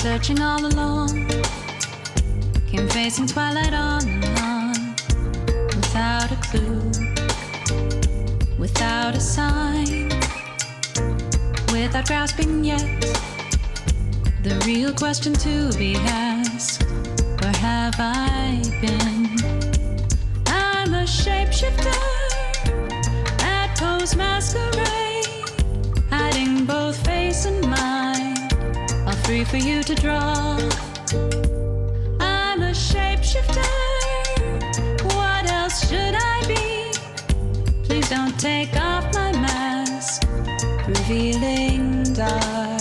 searching all along, came facing twilight on and on, without a clue, without a sign, without grasping yet the real question to be asked: where have I been? I'm a shapeshifter at Poe's masquerade, hiding both face and mind, all free for you to draw. I'm a shapeshifter, what else should I be? Please don't take off my mask, revealing dark.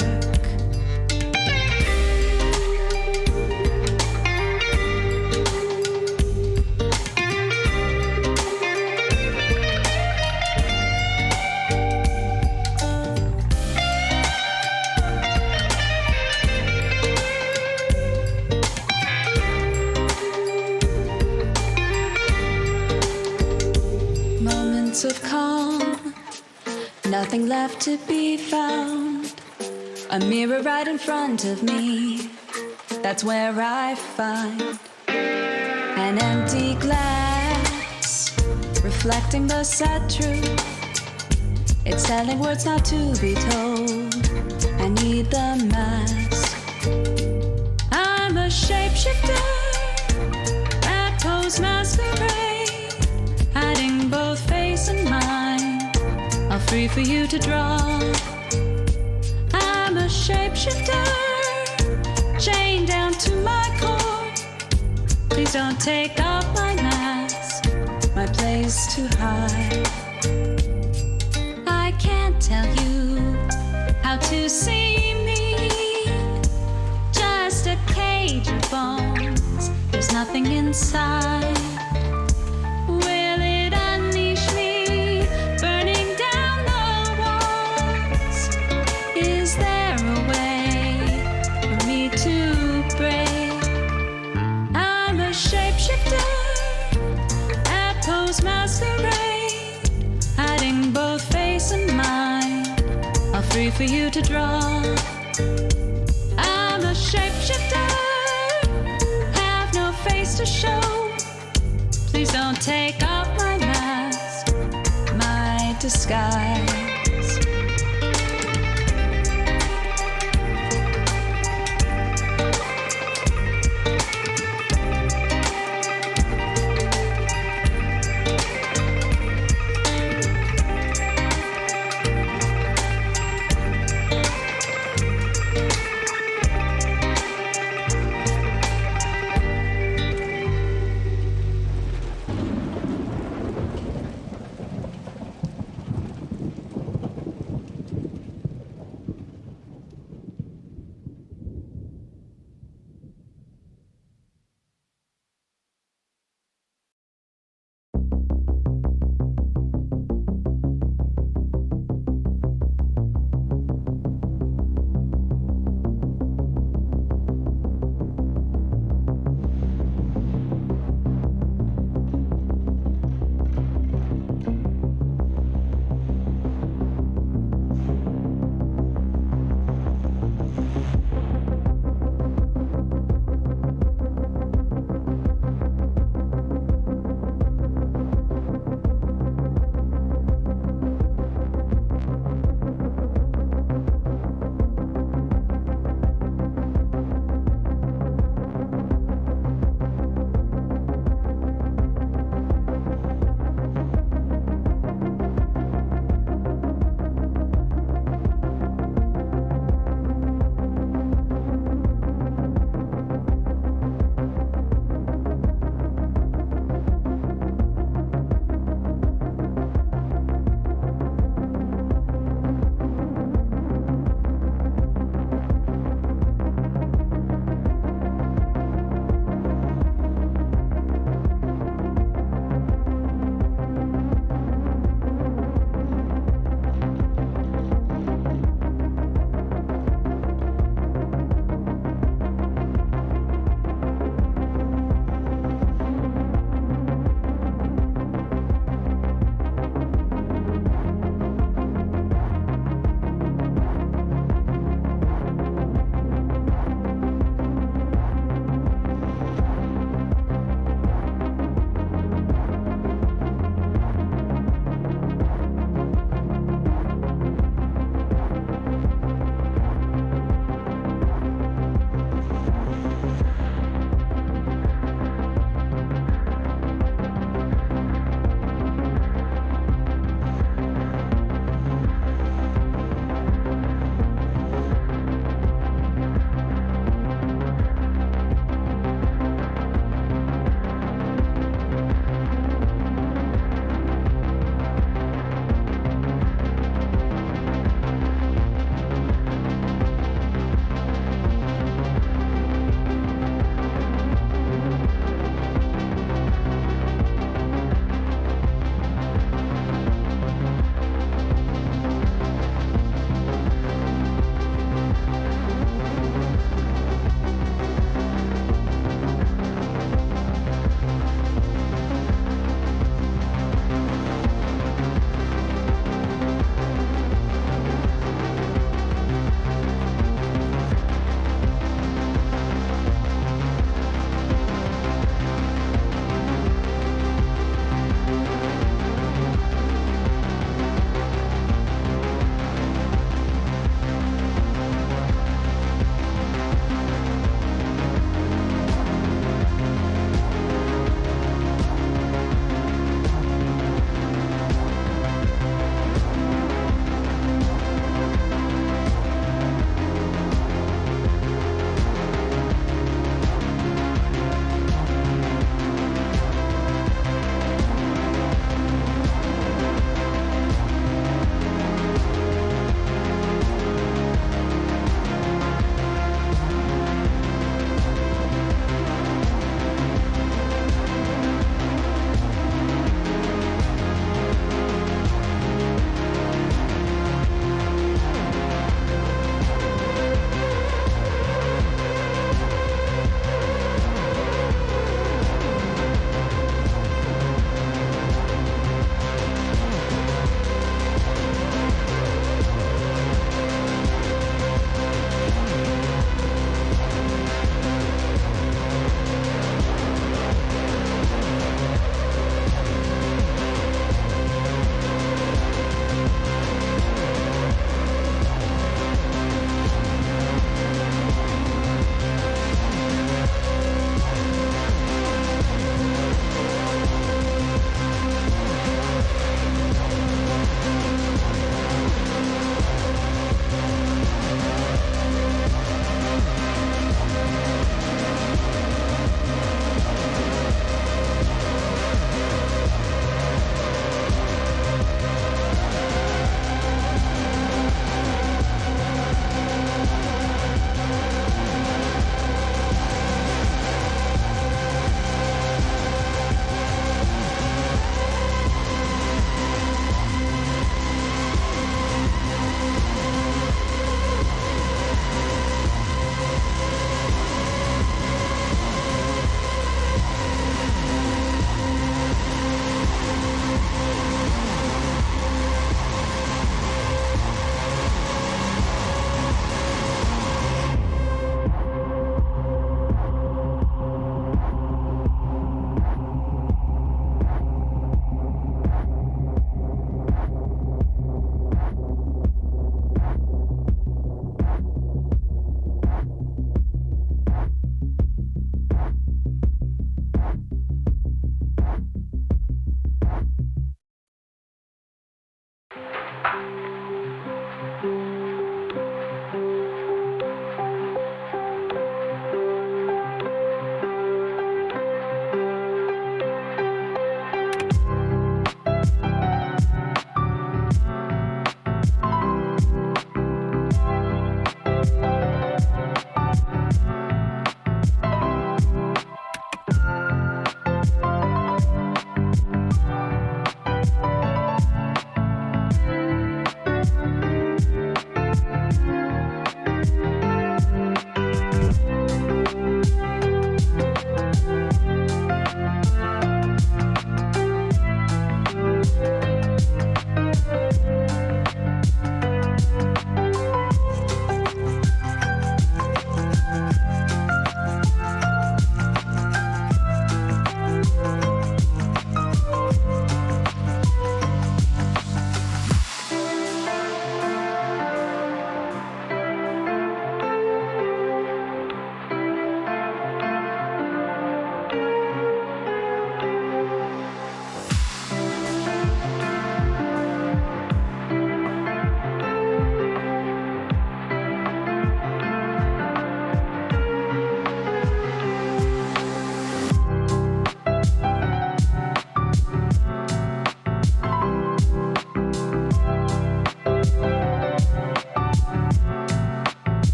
Of calm, nothing left to be found. A mirror right in front of me, that's where I find an empty glass, reflecting the sad truth. It's telling words not to be told. I need the mask. I'm a shapeshifter at Poe's masquerade, hiding both face and mind, all free for you to draw. I'm a shapeshifter, chained down to my core. Please don't take off my mask, my place to hide. I can't tell you how to see me, just a cage of bones, there's nothing inside. Masquerade, hiding both face and mind, all free for you to draw. I'm a shapeshifter, have no face to show. Please don't take off my mask, my disguise.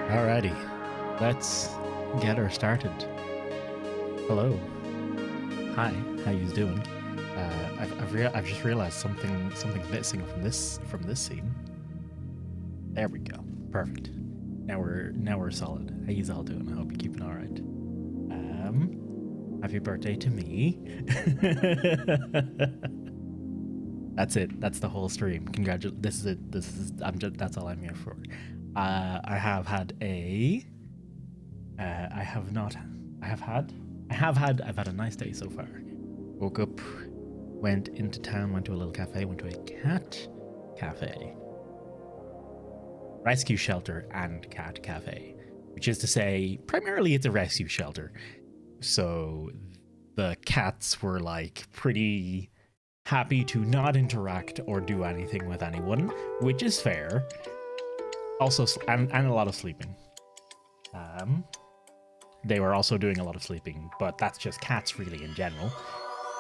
Alrighty, let's get her started. Hello. Hi, how you doing? I've just realized something's missing from this scene. There we go. Perfect. Now we're solid. How you all doing? I hope you're keeping all right. Happy birthday to me. That's it. That's the whole stream. Congratulations. This is it. That's all I'm here for. I've had a nice day so far. Woke up, went into town, went to a little cafe, went to a cat cafe. Rescue shelter and cat cafe, which is to say, primarily it's a rescue shelter. So the cats were like pretty happy to not interact or do anything with anyone, which is fair. Also, and a lot of sleeping. They were also doing a lot of sleeping, but that's just cats really in general.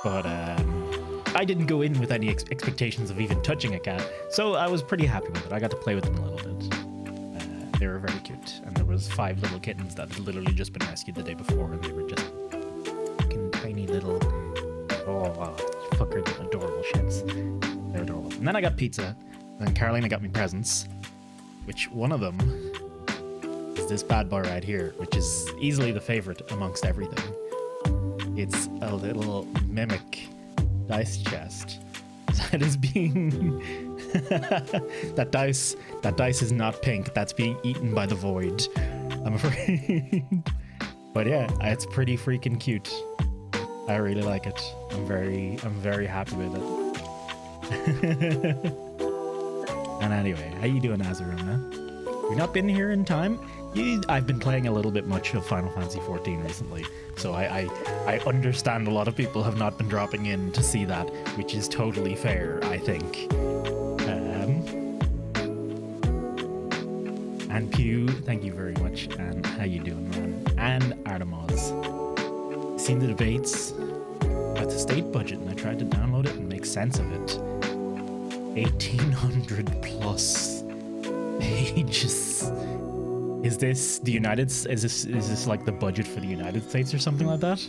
But I didn't go in with any expectations of even touching a cat, so I was pretty happy with it. I got to play with them a little bit. They were very cute, and there was 5 little kittens that had literally just been rescued the day before, and they were just fucking tiny little, fucking adorable shits. They're adorable. And then I got pizza, and then Carolina got me presents, which one of them is this bad boy right here, which is easily the favorite amongst everything. It's a little mimic dice chest that is being that dice is not pink. That's being eaten by the void, I'm afraid. But yeah, it's pretty freaking cute. I really like it. I'm very happy with it. And anyway, how you doing, Azaruna? You've not been here in time? I've been playing a little bit much of Final Fantasy XIV recently, so I understand a lot of people have not been dropping in to see that, which is totally fair, I think. And Pew, thank you very much, and how you doing, man? And Artemoz. Seen the debates about the state budget, and I tried to download it and make sense of it. 1,800 plus pages. Is this the is this like the budget for the United States or something like that?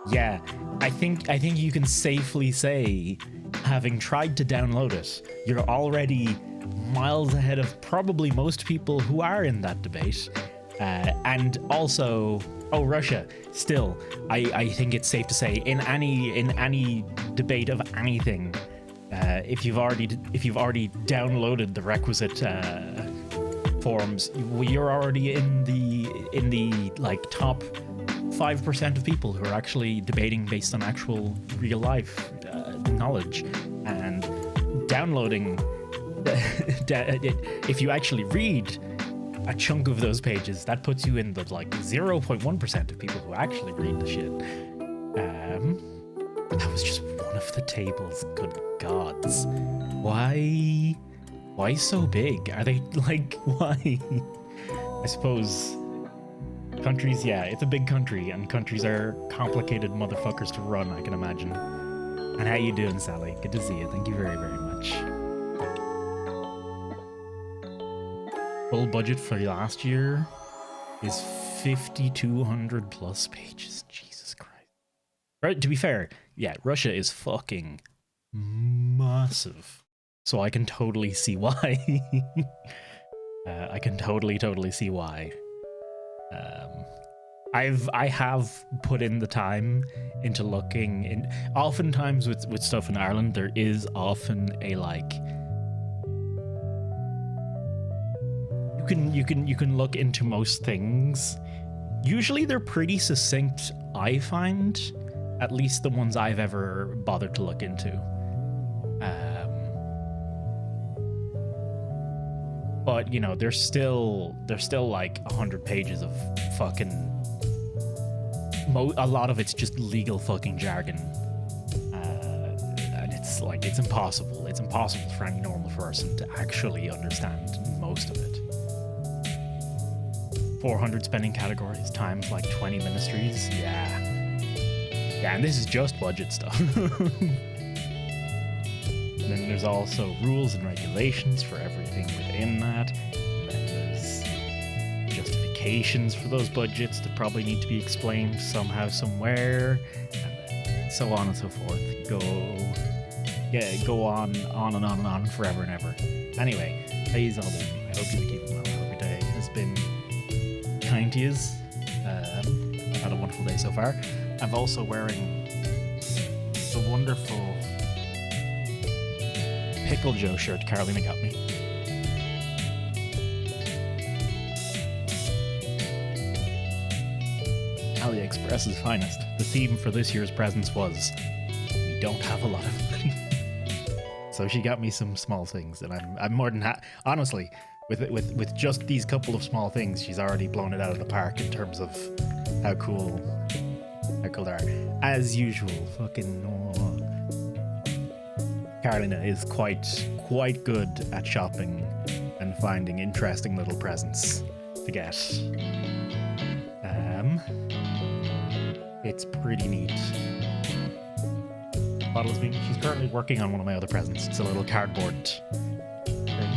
Yeah, I think you can safely say, having tried to download it, you're already miles ahead of probably most people who are in that debate. And also, Russia. Still, I think it's safe to say in any debate of anything, if you've already downloaded the requisite forms, you're already in the like top 5% of people who are actually debating based on actual real life knowledge. And downloading, if you actually read a chunk of those pages, that puts you in the like 0.1% of people who actually read the shit. That was just one of the tables. Good gods. Why so big? Are they like, why? I suppose countries, yeah, it's a big country, and countries are complicated motherfuckers to run, I can imagine. And how you doing, Sally? Good to see you. Thank you very, very much. Full budget for last year is 5,200 plus pages. Jesus Christ. Right, to be fair, yeah, Russia is fucking massive. So I can totally see why. I can totally see why. I have put in the time into looking in. Oftentimes with stuff in Ireland, there is often a like. You can look into most things. Usually they're pretty succinct, I find. At least the ones I've ever bothered to look into. But you know, there's still like 100 pages of fucking. A lot of it's just legal fucking jargon, and it's like it's impossible. It's impossible for any normal person to actually understand most of it. 400 spending categories times like 20 ministries. Yeah, and this is just budget stuff. And then there's also rules and regulations for everything within that. And then there's justifications for those budgets that probably need to be explained somehow, somewhere, and then so on and so forth. Go on and on and on forever and ever. Anyway, how you all doing? I hope you're keeping well. I hope your day has been kind to you. I've had a wonderful day so far. I'm also wearing the wonderful Pickle Joe shirt Carolina got me. AliExpress's finest. The theme for this year's presents was, we don't have a lot of money. So she got me some small things, and I'm more than honestly, with just these couple of small things, she's already blown it out of the park in terms of how cool they are. As usual, Carolina is quite good at shopping and finding interesting little presents to get. It's pretty neat. She's currently working on one of my other presents. It's a little cardboard thing.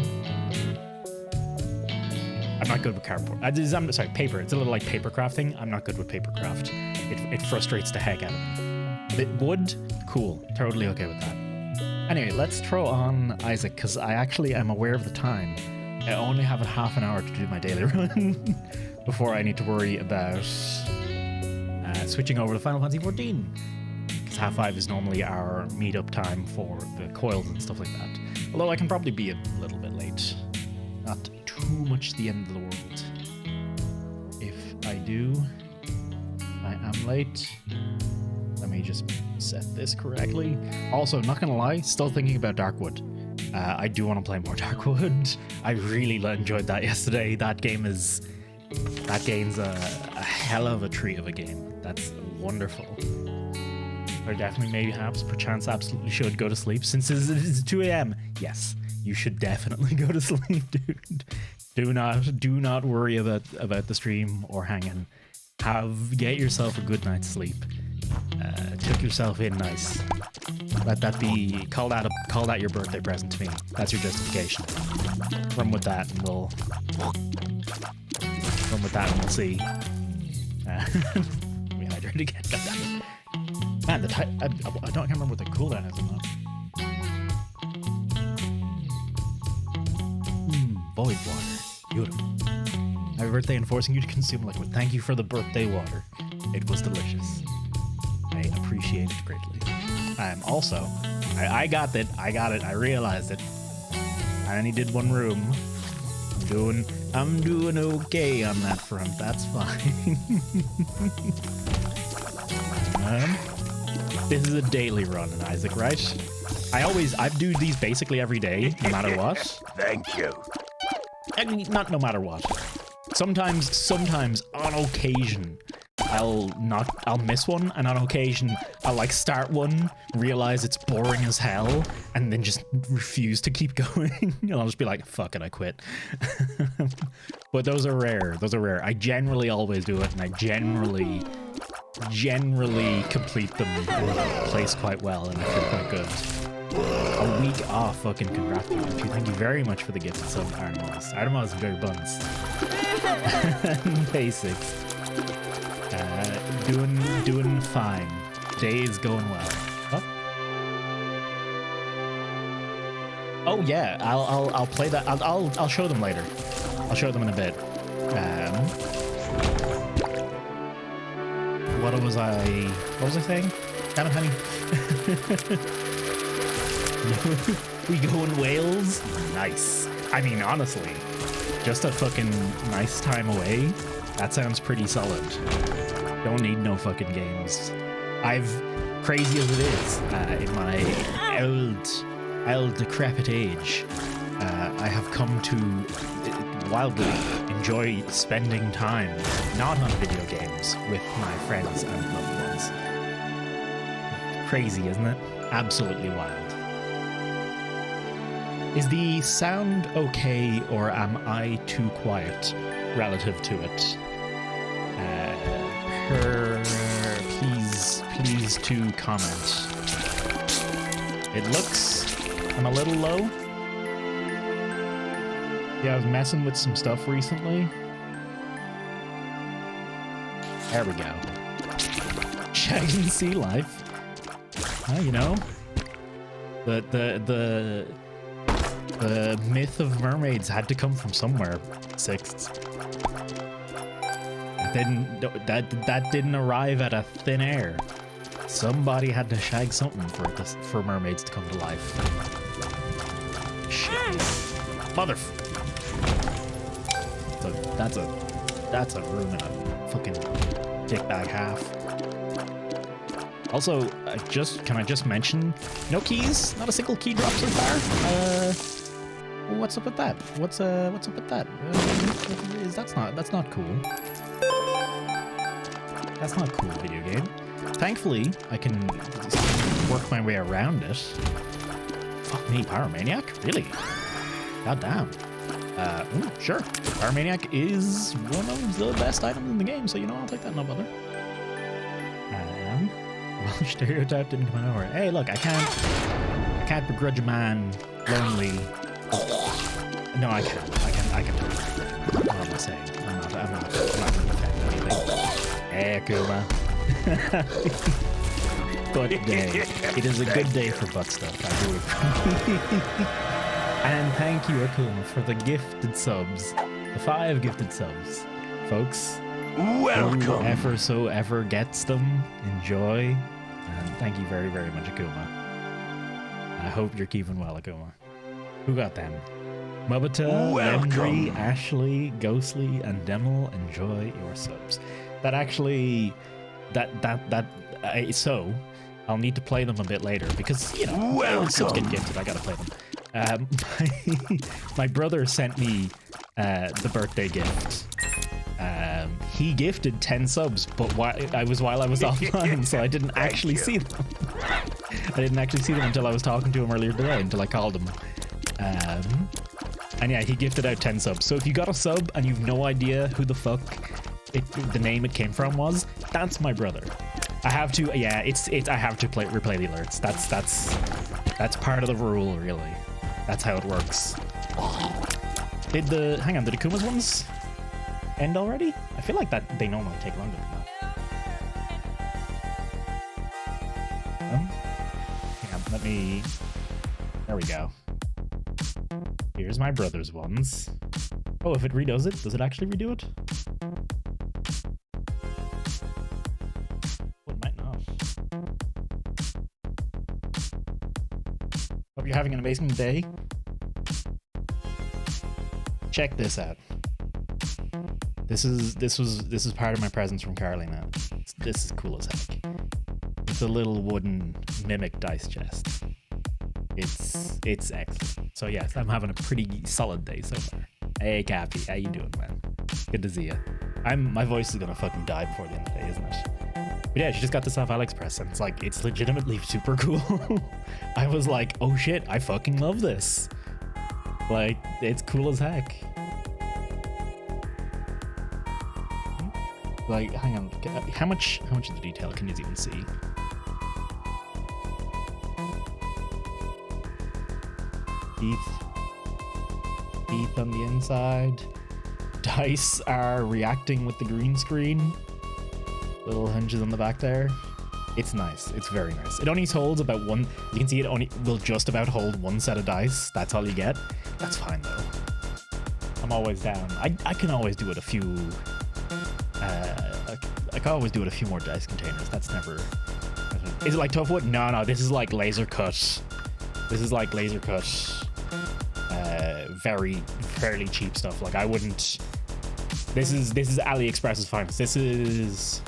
I'm not good with cardboard. I'm sorry, paper. It's a little like paper crafting. I'm not good with paper craft. It frustrates the heck out of me. Wood, cool. Totally okay with that. Anyway, let's throw on Isaac, because I actually am aware of the time. I only have a half an hour to do my daily run before I need to worry about switching over to Final Fantasy XIV. Because 5:30 is normally our meetup time for the Coils and stuff like that. Although I can probably be a little bit late. Not too much the end of the world. If I do, I am late. Let me just set this correctly. Also, not gonna lie, still thinking about Darkwood. I do want to play more Darkwood. I really enjoyed that yesterday. That game's a hell of a treat of a game. That's wonderful. Or definitely, maybe, perchance, absolutely should go to sleep since it is 2 a.m. Yes, you should definitely go to sleep, dude. Do not worry about the stream or hanging. Get yourself a good night's sleep. Tuck yourself in nice. Let that be, call that your birthday present to me. That's your justification. Run with that and we'll see. Let me hydrate again. Man, I can't remember what the cooldown is on that. Void water. Beautiful. Happy birthday and forcing you to consume liquid. Thank you for the birthday water. It was delicious. I appreciate it greatly. Also, I got it. I realized it. I only did one room. I'm doing okay on that front. That's fine. This is a daily run in Isaac, right? I do these basically every day, no matter what. Thank you. Not no matter what. Sometimes on occasion, I'll miss one, and on occasion I'll like start one, realize it's boring as hell, and then just refuse to keep going. And I'll just be like, fuck it, I quit. But those are rare. I generally always do it, and I generally complete them and place quite well, and I feel quite good. A week off, fucking congrats. Thank you very much for the gift of some Artemis. Artemis and Jerry Buns. Basics. Doing fine. Day is going well. Huh? Oh yeah, I'll play that. I'll show them later. I'll show them in a bit. What was I saying? Kind of honey. We go in Wales? Nice. I mean, honestly, just a fucking nice time away. That sounds pretty solid. Don't need no fucking games. Crazy as it is, in my old decrepit age, I have come to wildly enjoy spending time not on video games with my friends and loved ones. Crazy, isn't it? Absolutely wild. Is the sound okay, or am I too quiet relative to it? Please to comment. It looks I'm a little low. Yeah, I was messing with some stuff recently. There we go. Shagging sea life. You know, the myth of mermaids had to come from somewhere. Sixth. That didn't arrive at a thin air. Somebody had to shag something for mermaids to come to life. Shit. Mother. So that's a room and a fucking dickbag half. Also, can I just mention, no keys? Not a single key drop so far. What's up with that? What's up with that? That's not cool. That's not cool, video game. Thankfully, I can work my way around it. Fuck me, Pyromaniac? Really? God damn. Sure. Pyromaniac is one of the best items in the game, so you know, I'll take that, no bother. Well, stereotype didn't come over. Hey, look, I can't begrudge a man lonely. No, I can't. I can totally begrudge a man. What am I saying? I'm not going to defend anything. Hey, Akuma. Good day. It is a good day for butt stuff, I do. And thank you, Akuma, for the gifted subs. The 5 gifted subs. Folks, welcome. Ever gets them, enjoy. And thank you very, very much, Akuma. I hope you're keeping well, Akuma. Who got them? Mubata, Lemdry, Ashley, Ghostly, and Demel, enjoy your subs. That actually, so I'll need to play them a bit later because, you know, subs get gifted, I gotta play them. My brother sent me the birthday gift. He gifted 10 subs, but while I was offline, so I didn't actually see them. I didn't actually see them until I was talking to him earlier today, until I called him. And yeah, he gifted out 10 subs. So if you got a sub and you've no idea who the fuck the name it came from was, that's my brother. I have to, yeah, I have to replay the alerts. That's part of the rule, really. That's how it works. Did Akuma's ones end already? I feel like that they normally take longer than that. Hang on, let me... There we go. Here's my brother's ones. Oh, if it redoes it, does it actually redo it? Oh, it might not. Hope you're having an amazing day. Check this out. This is part of my presents from Carolina. This is cool as heck. It's a little wooden mimic dice chest. It's excellent. So yes, I'm having a pretty solid day so far. Hey Cappy, how you doing, man? Good to see you. My voice is gonna fucking die before the end of the day, isn't it? But yeah, she just got this off AliExpress and it's legitimately super cool. I was like, oh shit, I fucking love this. Like, it's cool as heck. Like, hang on, how much of the detail can you even see? Teeth on the inside. Dice are reacting with the green screen. Little hinges on the back there. It's nice. It's very nice. It only holds about one. You can see it only will just about hold one set of dice. That's all you get. That's fine though. I'm always down. I can always do it a few. I can always do it a few more dice containers. That's never. Is it like tough wood? No. This is like laser cut. This is like laser cut. Fairly cheap stuff. Like I wouldn't. This is AliExpress's finest. This is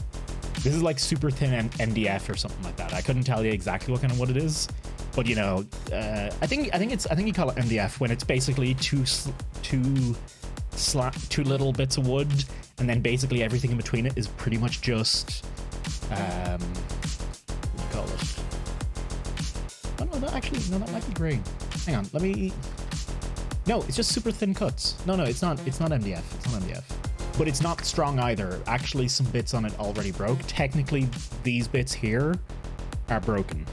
like super thin MDF or something like that. I couldn't tell you exactly what it is, but you know, I think you call it MDF when it's basically two little bits of wood, and then basically everything in between it is pretty much just what do you call it? Oh no, that might be green. Hang on, let me. No, it's just super thin cuts. No, it's not MDF. It's not MDF. But it's not strong either. Actually, some bits on it already broke. Technically, these bits here are broken.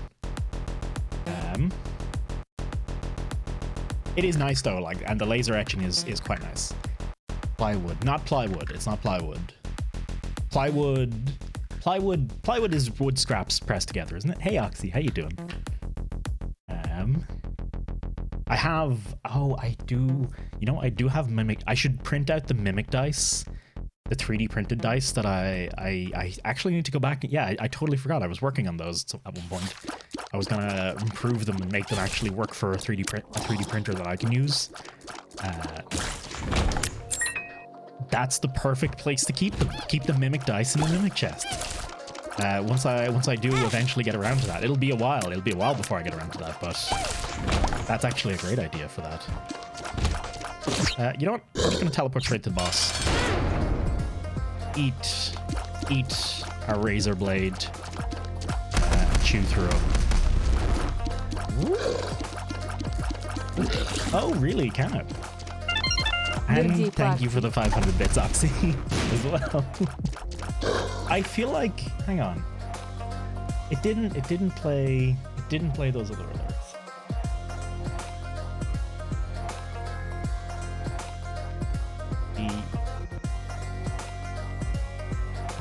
It is nice though, like, and the laser etching is quite nice. Plywood, not plywood. It's not plywood. Plywood is wood scraps pressed together, isn't it? Hey Oxy, how you doing? I do have mimic. I should print out the mimic dice, the 3D printed dice that I actually need to go back. Yeah, I totally forgot. I was working on those at one point. I was gonna improve them and make them actually work for a 3D printer that I can use. That's the perfect place to keep them. Keep the mimic dice in the mimic chest. Once I do eventually get around to that, it'll be a while. It'll be a while before I get around to that, but that's actually a great idea for that. You know what? I'm just gonna teleport straight to the boss. Eat a razor blade. Chew through them. Oh, really? Can it? And thank you for the 500 bits, Oxy, as well. I feel like, hang on, it didn't play those other alerts.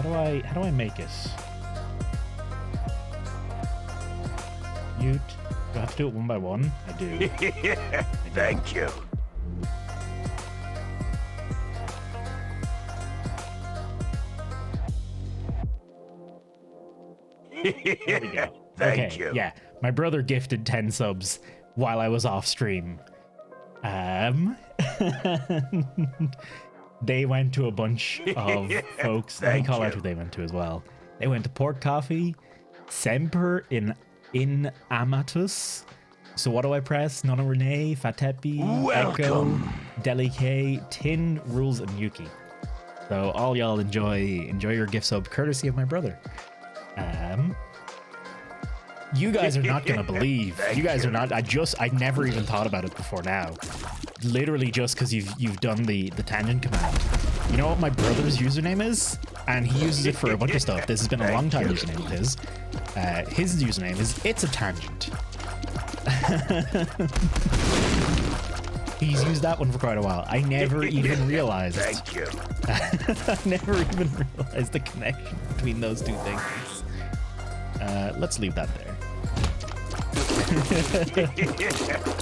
How do I make it? Mute. Do I have to do it one by one? I do. Thank you. There we go. Thank you. Yeah, my brother gifted 10 subs while I was off stream. They went to a bunch of folks. Let me call out who they went to as well. They went to Port Coffee, Semper in Amatus. So what do I press? Nona Renee, Fatepi, Echo, Delicate, Tin, Rules, and Yuki. So all y'all enjoy your gift sub courtesy of my brother. You guys are not gonna believe. You guys are not. I never even thought about it before now. Literally just because you've done the tangent command. You know what my brother's username is? And he uses it for a bunch of stuff. This has been a long time username of his. His username is It's a Tangent. He's used that one for quite a while. I never even realized. Thank you. I never even realized the connection between those two things. Let's leave that there.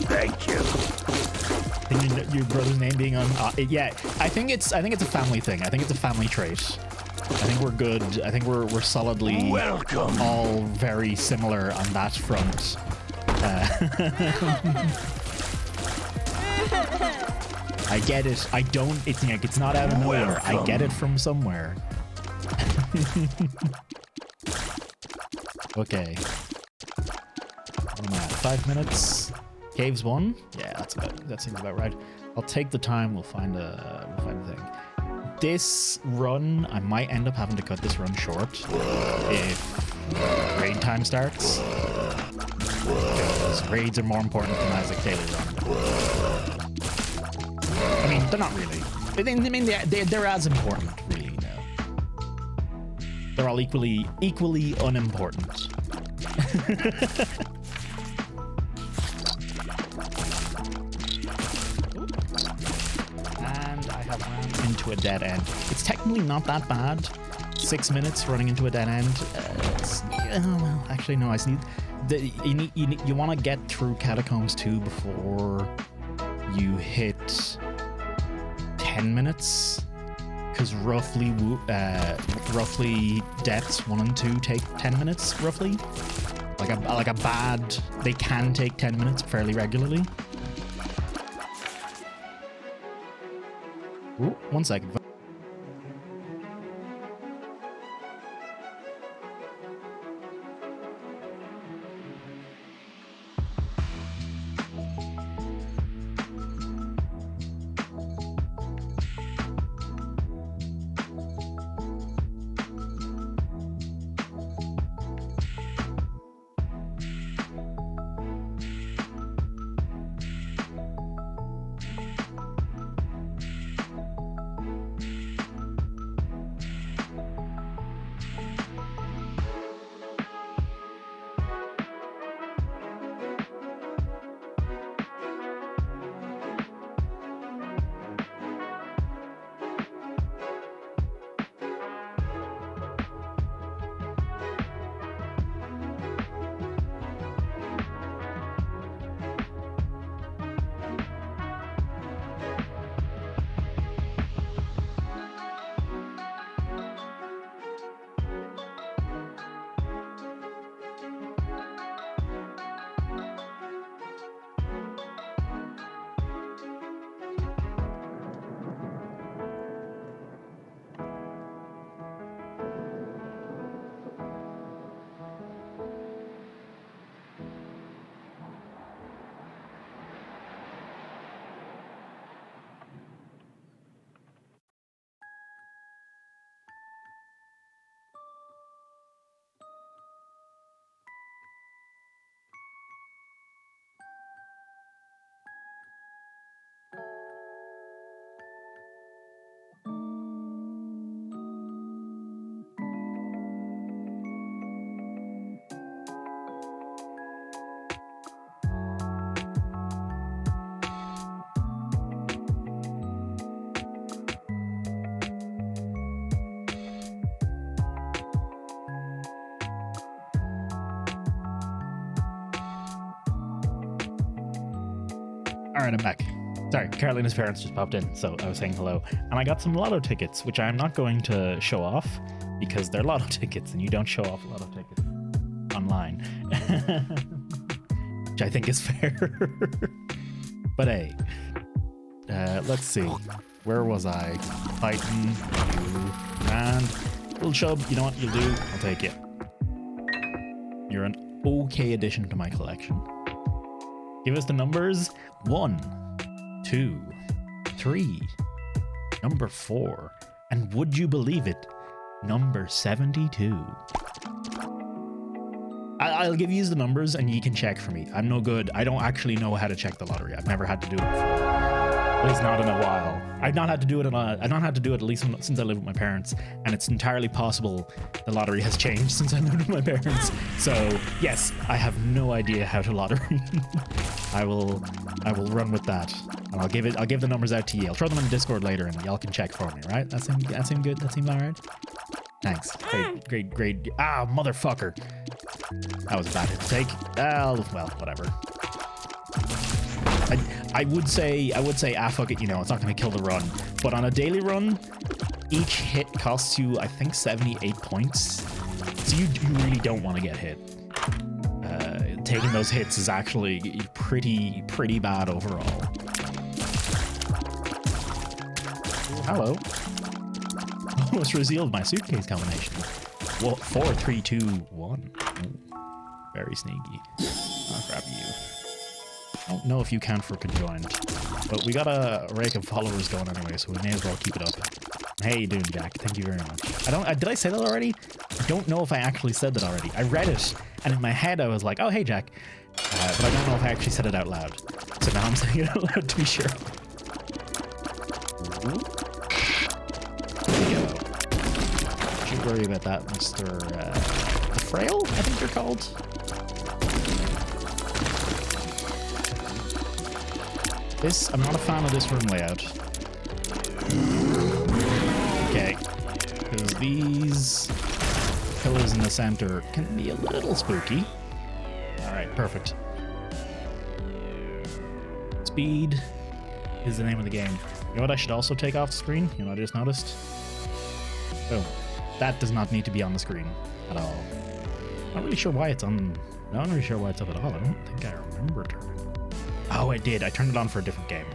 Thank you. And your brother's name being on, yeah, I think it's a family thing. I think it's a family trait. I think we're good. I think we're solidly Welcome. all very similar on that front. I get it. I don't. It's like it's not out of nowhere. I get it from somewhere. Okay. What am I at? 5 minutes. Caves 1? Yeah, that seems about right. I'll take the time. We'll find a thing. This run, I might end up having to cut this run short if raid time starts. Because raids are more important than Isaac Daily Run. I mean, they're not really. I mean, they're as important, really. No. They're all equally unimportant. And I have run into a dead end. It's technically not that bad. 6 minutes running into a dead end. Well, actually, no. I just need. You want to get through Catacombs 2 before you hit 10 minutes, because roughly deaths 1 and 2 take 10 minutes roughly. Like a bad, they can take 10 minutes fairly regularly. Ooh, 1 second. All right, I'm back. Sorry, Carolina's parents just popped in, so I was saying hello. And I got some lotto tickets, which I'm not going to show off because they're lotto tickets and you don't show off lotto tickets online. Which I think is fair. But hey, let's see. Where was I? Titan, you, and little chub. You know what you'll do? I'll take it. You're an okay addition to my collection. Give us the numbers. 1, 2, 3, number 4, and would you believe it, number 72. I'll give you the numbers and you can check for me. I'm no good. I don't actually know how to check the lottery. I've never had to do it before. At least not in a while. I've not had to do it at least since I lived with my parents, and it's entirely possible the lottery has changed since I lived with my parents. So yes, I have no idea how to lottery. I will run with that, and I'll give the numbers out to you. I'll throw them in Discord later, and y'all can check for me. Right? That seemed good. That seemed all right. Thanks. Great. Ah, motherfucker. That was a bad hit to take. Well, whatever. I would say, fuck it, you know, it's not going to kill the run. But on a daily run, each hit costs you, I think, 78 points. So you really don't want to get hit. Taking those hits is actually pretty bad overall. Hello. Almost revealed my suitcase combination. What? 4, 3, 2, 1. Ooh, very sneaky. I'll grab you. I don't know if you count for conjoined, but we got a rake of followers going anyway, so we may as well keep it up. Hey, you doing, Jack? Thank you very much. Did I say that already? I don't know if I actually said that already. I read it, and in my head I was like, oh, hey, Jack. But I don't know if I actually said it out loud. So now I'm saying it out loud to be sure. Don't worry about that, Mr. Frail, I think you're called. I'm not a fan of this room layout. Okay, because these pillars in the center can be a little spooky. All right, perfect. Speed is the name of the game. You know what I should also take off the screen? You know what I just noticed? Oh. That does not need to be on the screen at all. Not really sure why it's on. Not really sure why it's up at all. I don't think I remember turning. Oh, I did. I turned it on for a different game.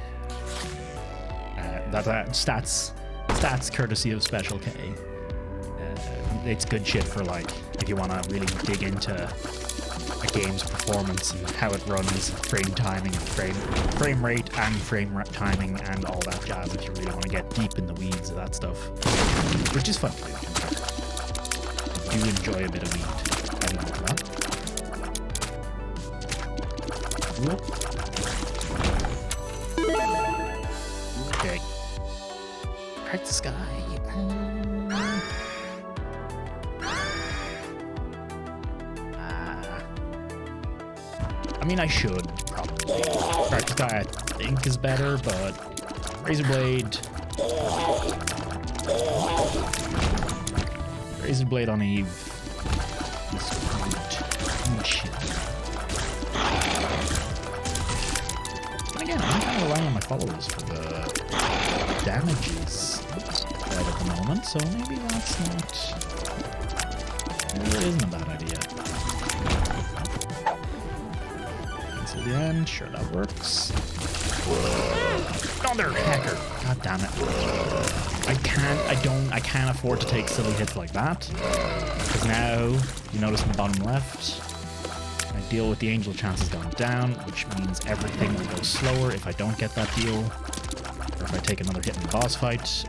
That stats courtesy of Special K. It's good shit for like if you want to really dig into a game's performance and how it runs, frame timing, and frame rate, and timing, and all that jazz. If you really want to get deep in the weeds of that stuff, which is fun to do. You enjoy a bit of weed. I don't know that. Whoop. Okay. Crack the sky. I mean, I should probably. Crack the sky, I think, is better, but Razor Blade on Eve is good shit. And again, I'm kind of relying on my followers for the damages right at the moment, so maybe that's not. Maybe it isn't a bad idea. To the end, sure that works. Another hacker! God damn it. I can't afford to take silly hits like that. Because now, you notice in the bottom left, I deal with the angel chances going down, which means everything will go slower if I don't get that deal. Or if I take another hit in the boss fight.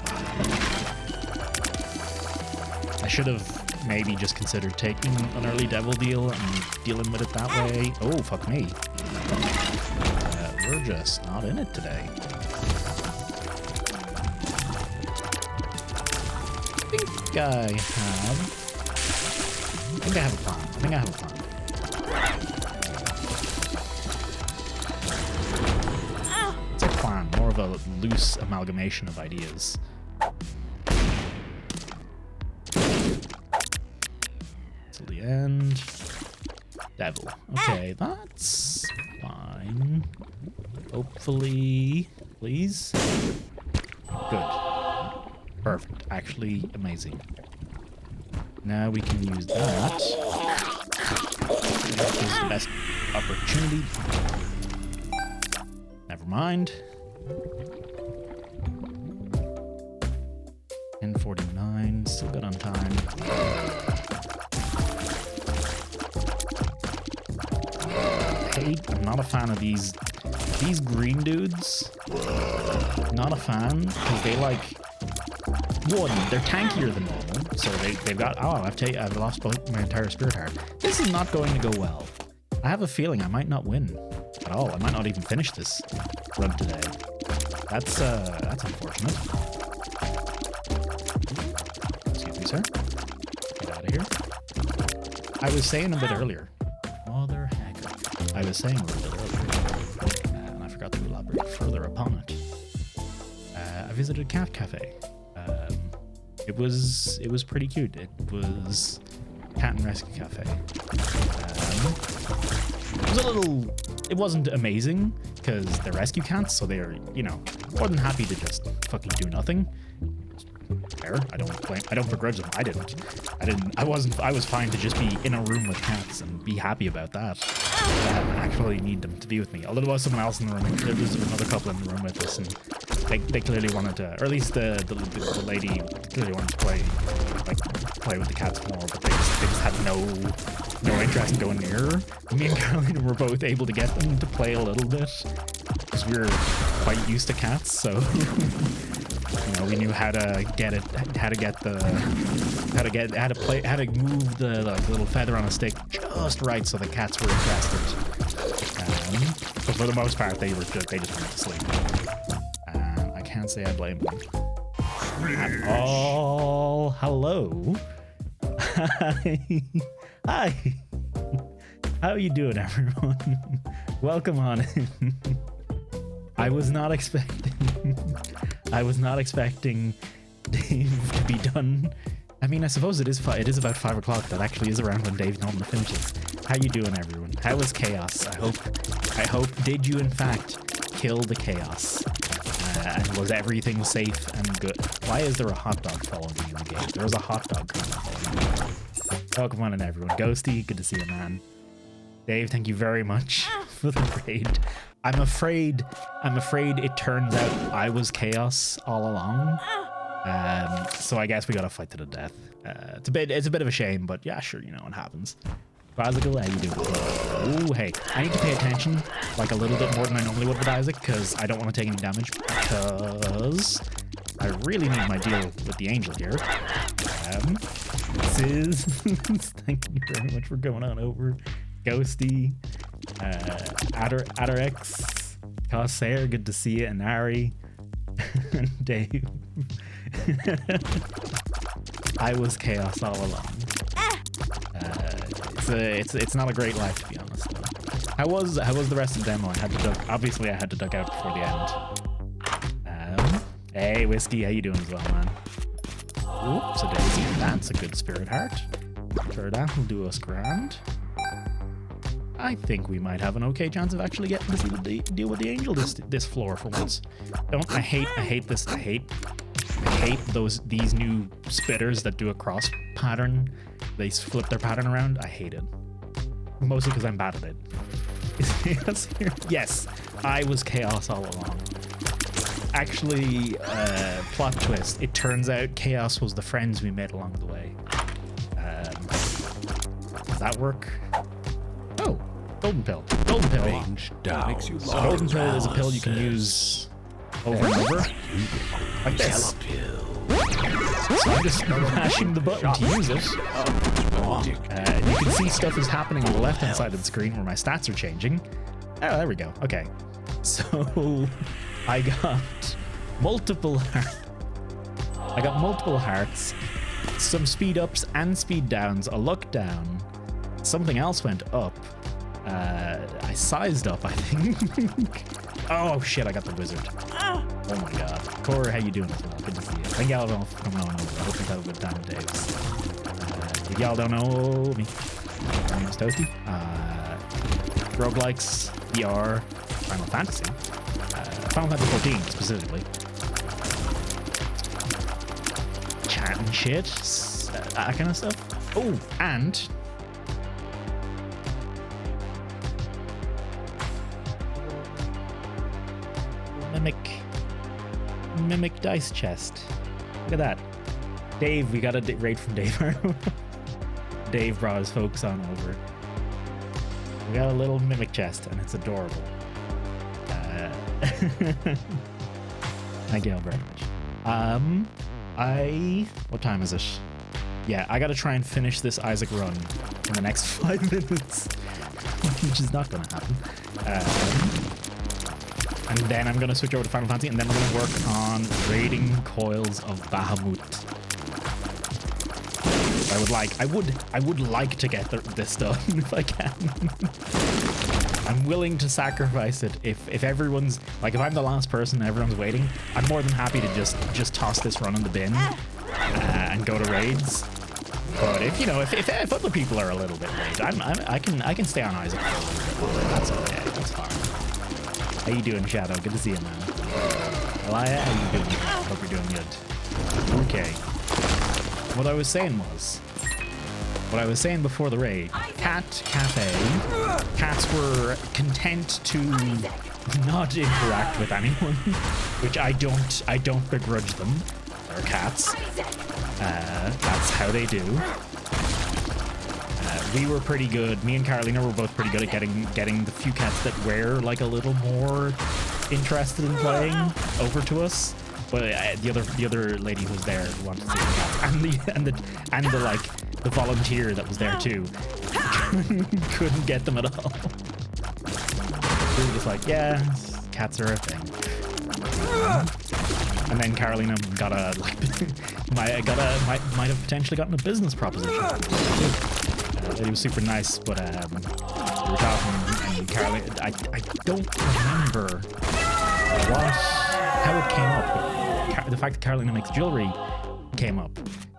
I should have maybe just considered taking an early devil deal and dealing with it that way. Oh, fuck me. We're just not in it today. I think I have a plan. It's a plan, more of a loose amalgamation of ideas. Till the end. Devil. Okay, that's fine. Hopefully, please. Good. Perfect. Actually, amazing. Now we can use that. That is the best opportunity. Never mind. 10:49, still good on time. I'm not a fan of these green dudes. Not a fan, because they like, one, they're tankier than normal, so they've got, oh, I've lost my entire spirit heart. This is not going to go well. I have a feeling I might not win at all. I might not even finish this run today. That's unfortunate. Excuse me, sir. Get out of here. I was saying a bit earlier. Mother hecker. I was saying a little bit earlier, and I forgot to elaborate further upon it. I visited a cat cafe. It was pretty cute. It was cat and rescue cafe. It wasn't amazing because they're rescue cats, so they're, you know, more than happy to just fucking do nothing. Fair. I don't begrudge them. I was fine to just be in a room with cats and be happy about that. I didn't actually need them to be with me. Although there was someone else in the room. There was another couple in the room with us, and they clearly wanted to, or at least the lady clearly wanted to play with the cats more, but they just had no interest in going near her. Me and Caroline were both able to get them to play a little bit because we were quite used to cats, so you know, we knew how to move the little feather on a stick just right so the cats were interested. But for the most part, they just went to sleep. I can't say I blame them at all. Hello. Hi. How you doing, everyone? Welcome on in. I was not expecting Dave to be done. I mean, I suppose it is about 5 o'clock. That actually is around when Dave normally finishes. How you doing, everyone? How was chaos? I hope. Did you in fact kill the chaos? And was everything safe and good? Why is there a hot dog following me in the game? There was a hot dog following me. Welcome on in, everyone. Ghosty, good to see you, man. Dave, thank you very much for the raid. I'm afraid it turns out I was chaos all along. So I guess we gotta fight to the death. It's a bit of a shame, but yeah, sure, you know, it happens. Isaac, how you doing? Oh, hey, I need to pay attention like a little bit more than I normally would with Isaac because I don't want to take any damage because I really need my deal with the angel here. This is thank you very much for going on over. Ghosty, Adderx, Corsair, good to see you, and Ari, and Dave. I was chaos all along. It's not a great life, to be honest. Though. How was the rest of the demo? I had to duck out before the end. Hey Whiskey, how you doing as well, man? Oops, a daisy. That's a good spirit heart. Sure, that will do us grand. I think we might have an okay chance of actually getting to see deal with the angel this floor for once. I hate this. I hate these new spitters that do a cross pattern. They flip their pattern around. I hate it. Mostly because I'm bad at it. Yes, I was chaos all along. Actually, plot twist. It turns out chaos was the friends we made along the way. Does that work? Oh, golden pill. Golden pill. Range down. Golden pill is a pill you can use over and over. Like this. So I'm just mashing the button to use it. And you can see stuff is happening on the left-hand side of the screen where my stats are changing. Oh, there we go. Okay. So I got multiple hearts, some speed ups and speed downs, a luck down. Something else went up. I sized up, I think. Oh shit, I got the wizard. Oh my god. Core, how you doing as well? Good to see you. Thank y'all for coming on over. I hope you have a good time, Dave. If y'all don't know me, my name is Toasty. Roguelikes VR Final Fantasy. Final Fantasy 14 specifically. Chat and shit, that kind of stuff. Oh, and Mimic dice chest. Look at that. Dave, we got a raid from Dave. Dave brought his folks on over. We got a little Mimic chest, and it's adorable. Thank you all very much. What time is it? Yeah, I gotta try and finish this Isaac run in the next 5 minutes, which is not gonna happen. And then I'm gonna switch over to Final Fantasy, and then we're gonna work on raiding Coils of Bahamut. I would like to get this done if I can. I'm willing to sacrifice it if everyone's like, if I'm the last person and everyone's waiting, I'm more than happy to just toss this run in the bin and go to raids. But if other people are a little bit late, I can stay on Isaac for a little bit longer. That's okay. That's fine. How you doing, Shadow? Good to see you, man. Elia, how you doing? Hope you're doing good. Okay. What I was saying before the raid, Cat Cafe, cats were content to not interact with anyone, which I don't begrudge them. They're cats. That's how they do. We were pretty good. Me and Carolina were both pretty good at getting the few cats that were like a little more interested in playing over to us. But the other lady who was there who wanted to see the cats, and the volunteer that was there too couldn't get them at all. We were just like, yeah, cats are a thing. And then Carolina might have potentially gotten a business proposition. It was super nice, but we were talking, and Carolina, I don't remember how it came up. But the fact that Carolina makes jewelry came up,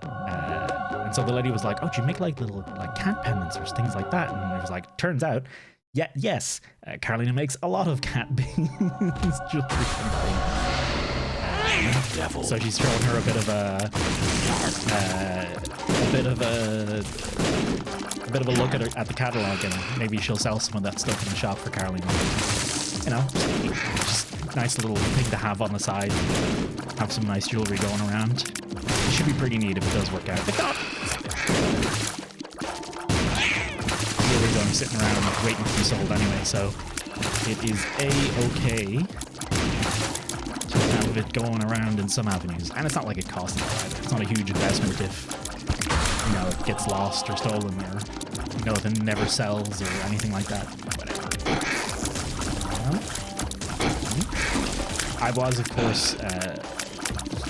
and so the lady was like, "Oh, do you make like little like cat pendants or things like that?" And it was like, turns out, yes, Carolina makes a lot of cat jewelry and things. So she's showing her a bit of a look at the catalog, and maybe she'll sell some of that stuff in the shop for Carolina. Just nice little thing to have on the side. Have some nice jewelry going around. It should be pretty neat if it does work out. If not, jewelry's only sitting around waiting to be sold anyway, so it is a-okay to have it going around in some avenues. And it's not like it costs a lot. It's not a huge investment if it gets lost or stolen, or if it never sells or anything like that. Whatever. I was, of course,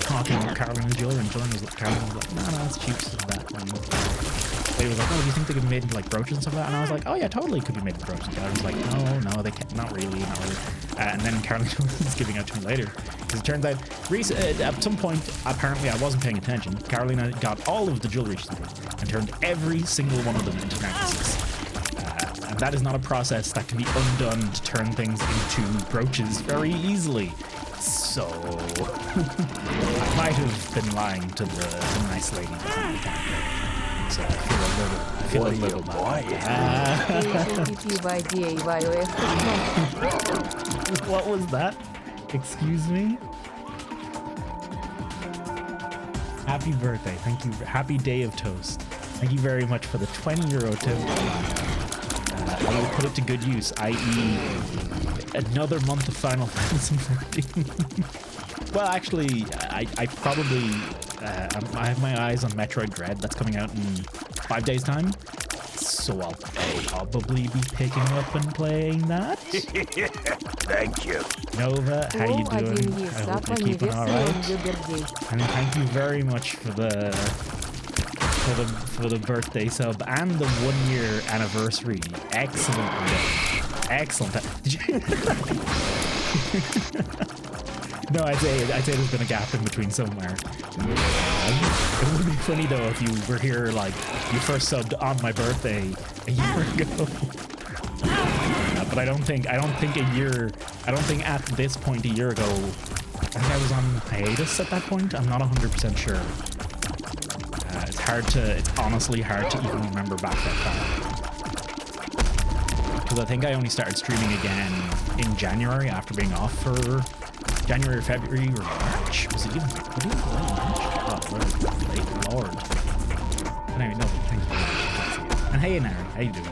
talking about Carolina Jewelry, and Carolina was like, no, it's cheap stuff like that. And they was like, oh, do you think they could be made into like brooches and stuff like that? And I was like, oh yeah, totally could be made into brooches. And I was like, no, they can't, not really. And then Carolina was giving out to me later, because it turns out at some point, apparently I wasn't paying attention, Carolina got all of the jewelry she made and turned every single one of them into necklaces. And that is not a process that can be undone to turn things into brooches very easily. So I might have been lying to the nice lady behind the counter. So I feel a little bad. What was that? Excuse me? Happy birthday. Thank you. Happy day of toast. Thank you very much for the €20 tip. I will put it to good use, i.e. another month of Final Fantasy 14. Well, actually, I probably I have my eyes on Metroid Dread. That's coming out in 5 days' time, so I'll probably be picking up and playing that. Thank you. Nova, how you doing? I hope you're keeping all right. And thank you very much for the birthday sub and the 1 year anniversary. Excellent. Did you? No, I'd say there's been a gap in between somewhere. It would be funny though if you were here, like, you first subbed on my birthday a year ago. but I don't think at this point a year ago, I think I was on hiatus at that point. I'm not 100% sure. It's honestly hard to even remember back that far. Because I think I only started streaming again in January after being off for January or February or March. Was it even late March? Oh, Lord. Anyway, no, thanks for that. And hey, Nary, how you doing?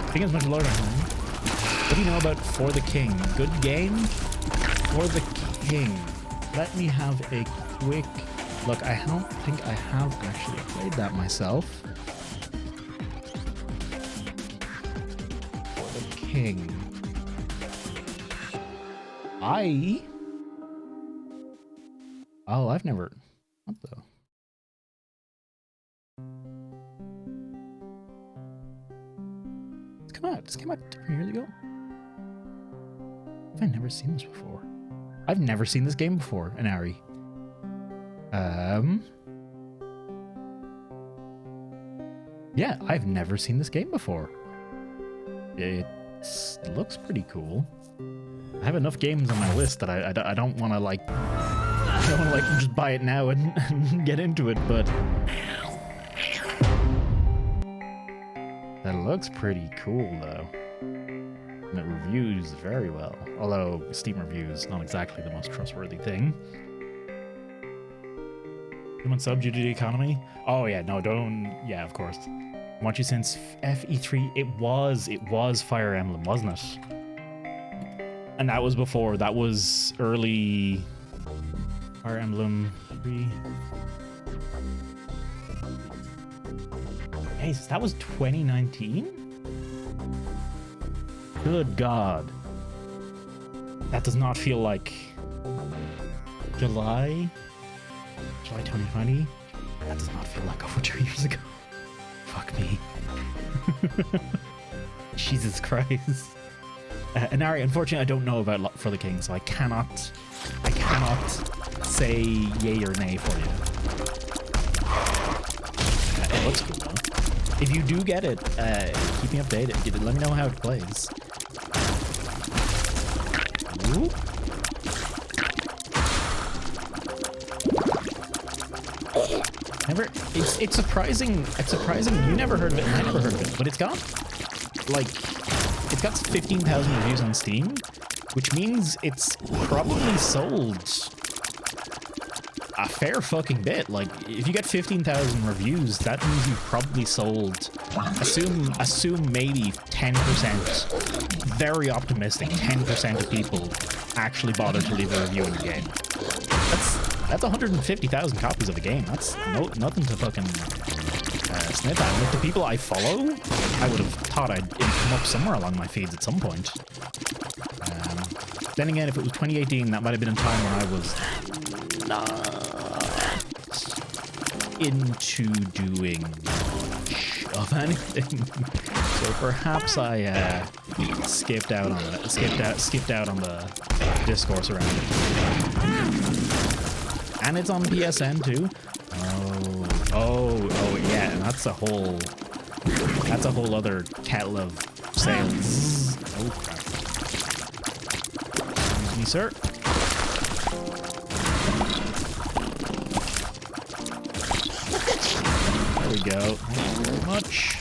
Thank you so much, Lord. What do you know about For the King? Good game? For the King. Let me have a quick look. I don't think I have actually played that myself. For the King. I've never... What the... This came out 3 years ago? Have I never seen this before? I've never seen this game before, Inari. Yeah, I've never seen this game before. It looks pretty cool. I have enough games on my list that I don't want to like... I don't want to like just buy it now and get into it, but... That looks pretty cool, though. And it reviews very well. Although, Steam reviews, not exactly the most trustworthy thing. Human sub due to the economy? Oh, yeah, no, don't... Yeah, of course. Watch you since FE3. It was Fire Emblem, wasn't it? And that was before. That was early... Fire Emblem 3... Hey, so that was 2019? Good God. That does not feel like July 2020? That does not feel like over 2 years ago. Fuck me. Jesus Christ. Inari, unfortunately, I don't know about For the King, so I cannot say yay or nay for you. It looks cool, though. If you do get it, keep me updated. Let me know how it plays. Ooh. It's surprising. It's surprising you never heard of it and I never heard of it. But it's got 15,000 reviews on Steam, which means it's probably sold a fair fucking bit. Like, if you get 15,000 reviews, that means you've probably sold, assume maybe 10%, very optimistic, 10% of people actually bother to leave a review in the game. That's 150,000 copies of the game. That's nothing to fucking sniff at. With the people I follow, I would have thought it'd come up somewhere along my feeds at some point. Then again, if it was 2018, that might have been a time when I was not into doing much of anything. So perhaps I skipped out on the discourse around it. And it's on PSN too. Oh yeah, and that's a whole other kettle of sales. Oh crap. Excuse me, sir. There we go. Thank you very much.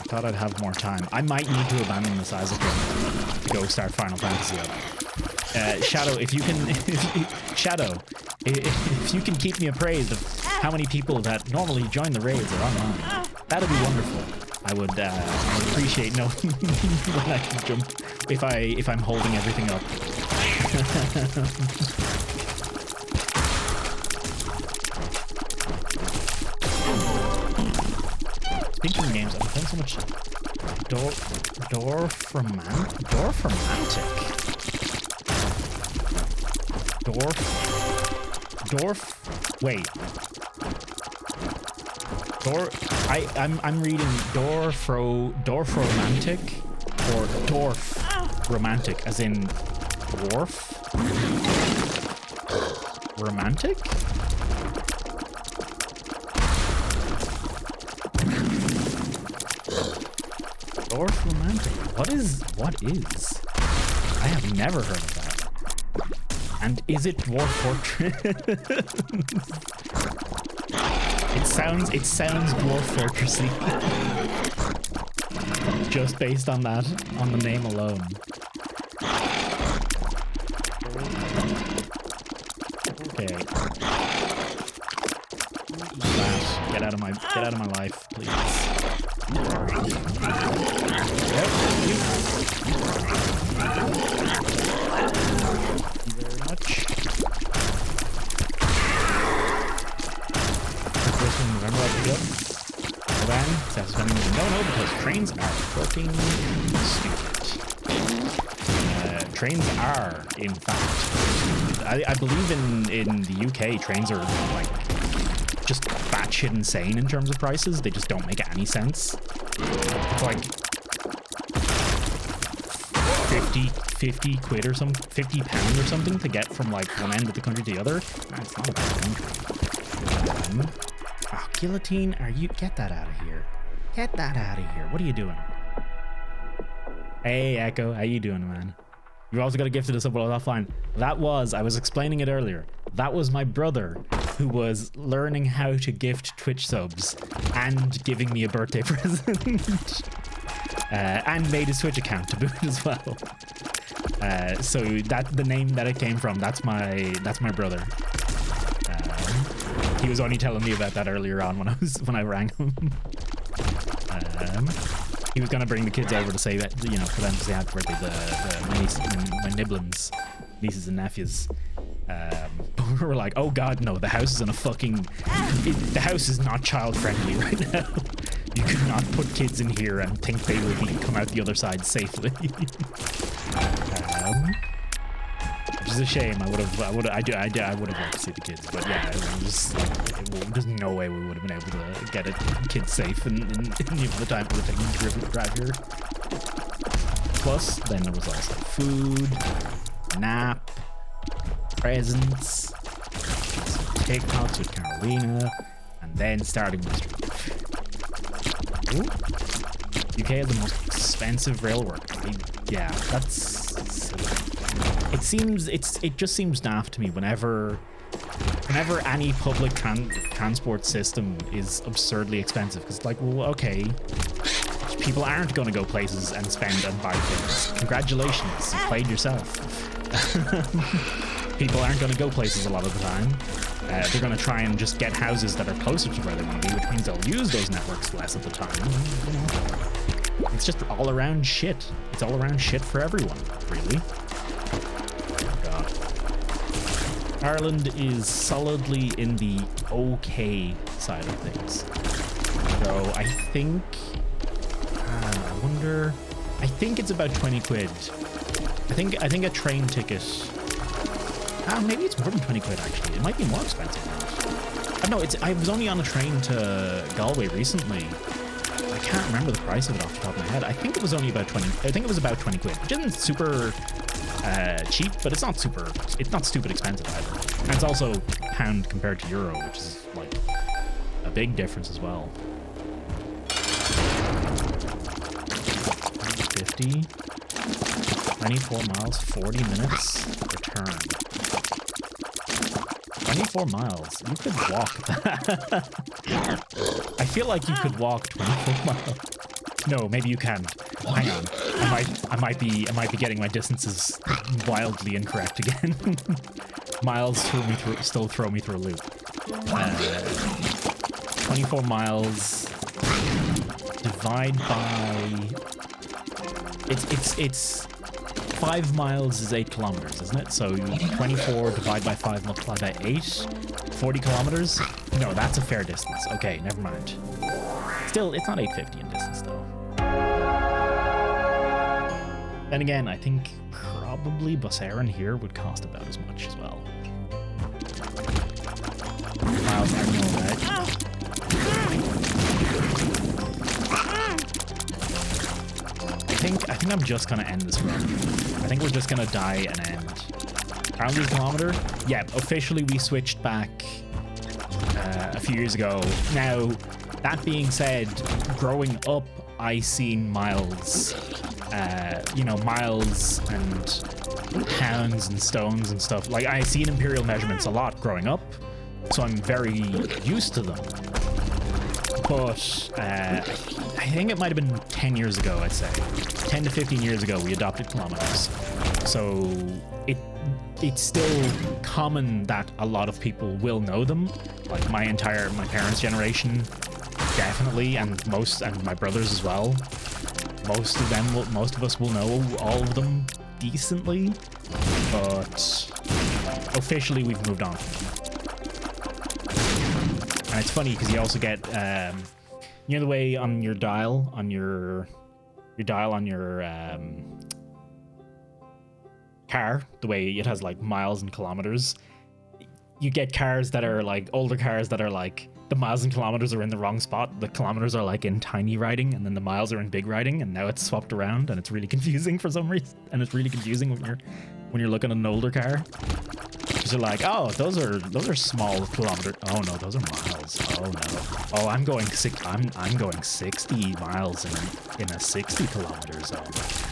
Thought I'd have more time. I might need to abandon this Isaac to go start Final Fantasy up. Shadow, if you can keep me appraised of how many people that normally join the raids are online, that'd be wonderful. I would appreciate knowing when I can jump if I'm holding everything up. Thinking games, I'm playing so much I'm reading Dorfromantic or Dorf Romantic, as in dwarf romantic? Dwarf Romantic. What is? I have never heard of that. And is it Dwarf Fortress? It sounds Dwarf Fortressy. Just based on that, on the name alone. Okay. Flash, get out of my life, please. Yep, you. Thank you very much. First in November, I picked up. Well then, that's spending no, because trains are fucking stupid. Trains are, in fact, I believe in the UK, trains are like just batshit insane in terms of prices. They just don't make any sense. It's like 50 quid or something, £50 or something to get from like one end of the country to the other. That's not a bad country. Guillotine, get that out of here. Get that out of here. What are you doing? Hey, Echo, how you doing, man? You also got a gift to this up while I was offline. I was explaining it earlier. That was my brother who was learning how to gift Twitch subs and giving me a birthday present. And made his Twitch account to boot as well. So the name that it came from, that's my brother. He was only telling me about that earlier on when I rang him. He was gonna bring the kids over to say that, for them to say happy birthday, my nibblins, nieces and nephews. But we were like, oh god, no, the house is in a the house is not child friendly right now. You could not put kids in here and think they will come out the other side safely. Which is a shame. I would have liked to see the kids, but yeah, there's no way we would have been able to get it kids safe in the time it would have taken to drive here. Plus, then there was also food, nap, presents, TikToks with Carolina, and then starting my stream. UK has the most expensive rail work. Yeah, that's silly. It just seems daft to me whenever any public transport system is absurdly expensive, because like, well, okay, people aren't going to go places and spend and buy things. Congratulations, you played yourself. People aren't going to go places a lot of the time. They're going to try and just get houses that are closer to where they want to be, which means they'll use those networks less of the time. It's just all around shit. It's all around shit for everyone, really. Ireland is solidly in the okay side of things. So I think, I think it's about 20 quid. I think a train ticket, maybe it's more than 20 quid actually. It might be more expensive than that. I was only on a train to Galway recently. I can't remember the price of it off the top of my head. I think it was only about 20. I think it was about 20 quid, which isn't super cheap, but it's not stupid expensive either. And it's also pound compared to euro, which is like a big difference as well. 50, 24 miles, 40 minutes, return. 24 miles, you could walk that. I feel like you could walk 24 miles. No, maybe you can. Hang on. I might be getting my distances wildly incorrect again. Miles still throw me through a loop. 24 miles divide by it's 5 miles is 8 kilometers, isn't it? So 24 divided by 5 multiplied by 8, 40 kilometers? No, that's a fair distance. Okay, never mind. Still, it's not 850 in distance though. Then again, I think probably bus Éireann here would cost about as much as well. Miles I know, right? I think I'm just gonna end this run. I think we're just gonna die and end. Around the kilometer? Yeah, officially we switched back a few years ago. Now, that being said, growing up, I seen miles, miles and pounds and stones and stuff. Like, I seen imperial measurements a lot growing up, so I'm very used to them. But I think it might have been 10 years ago, I'd say. 10 to 15 years ago, we adopted kilometers. So it's still common that a lot of people will know them. Like my parents' generation, definitely, and my brothers as well. Most of us will know all of them decently, but officially we've moved on from them. And it's funny because you also get, the way on your dial, on your car, the way it has like miles and kilometers, you get cars that are like older cars that are like the miles and kilometers are in the wrong spot. The kilometers are like in tiny writing, and then the miles are in big writing, and now it's swapped around, and it's really confusing for some reason. And it's really confusing when you're looking at an older car. Because you're like, oh, those are small kilometers. Oh no, those are miles. Oh no. Oh, I'm going 60 miles in a 60 kilometer zone.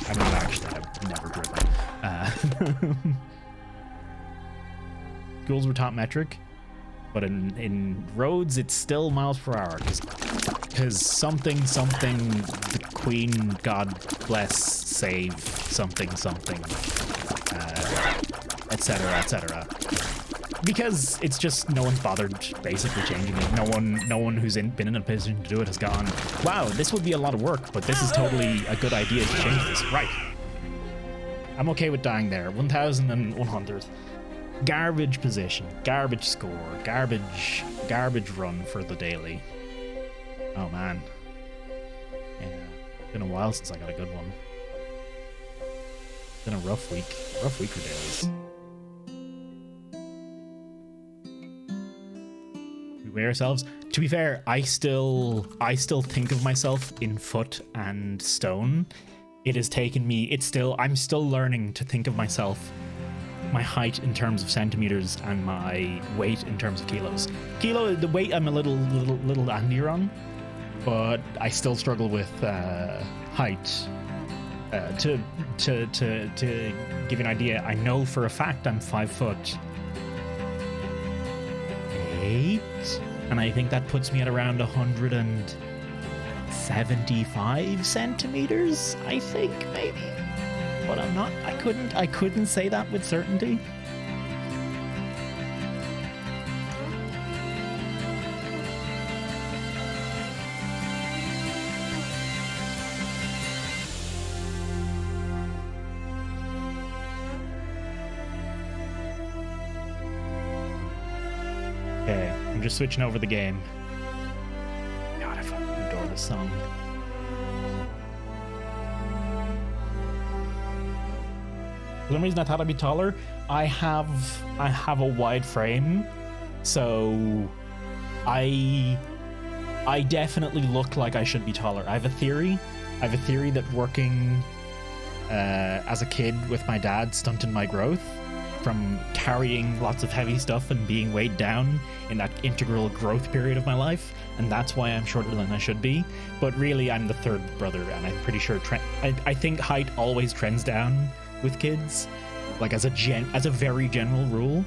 I'm not actually. I've never driven. Schools were taught metric, but in roads it's still miles per hour because something the Queen, God bless, save something, etc. Because it's just no one's bothered basically changing it. No one who's been in a position to do it has gone, wow, this would be a lot of work, but this is totally a good idea to change this. Right. I'm okay with dying there. 1,100. Garbage position, garbage score, garbage run for the daily. Oh man. Yeah. Been a while since I got a good one. Been a rough week for dailies. We weigh ourselves. To be fair, I still think of myself in foot and stone. It has taken me, I'm still learning to think of myself, my height in terms of centimeters and my weight in terms of kilos. The weight I'm a little andier on, but I still struggle with height. To give you an idea, I know for a fact I'm 5'8", and I think that puts me at around 175 centimeters, I think, maybe. But I'm not. I couldn't say that with certainty. Okay, I'm just switching over the game. God, I fucking adore this song. For some reason I thought I'd be taller. I have a wide frame, so I definitely look like I should be taller. I have a theory that working as a kid with my dad stunted my growth from carrying lots of heavy stuff and being weighed down in that integral growth period of my life, and that's why I'm shorter than I should be. But really, I'm the third brother, and I'm pretty sure I think height always trends down with kids, like as a very general rule.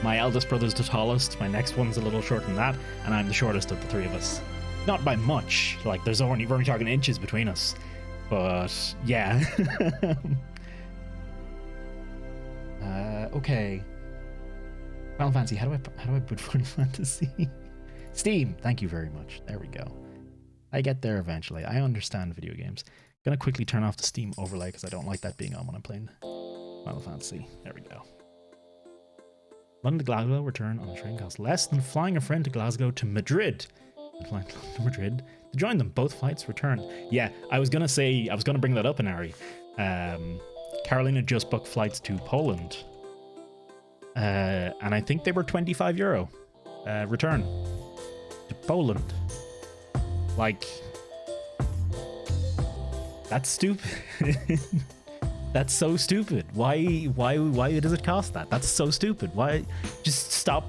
My eldest brother's the tallest, my next one's a little shorter than that, and I'm the shortest of the three of us. Not by much, like we're only talking inches between us, but yeah. Okay. Final Fantasy, how do I put Final Fantasy? Steam, thank you very much. There we go. I get there eventually. I understand video games. Gonna quickly turn off the Steam overlay because I don't like that being on when I'm playing Final Fantasy. There we go. London to Glasgow, return on a train costs less than flying a friend to Glasgow to Madrid. And flying to Madrid to join them. Both flights return. Yeah, I was gonna bring that up in Ari. Carolina just booked flights to Poland. And I think they were €25 return to Poland. Like, that's stupid. That's so stupid. Why does it cost that? That's so stupid. Why? Just stop.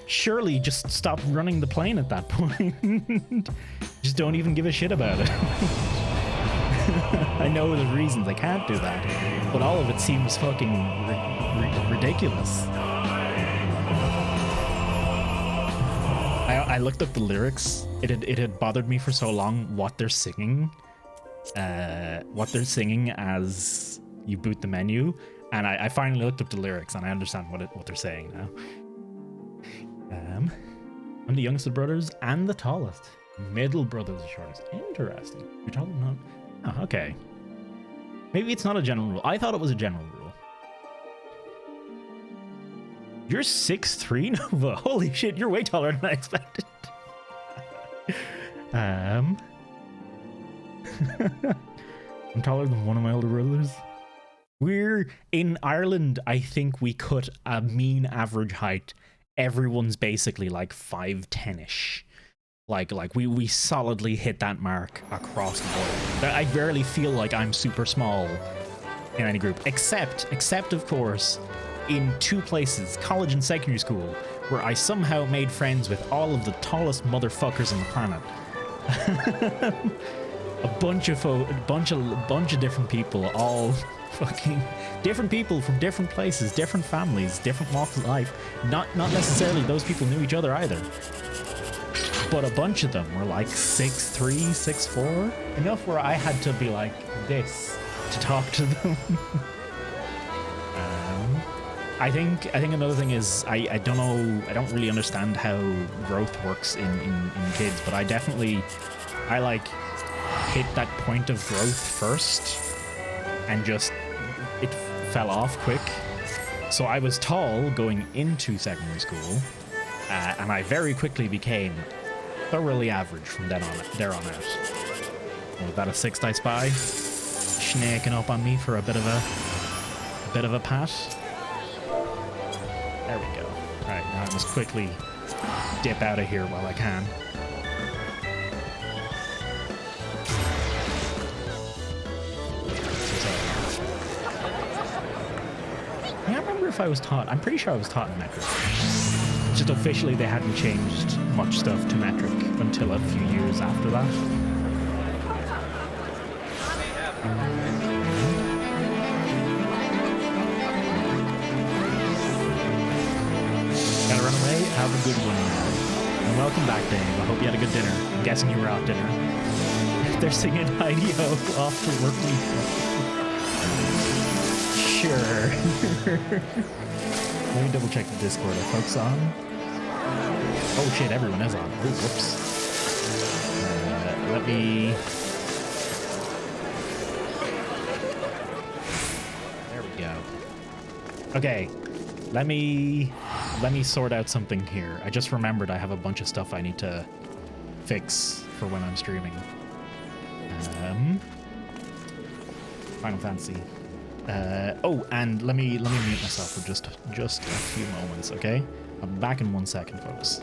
Surely just stop running the plane at that point. Just don't even give a shit about it. I know there's reasons I can't do that, but all of it seems fucking ridiculous. I looked up the lyrics. It had bothered me for so long what they're singing. What they're singing as you boot the menu, and I finally looked up the lyrics and I understand what they're saying now. I'm the youngest of brothers and the tallest. Middle brother's the shortest. Interesting. You're talking about... Oh, okay. Maybe it's not a general rule. I thought it was a general rule. You're 6'3", Nova. Holy shit, you're way taller than I expected. I'm taller than one of my older brothers. We're in Ireland. I think we cut a mean average height. Everyone's basically like 5'10"-ish. Like we solidly hit that mark across the board. I rarely feel like I'm super small in any group, except of course in two places, college and secondary school, where I somehow made friends with all of the tallest motherfuckers on the planet. a bunch of different people, all fucking different people from different places, different families, different walks of life. Not necessarily those people knew each other either, but a bunch of them were like 6'3", 6'4", enough where I had to be like this to talk to them. I think another thing is I don't know, I don't really understand how growth works in kids, but I like hit that point of growth first and just it fell off quick. So I was tall going into secondary school, and I very quickly became thoroughly average from there on out. Was that a 6th I spy? Snaking up on me for a bit of a pat. There we go. Alright, now I must quickly dip out of here while I can. I can't remember if I was taught. I'm pretty sure I was taught in metric. Just officially they hadn't changed much stuff to metric until a few years after that. Gotta run away? Have a good one. And welcome back, Dave. I hope you had a good dinner. I'm guessing you were out dinner. They're singing Heidi-Ho off the work week. Sure. Let me double check the Discord. Are folks on? Oh shit, everyone is on. Oh, whoops. Let me... There we go. Okay, let me sort out something here. I just remembered I have a bunch of stuff I need to fix for when I'm streaming. Final Fantasy. Oh, and let me mute myself for just a few moments, okay? I'll be back in 1 second, folks.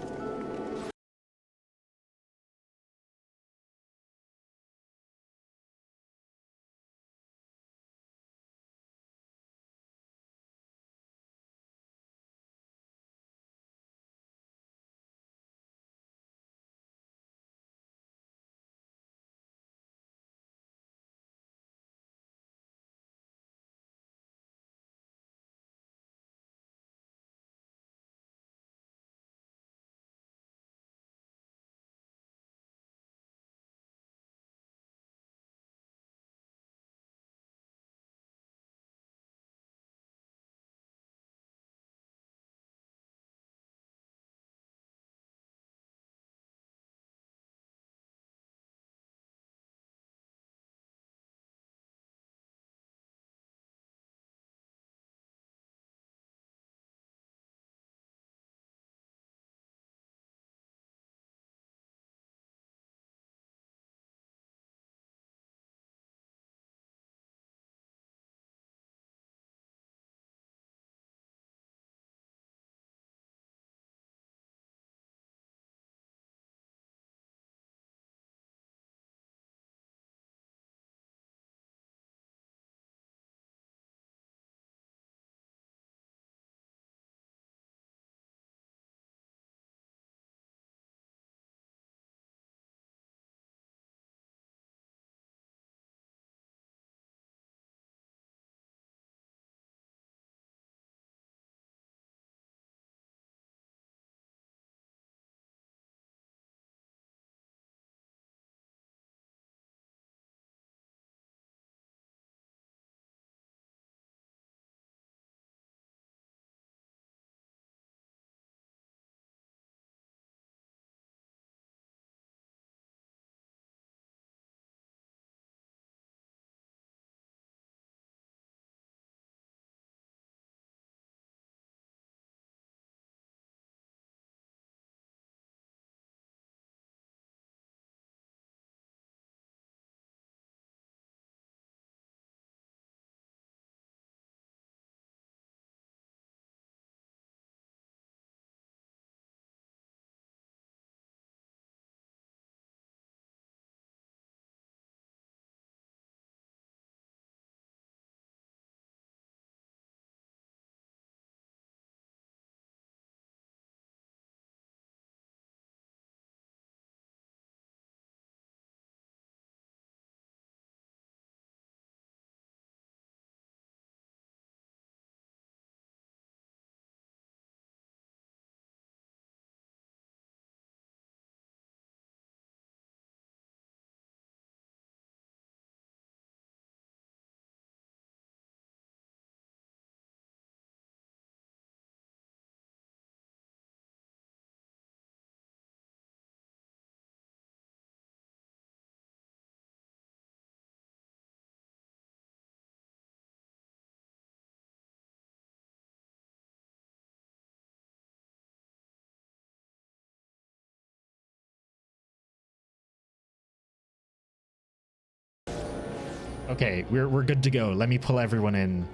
Okay, we're good to go. Let me pull everyone in.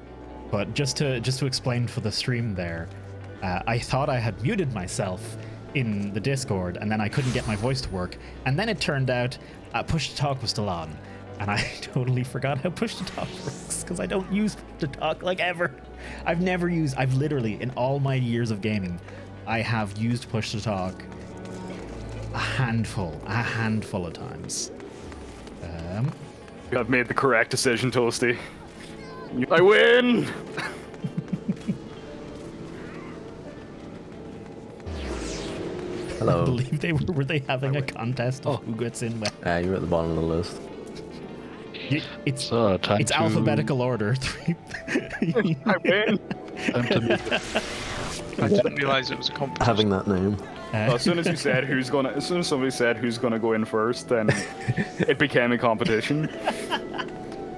But just to explain for the stream there, I thought I had muted myself in the Discord, and then I couldn't get my voice to work. And then it turned out push to talk was still on, and I totally forgot how push to talk works because I don't use push to talk like ever. I've literally in all my years of gaming, I have used push to talk a handful of times. I've made the correct decision, Toasty. I win! Hello. I believe were they having a contest of who gets in where? You're at the bottom of the list. It's time it's to- alphabetical order. I win! Time to meet I didn't realise it was a competition. Having that name. As soon as somebody said who's gonna go in first, then it became a competition.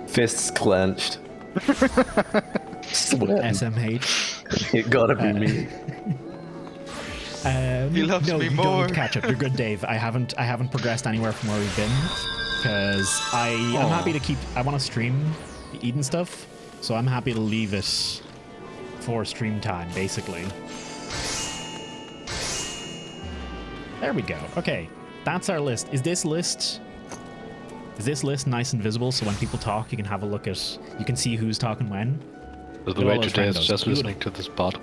Fists clenched. Sweating. SMH. It gotta be me. He loves no, me you don't more. need to catch up. You're good, Dave. I haven't progressed anywhere from where we've been because I'm happy to keep. I want to stream the Eden stuff, so I'm happy to leave it for stream time, basically. There we go. Okay, that's our list. Is this list nice and visible so when people talk, you can have a look at, you can see who's talking when? The Look at way all those today is randos. just Cool. listening to this bot.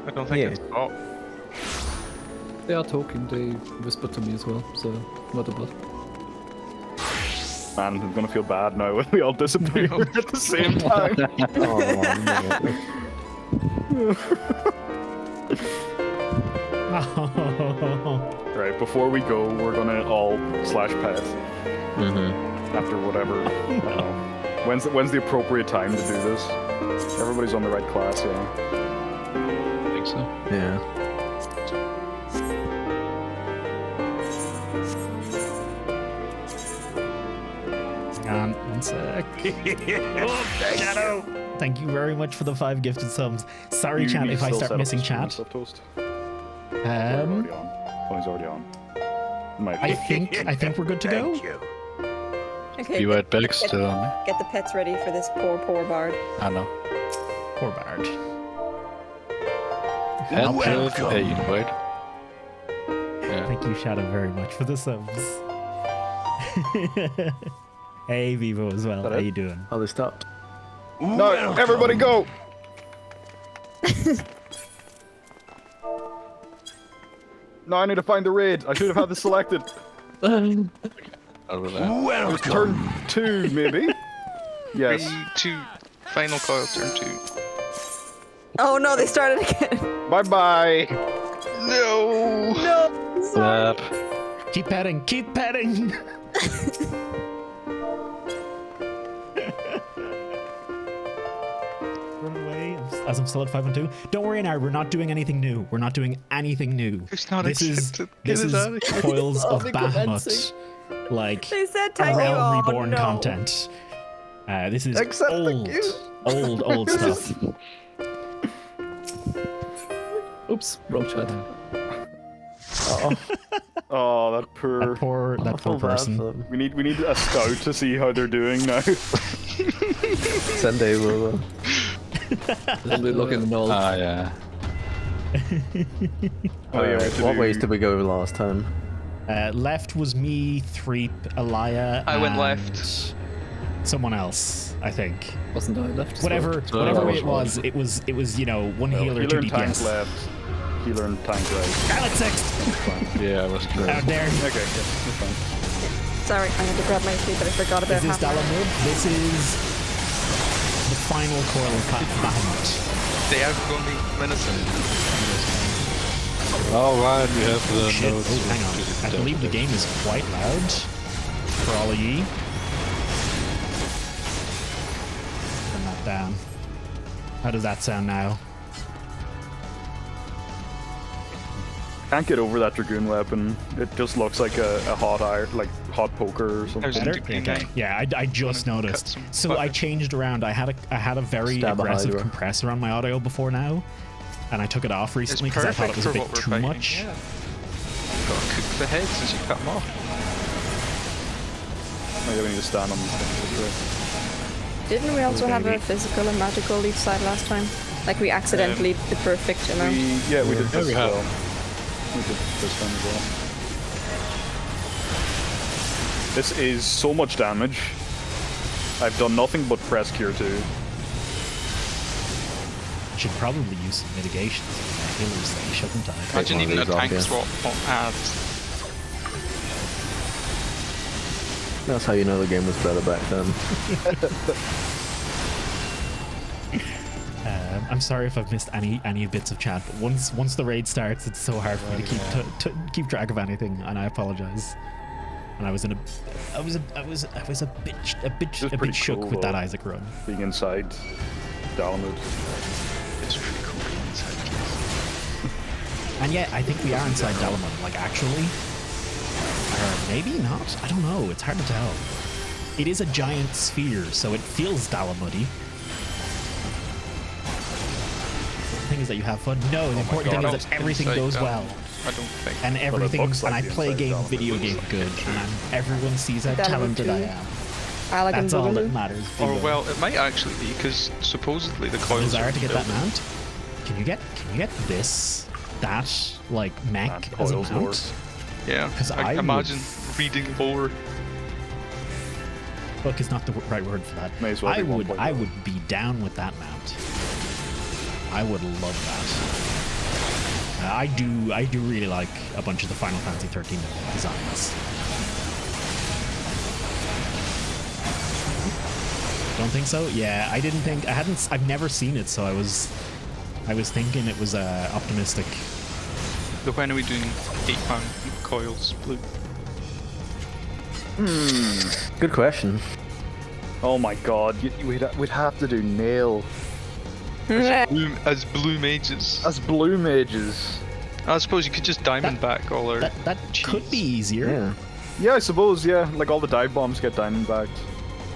I don't think it's oh. They are talking, they whisper to me as well, so not a bot. Man, I'm gonna feel bad now when we all disappear at the same time. Right, before we go, we're gonna all slash pass after whatever. I don't know. When's the appropriate time to do this? Everybody's on the right class, yeah. I think so. Yeah. Hang on, one sec. Shadow! Thank you very much for the 5 gifted subs. Sorry, You chat, need if to I still start set up missing the stream and chat. stuff, Toast. Um, Tony's already on. Might I be. think we're good to go. Thank you. Okay. You at back still on me? Get the pets ready for this poor bard. I know. Poor Bard. And Welcome. right? Yeah. Thank you, Shadow, very much for the subs. Hey, Vivo as well. That How it? you doing? Oh, they stopped. No, everybody go! No, I need to find the raid. I should have had this selected. Over there. It was turn 2, maybe? Yes. 3, 2, final coil, turn 2. Oh no, they started again. Bye-bye. No! No. Slap. Keep petting, keep petting! Run away, as I'm still at 5 and 2. Don't worry now, we're not doing anything new. We're not doing anything new. It's not This is accepted. Get this it is out of here. Coils of they're Bahamut. commencing. Like They said thank you. Realm Oh, Reborn no. content. This is Except old, thank you. old stuff. Oops, wrong chat. Oh, that poor... That poor I feel bad person. for them. We need a scout to see how they're doing now. Send over. Only looking and all. Ah, yeah. Oh, yeah, we have to What do- ways did we go last time? Left was me, Threep, Elia, I went and left. Someone else, I think. Wasn't I left? Whatever So way that it was, it was you know, one Well, healer, 2 healer and tank DPS. left. Healer and tank right. Alex 6 Yeah, I was out close. there. Okay, yeah, that's fine. Sorry, I had to grab my sheet, but I forgot about Is this half an hour. Dalamud? This is the final coil of Bahamut. They are going to be menacing. Oh, right, we have the Shit. notes. Oh, hang on. I believe the game is quite loud for all of ye. Turn that down. How does that sound now? Can't get over that Dragoon weapon. It just looks like a hot iron, like hot poker or something. How's it Better? doing? Okay. Yeah, I just Wanna cut noticed. some So I butter? changed around. I had a very Stab a aggressive Hydra. compressor on my audio before now, and I took it off recently because I thought it was a bit too much. Yeah. You've got to cook the heads as you cut them off. Oh, yeah, we need to stand on these things. Didn't we also have a maybe. physical and magical each side last time? Like we accidentally the perfect amount. We did this we as have. well. We did this one as well. This is so much damage. I've done nothing but press cure 2. Should probably use some mitigations on the healers that you shouldn't I? Imagine one of even a these off, tank yeah. swap on ads. That's how you know the game was better back then. I'm sorry if I've missed any bits of chat, but once the raid starts, it's so hard for me to keep track of anything, and I apologize. And I was a bit pretty shook cool, with that though. Isaac run. Being inside Bahamut. It's pretty cool being inside. And yeah, I think we are inside Dalamud, like actually. Or maybe not, I don't know, it's hard to tell. It is a giant sphere, so it feels Dalamuddy. The thing is that you have fun. No, the important thing is that everything goes well. I don't think. And everything, looks like and I the play inside game, Dalamud. video game good, and everyone sees how Dalamud talented I too. am. Alec and That's all that Boogaloo. matters. Or well, it might actually be because supposedly the coils Desire are to get that built- mount. Can you get that like mech And as a Coils mount? lore. Yeah, 'Cause I I would- imagine reading lore. Book is not the right word for that. May as well I be would 1.0. be down with that mount. I would love that. I do really like a bunch of the Final Fantasy 13 designs. Don't think so? Yeah, I didn't think I've never seen it, so I was thinking it was optimistic. So when are we doing 8-man coils blue? Good question. Oh my god, we'd have to do nail As blue mages. as blue mages. I suppose you could just diamond back all our. That could be easier. Yeah. Yeah, I suppose, yeah. Like all the dive bombs get diamond backed.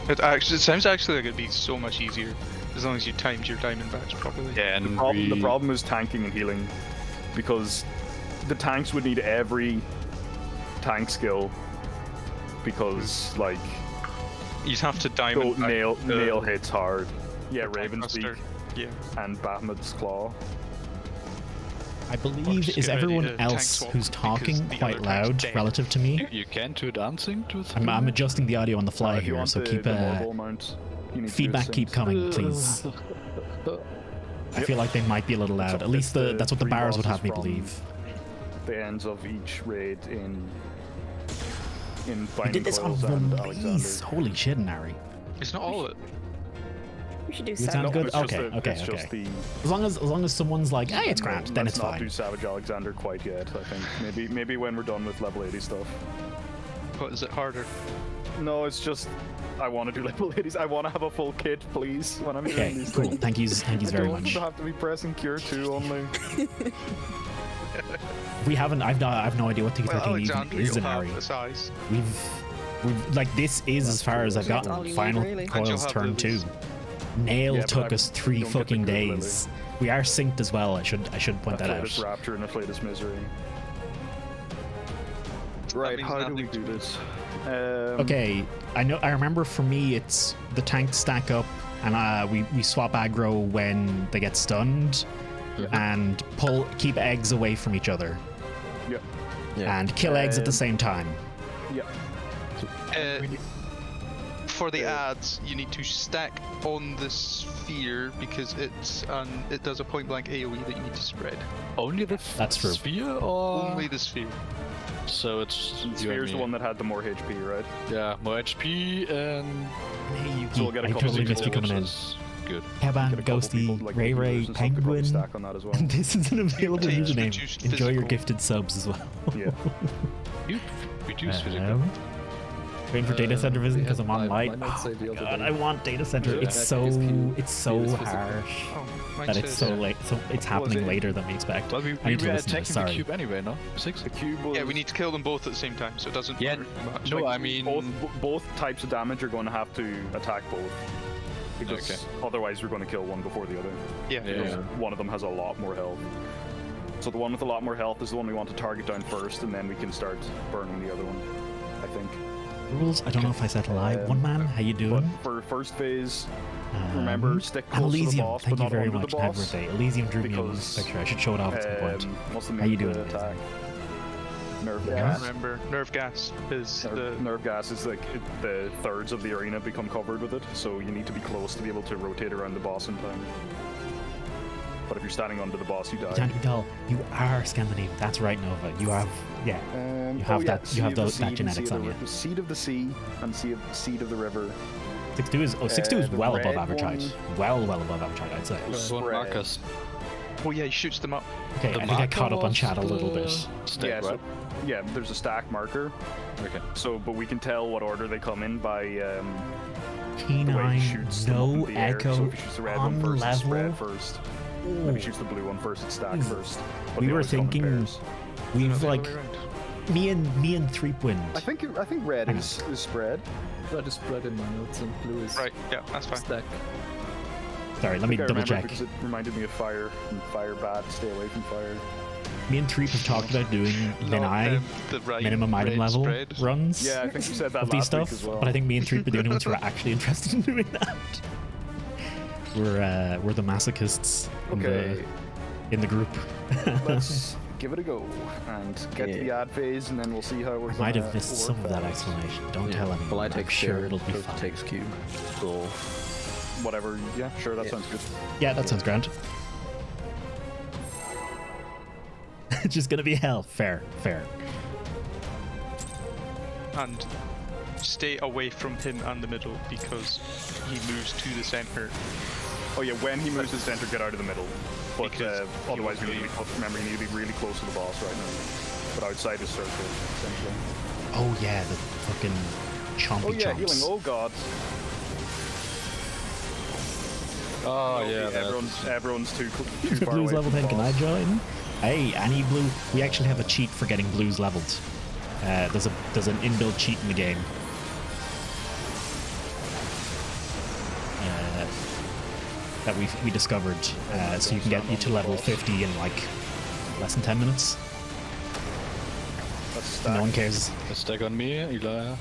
It sounds actually like it'd be so much easier as long as you timed your diamond backs properly. Yeah, and The problem is tanking and healing. Because the tanks would need every tank skill. Because, like, You'd have to go diamond back nail hits hard. Yeah, the Raven's Tankbuster. Beak Yeah. and Bahamut's Claw. I believe just is get ready everyone to tank else swap who's because talking the quite other tank's loud dead. relative to me. you can't do dancing to it. I'm adjusting the audio on the fly If you here, want so the keep mobile mount, you need to do feedback sync. keep coming, please. I feel like they might be a little loud. At least that's what the three bars would bosses have me from believe. The ends of each raid in We Binding did this on Coils and release. Alexander. Holy shit, Nari. It's not all of it. We should do It sounds Savage. good. It's just Okay, the- okay, it's just okay. the- As long as someone's like, hey, it's grand, then let's it's not fine. do Savage Alexander quite yet. I think maybe when we're done with level 80 stuff. But is it harder? No, it's just I want to do level 80s. I want to have a full kit, please, when I'm Okay, doing these cool. things. Thank you I very don't much. have to be pressing Cure 2 only. We haven't. I've no idea what Well, T13 even Alexander, is you'll in Ari. have the size. We've like this is as far as I've That's all gotten. you Final need, really. And you'll Coils have turn 2. lilies. Nail Yeah, but took I us 3 don't get the fucking good days. We are synced as well. I should point that Afflatus out. Rapture and Afflatus Misery. Right, means how do nothing we do to me. this? Okay, I remember for me it's the tanks stack up and we swap aggro when they get stunned and keep eggs away from each other Yep. Yeah. and kill eggs at the same time. Yep. For the ads, you need to stack on the sphere because it does a point blank AoE that you need to spread. Only the That's true. sphere, or Only the sphere. so it's you Sphere's and the me. one that had the more HP, right? Yeah, more HP and Hey, Yuki, So we'll get a I couple totally people missed you coming in. is good. Heban, Get a couple people, Ghosty, like, Ray users Ray, and stuff to probably Penguin. stack on that as well. And this is an available Change username. reduced Enjoy your physical. gifted subs as well. Yeah. You reduce physical. Waiting for data center vision we because had I'm on my light. notes Oh say the my other god, day. I want data center. Yeah, It's that so is cute. it's so It is physical. harsh Oh, mine that it's says- so late. So it's happening it? later than we expect. Well, we I need to were listen to this. attacking the Sorry. cube anyway, no? 6? The cube was... Yeah, we need to kill them both at the same time, so it doesn't Yeah, matter much. no, Like, I mean... both types of damage are going to have to attack both. Because Okay. otherwise we're going to kill one before the other. yeah. Because one of them has a lot more health. So the one with a lot more health is the one we want to target down first, and then we can start burning the other one, I think. Rules? I don't know if I said a lie. One man, how you But doing? for first phase, remember, stick close to the Elysium, boss, thank but you not very under much. the Happy boss. birthday. Elysium drew me a Because, picture. I should show it off at some point. What's the How you name of doing, the attack? Nerve I gas. remember nerve gas is the Nerve gas is like the thirds of the arena become covered with it, so you need to be close to be able to rotate around the boss in time. But if you're standing under the boss, you die. Can't be dull. You are Scandinavian. That's right, Nova. You have, yeah. You have that. You have that genetics on you. Seed of the sea and seed of the river. 6'2" is 6'2" is the well above red average height. one- Well above average height, I'd say. One Spread. Marcus. oh yeah, he shoots them up. Okay, The I think I caught up on marker chat a was little the bit. Stack, Yeah, right? yeah, there's a stack marker. Okay. So, but we can tell what order they come in by the way he K9, shoots them up no in the air. So echo, if he shoots the red on one first, it's spread level. first. If he shoots the blue one first, it's stack first. But We they were always come in thinking pairs. we've The like other way around. me and Threepwind. I think red Hang is spread. Red is spread in my notes and blue is Right, yeah, that's fine. stack. Sorry, let me I double remember check. because it reminded me of fire, and fire bad. Stay away from fire. Me and Threep have talked about doing Not, the right minimum item red level spread. runs Yeah, I think you said that of these last week stuff, as well. but I think me and Threep are the only ones who are actually interested in doing that. We're the masochists Okay, in the group. let's give it a go and get to the ad phase, and then we'll see how we're. I might have gonna missed some work of that out. explanation. Don't Yeah. tell anyone. Well, I I'm take sure it'll be It fine. takes cube. So Whatever. Yeah, sure. That sounds good. Yeah, that sounds grand. It's just gonna be hell. Fair. And stay away from him and the middle because he moves to the center. Oh yeah, when he moves his center, get out of the middle. But Because otherwise, we need to be remember you need to be really close to the boss right now. But outside his circle, essentially. Oh yeah, the fucking chompy Oh yeah, chomps. healing. Oh god. Oh yeah, Everyone's too If far Blue's away level from 10, the can I boss. join? Hey, any blue? We actually have a cheat for getting blues leveled. There's an inbuilt cheat in the game. That we discovered, so you can get you to level 50 in like less than 10 minutes. Let's stack. No one cares. a stack on me, Eli.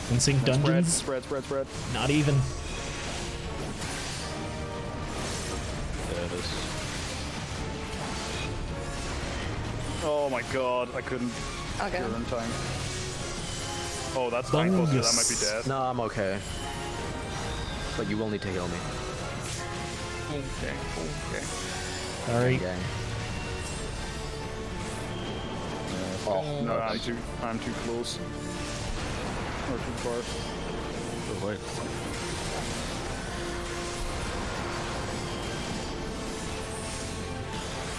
Insync dungeons, Spread. not even. There it is. Oh my god, I couldn't I'll get cure him. in time. Oh, that's thankful, so that might be Bungus. death. no, I'm okay. But you will need to heal me. Okay. Sorry. Okay. Oh, no, I'm too close. Or too far. Oh wait.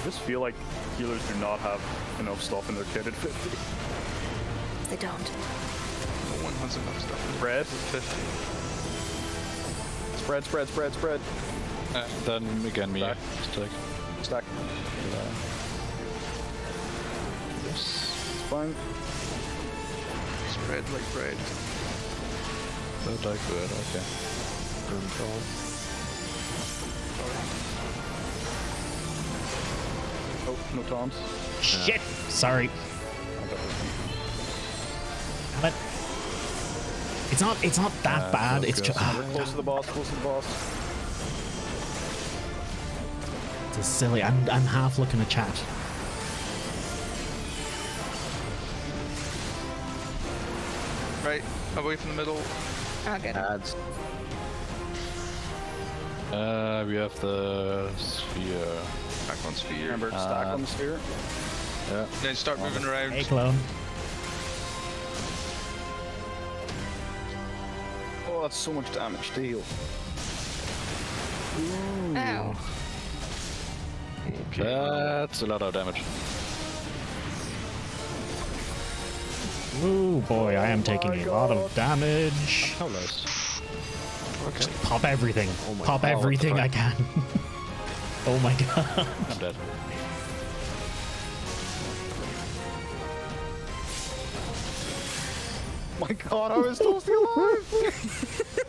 I just feel like healers do not have enough stuff in their kit at 50. They don't. No one has enough stuff. Spread. 50. Spread. Then again me. Stack. Stack. Stack. Yes. It's fine. Spread like bread. That I could. Okay. Oh, no taunts. Shit. Sorry. But it's not that bad. It's just Close to the boss. it's silly. I'm half looking at chat. Right, away from the middle. I'll get him. Ads. We have the sphere. Back on sphere. Remember, stack on the sphere. Yeah. Then start moving around. Hey, clone. Oh, that's so much damage to heal. Ow. That's a lot of damage. Ooh boy, I am taking a lot of damage. How nice. Okay. Just pop everything. my Pop God, everything what I the can. Oh my god. I'm dead. My god, I was totally alive!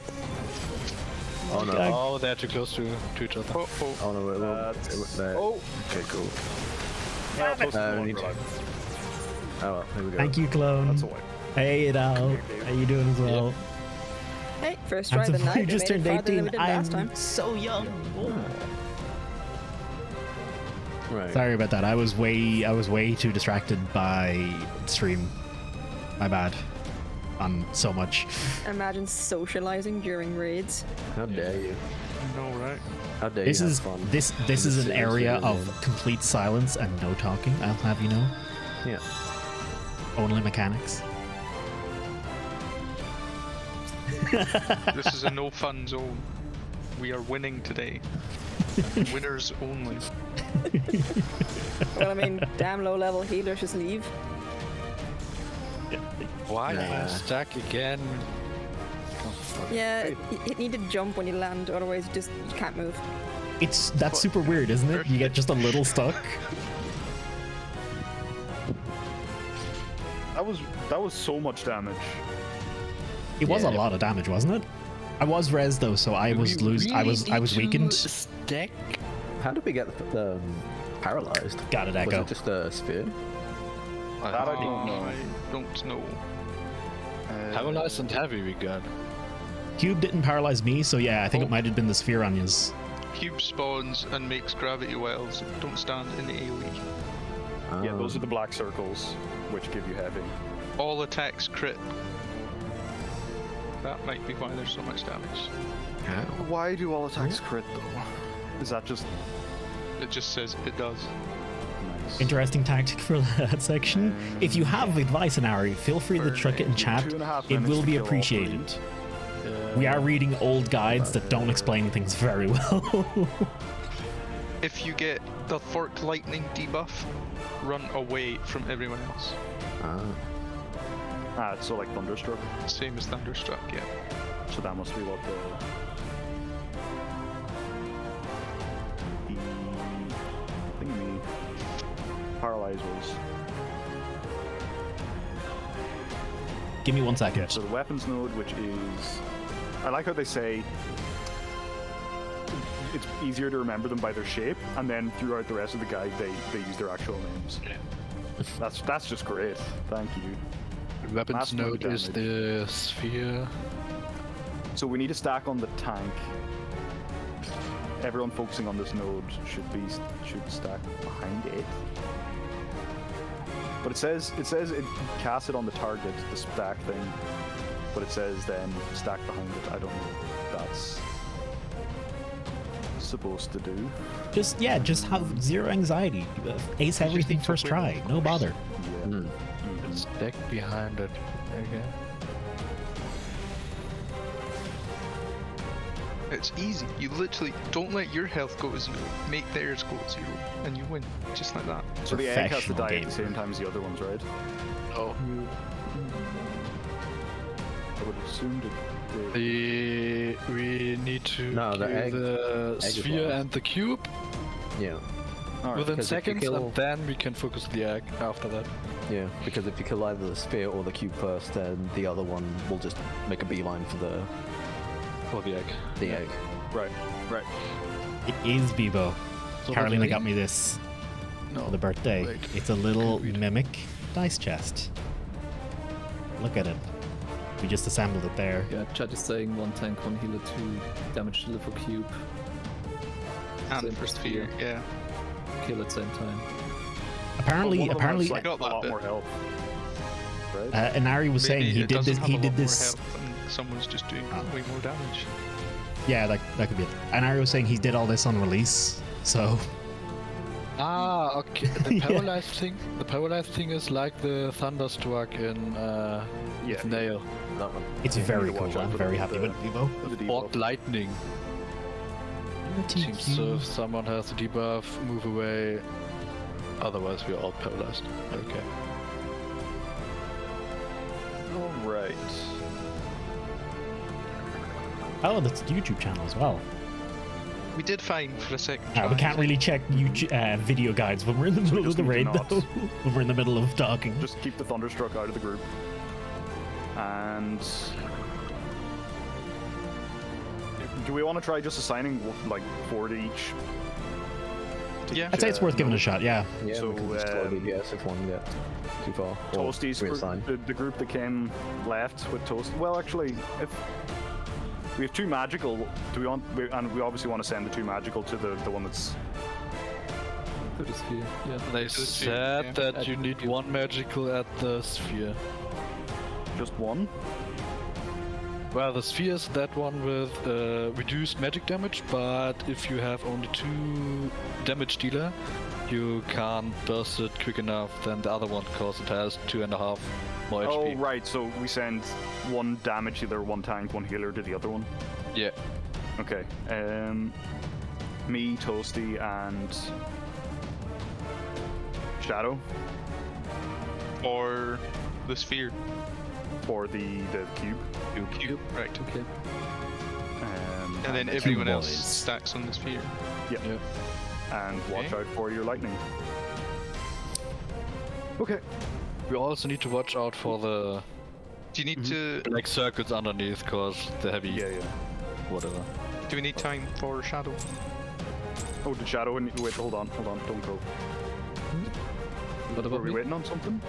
Oh no. God. Oh, they're too close to each other. Oh no, there. Oh, Okay, cool. yeah, close to the we one need for to- life. Oh well, here we go. Thank you, clone. That's a wipe. Hey, Idal. How you doing as well? Hey, first try I'm of the so night. you We just made it turned farther than we 18. did I last time. am so young. Right. Sorry about that. I was way too distracted by Stream. My bad. On so much. Imagine socializing during raids. How dare you? No, right? How dare This you have is fun? this in is an the area series of you're in? complete silence and no talking. I'll have you know. Yeah. Only mechanics. This is a no fun zone. We are winning today. Winners only. Well, I mean, damn low level healers just leave. Why am Nah. I stuck again? Yeah, you need to jump when you land, otherwise you can't move. That's super weird, isn't it? You get just a little stuck. That was so much damage. It was a Yeah. lot of damage, wasn't it? I was res though, so I was I was weakened. Stack. How did we get paralyzed? Got it, Was Echo. it just a sphere? That I don't know. I don't know. Paralyzed and heavy we got. Cube didn't paralyze me, so yeah, I think it might have been the sphere on yous. Cube spawns and makes gravity wells. Don't stand in the AoE. Yeah, those are the black circles, which give you heavy. All attacks crit. That might be why there's so much damage. Why do all attacks crit though? Is that just It just says it does. nice? Interesting tactic for that section. If you have advice in Ari, feel free to chuck it in chat. 2.5 It minutes will to be kill all appreciated. three. We are reading old guides that don't explain things very well. If you get the forked lightning debuff, run away from everyone else. Ah, it's so like Thunderstruck. Same as Thunderstruck, yeah. So that must be what the thingy paralyze was. Give me 1 second. So the weapons node, which is, I like how they say it's easier to remember them by their shape, and then throughout the rest of the guide, they use their actual names. That's just great. Thank you. The weapons Mass node node is the sphere. So we need a stack on the tank. Everyone focusing on this node should stack behind it. But it says it casts it on the target, the stack thing. But it says then stack behind it. I don't know what that's supposed to do. Just have zero anxiety. Ace everything first try. No bother. Yeah. Stack behind it. Okay. It's easy. You literally don't let your health go to 0. Make theirs go to 0, and you win. Just like that. So the egg has to Professional die at game. the same time as the other ones, right? Oh. I would assume that We need to No, the kill egg- the egg is sphere last. and the cube Yeah. Alright. within because if you seconds, kill- and then we can focus the egg after that. Yeah, because if you kill either the sphere or the cube first, then the other one will just make a beeline for the For the egg. egg. Right. It is Bebo. So Carolina the got me this No. for the birthday. wait. It's a little Can't read it. mimic dice chest. Look at it. We just assembled it there. Yeah, chat is saying 1 tank, 1 healer, 2 damage dealer for cube. And Same for for sphere, sphere. yeah. Kill at same time. Apparently, One of them has, like, got a that lot bit. more health. Right? Inari was saying Maybe he it did doesn't this. have He a lot did more this. health and someone's just doing way more damage. Yeah, that could be it. Inari was saying he did all this on release. So Ah, okay. The Yeah. paralyzed thing. The paralyzed thing is like the thunderstruck in with nail. That one. it's You very need to watch cool. out I'm for very the- happy the- with Bebo. The debuff. Forked lightning. Seems so if someone has a debuff, move away. Otherwise, we're all paralyzed. Okay. Alright. Oh, that's the YouTube channel as well. We did fine for a second. We try. can't really check YouTube, video guides when we're in the middle of just the need to raid, not. though. When we're in the middle of talking. Just keep the Thunderstruck out of the group. And do we want to try just assigning like 4 to each advantage. Yeah. I'd say it's worth giving a shot. Yeah. Yeah, So, we can just call DPS if one gets too far. Or Toasty's reassign. the group that came left with Toasty. Well, actually, if we have 2 magical, do we want? And we obviously want to send the 2 magical to the one that's. To the sphere, yeah. They sphere, said yeah. that you need 1 magical at the sphere. Just 1? Well, the sphere is that one with reduced magic damage, but if you have only 2 damage dealer, you can't burst it quick enough than the other one because it has 2.5 more Oh, HP. right. So we send 1 damage dealer, 1 tank, 1 healer to the other one. Yeah. Okay. Me, Toasty, and Shadow Or the sphere. for the cube. Cube. Right. Okay. And then everyone else boys. stacks on the sphere. Yep. And watch Okay. out for your lightning. Okay. We also need to watch out for the Do you need to? black circuits underneath because the heavy Yeah. whatever. Do we need time for Shadow? Oh, did Shadow? Wait, hold on, don't go. What Were about we me? waiting on something?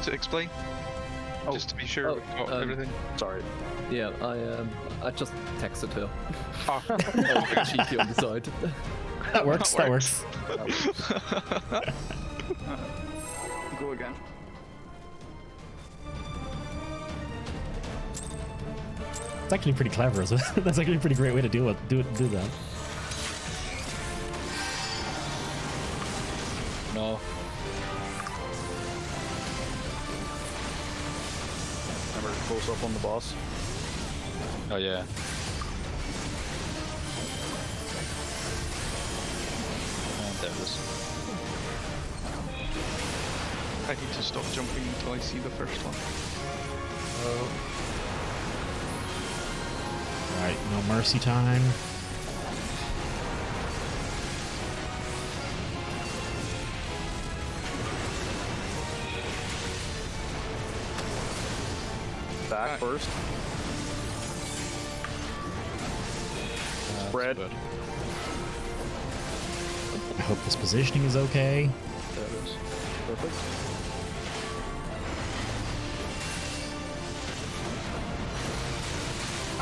To explain? Oh. Just to be sure we've got everything. Sorry. Yeah, I just texted her. Ah. Oh, cheeky on the side. That works. That works. Go again. It's actually pretty clever as well. That's actually a pretty great way to do that. No. Remember to close up on the boss. Oh yeah. And there it is. I need to stop jumping until I see the first one. Right, no mercy time. Back first. Spread. Spread. I hope this positioning is okay. There it is. Perfect.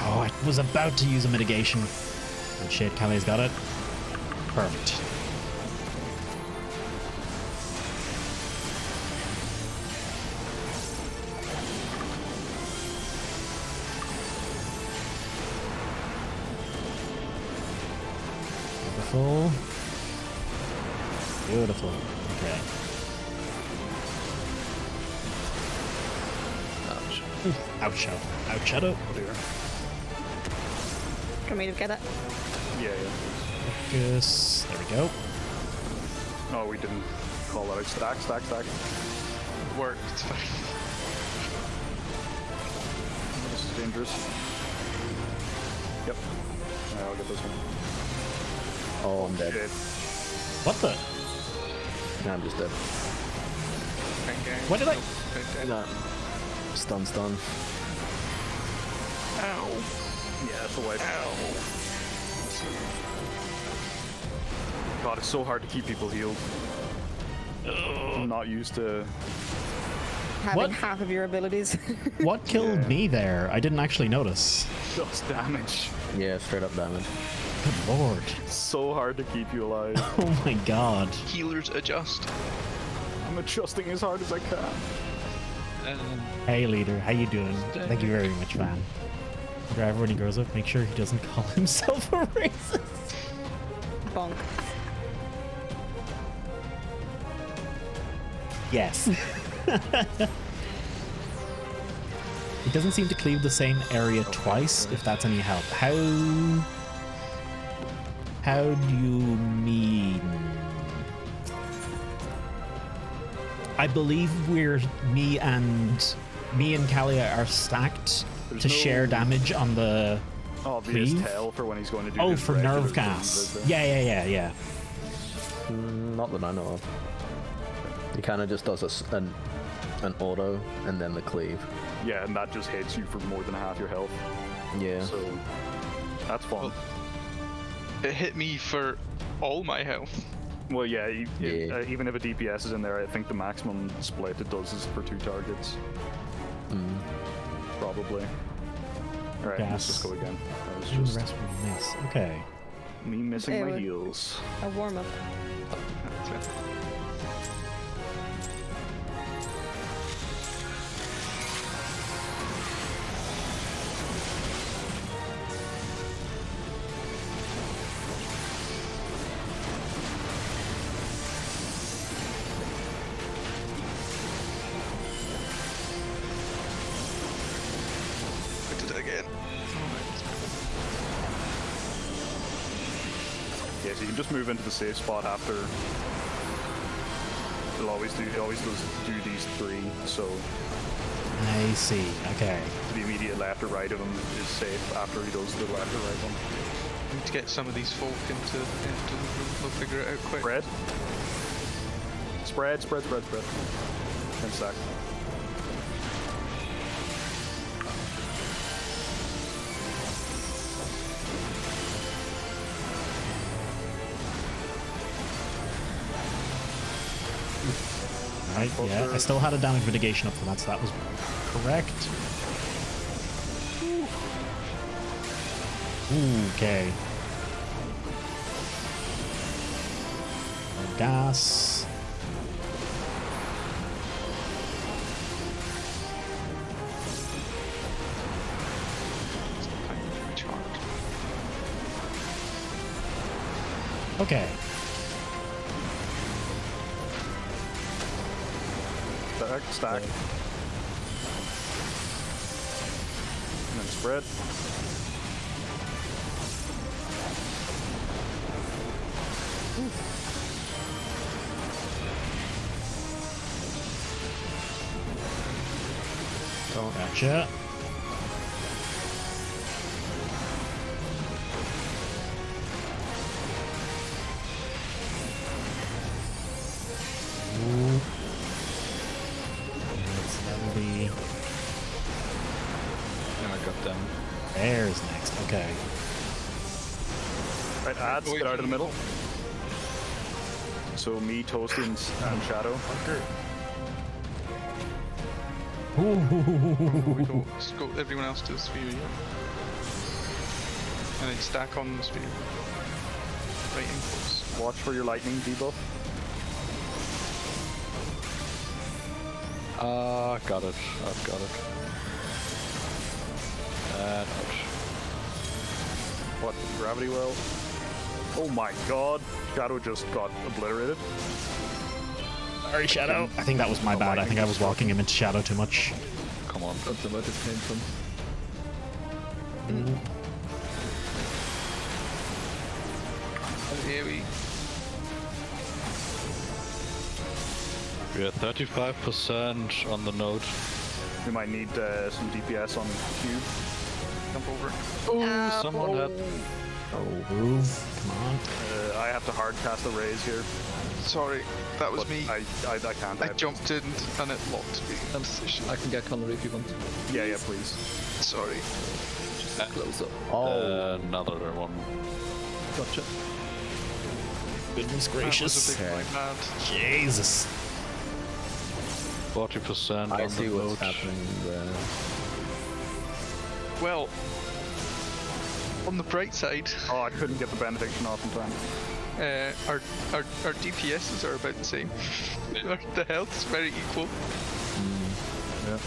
Oh, I was about to use a mitigation. Oh, shit, Callie's got it. Perfect. Beautiful. Beautiful. Okay. Ouch. Ouch, Shadow. Ouch, Shadow. Oh dear. For me to get it. Yeah. Focus. There we go. Oh, we didn't call that out. Stack. Worked. This is dangerous. Yep. I'll get this one. Oh, I'm dead. Shit. What the? Nah, I'm just dead. What did I? Nah. Stun. Ow. Yeah, that's a wipe. God, it's so hard to keep people healed. I'm not used to. Having What? half of your abilities. What killed me there? I didn't actually notice. Just damage. Yeah, straight up damage. Good lord. So hard to keep you alive. Oh my god. Healers adjust. I'm adjusting as hard as I can. Hey leader, how you doing? Thank you very much, man. Driver, when he grows up, make sure he doesn't call himself a racist. Bonk. Yes. He doesn't seem to cleave the same area twice, if that's any help. How do you mean? I believe me and Kalia are stacked There's to no share damage on the obvious cleave. tell for when he's going to do Oh, his for regular nerve cleave, gas. is there? Yeah. Not that I know of. He kind of just does an auto and then the cleave. Yeah, and that just hits you for more than half your health. Yeah. So that's fun. It hit me for all my health. Well, yeah, even if a DPS is in there, I think the maximum split it does is for 2 targets. Probably. Alright, let's just go again. That was just The rest we miss. Okay. me missing They my were- heals. A warm up. That's it. I did it again. Yeah, so you can just move into the safe spot after. It always does do these 3, so I see. Okay. the immediate left or right of him is safe after he does the left or right one. Need to get some of these folk into the room. They'll figure it out quick. Spread. And stack. Right, yeah. I still had a damage mitigation up for that, so that was correct. Ooh, okay. Gas. Okay. Stack. And then spread. Gotcha. Ooh. Let's level the And I got them. bears next. Okay. Right, ads, get out of the middle. So me, Toasty, and Shadow. We go, just go everyone else to the sphere, yeah. And then stack on the sphere. Right in close. Watch for your lightning debuff. Got it. I've got it. And ouch. What? Gravity well? Oh my god. Shadow just got obliterated. Sorry, Shadow. I think that was my bad. I think I was walking him into Shadow too much. Come on. That's where this came from. Here we We are 35% on the node. We might need some DPS on Cube. jump over. Oh, someone had. Oh, move. Come on. I have to hard cast the raise here. Sorry, that was But me. I can't. I jumped in and it locked me in position. I can get Connery if you want. Yeah, please. Sorry. Close up. Another one. Gotcha. Goodness That was gracious. a big my bad. Jesus. 40% I on see the what's node. happening there. Well, on the bright side, Oh, I couldn't get the benediction off in time. our DPSs are about the same. The health's very equal. Yeah.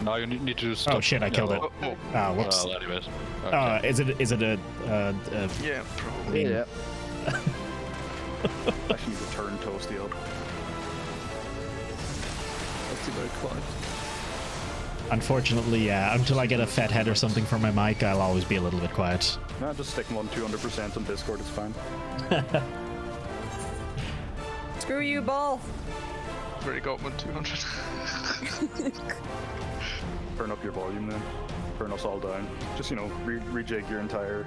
Now you need to stop. Oh shit, I killed it. Oh, Ah, whoops. Well, anyways. Okay. Is it a yeah, probably. Yeah. I should need to turn Toasty up. That's very quiet. unfortunately, yeah, until I get a fat head or something for my mic, I'll always be a little bit quiet. Nah, just stick him on 200% on Discord, it's fine. Screw you, ball. Already got 1,200. Turn up your volume then. Turn us all down. Just, you know, rejig your entire...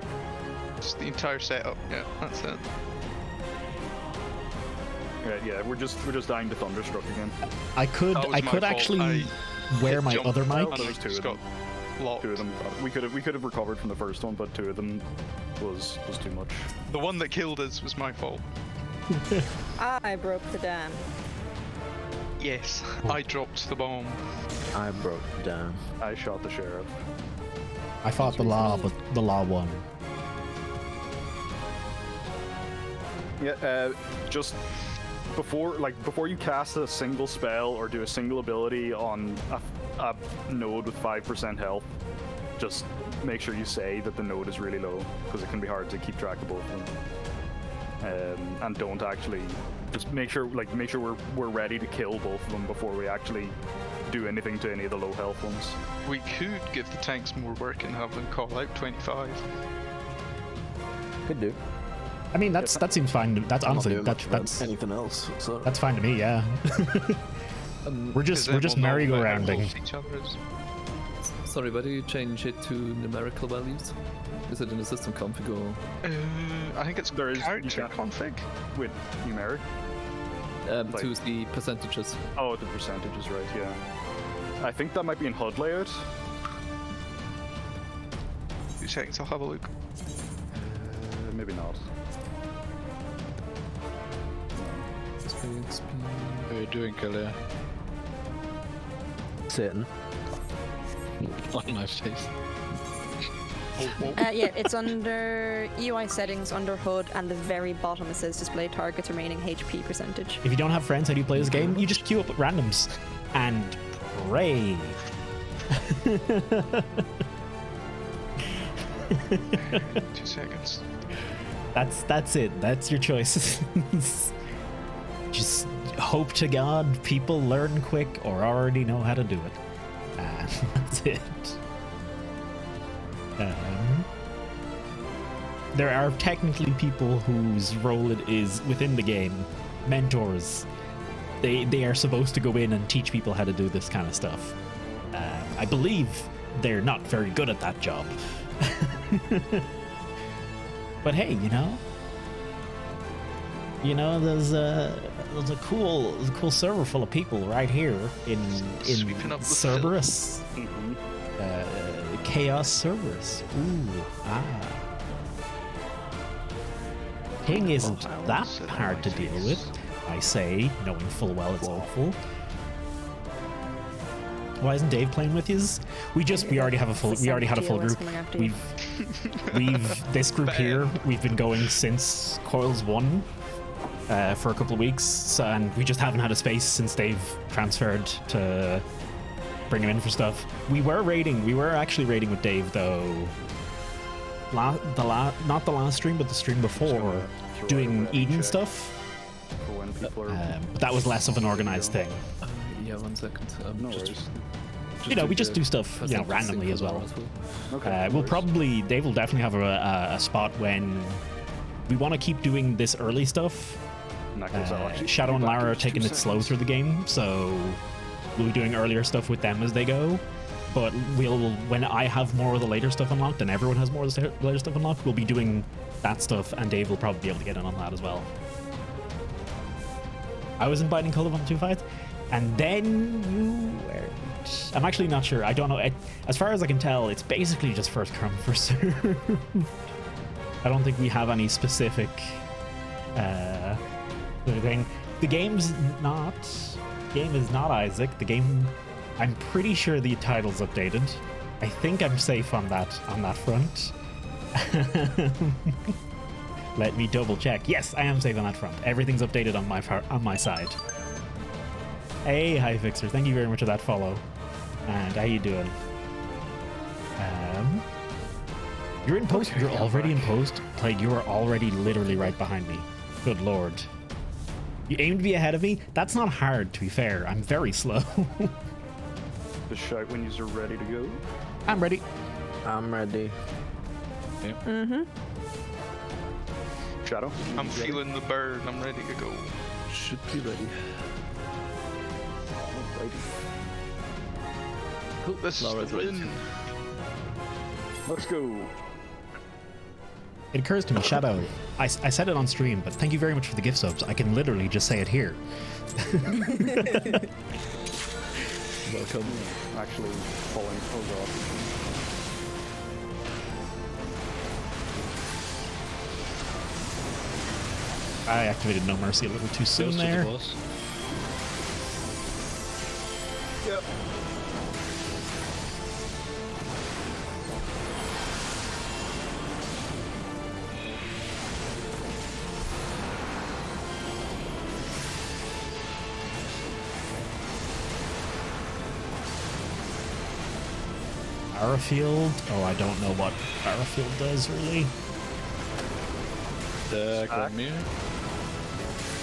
Just the entire setup. Yeah, that's it. Right, yeah, we're just dying to Thunderstruck again. I could That was my fault. actually I wear my jumped other mic. and There's two just of got blocked. 2 of them. We could have recovered from the first one, but 2 of them was too much. The one that killed us was my fault. I broke the dam. Yes, I dropped the bomb. I broke down. I shot the sheriff. I fought the law, but the law won. Yeah, just before you cast a single spell or do a single ability on a node with 5% health, just make sure you say that the node is really low, because it can be hard to keep track of both of them. And don't actually just make sure we're ready to kill both of them before we actually do anything to any of the low health ones. We could give the tanks more work and have them call out 25. Could do. I mean, that seems fine. That's I'm not honestly doing much about that's anything else. So that's fine to me. Yeah. we're just merry-go-rounding. Sorry, why do you change it to numerical values? Is it in the system config or? I think it's character config. With numeric? To the percentages. Oh, the percentages, right, yeah. I think that might be in HUD layout. 2 seconds, I'll have a look. Maybe not. What are you doing, Kalia? Satan. On my face. Yeah, it's under UI settings, under HUD, and the very bottom it says display targets remaining HP percentage. If you don't have friends, how do you play this game? You just queue up randoms and pray. 2 seconds. That's it. That's your choice. Just hope to God people learn quick or already know how to do it. And that's it. There are technically people whose role it is within the game, mentors. They are supposed to go in and teach people how to do this kind of stuff. I believe they're not very good at that job. But hey, there's a cool server full of people right here in Cerberus. Chaos Cerberus. Ooh, King isn't that hard to deal with, I say, knowing full well it's awful. Why isn't Dave playing with yous? We already had a full group. We've this group here, we've been going since Coils 1 for a couple of weeks, and we just haven't had a space since they've transferred to bring him in for stuff. We were actually raiding with Dave though. Not the last stream, but the stream before, doing Eden stuff. For when people are... But that was less of an organized thing. Yeah, 1 second. No worries. We just do stuff, randomly as well. Okay. Dave will definitely have a spot when we want to keep doing this early stuff. Shadow and Lara are taking it slow through the game, so we'll be doing earlier stuff with them as they go. But when I have more of the later stuff unlocked and everyone has more of the later stuff unlocked, we'll be doing that stuff, and Dave will probably be able to get in on that as well. I was inviting Call of 125, and then you weren't. I'm actually not sure. I don't know. As far as I can tell, it's basically just first come, first served. I don't think we have any specific thing. The game is not Isaac. The game, I'm pretty sure the title's updated. I think I'm safe on that front. Let me double check. Yes, I am safe on that front. Everything's updated on my side. Hey, Hi Fixer, thank you very much for that follow. And how you doing? You're in post. You're already in post. Like, you are already literally right behind me. Good lord. You aim to be ahead of me? That's not hard, to be fair. I'm very slow. Just shout when you're ready to go. I'm ready. I'm ready. Yeah. Mm-hmm. Shadow? I'm feeling the burn. I'm ready to go. Should be ready. Cool. This is the win. Let's go. It occurs to me, Shadow, I said it on stream, but thank you very much for the gift subs. I can literally just say it here. Welcome. Actually falling. Oh god. I activated No Mercy a little too soon Close to the there. boss. Yep. Barrowfield? Oh, I don't know what Barrowfield does, really. Grab me.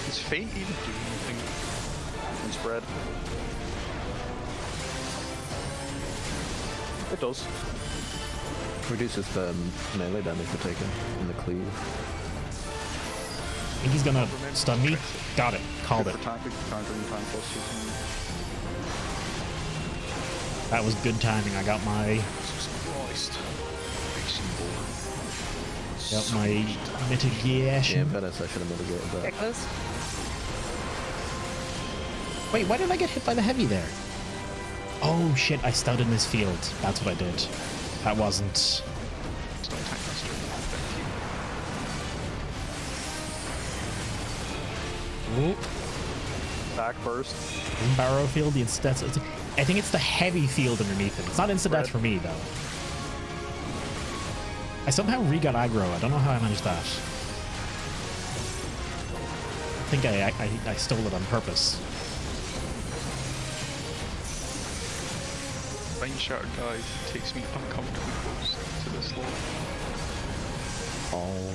Is Fate even doing anything? And spread. It does. Reduces the melee damage for taken in the cleave. I think he's gonna stun me. Got it. Called it. For countering time plus. That was good timing. I got my mitigation. Yeah, Venice, I should have mitigated that. Get close. Wait, why did I get hit by the heavy there? Oh shit, I stuttered in this field. That's what I did. That wasn't... It's not attack master. Ooh. Back first. Isn't Barrowfield the instant death? I think it's the heavy field underneath it. It's not instant death for me, though. I somehow re-got aggro. I don't know how I managed that. I think I stole it on purpose. Vine Shatter guy takes me uncomfortably close to this law. Oh.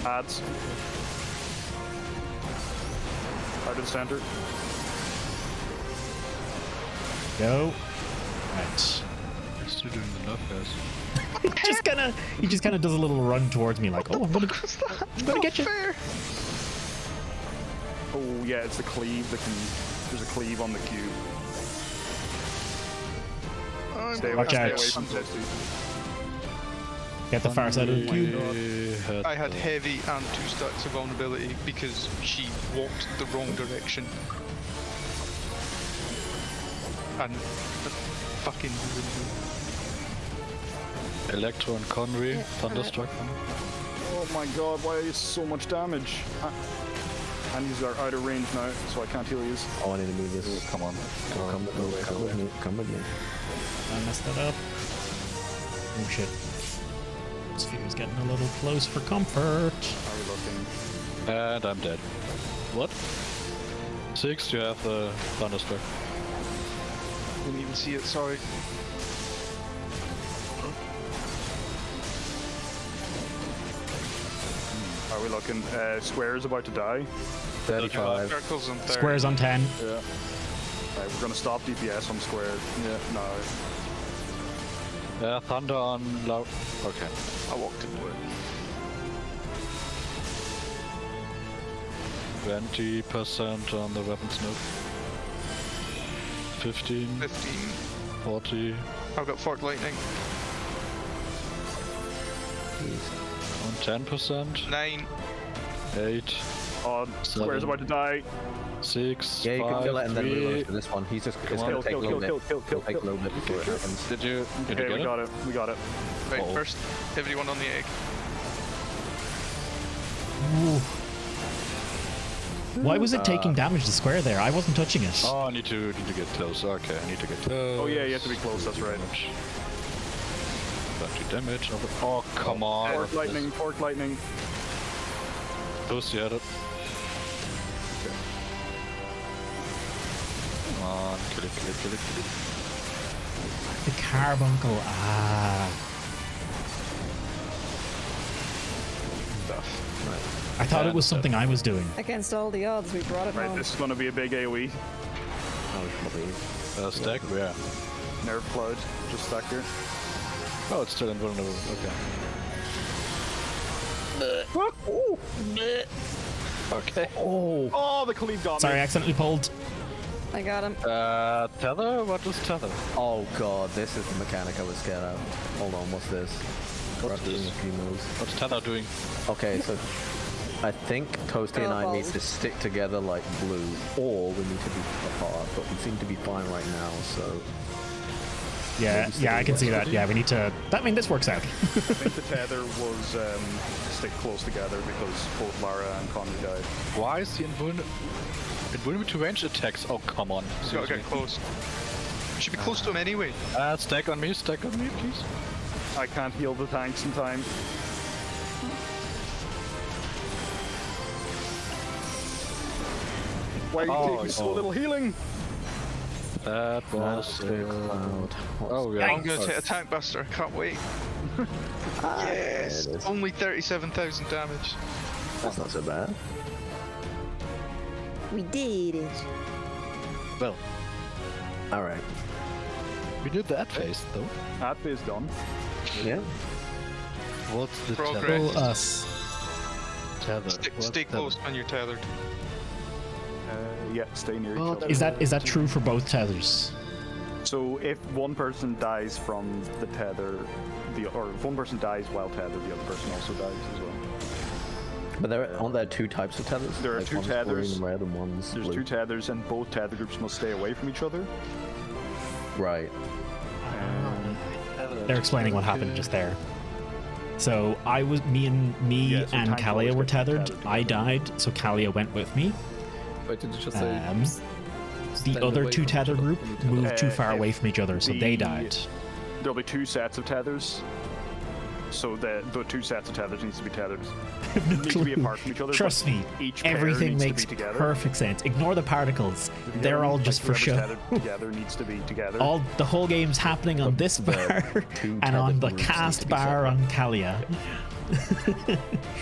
Ads. Out of the center. Go. Right. You're still doing enough, guys. He just kind of does a little run towards me, like, oh, I'm gonna get you. Fair. Oh yeah, it's the cleave that can. There's a cleave on the cube. Stay Watch away out. from Testy. Get the far side of the cube. I had heavy and 2 stacks of vulnerability because she walked the wrong direction. And the fucking Electro and Conry, Thunderstruck. Oh my god, why is so much damage? And these are out of range now, so I can't heal these. Oh, I need to move this. Come on. Come with me. Come with me. Come with me. I messed that up. Oh shit. Sphere's getting a little close for comfort. How are we looking? And I'm dead. What? 6, you have the Thunderstruck. didn't even see it, sorry. How are we looking? Square is about to die. 35. Circles on 30. Squares on 10. Yeah. Right, we're gonna stop DPS on square. Yeah. No. Thunder on loud. Okay. I walked into it. 20% on the weapon smoke. 15. 15. 40. I've got Fork Lightning. On 10%. 9. 8. Oh, square's about to die. 6. Yeah, you 5, can kill it and then 3. reload for this one. He's just it's on. gonna take a little bit. It'll take a little bit before it happens. Did you Okay, get we it? got it. We got it. Right, Uh-oh. first, everyone on the egg. Ooh. Why was it taking damage to square there? I wasn't touching it. Oh, I need to get close. Okay, I need to get close. Oh yeah, you have to be close. That's right. 20 damage. Oh, come on. Fork lightning. Fork lightning. Close, you had it. Come on, kill it, kill it, kill it, kill it. The carbuncle. Ah. I thought it was something I was doing. Against all the odds, we brought it Right, home. this is gonna be a big AoE. Oh, probably. Stack? Yeah. Nerve cloud. Just stack here. Oh, it's still invulnerable. Okay. Okay. Oh, the cleave got Sorry, I me. accidentally pulled. I got him. Tether? What is tether? Oh god, this is the mechanic I was scared of. Hold on, what's this? What's Doing this? a few moves. What's tether doing? Okay, so I think Toasty and I need to stick together like glue, or we need to be apart, but we seem to be fine right now, so... Yeah, I can see that. Yeah, we need to... I mean, this works out. I think the tether was to stick close together because both Lara and Connie died. Why is the invulnerable to range attacks? Oh, come on. You gotta get close. You should be close to him anyway. Stack on me, please. I can't heal the tanks in time. Why are you taking so little healing? That was Cloud. Oh, yeah. I'm gonna take a tank buster. I can't wait. Yes! There it is. Only 37,000 damage. That's not so bad. We did it. Well, Alright. we did that phase though. That phase done. Yeah. What's the Progress. Us. tether? Stay close when you're tethered. Yeah, stay near each other. Is that true for both tethers? So if one person dies from the tether, or if one person dies while tethered, the other person also dies as well. But aren't there two types of tethers? There are Like two one's tethers. green and red and one's There's blue. two tethers, and both tether groups must stay away from each other. Right. They're explaining what happened just there. So me Yeah, so and tank Kalia always were gets tethered. tethered I together. died, so Kalia went with me. Wait, did you just say The stand other away two from each tether other group when you tether? moved too far if away from each other, so they the- died. There'll be two sets of tethers. So the two sets of tethers needs to be tethered. Need to be apart from each other. Trust but me, each pair everything needs makes to be together. perfect sense. Ignore the particles; You they're know, all like just for whoever's show. tethered together needs to be together. The whole game's happening on this the bar two and on tethered the groups need cast to be bar on separate. Kalia.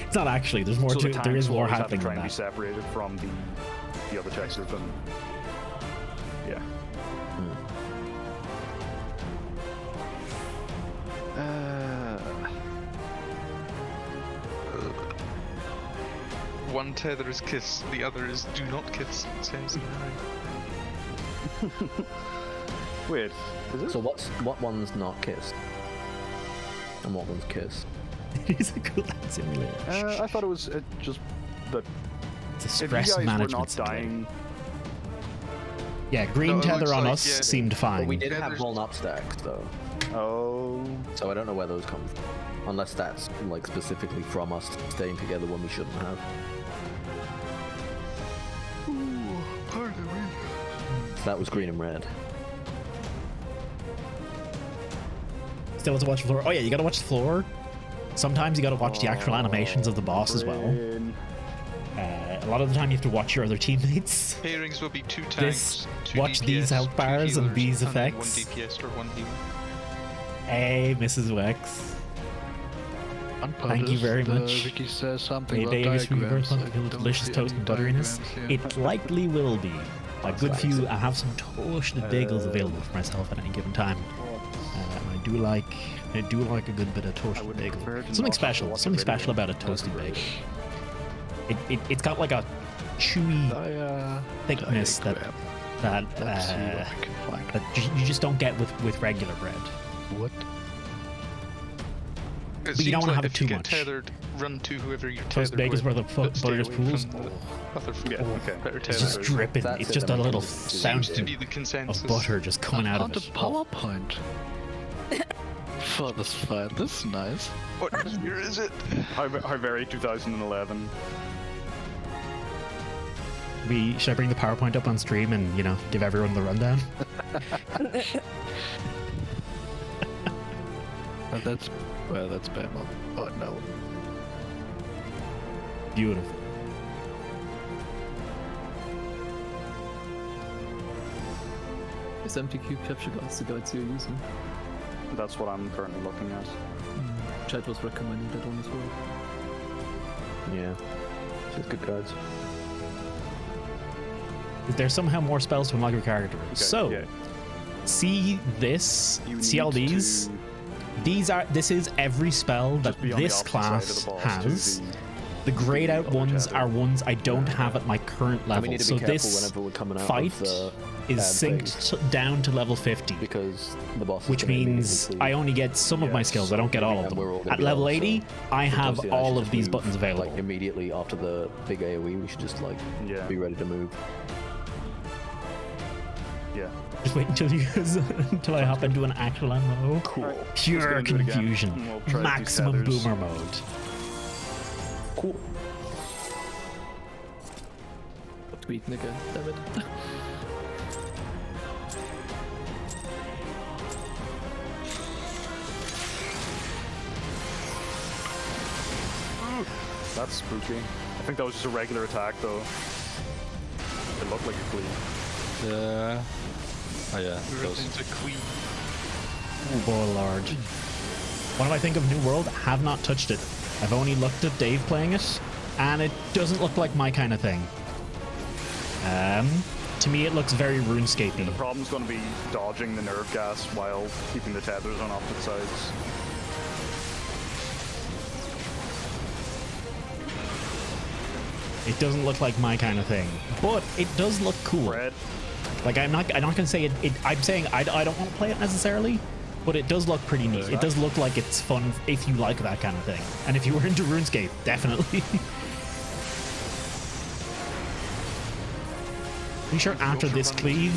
It's not actually. There's more so to the it. There tanks is will more always have to happening try than and be that. separated from the other tech group. And yeah. One tether is kiss, the other is do not kiss. It says in the Wait, is it? So what one's not kissed? And what one's kissed? It's a cool simulator. I thought it was just that It's a if you stress guys were management not simulator. dying. Yeah, green No, it tether looks on like, us yeah, seemed fine. But we did Yeah, have there's- blown up stacks though, Oh. so I don't know where those come from. Unless that's like specifically from us staying together when we shouldn't have. That was green and red. Still to watch the floor. Oh yeah, you gotta watch the floor. Sometimes you gotta watch the actual animations of the boss as well. Brain. A lot of the time you have to watch your other teammates. pairings will be two This- tanks, two watch DPS, these health two bars and healers, these then effects. One DPS or one healer. Hey, Mrs. Wex. Thank you very much. Wiki says something Mayday about is diagrams. reversed I on don't delicious see toast any and butteriness. diagrams here. It likely will be. A good few. I have some toasted bagels available for myself at any given time. I do like a good bit of toasted would bagel. prefer to Something not special. watch a Something video. special about a toasted bagel. It's got like a chewy thickness that Let's see what we can find. you just don't get with regular bread. What? It But you don't seems wanna like have it if too you get much. tethered, run to whoever you're Toast tethered bagels with, where the but stay butter just away pools. from the other food. Yeah, okay. Better It's just tethered. dripping. That's It's it, just then a we little can just- Seems to fountain be the consensus. of butter just coming out On of the it. PowerPoint. For this fight, this is nice. What year is it? How very 2011. Should I bring the PowerPoint up on stream and give everyone the rundown? That's Bahamut. Oh no. Beautiful. Is MTQ capture guides the guides you're using? That's what I'm currently looking at. Chad was recommending that one as well. Yeah. Just good cards. Is there somehow more spells to unlock your character? Okay, So, yeah. see this? You See all need these? to This is every spell that just be on the this opposite side of class the boss has. to The grayed out ones are ones I don't have at my current And we level. need to So be careful this whenever we're coming out fight of the is ad synced phase, down to level 50. because the boss is Which gonna means immediately I only get some of my skills. I don't get all of and we're all them. gonna At be level low, 80, so I sometimes have the all should of just these move, buttons available. Like immediately after the big AoE, we should just like be ready to move. Yeah. Just wait until you until I hop into an actual MMO. Cool. Pure do it again. confusion. We'll try Maximum these boomer mode. Cool. Tweeting again, damn it. That's spooky. I think that was just a regular attack, though. It looked like a cleave. Yeah. Oh yeah. Everything's a clean. Oh boy, lord. What do I think of New World? Have not touched it. I've only looked at Dave playing it, and it doesn't look like my kind of thing. To me, it looks very RuneScape-y. The problem's going to be dodging the nerve gas while keeping the tethers on opposite sides. It doesn't look like my kind of thing, but it does look cool. Red. Like I'm not gonna say it. I'm saying I don't want to play it necessarily, but it does look pretty neat. It does look like it's fun if you like that kind of thing, and if you were into RuneScape, definitely. Pretty sure after this cleave,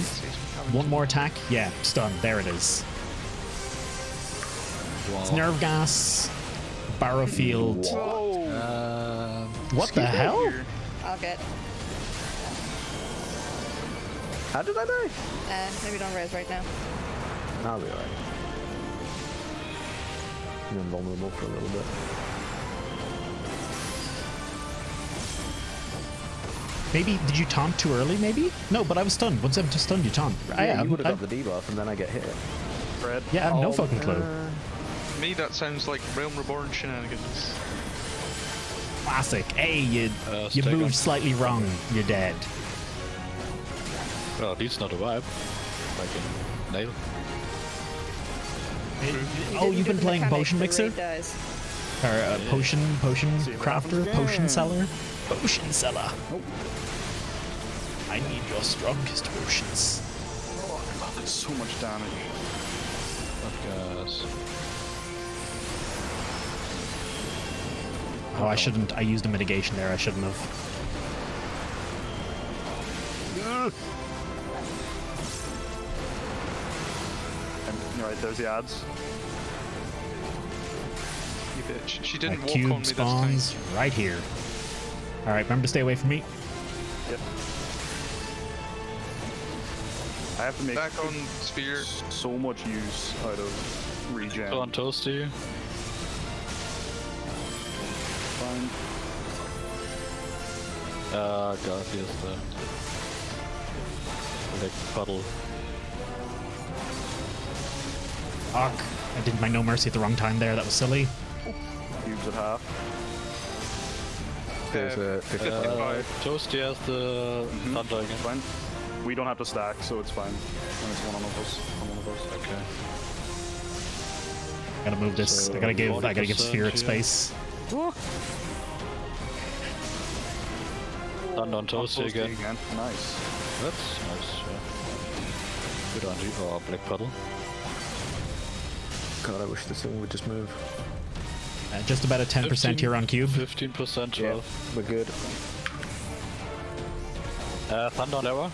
one more attack. Yeah, stun. There it is. It's nerve gas, barrow field. What the hell? I'll get. How did I die? Maybe don't raise right now. I'll be alright. I'm invulnerable for a little bit. Maybe did you taunt too early? Maybe no, but I was stunned. Once I'm stunned, you taunt. Yeah, you would have got the debuff, and then I get hit. Red. Yeah, I have no fucking clue. To me, that sounds like Realm Reborn shenanigans. Classic. Hey, you stick moved on. slightly wrong. You're dead. Well, at least not a vibe. Like a nail. Oh, you've been playing Potion Mixer? Or Potion Crafter? Potion Seller? Potion Seller. I need your strongest potions. Oh, God, that's so much damage. Guys. Oh, I shouldn't. I used a mitigation there. I shouldn't have. And, right, there's the ads. You bitch. She didn't My walk cube on me this spawns time. right here. All right, remember to stay away from me. Yep. I have to make Back on sphere. so much use out of regen. Still on toast to you. Fine. God, here's the big puddle. Fuck. I did my no mercy at the wrong time there. That was silly. Cubes at half. There's a 55. Toasty has the thunder again. It's fine. We don't have to stack, so it's fine. When it's one of us. One of us. Okay. Gotta move this. So I gotta give 40% Sphere its here. space. Thunder on toasty Toasty again. Nice. That's nice. Yeah. Good on you. Oh, black puddle. God, I wish this thing would just move. Just about a 10% here on cube. 15% Yeah, 12. we're good. Thunder on arrow.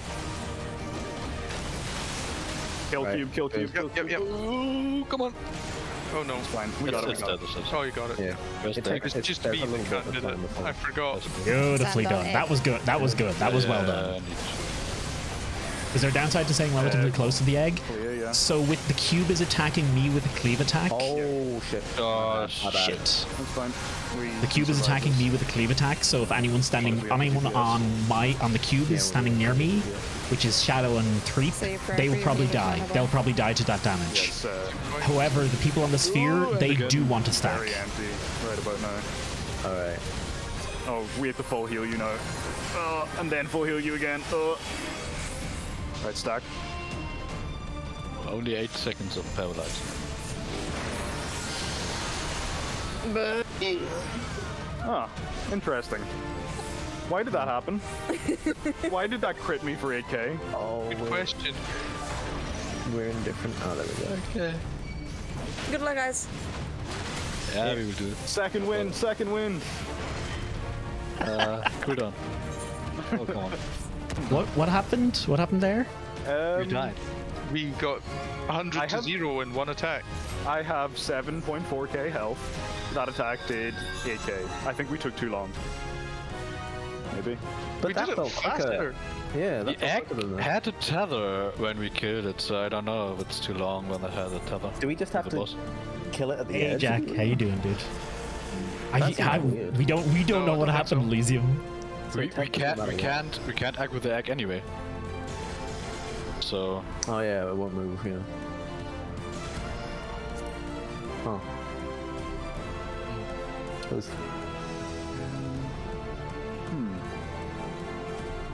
Kill Right. cube, kill cube, kill cube. Yep. Ooh, come on. Oh no. It's fine. We got it. We It's got dead. it. It's dead. Oh, you got it. Yeah. Just It take takes It's just there's me a little that bit can't of do time it. before. I forgot. Beautifully Sand on done. egg. That was good. That was good. That was well done. Is there a downside to saying relatively close to the egg? Yeah, yeah. So with the cube is attacking me with a cleave attack. Oh shit. Gosh. My bad. Shit. That's fine. The cube is attacking me with a cleave attack, so if anyone's standing, anyone on the cube is standing near me, which is Shadow and Threep, So you're they will for probably your meter die. whenever. They'll probably die to that damage. Yes, However, the people on the sphere, they do want to stack. very empty right about now. Alright. Oh, we have to full heal you now. And then full heal you again. Right, stack. Only 8 seconds of paralyze. Ah, interesting. Why did that happen? Why did that crit me for 8k? Oh, Good question. we're in different. Oh, there we go. Okay. Good luck, guys. Yeah, we will do it. Second win, second win. Cooldown. Oh, come on. What happened? What happened there? We died. We got 100 I to have- 0 in one attack. I have 7.4k health. That attack did 8k. I think we took too long. Maybe. But We that did it felt like faster. Yeah, that The felt egg quicker than that. had a tether when we killed it, so I don't know if it's too long when it had a tether. Do we just have The to boss. kill it at the Hey edge? Jack, how you doing, dude? That seems weird. We don't No, know I what don't think happened, so. Elysium. So We it doesn't can't matter what. we can't act with the egg anyway. So Oh yeah, it won't move. Yeah. Oh. It was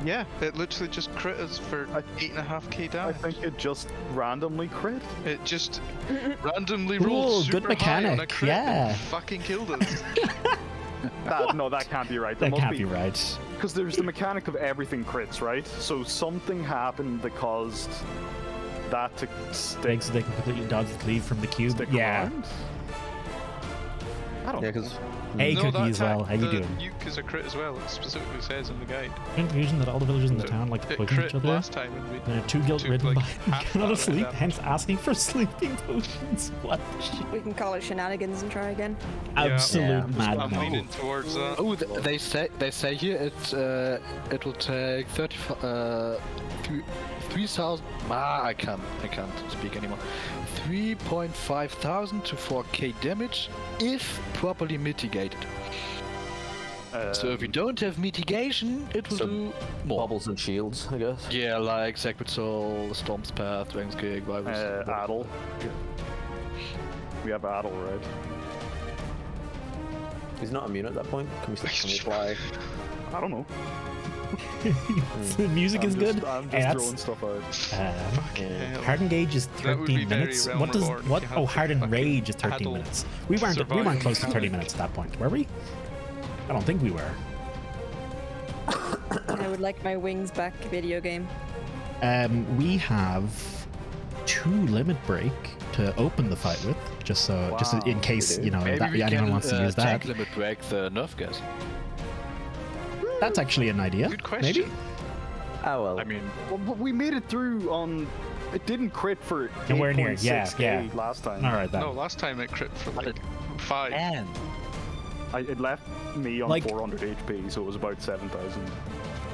Yeah, it literally just crit us for 8.5k I damage. think it just randomly crit. It just randomly Cool, rolled good super high on a mechanic, crit yeah. and fucking killed us. No, that can't be right. There That must can't be right. Because there's the mechanic of everything crits, right? So something happened that caused that to stick, So they can completely dodge the cleave from the cube. stick Yeah. around. I don't yeah, know. because Hey, No, Cookie that as well. attack, How you the doing? nuke is a crit as well. It specifically says in the guide. Confusion that all the villagers in the town like to It poison crit each other. last time and we Too guilt ridden took, by like, half cannot that sleep, damage. hence asking for sleeping potions. What the shit? We can call it shenanigans and try again. Absolute Yeah, I'm madness. leaning towards that. oh, they say here it will take 3,000. I can't speak anymore. 3,500 to 4k damage if properly mitigated. So if you don't have mitigation, it will So do more. bubbles and shields, I guess. Yeah, like Sacred Soul, Storm's Path, Dragon's Gig, Rivals. Adel. We have Adel, right? He's not immune at that point. Can we fly? I don't know. The music is good. I'm Hey, just that's- throwing stuff out. Hell. Hardened Gauge is That would be 13 very minutes. Realm What does Reborn if what? you had Oh, to Hardened fucking Rage is 13 paddle minutes. We weren't survival close to 30 mechanic. minutes at that point, were we? I don't think we were. I would like my wings back video game. We have 2 limit break to open the fight with, just in case we do. you know Maybe that we anyone can wants to use tank that. limit break the nerf gas. That's actually an idea. Good question. Maybe. Oh well. I mean, Well, but we made it through on. It didn't crit for Nowhere near, 8.6k yeah. last time. All right then. No, last time it crit for like 5. and It left me on Like- 400 HP, so it was about 7,000.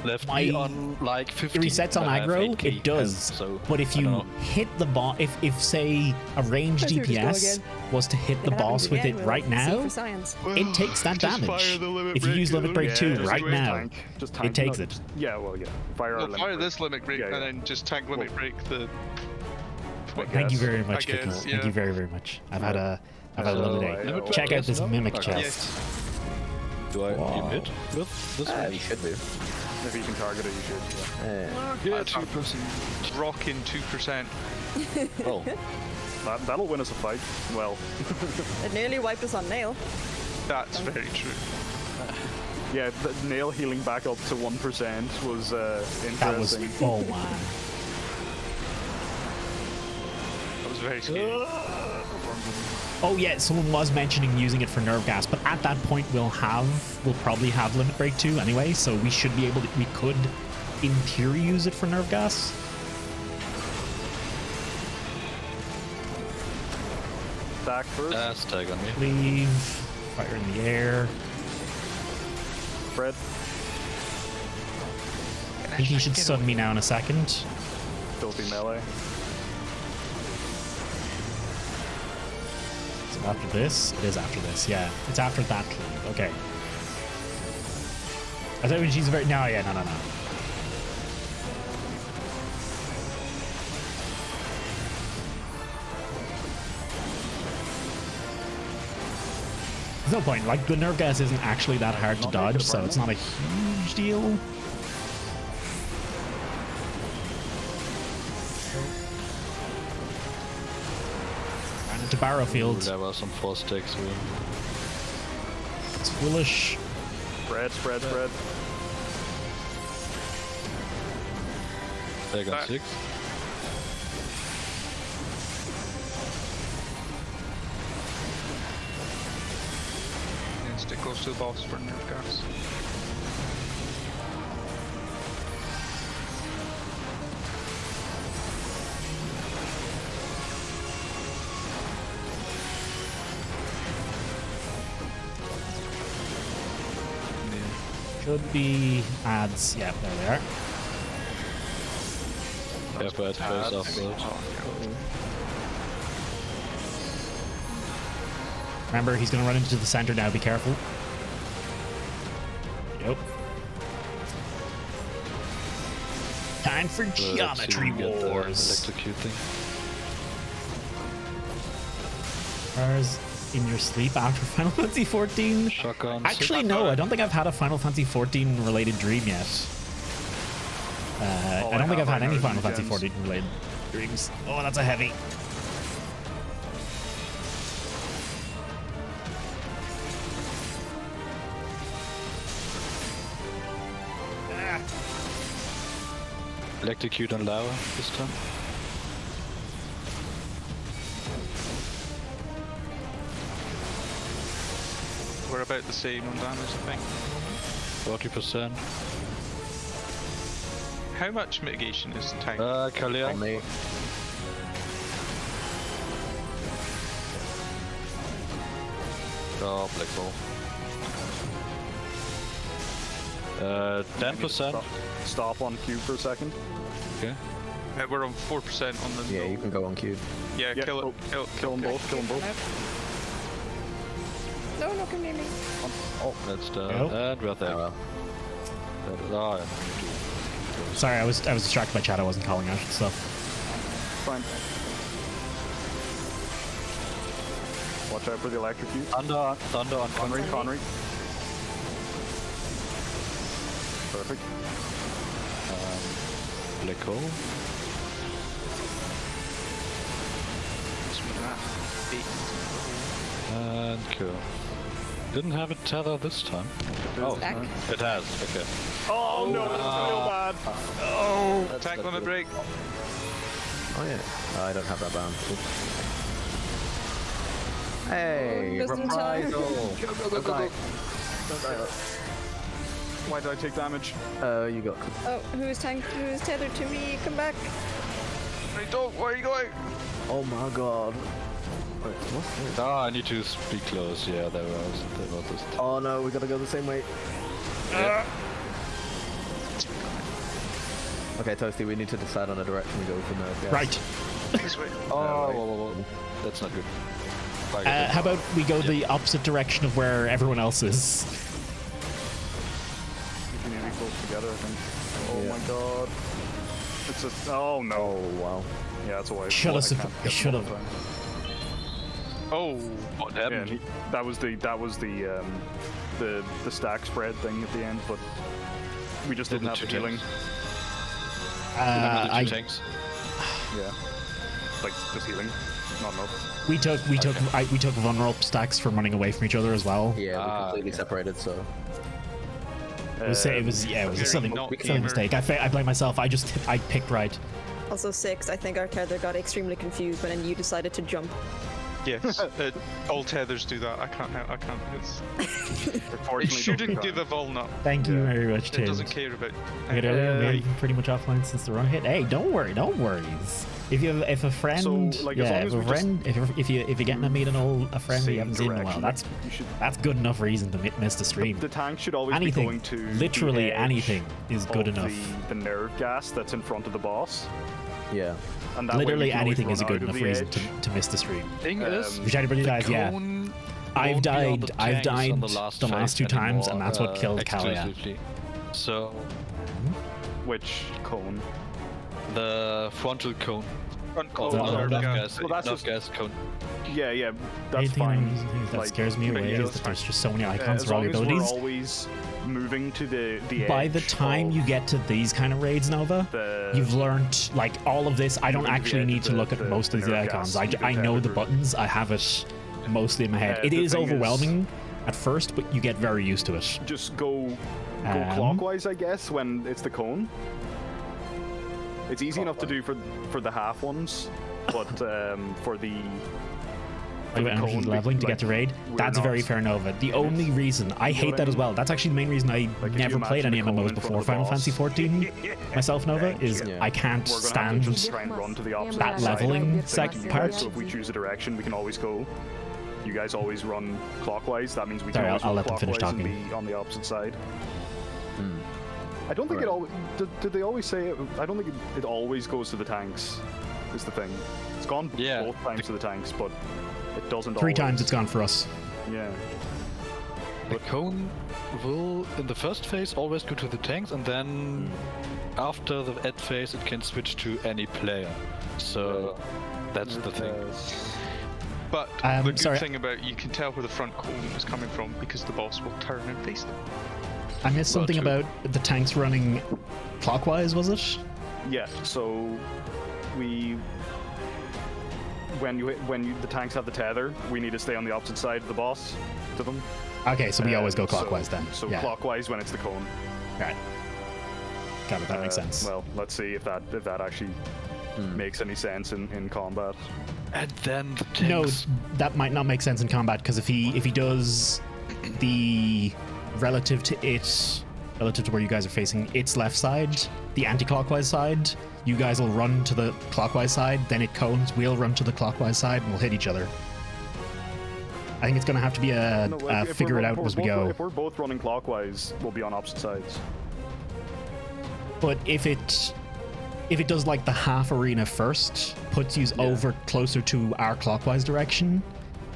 left My- me on like 50. It resets on I have aggro, 8K it does. health, so But if I don't you know. hit the boss, if say a ranged Let's do this go DPS again. was to hit the It happens boss with again, it we'll right see now, for science. it takes that Just damage. fire the limit If you break, use limit break yeah, 2 just right wait. now, Just it tank. takes no, it. just- Yeah, well, yeah. Fire our Well, limit fire break. this limit break Yeah, and yeah. then just tank limit break the. I Thank you guess. very much, I Cookie. guess, Thank yeah. you very, very much. I've had a lovely day. Limit break, Check out this no? mimic Okay. chest. Yes. Do I Wow. keep hit with this You one? should do. If you can target it, you should. Yeah. Yeah, 2%. Rocking 2%. Oh, That'll win us a fight. Well, It nearly wiped us on nail. That's very true. yeah, the nail healing back up to 1% was That was interesting. oh man. That was very scary. Oh yeah, someone was mentioning using it for nerve gas, but at that point we'll probably have limit break 2 anyway, so we should be able to. We could, in theory, use it for nerve gas. Stack first. tag on me. Leave. Fire in the air. Fred. I think he should stun me now in a second. Filthy melee. So after this, it is after this. Yeah, it's after that. Okay. I thought when she's very no, yeah, no. There's no point. Like the nerve gas isn't actually that hard to dodge, so it's not a huge deal. Ran into Barrowfield. There were some 4 sticks. It's foolish. Spread. They got 6. And stick close to the boss for nerve gas. Should be ads. Yeah, there they are. Yeah, but face upload. Remember, he's going to run into the center now. Be careful. Yep. Time for geometry wars. Electrocuting. Where's in your sleep after Final Fantasy 14? Shotgun. Actually, no. I don't think I've had a Final Fantasy 14 related dream yet. I don't think I've had any Final Fantasy 14 related dreams. Oh, that's a heavy. Electrocute on lava this time. We're about the same on damage, I think. 40%. How much mitigation is the tank? Kalia. On me. Oh, black ball. 10%. Stop on Q for a second. Okay. We're on 4% on the. Yeah, you can go on Q. Yeah, Yeah, kill it. Kill them both. No, no, come near me. Oh, that's done. Nope. And we're there. Oh, Oh, yeah. Sorry, I was distracted by chat. I wasn't calling out stuff. Fine. Watch out for the electrocute. Thunder on Connery. Perfect. Black hole. And cool. Didn't have a tether this time. Oh, Back. it has. Okay. Oh no, that's real bad. Oh, Tank on the break. Oh yeah. I don't have that bound. Oops. Hey, Just in time. reprisal. Go. Why did I take damage? You got. Oh, who's tethered to me? Come back. Hey, dog, where are you going? Oh my god. Wait, what's this? Ah, I need to be close. Yeah, there was this. Oh no, we gotta go the same way. Okay, Toasty, we need to decide on a direction we go from there. Yes. right. This way. Oh, whoa. That's not good. How about we go the opposite direction of where everyone else is? We can be close together, I think. Oh Yeah. my god. It's a. Oh no. Oh wow. Yeah, that's a waste. Should have. I can't get them Should all have. the time. Oh, What Yeah, happened? that was the stack spread thing at the end, but we just didn't have the healing. I Tanks. Yeah, like just healing, not enough. we took vulnerable stacks from running away from each other as well. Yeah, we're completely separated, so. It was a silly not mistake. I blame myself. I picked right. Also 6, I think our tether got extremely confused when you decided to jump. yes. All tethers do that. I can't. It Unfortunately, shouldn't give a vuln up. Thank you very much, It Tim. doesn't care about. We're pretty much offline since the wrong hit. Hey, don't worry, no worries. If a friend, So, like, as long yeah, as if a we just friend, if you're getting to meet a friend we same haven't seen in a while, direction, that's you should. good enough reason to miss the stream. The tank should always be Anything, going to literally the edge anything is good of enough. The nerve gas that's in front of the boss, Yeah. and that way Literally we can always anything is a run good out of enough the reason edge. to miss the stream. Thing is, Which everybody dies, yeah. cone I've won't be on died. the I've tanks died on the last last two phase times, and anymore, that's what killed Kalia. exclusively. So Which cone? the frontal cone. Front Oh, cone, no, nerve no, gas. Well, that's nerve just- gas cone. Yeah, that's Anything fine. that Like, scares me away yeah, is that there's just so many icons as for all long your as we're abilities. always moving to the edge. By the time of you get to these kind of raids, Nova, the, you've learned like all of this. I don't Moving to the actually edge need of to look at the most of the nerve icons. gas, you I can know have the it. buttons. I have it mostly in my head. It the is thing is, overwhelming, at first, but you get very used to it. Just go clockwise, I guess, when it's the cone. It's easy enough to do for the half ones, but for the Energy leveling to get to raid. That's a very fair Nova. The only reason I hate that as well. That's actually the main reason I never played any MMOs before Final Fantasy 14 myself, Nova, is I can't stand that leveling part. So if we choose a direction, we can always go. You guys always run clockwise. That means we can always I'll run let them finish clockwise talking. and be on the opposite side. I don't think it always. Did they always say it? I don't think it always goes to the tanks. Is the thing. It's gone both times to the tanks, but it doesn't. Three times it's gone for us. Yeah. The cone will, in the first phase, always go to the tanks, and then after the add phase, it can switch to any player. So that's the thing. But the good sorry. thing about you can tell where the front cone is coming from because the boss will turn and face them. I missed something about the tanks running clockwise, was it? Yeah. So when the tanks have the tether, we need to stay on the opposite side of the boss to them. Okay, so we always go clockwise then. So yeah. clockwise when it's the cone. Right. Got it. That makes sense. Well, let's see if that actually makes any sense in combat. And then the No, tanks. that might not make sense in combat because if he does the relative to where you guys are facing its left side, the anti-clockwise side, you guys will run to the clockwise side, then it cones, we'll run to the clockwise side, and we'll hit each other. I think it's going to have to be figure it out as we go. If we're both running clockwise, we'll be on opposite sides. But if it does like the half arena first, puts you over closer to our clockwise direction,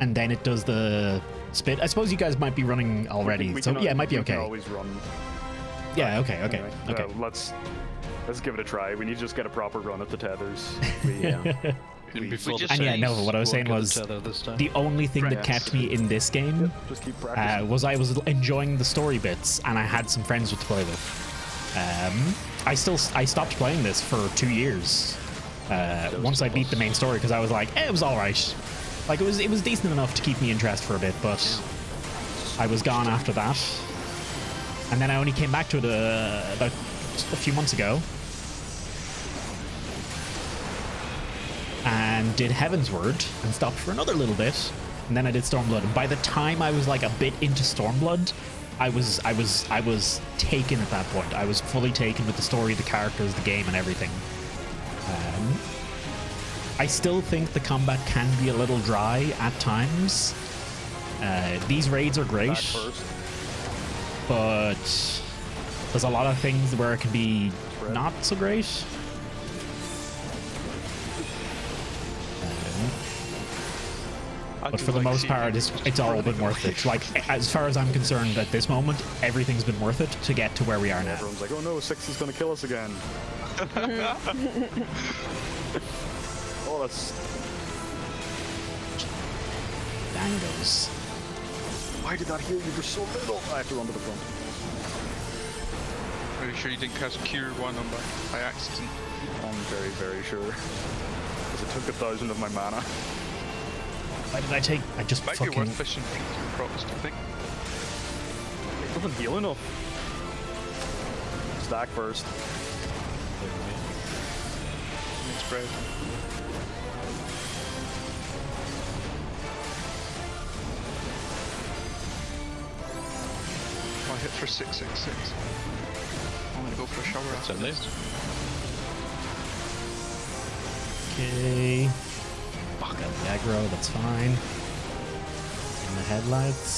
and then it does the split. I suppose you guys might be running already, it might be okay. We can always run. Yeah, okay. Anyway, let's give it a try. We need to just get a proper run at the tethers. What I was saying was the only thing that kept me in this game was I was enjoying the story bits, and I had some friends to play with. I stopped playing this for 2 years once I beat the main story because I was like, it was all right. Like it was decent enough to keep me interested for a bit, but I was gone after that. And then I only came back to it about a few months ago and did Heaven's Word and stopped for another little bit, and then I did Stormblood. And by the time I was like a bit into Stormblood, I was taken at that point. I was fully taken with the story, the characters, the game, and everything. I still think the combat can be a little dry at times. These raids are great, but there's a lot of things where it can be not so great. But for the most part, it's all been worth it. Like, as far as I'm concerned at this moment, everything's been worth it to get to where we are now. Everyone's like, oh no, 6 is going to kill us again. Oh, that's... Dangos. Why did that heal you for so little? I have to run to the front. Are you sure you didn't cast Cure 1 on by accident? I'm very, very sure. Because it took 1,000 of my mana. Why did I take... I just Might fucking... be worth fishing for procs, do you think? It doesn't heal enough. Stack first. It's bread. I hit for 666. I'm gonna go for a shower after this. Okay. Fuck out the aggro, that's fine. And the headlights.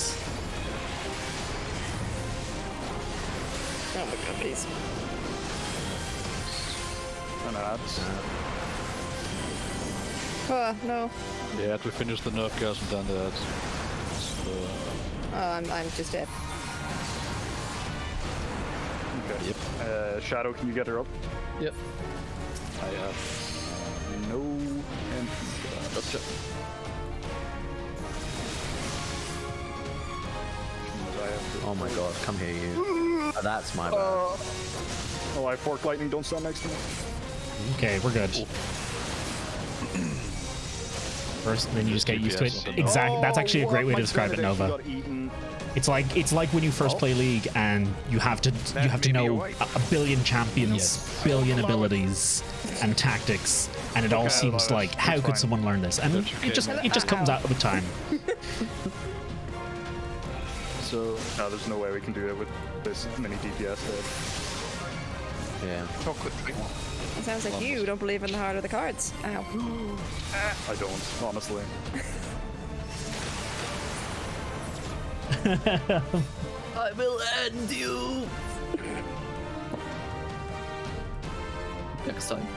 Oh my god, please. And ads. Oh, no. Yeah, to finish the nerf gas and then that. Oh, I'm just dead. Okay. Yep. Shadow, can you get her up? Yep. I have no entry for that. Gotcha. Oh my god, come here, you. Oh, that's my bad. Oh, I have Fork Lightning, don't stand next to me. Okay, we're good. First, then you just get used to it. Exactly. That's actually a great way to describe it, Nova. It's like when you first play League and you have to know a billion champions, billion abilities and tactics, and it all seems like how could someone learn this? And it just comes out with time. So no, there's no way we can do it with this mini DPS head. Yeah. Chocolate drink. It sounds like you don't believe in the heart of the cards. Ow. I don't, honestly. I will end you! Next time.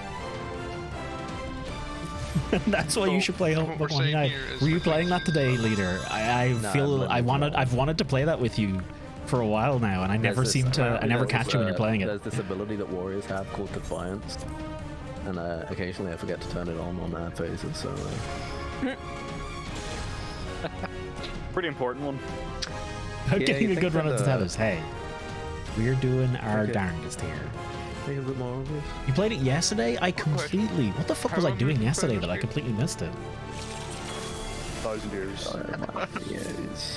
That's why you should play what we're Pokemon saying Unite. here is Were you we're playing that today, Leader? I've wanted to play that with you for a while now, and I never catch you when you're playing it. There's this ability that warriors have called Defiance, and occasionally I forget to turn it on ad phases, so... Pretty important one. Getting a good run at the tethers. Hey, we're doing our darndest here. Think a bit more of this. You played it yesterday? I completely... What the fuck was I doing yesterday that I completely missed it? 1,000 years.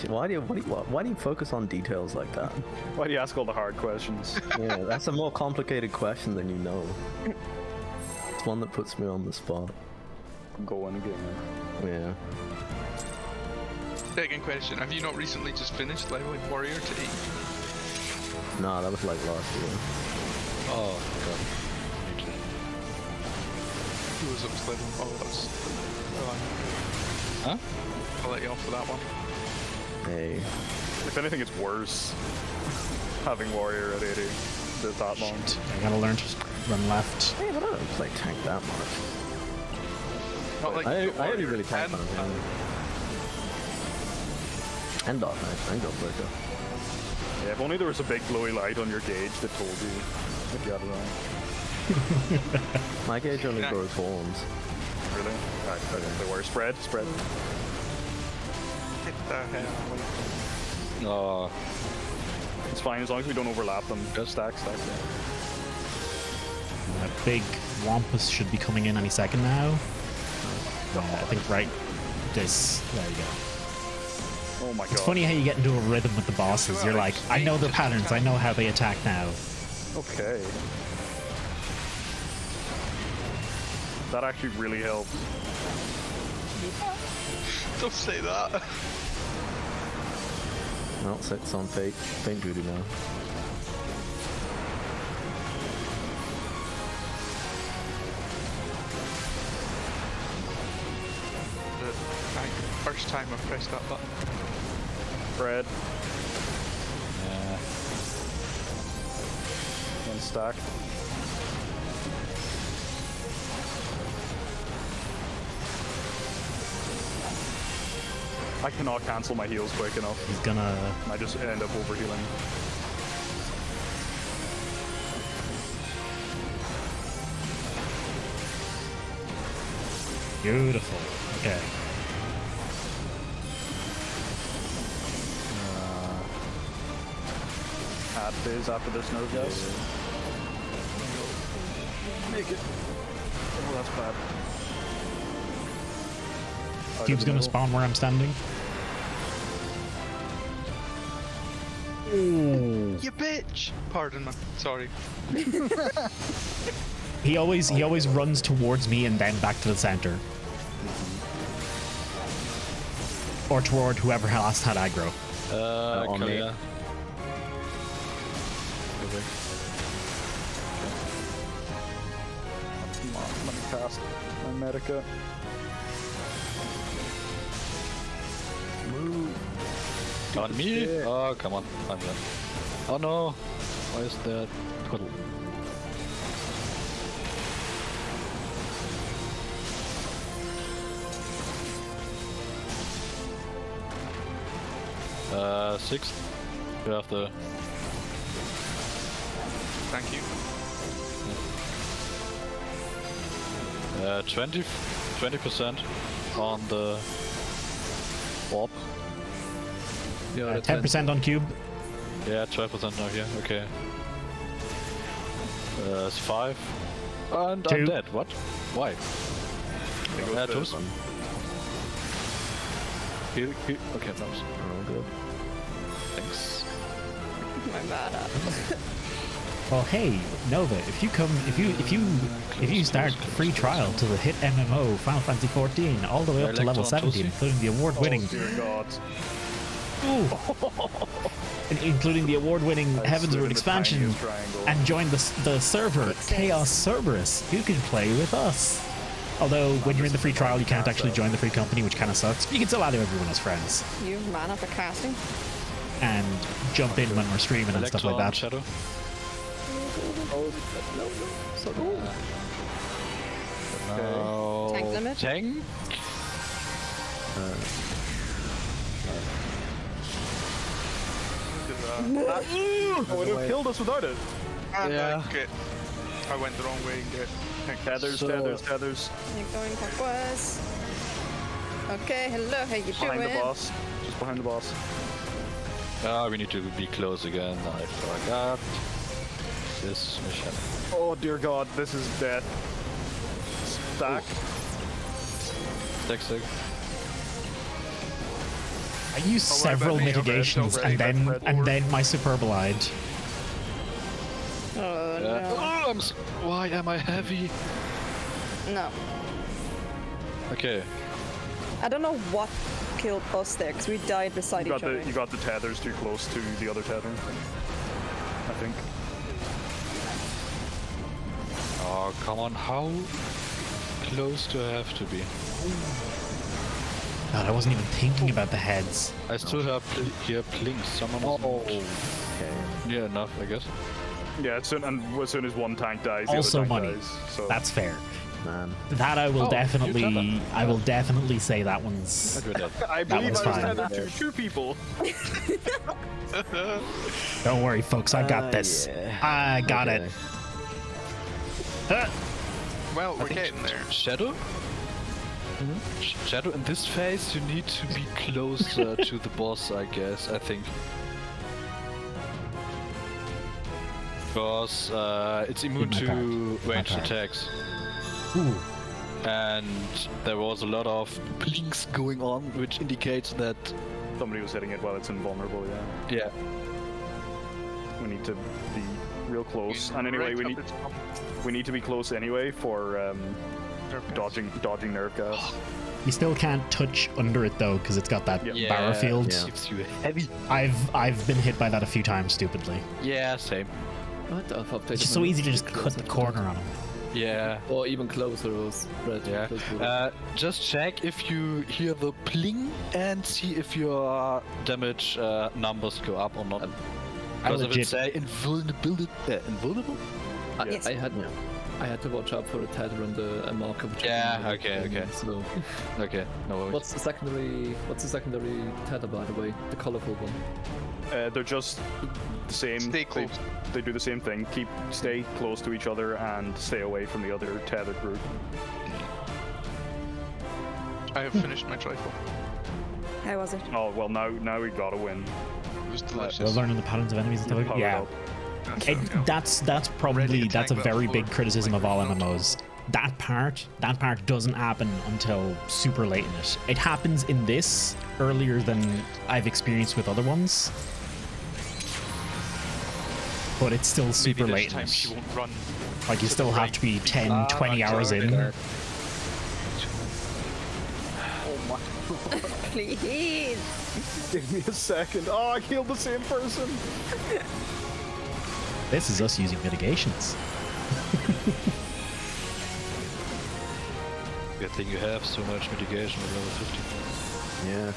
Why do you focus on details like that? Why do you ask all the hard questions? Yeah, that's a more complicated question than you know. It's one that puts me on the spot. I'm going again. Yeah. Second question, have you not recently just finished leveling Warrior to 8? Nah, that was like last year. Oh, God. Who was up to leveling? Oh, that's... Huh? I'll let you off for that one. Hey. If anything, it's worse having Warrior at 80 that long. I gotta learn to run left. Hey, but I don't play tank that much. Not like I the only really Warrior tank on him. And Dark Knight, and Gunbreaker. Yeah, if only there was a big glowy light on your gauge that told you if you had it on. My gauge only grows horns. Really? Alright, okay. Where? Spread? Get the hell away. Oh, It's fine as long as we don't overlap them. Just stack. A big Wampus should be coming in any second now. I think right this. There you go. Oh my god. It's funny how you get into a rhythm with the bosses. You're like, I know their patterns. I know how they attack now. Okay. That actually really helps. Don't say that. Well, 6 on Faint Duty now. First time I've pressed that button. Spread. yeah. One stack. I cannot cancel my heals quick enough. He's gonna. I just end up overhealing. Beautiful. Okay. Add phase after this node, guys. Make it. Oh, that's bad. Cube's gonna spawn where I'm standing. Ooh. You bitch! Pardon me. Sorry. He always runs towards me and then back to the center. Or toward whoever last had aggro. On me. Yeah. Come on, let me cast my Medica. On me? Oh, come on. I'm dead. Oh no. Why is that puddle? Six. You have the... Thank you. 20% on the orb. Yeah, 10% on cube. Yeah, 12% now here. Okay. It's 5. And 2. I'm dead. What? Why? Yeah, first. 2. Okay, nice. Oh, good. Thanks. My bad. Well, hey, Nova, if you start free trial to the hit MMO Final Fantasy 14 all the way up to level 70, including the award-winning, Dear God. including the award-winning I Heaven's slid Root in the expansion, tiniest triangle. and join the server Chaos Cerberus, you can play with us. Although when you're in the free trial, you can't actually join the free company, which kind of sucks. You can still add everyone as friends You man up a casting. and jump in when we're streaming and stuff like that. Shadow. Tank limit? Tank? I would have killed us without it. And Yeah. I went the wrong way and get Tethers, So- tethers. You're going clockwise. Okay, hello, how you Behind the doing? boss. Just behind the boss. Ah, we need to be close again. I forgot this mission. Oh dear God, this is death. Stack. Stack. I used Oh, I several bet me, mitigations okay, and then my superbolide. Oh Oh, why am I heavy? no. No. Okay. I don't know what killed us there, because we died beside each other. You got the tethers too close to the other tether. I think. Oh, come on. How close do I have to be? God, I wasn't even thinking about the heads. I still have here Plink. Someone is near enough, I guess. Yeah, as soon as one tank dies, the Also other tank money. dies. So That's fair. Man. That I will Oh, definitely, you I will definitely say that one's. I'd do that. I believe one's I was fine. tethered to two people. Don't worry, folks. I got this. yeah. I got Okay. it. Huh. Well, we're getting there. Shadow? Shadow, in this phase, you need to be closer to the boss, I guess. I think. Because it's immune My to part. My ranged part. attacks. Ooh. And there was a lot of blinks going on, which indicates that. Somebody was hitting it while it's invulnerable. Yeah. Yeah. We need to be real close. And anyway, Right we up need its top. we need to be close anyway for Nerf gas. dodging nerf gas. You still can't touch under it though, because it's got that Yeah. barra field. Yeah. Gives you heavy. I've been hit by that a few times stupidly. Yeah, same. What? I've updated It's just my so easy to just close cut the up corner on him. Yeah. Or even closer or spread. Yeah. close to it. Just check if you hear the pling and see if your damage numbers go up or not. I Because if legit- it say invulnerability, invulnerable? Yes. I had to watch out for a tether and a marker. Which Yeah, I didn't okay, know. okay. So, Okay, no worries. what's the secondary tether, by the way? The colorful one. They're just the same. Stay close. They do the same thing. Stay close to each other and stay away from the other tethered group. I have finished my trifle. How was it? Oh well, now we gotta win. It was We're delicious. learning the patterns of enemies and stuff. Powered Yeah. up. That's That's probably Ready to that's a tank that very forward, big criticism like of all we're not. MMOs. That part doesn't happen until super late in it. It happens in this earlier than I've experienced with other ones, but it's still super Maybe late this in time she it. won't run. Like you to still the have right to be 10, Ah, 20 hours sorry. in. Oh my! Please. Give me a second. Oh, I killed the same person. This is us using mitigations. Good thing you have so much mitigation with level 50. Yeah.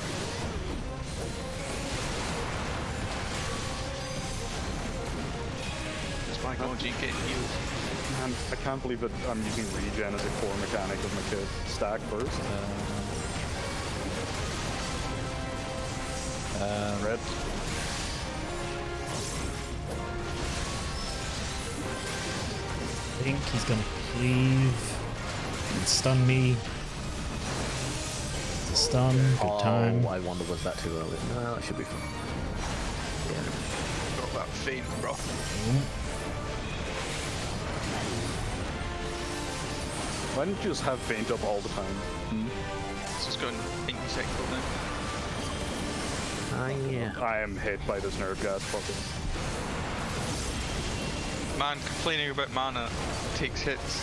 It's my going to get healed. Man, I can't believe that I'm using regen as a core mechanic of my kid. Stack first. Red. I think he's gonna cleave and stun me. It's a stun, good time. Oh, I wonder, was that too early? No, that should be fine. Got that feint, bro. Why don't you just have feint up all the time? This is going insectful now. Yeah. I am hit by this nerve gas fucking. Man, complaining about mana takes hits.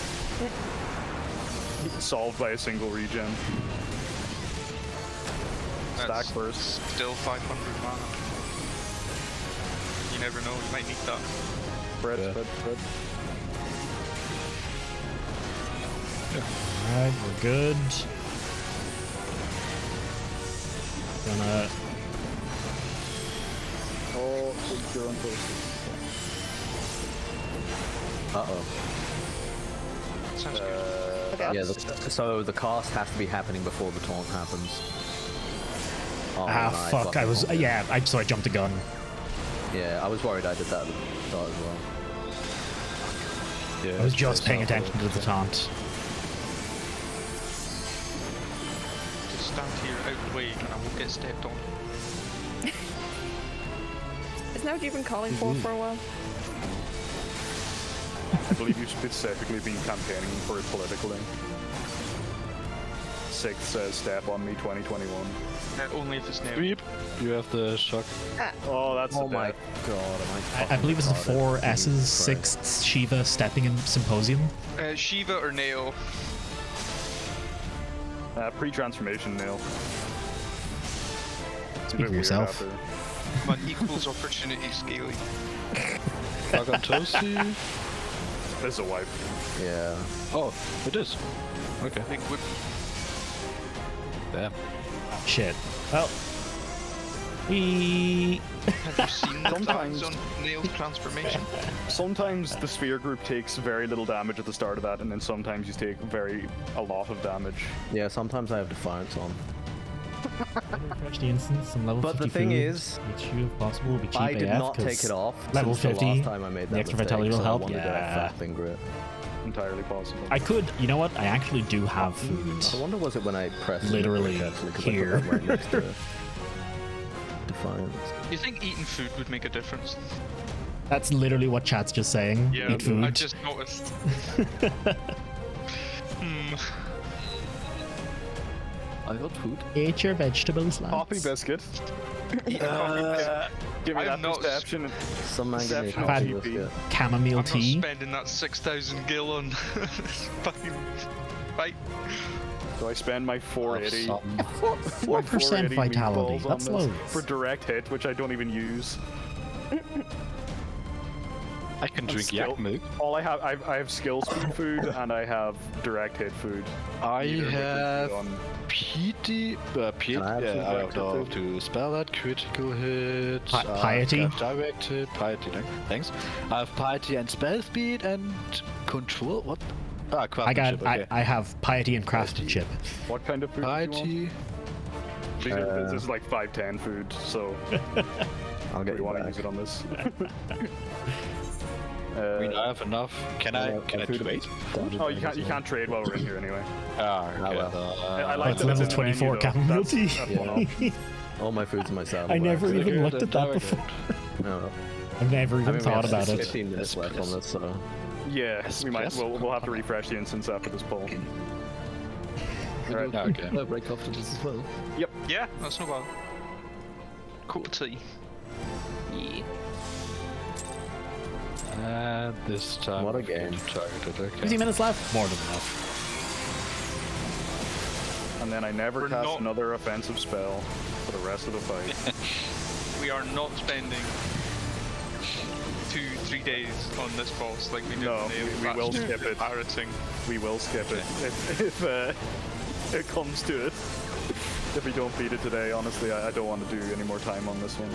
Solved by a single regen. Stack That's first. Still 500 mana. You never know, you might need that. Spread. Alright, we're good. Gonna... Oh, you're on post. Uh-oh. Sounds good. Okay. Yeah, so the cast has to be happening before the taunt happens. Oh, Ah, nice. fuck, I was... Yeah, so I jumped the gun. Yeah, I was worried I did that at the start as well. Yeah, I was just paying attention to the taunt. Just stand here out the way and I won't get stepped on. Isn't that what you've been calling for a while? I believe you've specifically been campaigning for it politically. Sixth says step on me 2021. Only if it's nailed. Sweep. You have the shock. Oh, that's Oh the my death. god, am I believe it's the 4 S's, 6th, Shiva, Stepping in Symposium. Shiva or Nail? Pre-transformation nail. Speak for yourself. Man, equals opportunity scaling. Shock on Toasty. This is a wipe. Yeah. Oh, it is. Okay. Big whip. Damn. Shit. Well... We... Have you seen the Sometimes- plans on Nail's transformation? Sometimes the sphere group takes very little damage at the start of that, and then sometimes you take a lot of damage. Yeah, sometimes I have Defiance on. Refresh the instance, some level But 50 the thing food, is, which you if possible will be cheap I did AF, not 'cause take it off level since 50, the last time I made that the extra mistake, vitality will so help. I wanted to Yeah. fat finger it. Entirely possible. I could, you know what? I actually do have food. I wonder was it when I pressed Literally it, actually, 'cause here. I put that right next to it. Defiance. Do you think eating food would make a difference? That's literally what chat's just saying. Yeah, Eat food. I just noticed. I got food. Eat your vegetables, lads. Poppy biscuit. Give me I'm that not perception. Some man give me a Perception coffee of biscuit. Chamomile I'm tea. not spending that 6,000 gil on fucking fight. So I spend my 480. Some. 4% vitality. meatballs on That's this low. for direct hit, which I don't even use. I can drink skill. yak milk. All I have, I have skill speed food and I have direct hit food. I Neither of which is have on- piety. Can I have some I have direct hit to spell that critical hit. Piety? I've got direct hit. Piety. Thanks. I have piety and spell speed and control. What? Ah, I craftsmanship. got. Okay. I have piety and craftsmanship. What kind of food do you want? Piety. This is like 510 food, so I'll get we you want to back. use it on this. I mean, I have enough. Can I food trade? Oh, you can't trade while we're in here anyway. Ah, okay. I Oh, like it's that level in the 24 menu, though. chamomile That's- tea. that's one option. All my food's in my salad. I never box. even looked at that direct before. No. I've never I even mean, we thought have about it. 15 minutes left on this, so... Yeah, we might. We'll have to refresh the instance after this poll. Right. Okay. I break after this as well. Yeah, that's no bad. Cup of tea. Yeah. And this time. What a I'm going game. to target it, okay. 15 minutes left? More than enough. And then I never We're cast not- another offensive spell for the rest of the fight. We are not spending 2-3 days on this boss like we did No, on Nail. we That's will skip it. embarrassing. We will skip it if it comes to it. If we don't beat it today, honestly, I don't want to do any more time on this one.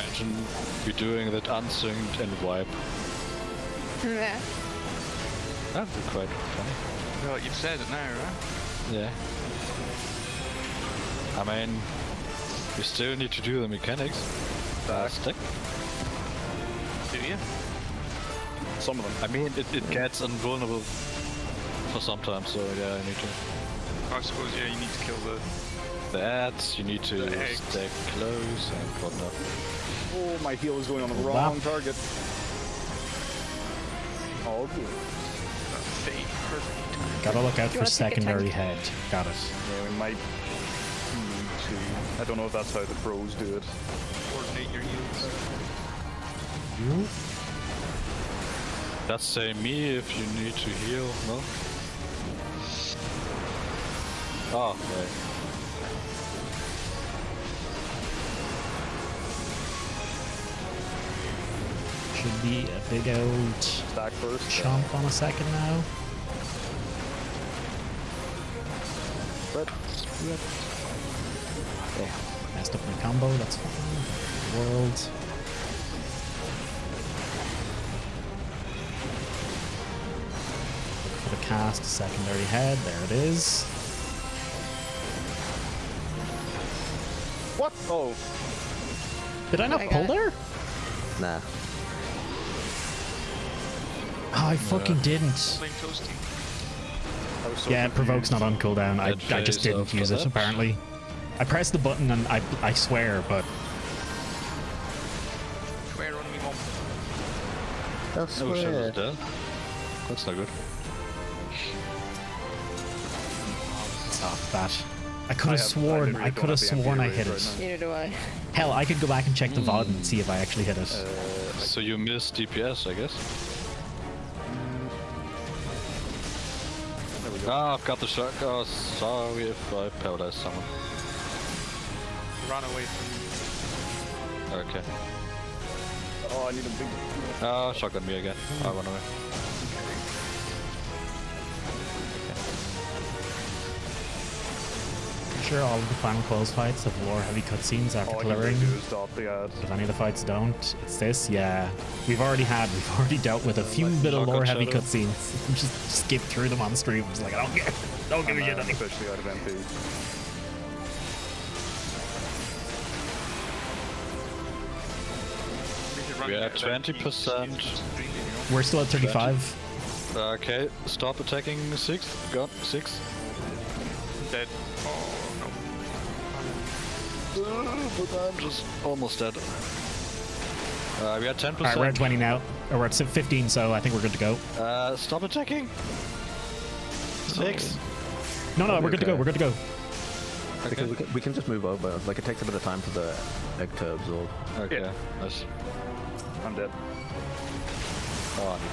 Imagine we doing that unsynced and wipe. Yeah. That'd be quite funny. Well, you've said it now, right? Yeah. I mean, we still need to do the mechanics. Stick. Do you? Some of them. I mean, it gets invulnerable for some time, so yeah, I need to. I suppose, yeah, you need to kill The ads, you need to The eggs. stay close and whatnot. Oh, my heel is going on the Wow. wrong target. All good. that fate. Gotta look out you for wanna take a secondary tank? head. Got it. Yeah, we might need to. I don't know if that's how the pros do it. Coordinate your heals. That's say me if you need to heal, no? Oh, okay. Should be a big old Stack first. chomp on a second now. But Messed up my combo, that's fine. World. Look for the cast, secondary head, there it is. what? Oh, Did I not I pull got it. there? Nah. Oh, I fucking didn't. Flame toasting. I was so Yeah, Provoke's not confused. on cooldown. I just phase didn't of use it, collapse? apparently. I pressed the button and I swear, but Swear on me, mom. I Oh, shit, swear. is dead. That's not good. stop that. I could I have have- I sworn, literally I don't could have have the sworn I MP hit right it. now. Neither do I. Hell, I could go back and check the VOD and see if I actually hit it. So you missed DPS, I guess? There we go. Ah, I've got the shot. Oh, sorry if I paralyzed someone. Run away from you. Okay. Oh, I need a big. Ah, shotgun me again. I run away. I'm sure all of the final Coils fights have lore heavy cutscenes after All I can really clearing. do is dot the ad. If any of the fights don't, it's this. Yeah, we've already dealt with a few bit of Shotgun lore heavy Shadow. cutscenes. Just skip through them on stream. It's like I don't give a shit. I'm officially out of MP. We are at 20%. We're still at 35. Okay, stop attacking 6. Got 6. Dead. Oh But I'm just almost dead. We are 10%. All right, we're at 20 now. Or we're at 15, so I think we're good to go. Stop attacking. 6. No, we're good to go. okay. We're good to go. Because we can just move over. Like, it takes a bit of time for the egg to absorb. Okay, Yeah. nice. I'm dead. Oh, I need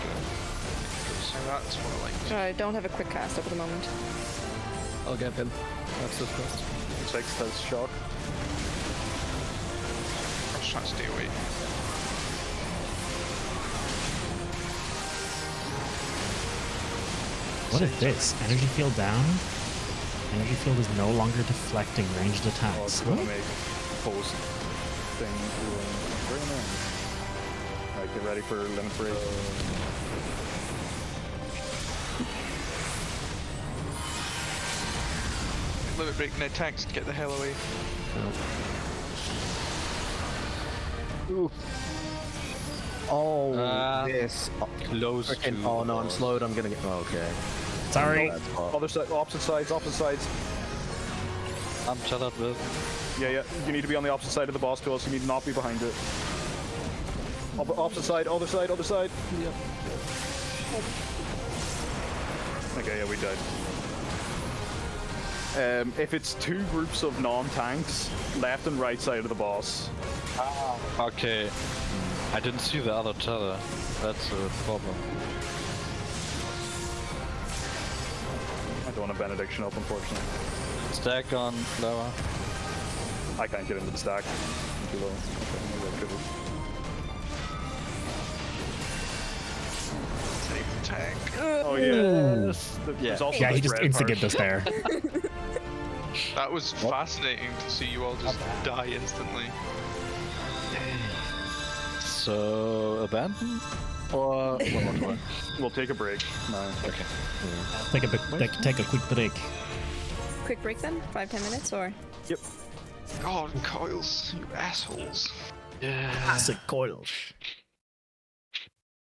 So that's what I like. I don't have a quick cast up at the moment. I'll get him. That's the first. 6 has shock. I'm just trying to stay away. What is this? Energy field down? Energy field is no longer deflecting ranged Oh, it's attacks. gonna make post thing doing very annoying. Alright, get ready for limit break. Limit break, no tanks, get the hell away. Oh, this. Close Freaking, to. oh no, I'm slowed. I'm gonna get. Oh, okay. Sorry. Other side, opposite sides, opposite sides. I'm tethered with. Yeah, you need to be on the opposite side of the boss to us. You need to not be behind it. Opposite side, other side, other side. Yep. Okay, yeah, we died. If it's two groups of non-tanks, left and right side of the boss. Okay. I didn't see the other tether. That's a problem. I don't want a benediction up, unfortunately. Stack on lower. I can't get into the stack. I'm too low. Okay, maybe I could. Take the tank. Oh yes. There's Yeah. also Yeah, he this just red instigated part. us there. That was fascinating to see you all just die instantly. So abandon or one more try? We'll take a break. No. Okay. Take a quick break. Quick break then? 5-10 minutes or? Yep. God, Coils, you assholes. Classic Coils.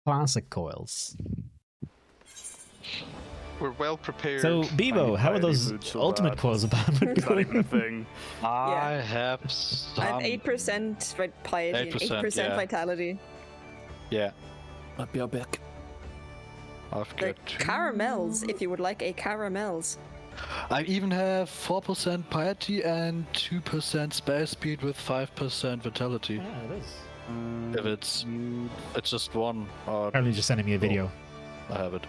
Classic Coils. We're well prepared. So, Bebo, how are piety those food so ultimate bad. Coils of Bahamut It's not even a going? thing. I have some. I have 8% piety and 8%, 8% yeah. vitality. Yeah. I'll be back. I've They're got two. caramels, if you would like a caramels. I even have 4% piety and 2% spell speed with 5% vitality. Yeah, it is. If it's just one. Apparently just sending me a video. I have it.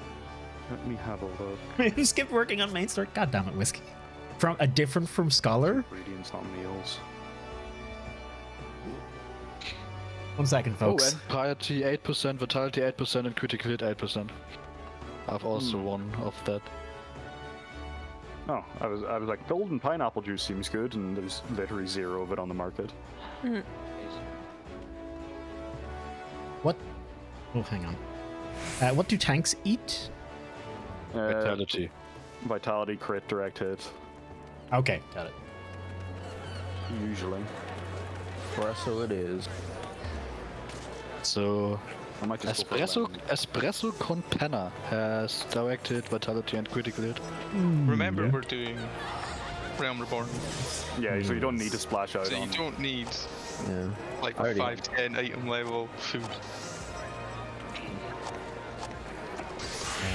Let me have a look. You skipped working on main story. God damn it, Whiskey. From a different from Scholar? Ingredients, not meals. 1 second, folks. Oh, and piety 8%, vitality 8%, and critical hit 8%. I've also one of that. Oh, I was like, golden pineapple juice seems good, and there's literally 0 of it on the market. What? Oh, hang on. What do tanks eat? Vitality. Vitality, crit, direct hit. Okay, got it. Usually. Espresso it is. So, I might just go for Espresso Contenna has direct hit, vitality, and critical hit. Remember, yeah. we're doing Realm Reborn, Yeah, so you don't need to splash out so you on. don't need Yeah. like I a already- 5-10 item level food.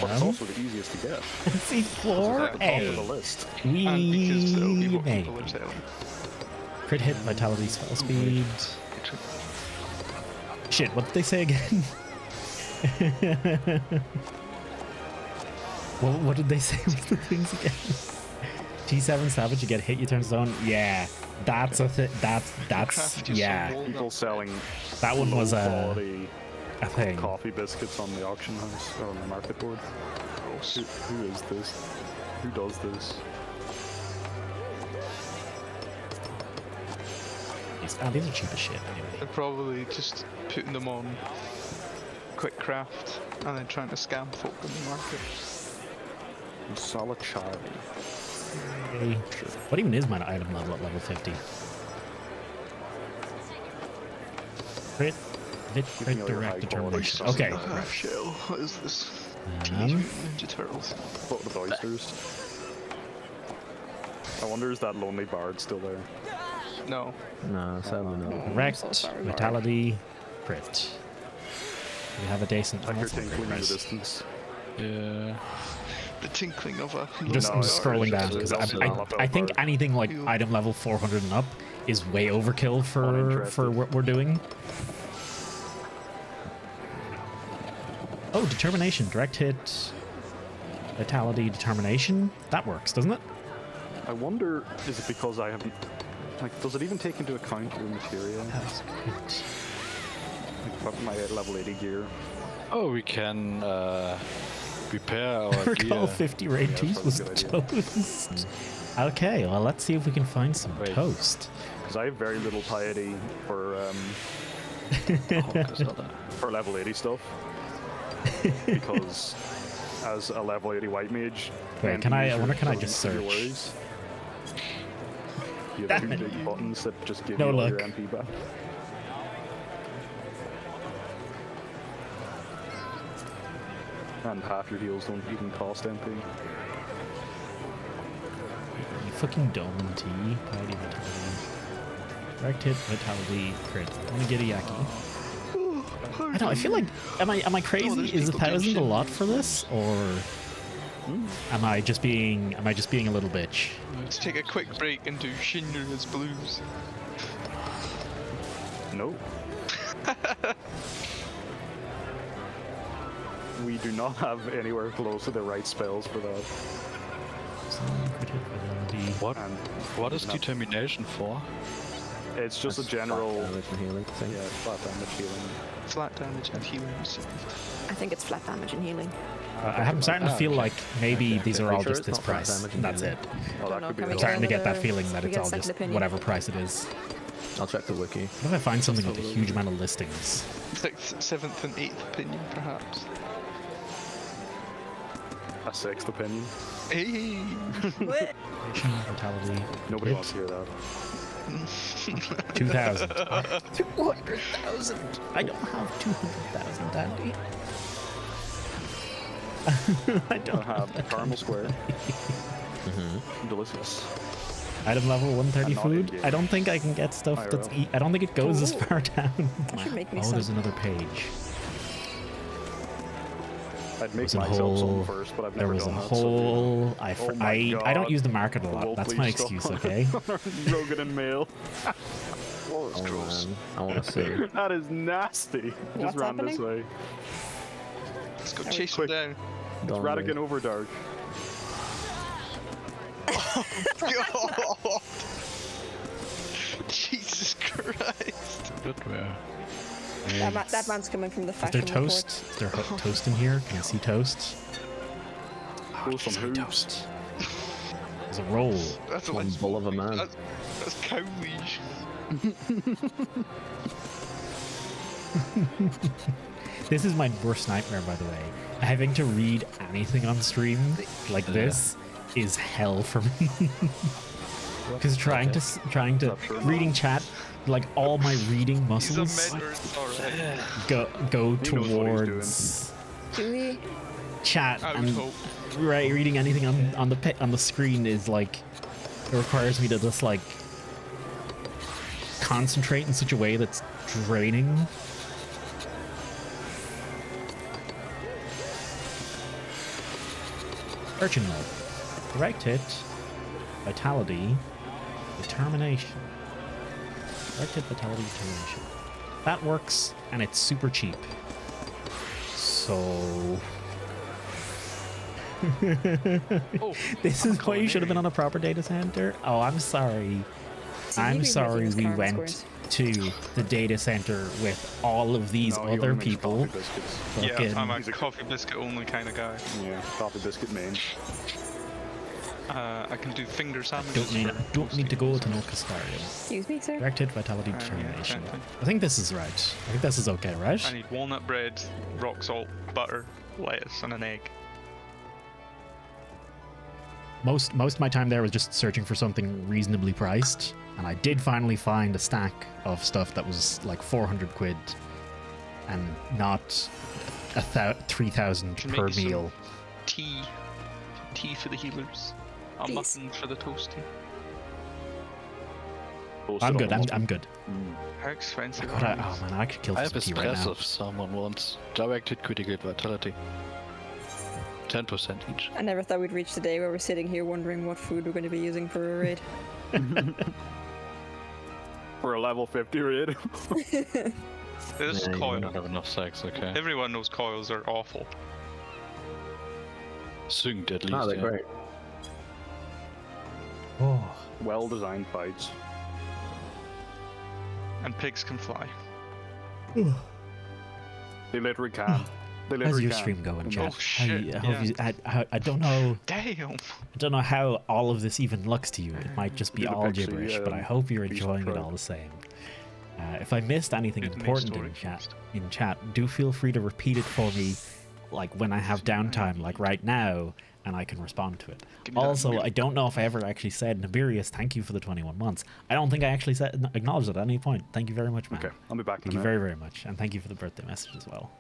But it's also the easiest to get. See, floor Top Top of the A. list. We And because it'll be what may. people are selling. Crit hit, vitality, spell speed. Shit, what did they say again? what did they say with the things again? T7 Savage, you get hit, you turn zone. Yeah, that's a thing. That's Craft yourself yeah. all People selling That one was quality a thing. coffee biscuits on the auction house or on the market board. Who is this? Who does this? These are cheap as shit anyway. They're probably just putting them on quick craft and then trying to scam folk in the market. Solid charity. Okay. What even is my item level at level 50? Crit, me all your direct high determination. quality Okay. Half shell. What is this? Teenage Um, Mutant Ninja Turtles. What with oysters? I wonder, is that lonely bard still there? No. No, sadly not. direct, so sorry, Mark. vitality, crit. We have a decent. I hear that's not tinkling in the great. distance. Yeah. The tinkling of a. I'm just No, I'm it's scrolling down just- because it's I also think not anything like Cool. item level 400 and up is way overkill for Uninterested. what we're doing. Oh, determination, direct hit, vitality, determination. That works, doesn't it? I wonder, is it because I haven't... Like, does it even take into account your material? That's good. Like, my level 80 gear. Oh, we can repair our Recall gear. 50 raid Yeah, teeth that's was a good idea. toast. Okay, well let's see if we can find some Wait. toast. Because I have very little piety for level 80 stuff. Because as a level 80 white mage... Wait, can I just your search? worries. You have Damn two it. big buttons that just give No you all luck. your MP back. And half your heals don't even cost MP. You fucking dome tea, piety, vitality. Direct hit, vitality, crit. Let me get a yaki. I don't. I feel like am I crazy? there's Is people doing 1,000 a shit. lot for this, or am I just being a little bitch? Let's take a quick break and do Shinra's Blues. No. We do not have anywhere close to the right spells for that. Crit hit, vitality. What? And What is determination for? it's just a That's general... flat damage and healing thing. Yeah, flat damage healing. Flat damage and healing received. I think it's flat damage and healing. I'm starting to feel okay. like maybe these are Are you all sure just it's this not flat price, damage and that's it. and Oh, that know, could be can we I'm the get starting to get that another- feeling that we it's get a all second just opinion? whatever price it is. I'll check the wiki. What if I find something with a huge amount of listings? 6th, 7th, and 8th opinion, perhaps. a 6th opinion. Hey! Vitality. Nobody wants to hear that. 2,000. 200,000. I don't have 200,000, Dandy. I I don't have the caramel square. Delicious. Item level 130 I'm not food. in-game. I don't think I can get stuff IRL. that's. I don't think it goes as Ooh. far down. That should make me Oh, there's some. another page. I'd make was a myself some whole. first, but I've There never was a done that. whole. Oh my I don't God. use the market a The lot. wool That's my pleat stuff excuse, on- okay? Rogan and mail. Oh man, I want to see. That is nasty. Just What's ran this happening? way. Let's go Are we chase him quick? down. It's Don't Radigan Overdark. God. Jesus Christ. Good where? That man's coming from the Is fashion there toast? Is there toast in here? Can I see toast? Oh, some hoops. Toast. There's a roll. That's One bull of a man. That's cow leash. This is my worst nightmare, by the way. Having to read anything on stream like this is hell for me. Because trying to reading chat, like all my reading He's a muscles mentor already. go knows what he's towards Do we? chat, I would and hope. right, reading anything on the screen is like, it requires me to just like concentrate in such a way that's draining. Urchin mode. Direct hit, vitality, determination. Direct hit, vitality, determination. That works, and it's super cheap. So this is why you should have been on a proper data center. Oh, I'm sorry. I'm maybe sorry making we us went scores. to the data center with all of these No, he other only makes people. coffee biscuits. Fucking- Yeah, I'm a coffee biscuit only kind of guy. Yeah, coffee biscuit main. I can do finger sandwiches. don't need to go to no Castarium. Excuse me, sir. Direct hit, vitality, yeah, determination. exactly. I think this is right. I think this is okay, right? I need walnut bread, rock salt, butter, lettuce, and an egg. Most of my time there was just searching for something reasonably priced, and I did finally find a stack of stuff that was like 400 quid and not 3,000 Can per make you some meal. Tea for the healers. A Please. muffin for the toasty. I'm good. I'm good. How expensive God, are oh man, I could kill I this have tea right espresso now. if someone wants. Directed critical vitality. 10% each. I never thought we'd reach the day where we're sitting here wondering what food we're going to be using for a raid. For a level 50 raid. This is Yeah, you I coil. don't have enough sex, okay. Everyone knows coils are awful. Synced at least. Oh, they're yeah. great. Oh, Well designed fights. And pigs can fly. They literally can. They how's literally your can. stream going, chat? Oh, shit, I don't know. Damn! I don't know how all of this even looks to you. It might just be Did a all picture, gibberish, yeah, but I hope you're piece of enjoying it crap. all the same. If I missed anything Didn't make important story in chat, do feel free to repeat it for me, like when I have downtime, like right now, and I can respond to it. Give me that Also, milk. I don't know if I ever actually said, Nibirius, thank you for the 21 months. I don't think I actually acknowledged it at any point. Thank you very much, man. Okay, I'll be back in Thank a you minute. very, very much, and thank you for the birthday message as well.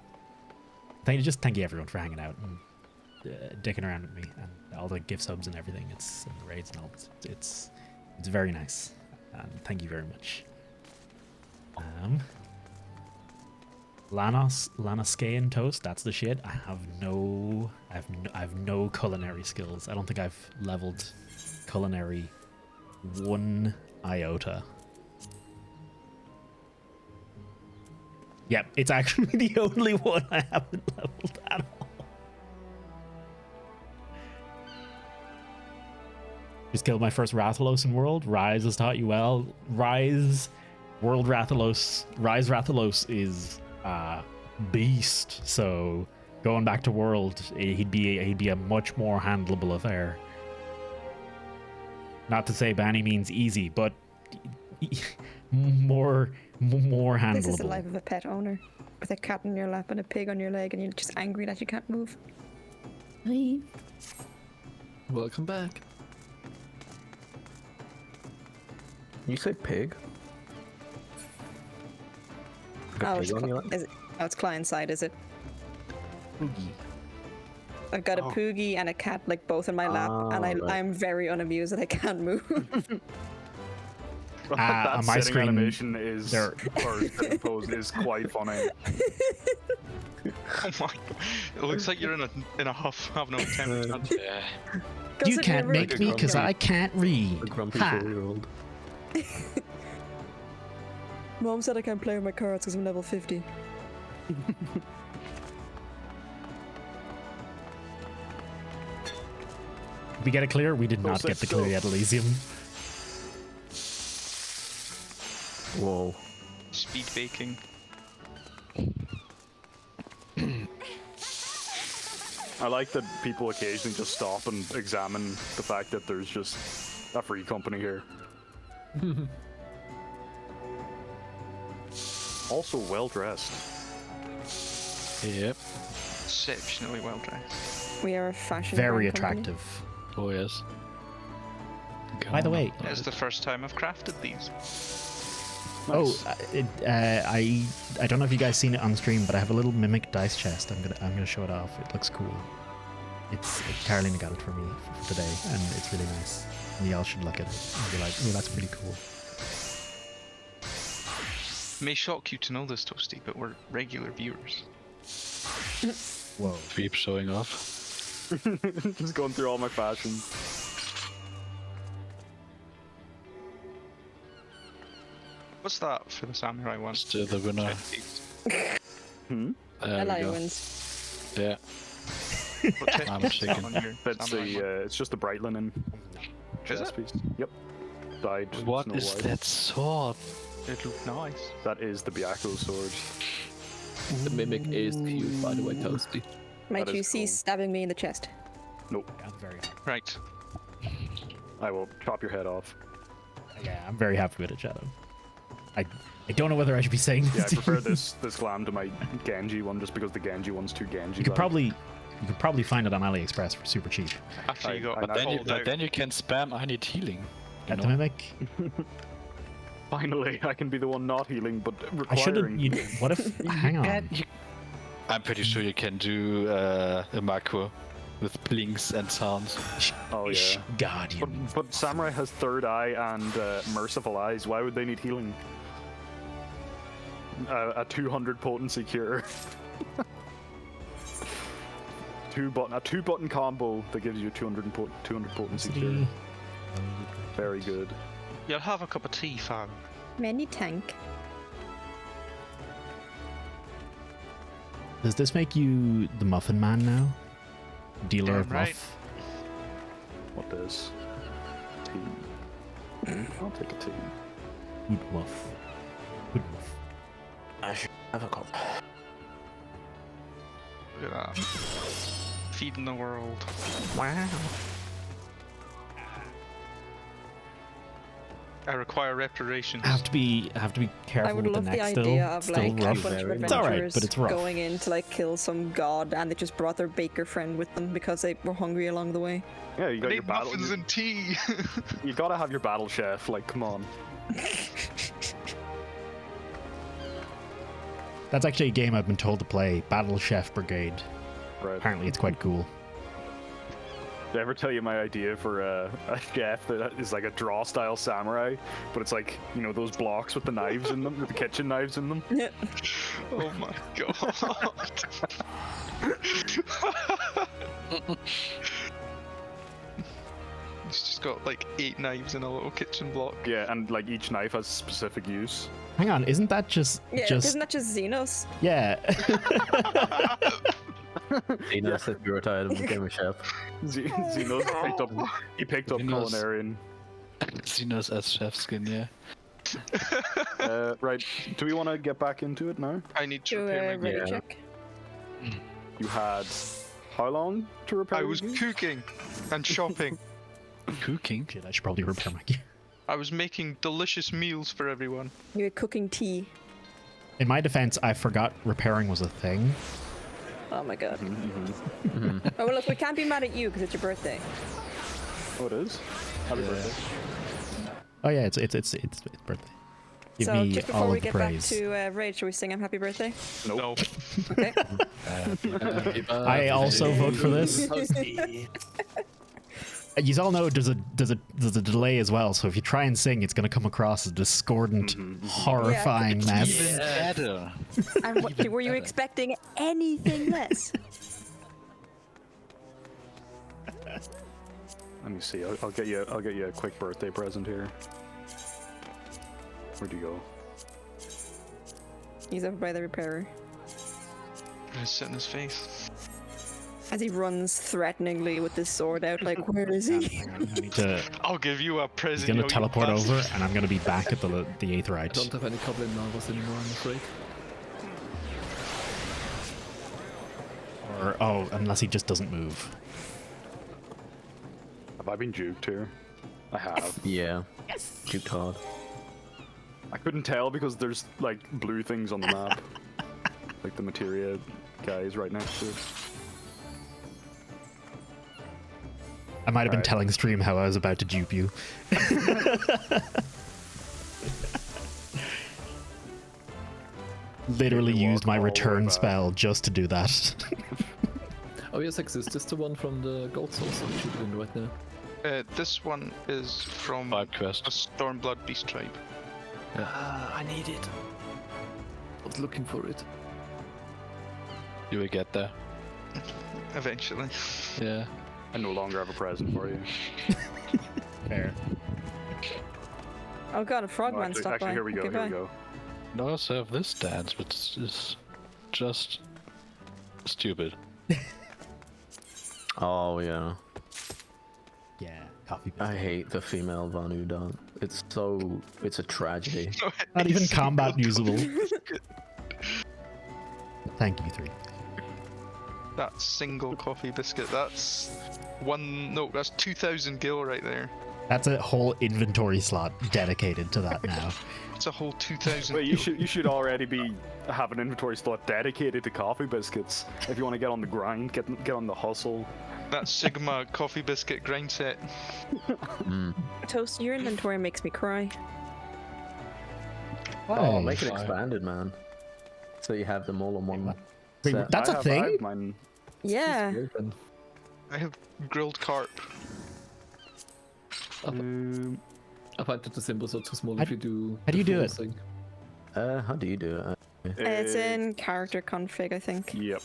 Thank you everyone for hanging out and dicking around with me and all the gift subs and everything. It's and the raids and all. It's very nice, and thank you very much. Lanaskayan toast. That's the shit. I have no culinary skills. I don't think I've leveled culinary one iota. Yep, it's actually the only one I haven't leveled at all. Just killed my first Rathalos in World. Rise has taught you well. Rise Rathalos is beast. So going back to World, he'd be a much more handleable affair. Not to say by any means easy, but more handleable. This is the life of a pet owner. With a cat in your lap and a pig on your leg and you're just angry that you can't move. Hi. Welcome back. You say pig? Oh, pig on your lap? it's client side, is it? I've got a poogie and a cat, like both in my lap, and right. I'm very unamused that I can't move. That on my sitting screen, animation is, or sitting pose is quite funny. Oh my god. It looks like you're in a huff having a temper. Yeah. You can't make me because I can't read. A grumpy Ha. 4-year-old. Mom said I can't play with my cards because I'm level 50. We get it clear? We did not get the clear yet, Elysium. Whoa. Speed baking. I like that people occasionally just stop and examine the fact that there's just a free company here. Also well dressed. Yep. Exceptionally well dressed. We are a fashion Very brand company. attractive. Oh yes. By the way, It's the first time I've crafted these. Nice. I don't know if you guys seen it on stream, but I have a little mimic dice chest. I'm gonna show it off. It looks cool. It's Carolina got it for me for today, and it's really nice. And y'all should look at it and be like, "Oh, that's pretty cool." It may shock you to know this, Toasty, but we're regular viewers. Whoa. Creep showing off. Just going through all my fashions. What's that for the samurai one? Still the winner. There we Ally go. wins. Yeah. What I'm technique is that chicken. on your That's samurai one? it's just a bright linen Is chest it? piece. Yep. Dyed What Snow is White. that sword? It looked nice. That is the Byakko sword. The mimic is cute, by the way, Toasty. Might That you is see cool. stabbing me in the chest? Nope. I'm very happy. Right. I will chop your head off. Yeah, I'm very happy with it, Shadow. I don't know whether I should be saying Yeah, I this. to prefer you. this glam to my Genji one just because the Genji one's too Genji. You could probably find it on AliExpress for super cheap. After you got I- called out. Then you can spam I need healing. At the know? mimic, Finally, I can be the one not healing, but I should have. requiring. What if? Hang on. I'm pretty sure you can do a macro with blinks and sounds. Oh yeah. Guardian. But Samurai has third eye and merciful eyes. Why would they need healing? A 200 potency cure. A two button combo that gives you 200 potency cure. Very good. You'll have a cup of tea, fam. Many tank. Does this make you the Muffin Man now? Dealer of Damn right. Muff? What does? Tea. I'll take a tea. Good Muff. Good Muff. I should have a cup. Look at that. Feeding the world. Wow. I require reparations. I have to be careful I would with love the the neck idea of still like a rough. bunch of It's alright, adventurers but it's rough. going in to like kill some god, and they just brought their baker friend with them because they were hungry along the way. Yeah, you I got your need battle. muffins and tea. You gotta have your battle chef. Like, come on. That's actually a game I've been told to play, Battle Chef Brigade. Right. Apparently it's quite cool. Did I ever tell you my idea for a chef that is like a draw style samurai, but it's like, you know, those blocks with the knives in them, with the kitchen knives in them? Oh my god. It's just got like 8 knives in a little kitchen block. Yeah, and like each knife has specific use. Hang on, isn't that just Yeah, isn't that just Xenos? yeah? Ina said you retired and became a chef. Xenos picked up Xenos. culinarian. Xenos as chef skin, yeah. Right, do we want to get back into it now? I need to Do repair a my ready Yeah. check. You had how long to repair? I your was gear? cooking and shopping. Cooking? Shit, I should probably repair my gear. I was making delicious meals for everyone. You were cooking tea. In my defense, I forgot repairing was a thing. Oh my god. Oh well, look, we can't be mad at you because it's your birthday. Oh, it is. Happy birthday. Oh yeah, it's birthday. Give So me just before all we of the get back praise. to Raid, shall we sing "I'm Happy Birthday"? Nope. No. Okay. I also vote for this. You all know there's a delay as well, so if you try and sing, it's going to come across as a discordant, horrifying mess. Even better. And were you expecting anything less? Let me see. I'll get you a quick birthday present here. Where'd you go? He's over by the repairer. Gonna sit in his face. As he runs threateningly with his sword out, like, where is he? I need to. I'll give you a He's present. going to you teleport bastard. over, and I'm going to be back at the 8th I right. don't have any Goblin Marvels anymore, I'm afraid. Or unless he just doesn't move. Have I been juked here? I have. Yeah. Yes. Juked hard. I couldn't tell because there's like blue things on the map. Like the materia guys right next to it. I might have been Alright. telling Strim how I was about to dupe you. Literally You walk used my all the way return back. spell just to do that. Oh yes, X, is this the one from the Gold Souls that we should be in right now? This one is from Side a quest. Stormblood Beast tribe. I need it. I was looking for it. You will get there. Eventually. Yeah. I no longer have a present for you. Fair. Oh god, a frogman actually, stopped by. here we go. Okay, Here we bye. go. I also have this dance, which is just stupid. Oh yeah. Yeah, coffee. I hate the female Vanu dance. It's a tragedy. Not even combat usable. Thank you, 3. That single coffee biscuit, that's that's 2,000 gil right there. That's a whole inventory slot dedicated to that now. It's a whole 2,000 Wait, you should already have an inventory slot dedicated to coffee biscuits. If you want to get on the grind, get on the hustle. That Sigma coffee biscuit grind set. Toast, your inventory makes me cry. Oh, make it Fine. expanded, man. So you have them all on one. Wait, set. that's a I thing? have mine. Yeah. I have grilled carp. I find that the symbols are too small How- if you do. how do you the do full it? thing. How do you do it? It's in character config, I think. Yep.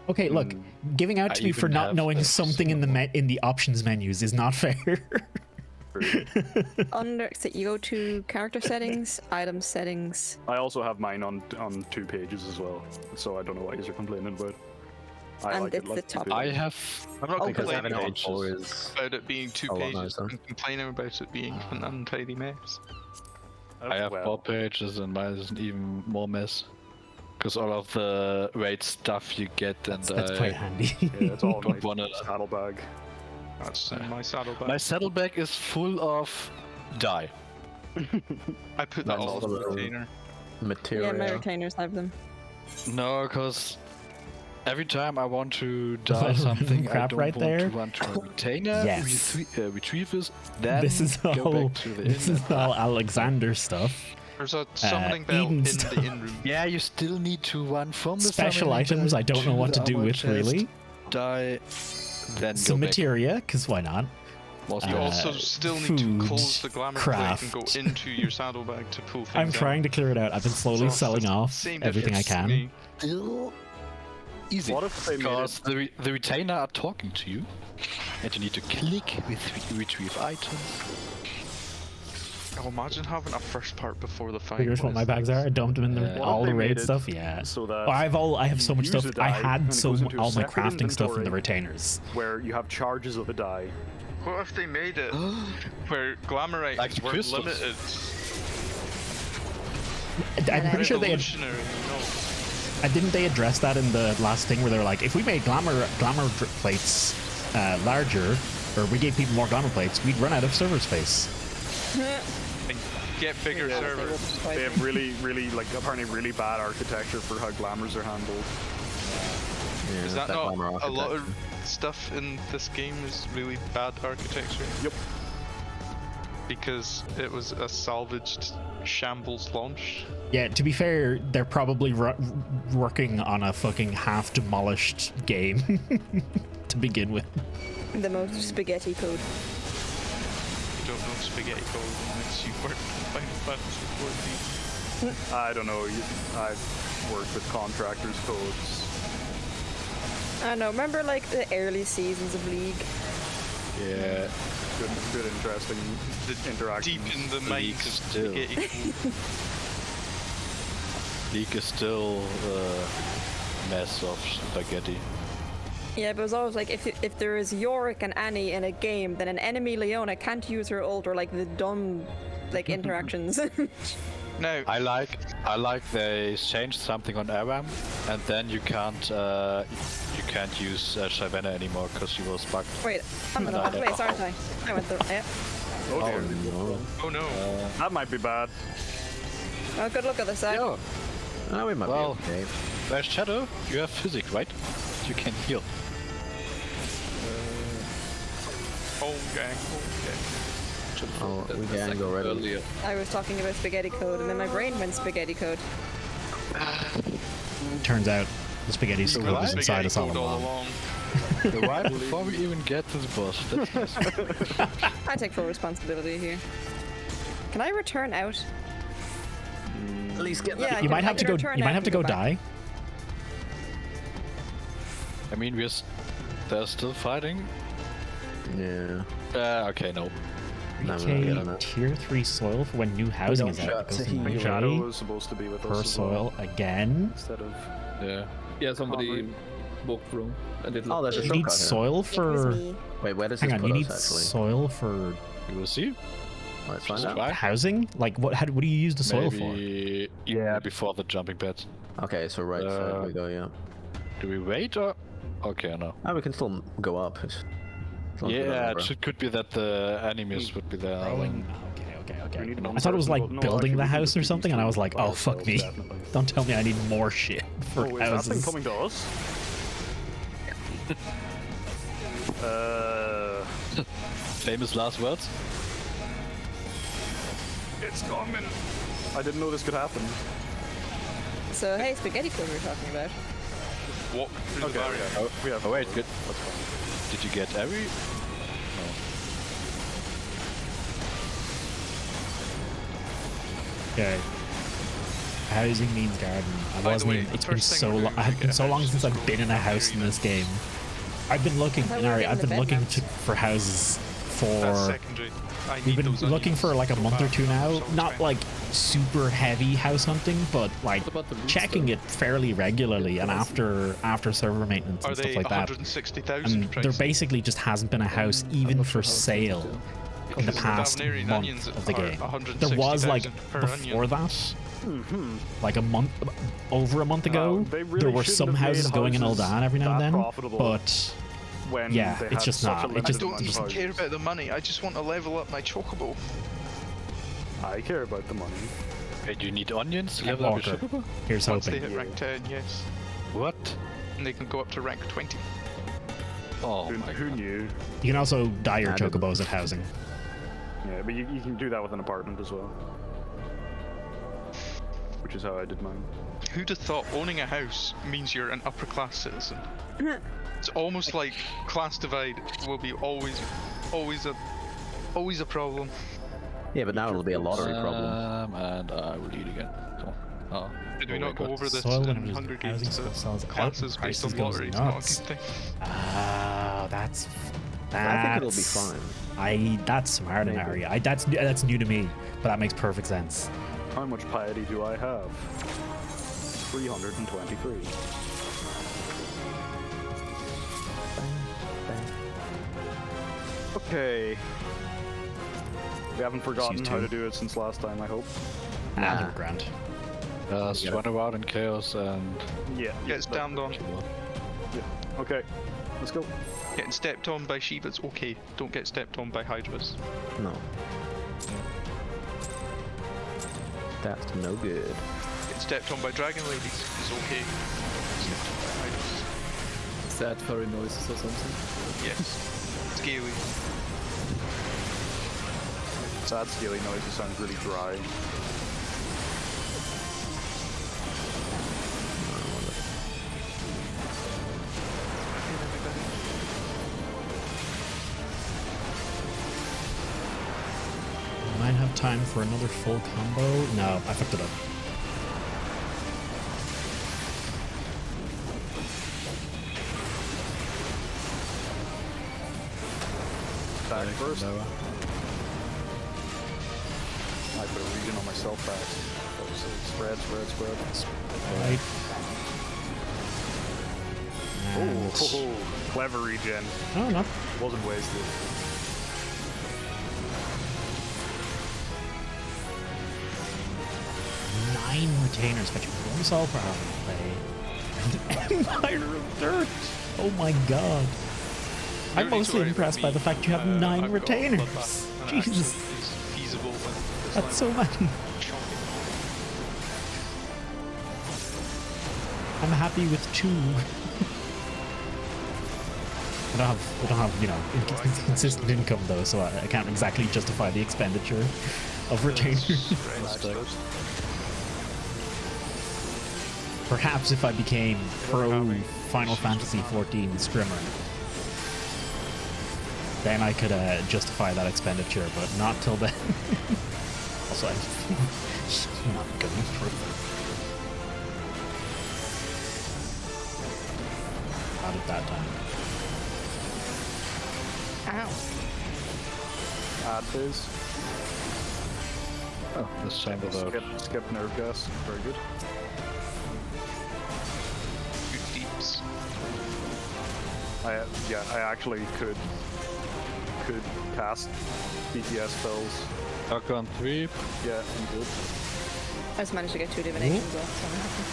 Okay, look, giving out I to me for even not have knowing a something in the options menus is not fair. So you go to character settings, item settings. I also have mine on 2 pages as well, so I don't know what you're complaining about. I And like it's it like the top. 2 I pages. have. I'm not Because complaining having it on 4 is about it being 2 a lot pages. nicer. I'm complaining about it being an untidy mess. I have Well, 4 pages, and mine is an even more mess. Because all of the raid stuff you get, and That's quite handy. Yeah, it's all Don't my wanna- saddlebag. That's in my saddlebag. my saddlebag is full of dye. I put that That's all in also the the- retainer. material. Yeah, my retainers have them. No, because every time I want to dye something, I crap don't right want there. to want to retainer, Yes. retrieve this, then This is go all. back to the This inn. is all Alexander stuff. There's a summoning bell Eden in stuff. the inn room. Yeah, you still need to run from the Special summoning items bell I don't know what to the do armor with chest, really. Dye, then Some go back. materia, because why not? Most You of it. also still need to close foods, the glamour craft. plate and go into your saddlebag to pull things I'm out. trying to clear it out. I've been slowly So selling it's the off same everything I difference to can. me. Still easy. What if they made Because the retainer are talking to you, and you need to click with retrieve items. Oh, imagine having a first part before the fight. Here's what my bags are. I dumped them in Yeah. the, What all if the they raid made it stuff. Yeah. so that Oh, I have so you much use stuff. a I die and had it goes into a all my separate crafting stuff in the inventory? retainers. where you have charges of the die. What if they made it where glamour items Like the were crystals. limited? I'm pretty sure they had. Revolutionary, you know. Didn't they address that in the last thing where they're like, if we made glamour plates larger, or we gave people more glamour plates, we'd run out of server space. And get bigger servers. They have really, apparently really bad architecture for how glamours are handled. Yeah, Is that not glamour a lot of architecture. stuff in this game is really bad architecture? Yep. Because it was a salvaged shambles launch. Yeah, to be fair, they're probably working on a fucking half demolished game to begin with. The most spaghetti code. You don't know spaghetti code unless you work with Final Fantasy 14. I don't know. I've worked with contractors' codes. I don't know. Remember like the early seasons of League? Yeah. Good, interesting interaction. Deep in the minds of still. spaghetti code. League is still a mess of spaghetti. Yeah, but it was always like if there is Yorick and Annie in a game, then an enemy Leona can't use her ult or like the dumb like interactions. Now, I like they changed something on Aram, and then you can't use Shyvana anymore because she was bugged. Wait, I'm in the wrong place, aren't I? I went there. Yeah. Oh dear. no. oh no. That might be bad. Oh, good luck other side. Yeah. Oh, we might Well, be okay. Where's Shadow? You have physics, right? You can heal. Home gang. Oh, we The gang second already. earlier. I was talking about spaghetti code, and then my brain went spaghetti code. Turns out the spaghetti So code why? is inside us all Spaghetti code along. Why before we even get to the boss? That's nice. I take full responsibility here. Can I return out? At least get Yeah, I You can- might I have to can go. return You might out have to and go back. die. I mean, they're still fighting. Yeah. Okay, no. No, we're not getting Okay, it. tier 3 soil for when new housing don't is out. shut It goes to to heal. I think Shadow melee was supposed to be with per us as well, soil again. instead of. Yeah. Yeah, somebody walked through and it Oh, there's a You need shortcut here. soil It was for. me. Wait, where does Hang this on, put you us need actually? soil for You will see. Let's find Just out. try. housing. Like what? What do you use the soil for? Maybe yeah, before the jumping pad. Okay, so right side we go, yeah. Do we wait or? Okay, no. Oh, we can still go up. As long as we don't Yeah, remember. could be that the enemies would be there. Okay, okay. We need one I thought it was person, like but no, building actually, the we can house just or do something, these and I two was like, by oh fuck ourselves, me! definitely. Don't tell me I need more shit for Oh, is that thing houses. coming to us? Famous last words. It's coming. I didn't know this could happen. So hey, spaghetti code we were talking about. Walk through the barrier. We have. Oh wait, good. That's fine. Did you get every? Okay. Housing means garden. I By the wasn't way, even, the it's been first thing so we're long. doing It has to been get so a long house since is I've go been in a to house in Mary this game. I've been looking, thought we were Inari, getting I've the been bed looking mats. for houses That's for. secondary. I We've need been those looking onions for like a so month or bad. two now. So Not expensive. like super heavy house hunting, but like What about the roots, checking though? it fairly regularly and after server maintenance Are and they stuff like that. 160,000 And price? there basically just hasn't been a house even not for sure how it's sale going in the Because past Davenarian month onions of the are game. There was like 160,000 per before onion. that, like over a month ago, They really there were shouldn't some have made houses going in houses Ul'dan every now and that then, profitable but when yeah, they it's had just such a not. It limited just- I amount don't of even houses. care about the money. I just want to level up my chocobo. I care about the money. Wait, you need onions to Yeah, level up your Walker. ship? Here's Once they hoping. hit rank 10, yes. What? And they can go up to rank 20. Oh Who, my who god. knew? You can also dye your I didn't. chocobos at housing. Yeah, but you can do that with an apartment as well. Which is how I did mine. Who'd have thought owning a house means you're an upper class citizen? It's almost like class divide will be always a problem. Yeah, but now it'll be a lottery problem. And I will eat again. Come on. Oh. Did we oh not my go God. over this Soil when in it was Hunger housing Games? still sells out, Classes based prices on goes lottery is not a nuts. good thing. Ah, that's. I think it'll be that's- fine. That's smart, Maybe. Inari. That's new to me, but that makes perfect sense. How much piety do I have? 323. Okay. We haven't forgotten how two. to do it since last time, I hope. Ah, they were grand. Just run around in chaos and Yeah. Gets damned on. Okay. Let's go. Getting stepped on by Shivas, okay. Don't get stepped on by Hydras. No. That's no good. Getting stepped on by Dragon Ladies is okay. Stepped on by Hydras. Sad furry noises or something. Yes. Scaly. Sad scaly noises sounds really dry. have time for another full combo? No, I fucked it up. Back first. I put a regen on myself back. Spread. Right. Oh, clever regen. Oh, no. Wasn't wasted. Nine retainers, fetching 1 soul per hour play. An Empire of Dirt! Oh my god. I'm No need to mostly worry impressed about by the me. fact you have 9 I've got a retainers. bloodbath, and it Jesus, actually is feasible when this that's so many. shocking. I'm happy with 2. I don't have, you know, consistent income though, so I can't exactly justify the expenditure of retainers. Perhaps if I became pro Final Fantasy XIV Strimmer, then I could justify that expenditure, but not till then. Also, I'm not going for it. Not at that time. Ow. Add phase. Oh, this time without. Skip nerve gas. Very good. Good deeps. I actually could cast BTS spells. Tuck on 3. Yeah, I'm good. I just managed to get 2 divinations off, so I'm happy.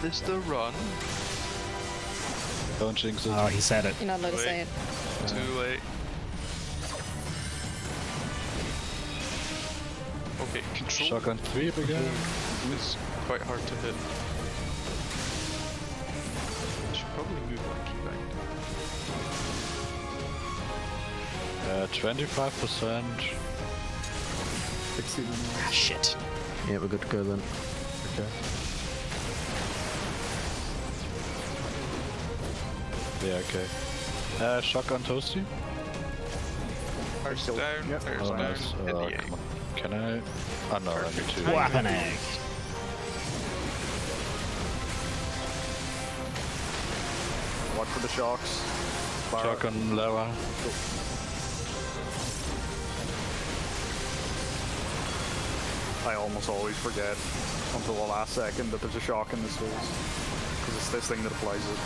This the run. Don't jinx it. Oh, he said it. You're not allowed to Wait. say it. Too late. Okay, control. Shotgun 3 again. It's quite hard to hit. I should probably move on keybind. 25%. 16. Ah, shit. Yeah, we're good to go then. Okay. Yeah, okay. Shotgun Toasty? Fire's down, Yep. fire's Oh, down, nice. hit the egg. Come on. Can I? Oh no, I need to. Weapon egg. Watch for the shocks. Fire. Shotgun lower. I almost always forget until the last second that there's a shock in this phase. Because it's this thing that applies it.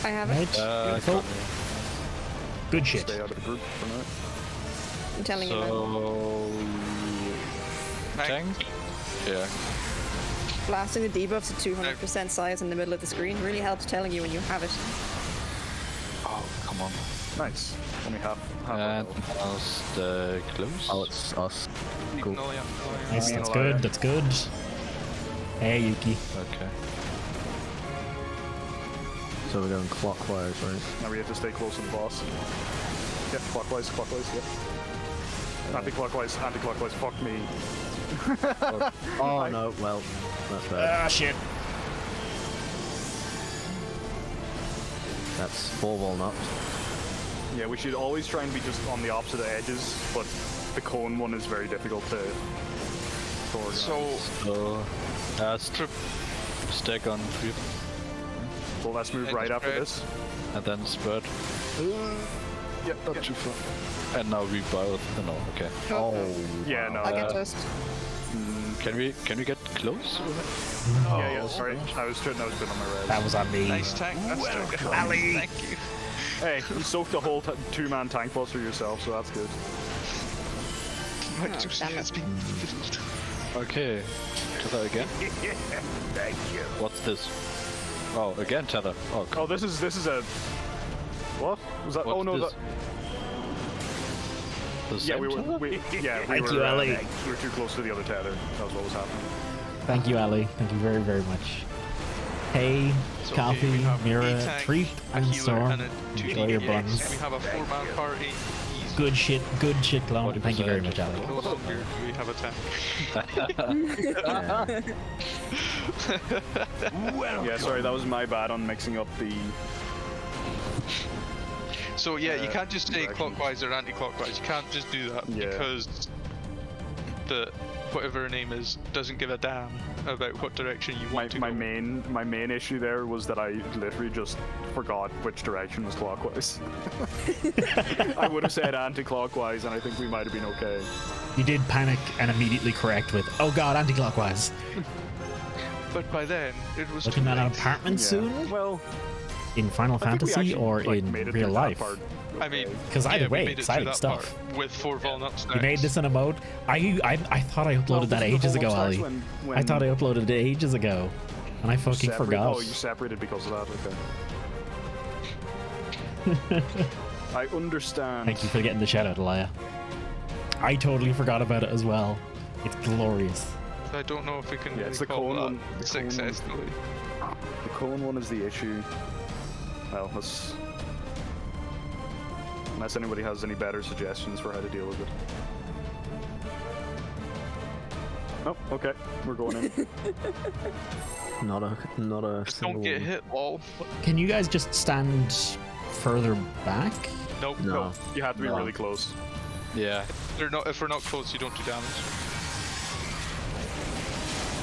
I have it. Right. Beautiful. Good shit. Stay out of the group for now. I'm telling you, man. So. Tank? Yeah. Blasting the debuffs at 200% size in the middle of the screen really helps telling you when you have it. Oh, come on. Nice. Only half And health. now stay close. Oh, it's us. Cool. No, yeah, no, Nice, Yeah. that's good, that's good. Hey, Yuki. Okay. So we're going clockwise, right? Now we have to stay close to the boss. Yep, clockwise, yep. Anti-clockwise, fuck me. Oh no, well, that's bad. Ah, shit. That's 4 walnuts. Yeah, we should always try and be just on the opposite edges, but the cone one is very difficult to organize. So, So. Stack on 3. Well, let's move And right after spread. this. And then spread. Yep, Not too far. And now we both. No, okay. Oh. Yeah, no. I'll get toast. Can we get close? Yeah, sorry. I was putting on my res. That was on me. nice tank. That's Welcome, good. Ali. Thank you. Hey, you soaked the whole 2-man tank boss for yourself, so that's good. My Oh, juice damn it. has been filled. Okay. Tether again? Thank you. What's this? Oh, again tether. Oh, Oh, this is a... What? Was that... What's oh, no, this? that... The Yeah, same we tether? were... We Thank were, you, Ali. we were too close to the other tether. That was what was happening. Thank you, Ali. Thank you very, very much. Hey, So, Coffee, we have Mira, a tank, Treep, a and healer, Storm. and a 2D Enjoy your EX. buns. We have a 4-man party. Easy. Good shit, clone. Thank you very much, Ali. No longer do we have a tank. Yeah, sorry, that was my bad on mixing up the So yeah, you can't just say directions. clockwise or anti-clockwise. You can't just do that Yeah. because the whatever her name is doesn't give a damn about what direction you want to My go. main issue there was that I literally just forgot which direction was clockwise. I would have said anti-clockwise, and I think we might have been okay. You did panic and immediately correct with, "Oh God, anti-clockwise." But by then it was Looking too at an late. apartment soon Well, in Final I think we Fantasy actually, or like, in made it real through that life. part. I mean, Because either yeah, we way, made it through exciting that stuff. part with 4 walnut stacks. You made this in a mode. I thought I uploaded that ages ago, Ali. I thought I uploaded it ages ago, and I fucking forgot. Oh, you separated because of that. Okay. I understand. Thank you for getting the shout out, Elia. I totally forgot about it as well. It's glorious. I don't know if we can Yeah, really it's the call cone that one. The cone one's successfully. The cone one is the issue. Well, let's... Unless anybody has any better suggestions for how to deal with it. Oh, okay. We're going in. Not a Just single don't get one. hit, lol. Can you guys just stand further back? Nope. No. You have to be No. really close. Yeah. If we're not close, you don't do damage.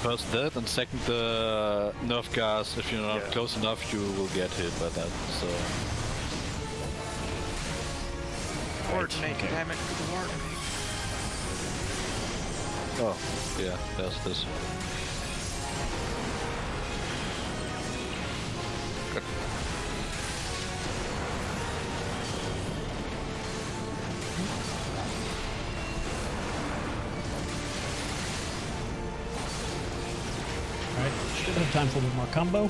First that, and second the nerf gas. If you're not Yeah. close enough, you will get hit by that. So Coordinate, damn it, coordinate. oh yeah, there's this. Alright, should have time for one more combo.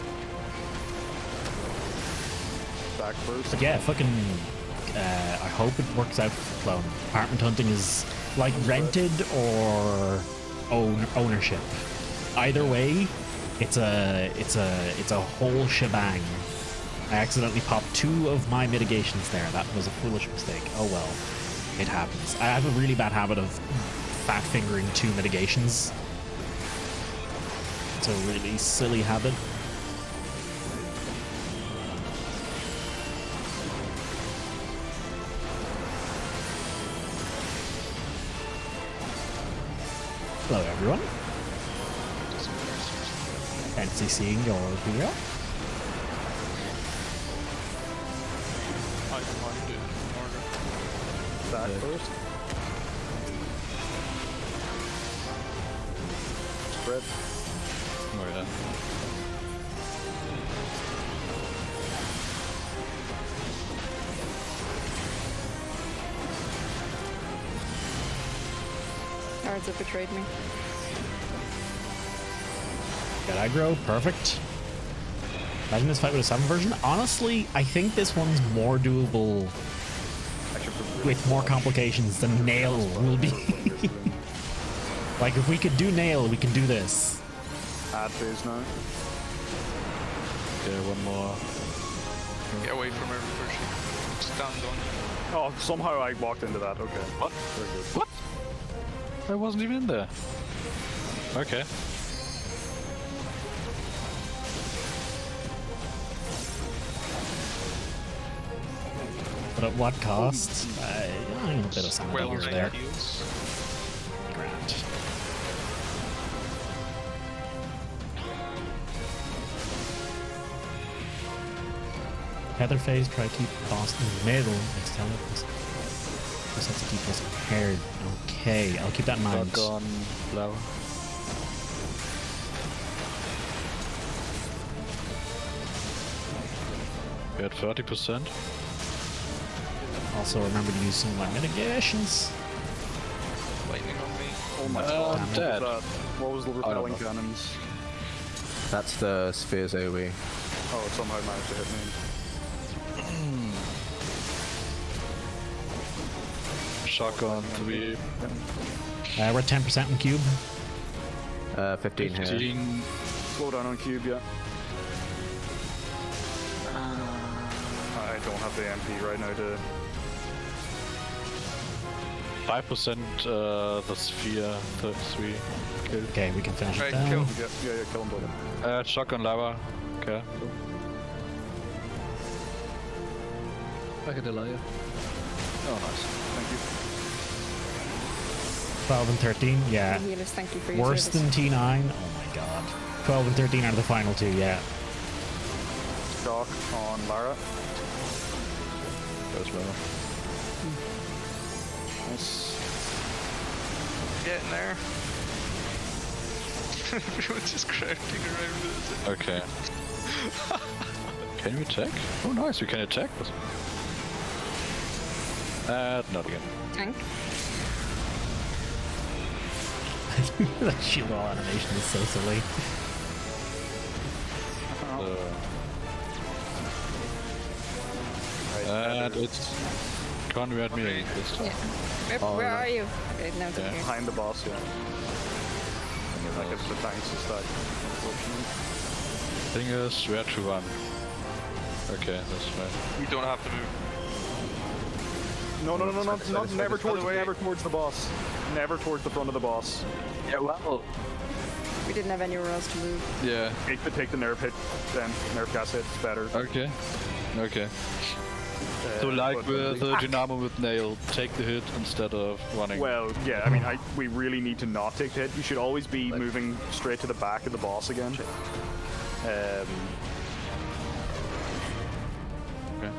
Back first. But yeah, fucking. I hope it works out for Clone. Apartment hunting is like rented or ownership. Either way, it's a whole shebang. I accidentally popped 2 of my mitigations there. That was a foolish mistake. Oh well, it happens. I have a really bad habit of fat fingering 2 mitigations. It's a really silly habit. Hello everyone. Fancy seeing your video. I don't mind it in order. Back first. Spread. Oh yeah. Cards have betrayed me. Got aggro, perfect. Imagine this fight with a 7 version. Honestly, I think this one's more doable with more complications than Nail will be. Like, if we could do Nail, we can do this. Add phase now. Okay, one more. Get away from her before she stands on you. Oh, somehow I walked into that. Okay. What? Very good. What? I wasn't even in there. Okay. But at what cost? A bit of sanity Well, here or nine there. heals. Grand. Heather phase, try to keep boss in the middle. Next time, just have to keep us paired. Okay, I'll keep that in mind. Back on flower. We're at 30%. Also, remember to use some of my mitigations. Lightning on me. Oh my I'm god. What was dead. that? What was the repelling know. cannons? That's the sphere's AoE. Oh, it somehow managed to hit me. Shotgun 3. We're at 10% in cube. 15 here. 15. Slow down on cube, yeah. I don't have the MP right now to... 5% the sphere, 3 kill. Okay, we can finish Right, it down. kill. Yeah, kill him, brother. Shotgun lava. Okay. I get a liar. Oh, nice. Thank you. 12 and 13, yeah. Healers, thank you for your Worse service. than T9? Oh my god. 12 and 13 are the final two, yeah. Shock on Lara. Goes well. Nice. Getting there. Everyone's just crouching around with it. Okay. Can we attack? Oh, nice, we can attack. Not again. Tank. That shield wall animation is so silly. And it's Conrad Meeting this time. Yeah. Where are you? Okay, now it's Yeah. here. Behind the boss, yeah. That gets the tanks to stack, unfortunately. Thing is, where to run? Okay, that's right. We don't have to move. No, never way. towards the boss. Never towards the front of the boss. Yeah, well. We didn't have anywhere else to move. Yeah. Take the nerve hit, then nerve gas hit, it's better. Okay. Okay. So like but- with the Dynamo with Nail, take the hit instead of running. Well, yeah, I mean, we really need to not take the hit. You should always be moving straight to the back of the boss again. Okay.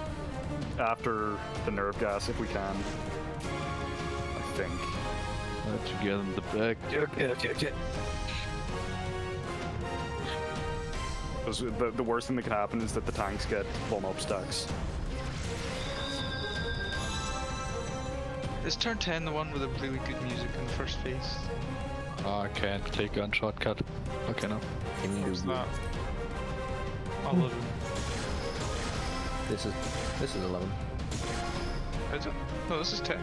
After the nerve gas, if we can. I think. To get in the back. Okay. Because the worst thing that can happen is that the tanks get one-up stacks. Is turn 10 the one with the really good music in the first phase? Oh, I can't take gun shortcut. Okay, no. What's that? 11. This is 11. Is it? No, this is 10.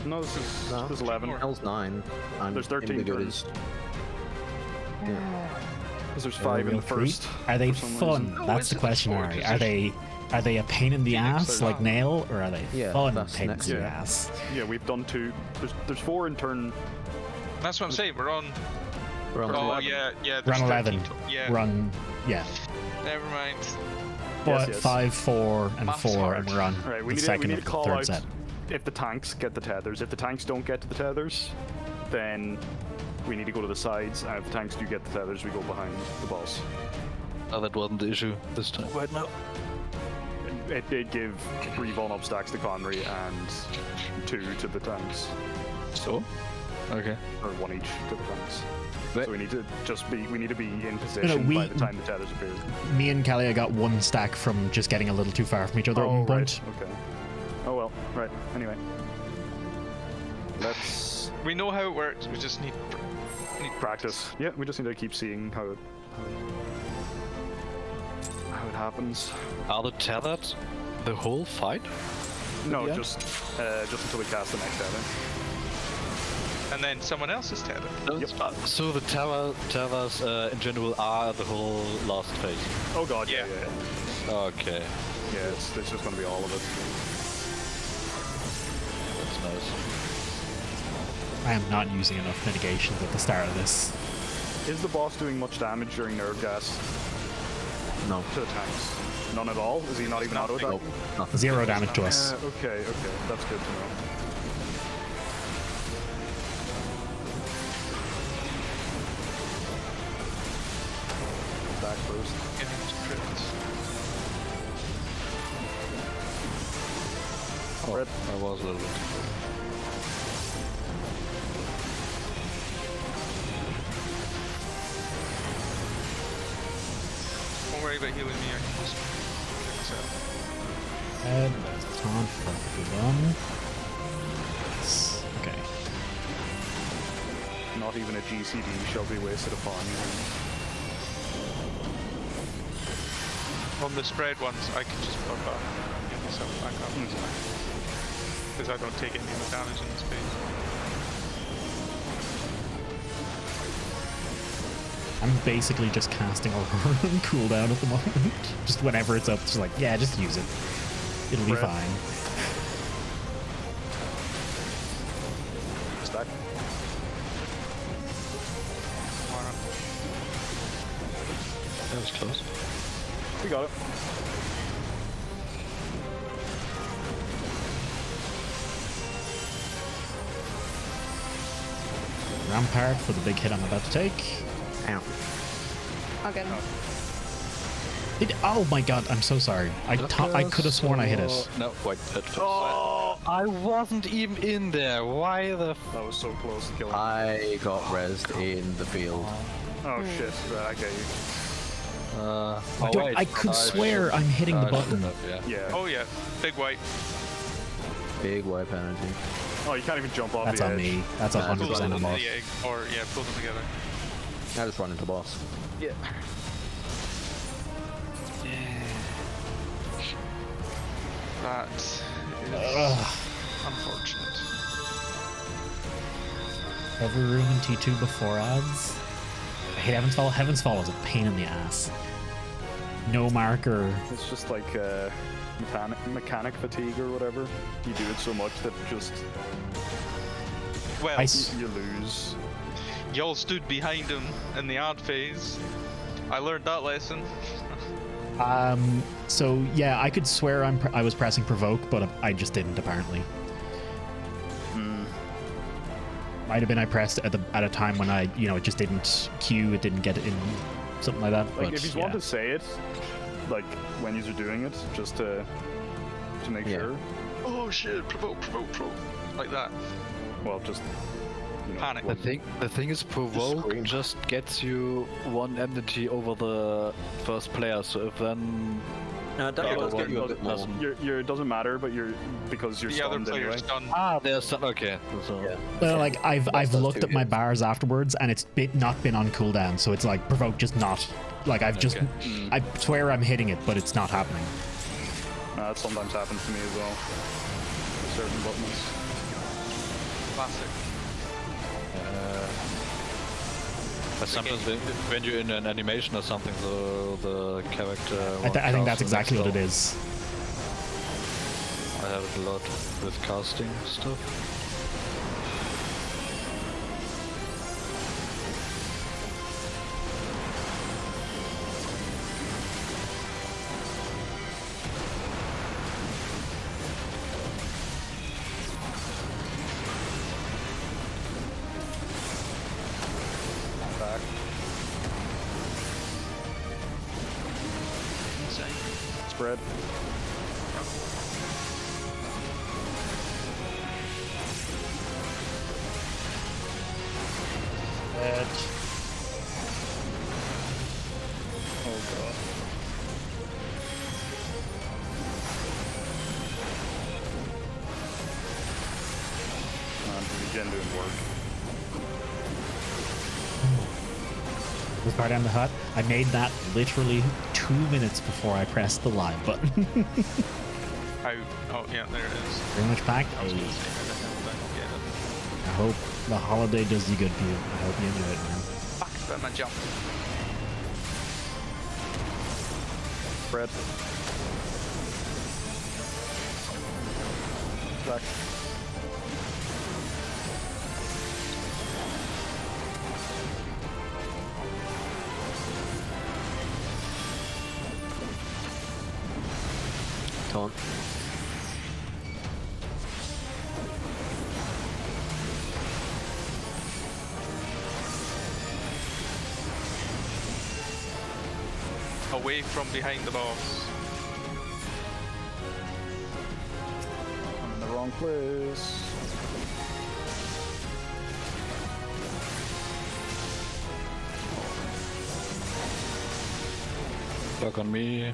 No, this is 11. Hell's 9. There's 13 Indigo turns. is- Yeah. Because there's 5 in the first. Are they for some fun? reason. No, That's it's the in question, four, Ari. 'cause Are they a pain in the ass like Nail, or are they Yeah, fun that's pains next. in the Yeah. ass? Yeah, we've done 2. There's 4 in turn. That's what I'm saying. We're on. We're on Oh 11. yeah. Run there's 11. 13 yeah. Run, yeah. Never mind. What, yes. 5, 4, and Math's 4, hard. and we're on Right, the we need second to of the call third out set. if the tanks get the tethers. If the tanks don't get to the tethers, then we need to go to the sides. And if the tanks do get the tethers, we go behind the boss. Oh, that wasn't the issue this time. Right now. It did give 3 one-up stacks to Conry and 2 to the tanks. So? Okay. Or 1 each to the tanks. Right. So we need to be in position by the time the tethers appear. Me and Kalia got 1 stack from just getting a little too far from each other at one point. Okay. Oh well. Right. Anyway. Let's We know how it works. We just need practice. Yeah, we just need to keep seeing how it happens. Are the tethered the whole fight? No, Yeah. just until we cast the next tether. And then someone else is tethered. So the tethers in general are the whole last phase. Oh god, yeah. Okay, Yeah, it's just gonna be all of it. that's nice. I am not using enough mitigations at the start of this. Is the boss doing much damage during nerve gas No. to the tanks? None at all? Is he not even auto attacking? Nothing. 0 damage to us. Okay, that's good to know. Back first. Yeah, it's crits. Oh, I was a little bit. Don't worry about healing me. I can just kick this out. That's taunt, perfectly done. Okay. Not even a GCD shall be wasted upon you. On the spread ones, I can just pop up and get myself back up. Because I don't take any more damage in this phase. I'm basically just casting Aurora on cooldown at the moment. Just whenever it's up, just like, yeah, just use it. It'll be Right. fine. Stack. That was close. We got it. Rampart for the big hit I'm about to take. Ow. I'll get him. Oh my god, I'm so sorry. I could have sworn I hit it. No, wait. Oh, I wasn't even in there. Why the? that was so close to killing me. I got rezzed in the field. Oh shit, right, I get you. Oh, Dude, wait. I could swear I'm hitting the button. Yeah. Yeah. Oh yeah, big white. Big wipe energy. Oh, you can't even jump off That's the on edge. me. That's Nah, Pull 100% them on into me. the egg, or yeah, pull them together. I just run into boss. Yeah. That is unfortunate. Every room in T2 before ads. I hate Heaven's Fall. Heaven's Fall is a pain in the ass. No marker. It's just like mechanic fatigue or whatever. You do it so much that just Well, you lose. y'all stood behind him in the ad phase. I learned that lesson. So yeah, I could swear I was pressing provoke, but I just didn't apparently. Might have been I pressed at a time when it just didn't queue, it didn't get it in, something like that. Like but, if you want to say it, like when you're doing it, just to make sure. Oh shit! Provoke, like that. Well, just Panic. The thing is, provoke just gets you one enmity over the first player. So if then That does get you a bit more. it doesn't matter, but because you're The other stunned anyway. player's done. there's okay. So Yeah. Well, like I've does looked two at my hits. bars afterwards, and it's not been on cooldown, so it's like provoke just not. Like I've just, I swear I'm hitting it, but it's not happening. That sometimes happens to me as well. With certain buttons. Classic. but sometimes when you're in an animation or something, the character. I think that's exactly what it is. I have it a lot with casting stuff. Back. Insane. Spread. Oh god. Regen doing work. Was part down the hut. I made that literally 2 minutes before I pressed the live button. Oh yeah, there it is. Very much back. I was gonna say everything, but yeah. I hope the holiday does you good for you. I hope you enjoy it, man. Fuck, but my jump. Spread. Back. Taunt. Away from behind the boss. I'm in the wrong place. Block on me.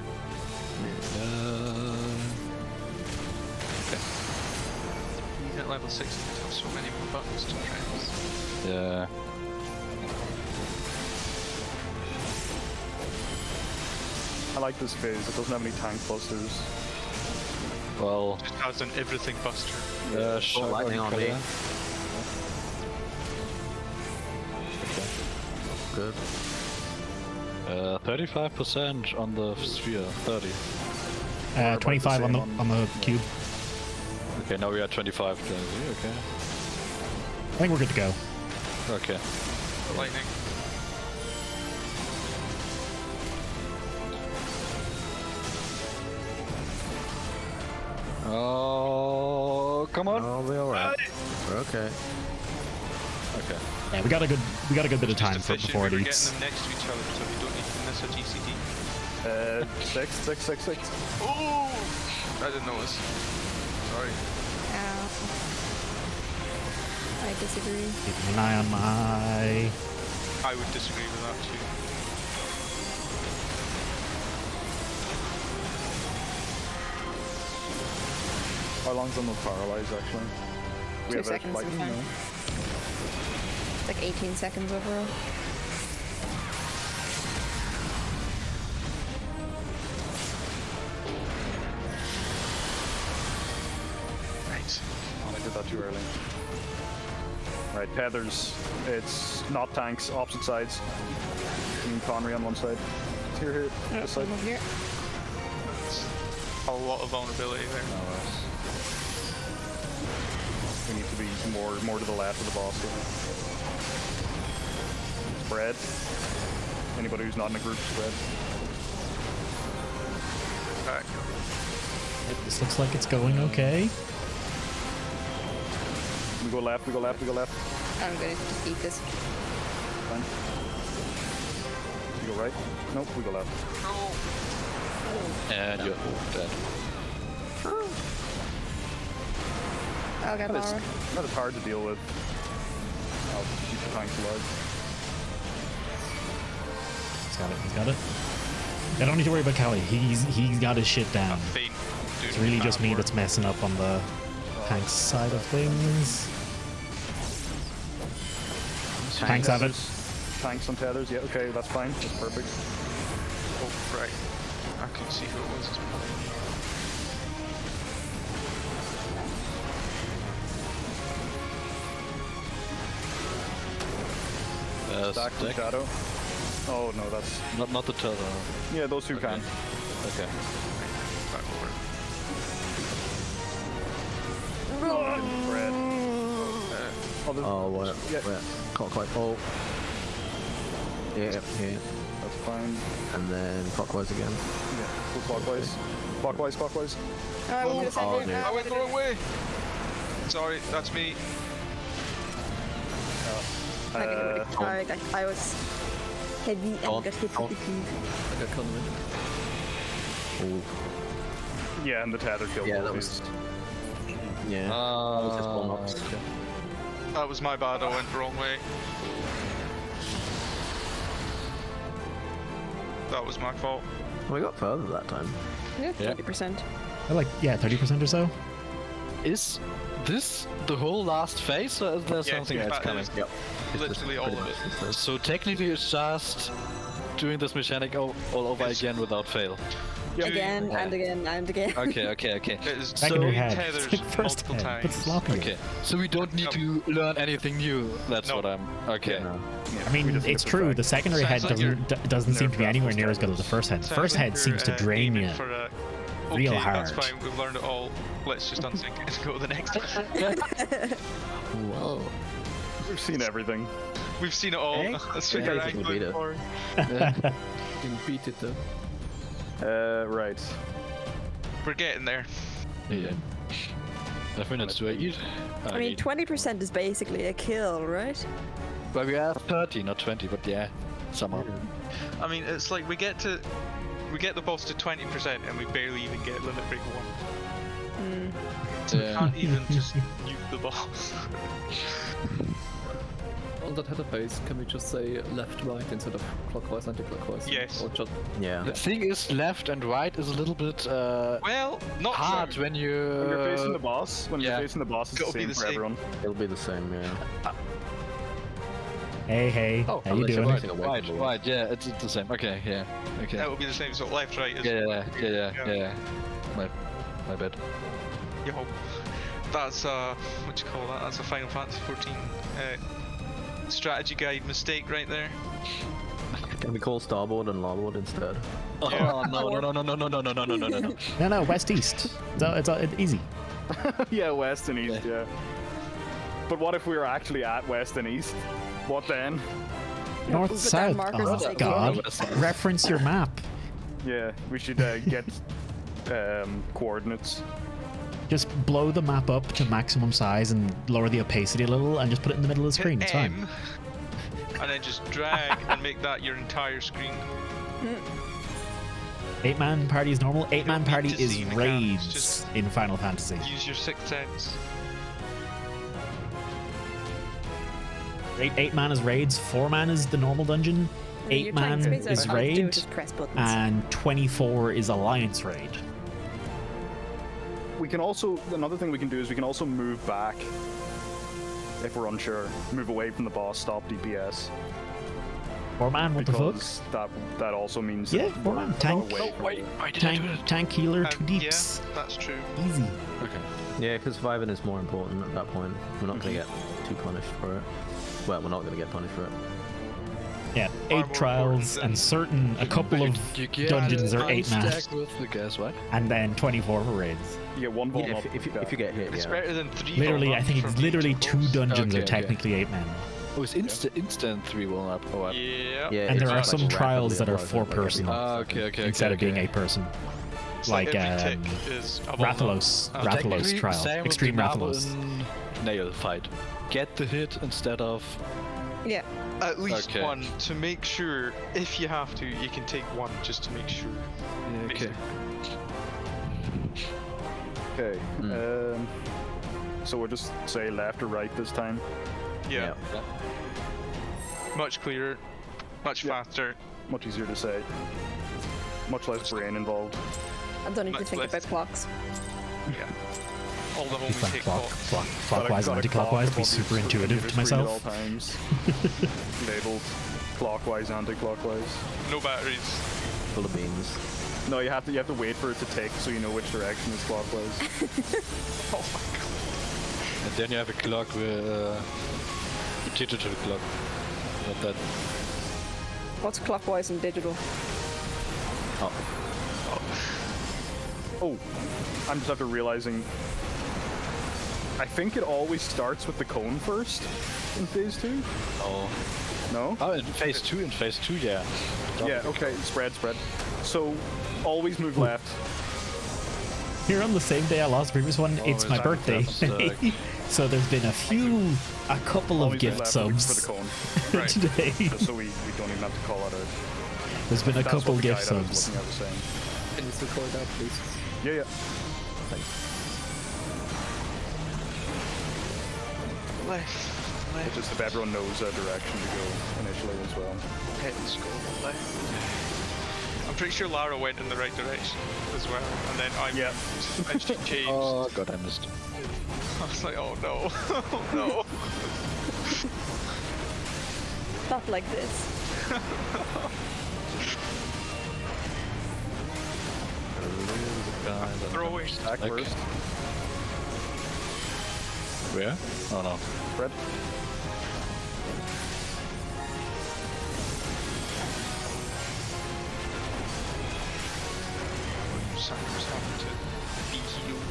He's at level 6 and have so many more buttons to press. Yeah. I like this phase. It doesn't have any tank busters. Well, Just has an everything buster. Lightning on me. Good. 35% on the sphere. 30. 25 on the cube. Okay, now we are 25. Okay. I think we're good to go. Okay. Lightning. Oh, come on. I'll be alright. We're okay. Okay. Yeah, we got a good bit of time Just for efficient. before it We were eats. getting them next to each other, so we don't need to miss a GCD. 6. Oh! I didn't notice. Sorry. Ow. I disagree. Keeping an eye on my. I would disagree with that too. How long's on the paralyze actually? 2 seconds like, is fine. no. It's like 18 seconds overall. Right. Oh, I did that too early. Right, tethers. It's not tanks, opposite sides. Me and Connery on one side. Here, Oh, this side. over here. A lot of vulnerability there. We need to be more to the left of the boss. Spread. Anybody who's not in a group, spread. Alright. This looks like it's going okay. We go left, we go left, we go left. I'm gonna just eat this. Fine. We go right. Nope, we go left. And you're dead. I'll get That is, Laura. that is hard to deal with. I'll keep the tanks alive. He's got it. He's got it. I don't need to worry about Callie. He's got his shit down. Faint. It's really just me that's messing up on the tank side of things. Tanks have it. Tanks on tethers, yeah, okay, that's fine. That's perfect. Oh, right. I couldn't see who it was. Stack from Shadow. Oh no, that's... Not the tether. Yeah, those two can. Okay. Back over. Red. Oh, what? Yeah. Where? Can't quite. Oh. Yeah, here. That's fine. And then clockwise again. Yeah, go clockwise. Clockwise. Oh, I went Oh, dude. I went the wrong way! Sorry, that's me. Alright, I was heavy and on, got hit on. with the cube. I got Connery. Oh. Yeah, and the tether killed Yeah, both that of was. these. Yeah. That was just one knocks. Okay. That was my bad, I went the wrong way. That was my fault. We got further that time. Yeah, Yeah. 30%. Like, yeah, 30% or so. Is this the whole last phase, or is there something yeah, else that coming? is Yep. literally all of it. So technically it's just doing this mechanic all over Yes. again without fail. Again Yeah. and again and again. Okay. It is Secondary head. tethers It's like first multiple head, but times. sloppy. Okay. So we don't need to learn anything new. That's No. what I'm. Okay. No. Yeah, I mean, we just need it's to true. track. The secondary head Sounds like doesn't seem to be nerf anywhere those near as good as the tethers. first head. Sounds First like head seems to you're, drain aiming you. for a- real okay, hard. That's fine. We've learned it all. Let's just unsync it and go to the next one. Whoa. We've seen everything. We've seen it all. Hey? That's Yeah, what you're basically beat angling it. for. Didn't beat it though. Right. We're getting there. Yeah. 5 minutes to eat. I mean, 20% is basically a kill, right? But we are 30, not 20. But yeah, somehow. I mean, it's like we get the boss to 20% and we barely even get limit break 1. So we Yeah. can't even just nuke the boss. On that header phase, can we just say left, right instead of clockwise, anti-clockwise? Yes. Or just Yeah. The thing is, left and right is a little bit Well, not hard true. when you. When you're facing the boss, yeah. you're facing the boss, it's the Gotta be same the for same. everyone. It'll be the same, yeah. Hey, Oh, how you unless you're doing? facing away Right, from the right, yeah, it's the same. Okay, yeah, okay. That would be the same. So left, right is. Yeah. My bad. Yo, that's what do you call that? That's a Final Fantasy 14 strategy guide mistake right there. Can we call starboard and larboard instead? Yeah. Oh no! No, west east. It's easy. Yeah, west and east, yeah. But what if we were actually at west and east? What then? North, Put down south. markers and Oh say God! go. Reference your map. Yeah, we should get coordinates. Just blow the map up to maximum size and lower the opacity a little, and just put it in the middle of the screen. Hit It's fine. M, and then just drag and make that your entire screen. 8-man party is normal. 8-man need party to is see mechanics, raids just- in Final Fantasy. Use your sixth sense. 8-man is raids. 4-man is the normal dungeon. Your time 8-man space is out, all you do raid, is just press buttons. and 24 is alliance raid. We can also, another thing we can do is we can also move back if we're unsure. Move away from the boss, stop DPS. 4-man, what the fuck? Because that also means Yeah, that 4-man, we're tank. away from Why did I do it? Tank healer, 2 Yeah, deeps. that's true. Easy. Okay. Yeah, because surviving is more important at that point. We're not going to get too punished for it. Well, we're not going to get punished for it. Yeah, Far 8 more trials important and than- certain, a couple of You get dungeons are 8-man, stack with the gas, right? and then 24 for raids. You get one vuln Yeah, up. if you get hit, It's yeah. better than 3. Literally, vuln I think from it's being literally too 2 close. dungeons Okay, are okay. technically 8-men. Oh, it's instant 3 will up. Oh, what? Yeah. Yeah, And it's there are just, some like, trials that are rapidly applies, like, every 4-person. half Okay, second. Instead of being 8-person. It's Like, every tick is a vuln up. Rathalos. Oh, Rathalos Technically, trial. same with Extreme the Rathalos. Marvel nail fight. Get the hit instead of. Yeah. At least Okay. one to make sure. If you have to, you can take one just to make sure. Okay. Okay. So we'll just say left or right this time. Yeah. Much clearer, much Yeah. faster. Much easier to say. Much less brain involved. I don't need to Much think less. about clocks. Yeah. All the Just homies like take clock, clocks. clockwise and Got a clock anti-clockwise, be above super your intuitive to computer screen at all myself. times. Labeled clockwise, anti-clockwise. No batteries. Full of beans. No, you have to wait for it to tick so you know which direction is clockwise. Oh my god. And then you have a clock with digital clock. Not that. What's clockwise and digital? Oh, I'm just after realizing. I think it always starts with the cone first in phase 2. Oh. No? Oh, in phase 2, yeah. Yeah, okay, spread. So, always move left. Here on the same day I lost the previous one, it's my Always birthday. fantastic. So there's been a couple of Always move gift left for subs the cone. Right. today. Just so we don't even have to call it out. There's been a That's couple what the gift guide I was subs. looking at was saying. Can you record that, please? Yeah. Left. It's just if everyone knows a direction to go initially as well. Let's go left. I'm pretty sure Lara went in the right direction as well, and then I eventually changed. Oh god, I missed. I was like, oh no, oh no. Not like this. Throwing. Back Okay. first. Where? Oh no. Fred. Suckers happen to be healed.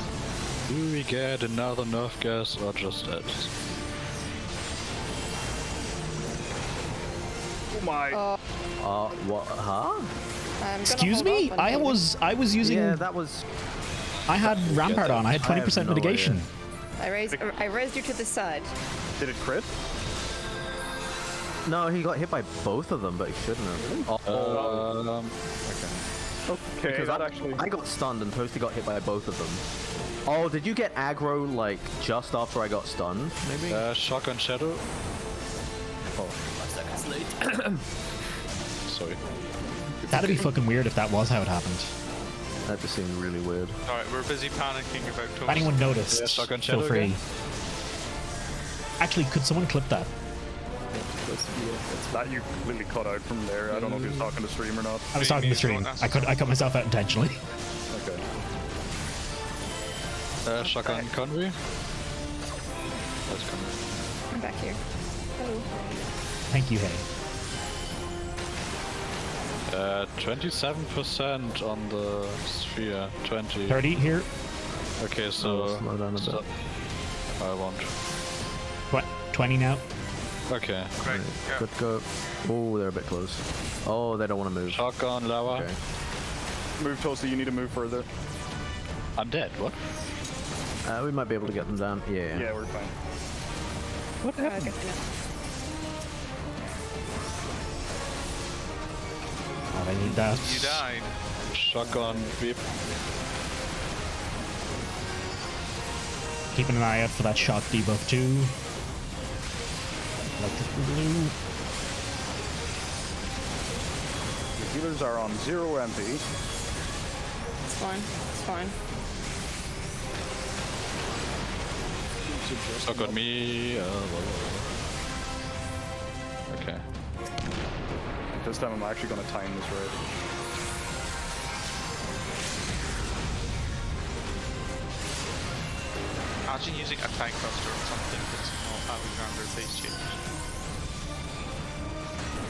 Do we get another nerf gas or just that? Oh my. What? Huh? I'm gonna Excuse hold me? off I until- was using. Yeah, that was. I had Rampart on. I had I have 20% no mitigation. idea. I raised you to the side. Did it crit? No, he got hit by both of them, but he shouldn't have. Okay, Because that actually. I got stunned and Toasty got hit by both of them. Oh, did you get aggro like just after I got stunned? Maybe. Shotgun shadow. Oh, 5 seconds late. Sorry. That'd be fucking weird if that was how it happened. That just seemed really weird. Alright, we're busy panicking about If Toast. anyone noticed, Yeah, shotgun feel shadow free. again? Actually, could someone clip that? That you completely cut out from there. I don't know if he was talking to stream or not. I was talking to stream. I cut myself out intentionally. Okay. Shotgun convoy. That's convoy. I'm back here. Hello. Thank you, Hay. 27% on the sphere. 20. 30 here. Okay, so. Slow down a bit. I won't. What? 20 now. Okay. Right, yeah. Good go. Oh, they're a bit close. Oh, they don't want to move. Shotgun lava. Okay. Move, Toasty. You need to move further. I'm dead. What? We might be able to get them down. Yeah. Yeah, we're fine. What happened? Oh, I need that. You died. Shotgun whip. Keeping an eye out for that shock debuff too. Electric blue. The healers are on 0 MP. It's fine. It's fine. Stuck on me. Okay. This time I'm actually going to time this right. Imagine using a tank buster or something that's not Alexander phase change.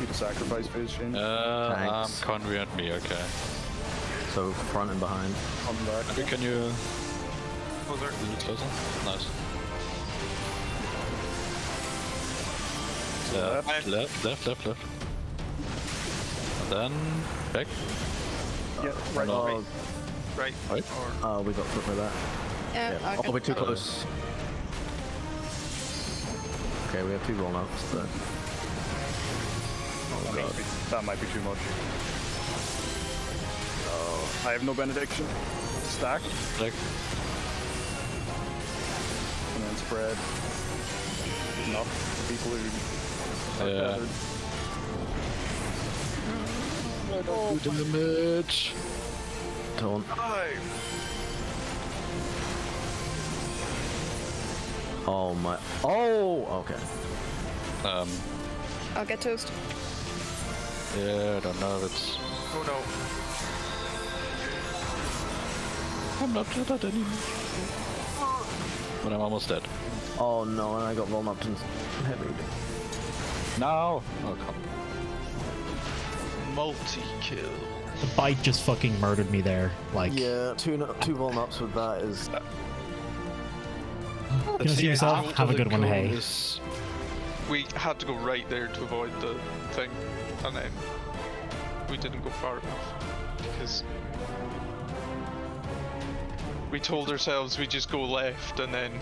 Need to sacrifice phase change. Thanks. Conry and me, okay. So front and behind. Come back. Okay, can you Oh, there. a little closer? Nice. Left. And then back. Yeah, right. Oh, Right. Right. Or we got put with that. Yeah. Yeah. Okay. Oh, we're too close. Okay, we have 2 roll ups, but. Oh god. That might be too much. Oh, I have no benediction. Stack. Back. And then spread. Enough people who are Yeah. gathered. Damage. Don't. Oh my. Oh, okay. I'll get toast. Yeah, I don't know if it's. oh no. I'm not dead anymore. But I'm almost dead. Oh no, and I got rolled up and heavy. No! Oh, come. Multi-kill. The bite just fucking murdered me there. Like, Yeah, two roll ups with that is. you can see yourself. Have a good one, hey. We had to go right there to avoid the thing, and then we didn't go far enough because we told ourselves we just go left, and then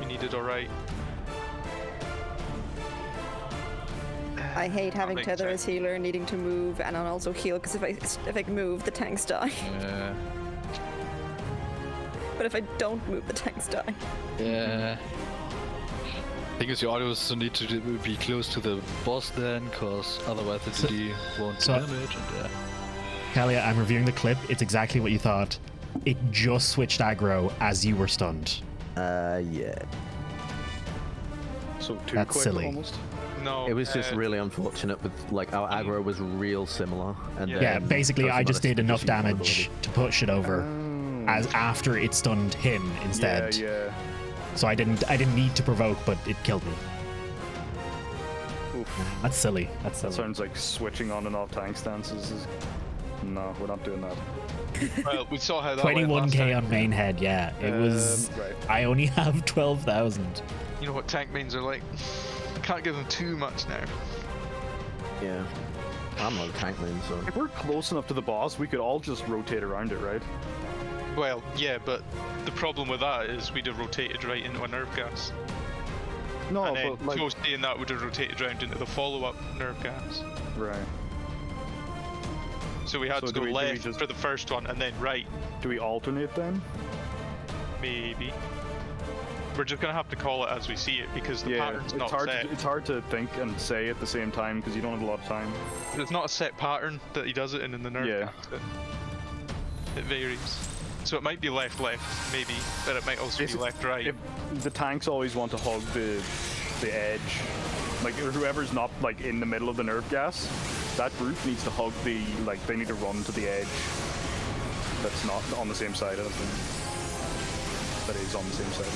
we needed a right. I hate having makes tether sense. as healer, needing to move, and then also heal. Because if I move, the tanks die. Yeah. But if I don't move, the tanks die. Yeah. Thing is, you always need to be close to the boss then, because otherwise the DD won't do So- damage. And yeah. Kalia, I'm reviewing the clip. It's exactly what you thought. It just switched aggro as you were stunned. Yeah. So too That's quick silly. almost. No. It was just really unfortunate with, like, our aggro was real similar. And Yeah. Yeah, then basically I just did enough Percy damage to push it over as after it stunned him instead. Yeah. So I didn't need to provoke, but it killed me. Oof. That's silly. That's That silly. sounds like switching on and off tank stances. No, we're not doing that. Well, we saw how that went last 21k time. on main head, yeah. It was. Right. I only have 12,000. You know what tank mains are like. Can't give them too much now. Yeah. I'm not a tank main, so. If we're close enough to the boss, we could all just rotate around it, right? Well, yeah, but the problem with that is we'd have rotated right into a nerve gas. No, and then but like, Toasty and that would have rotated around into the follow-up nerve gas. right. So we had So to do go we left just- for the first one and then right, Do we alternate then? maybe. We're just gonna have to call it as we see it because the pattern's not set. It's hard to think and say at the same time because you don't have a lot of time. It's not a set pattern that he does it in the nerve Yeah. gas. It varies. So it might be left, maybe, but it might also be left, right. If the tanks always want to hug the edge, like whoever's not like in the middle of the nerve gas, that group needs to hug the they need to run to the edge. That's not on the same side as them. That is on the same side.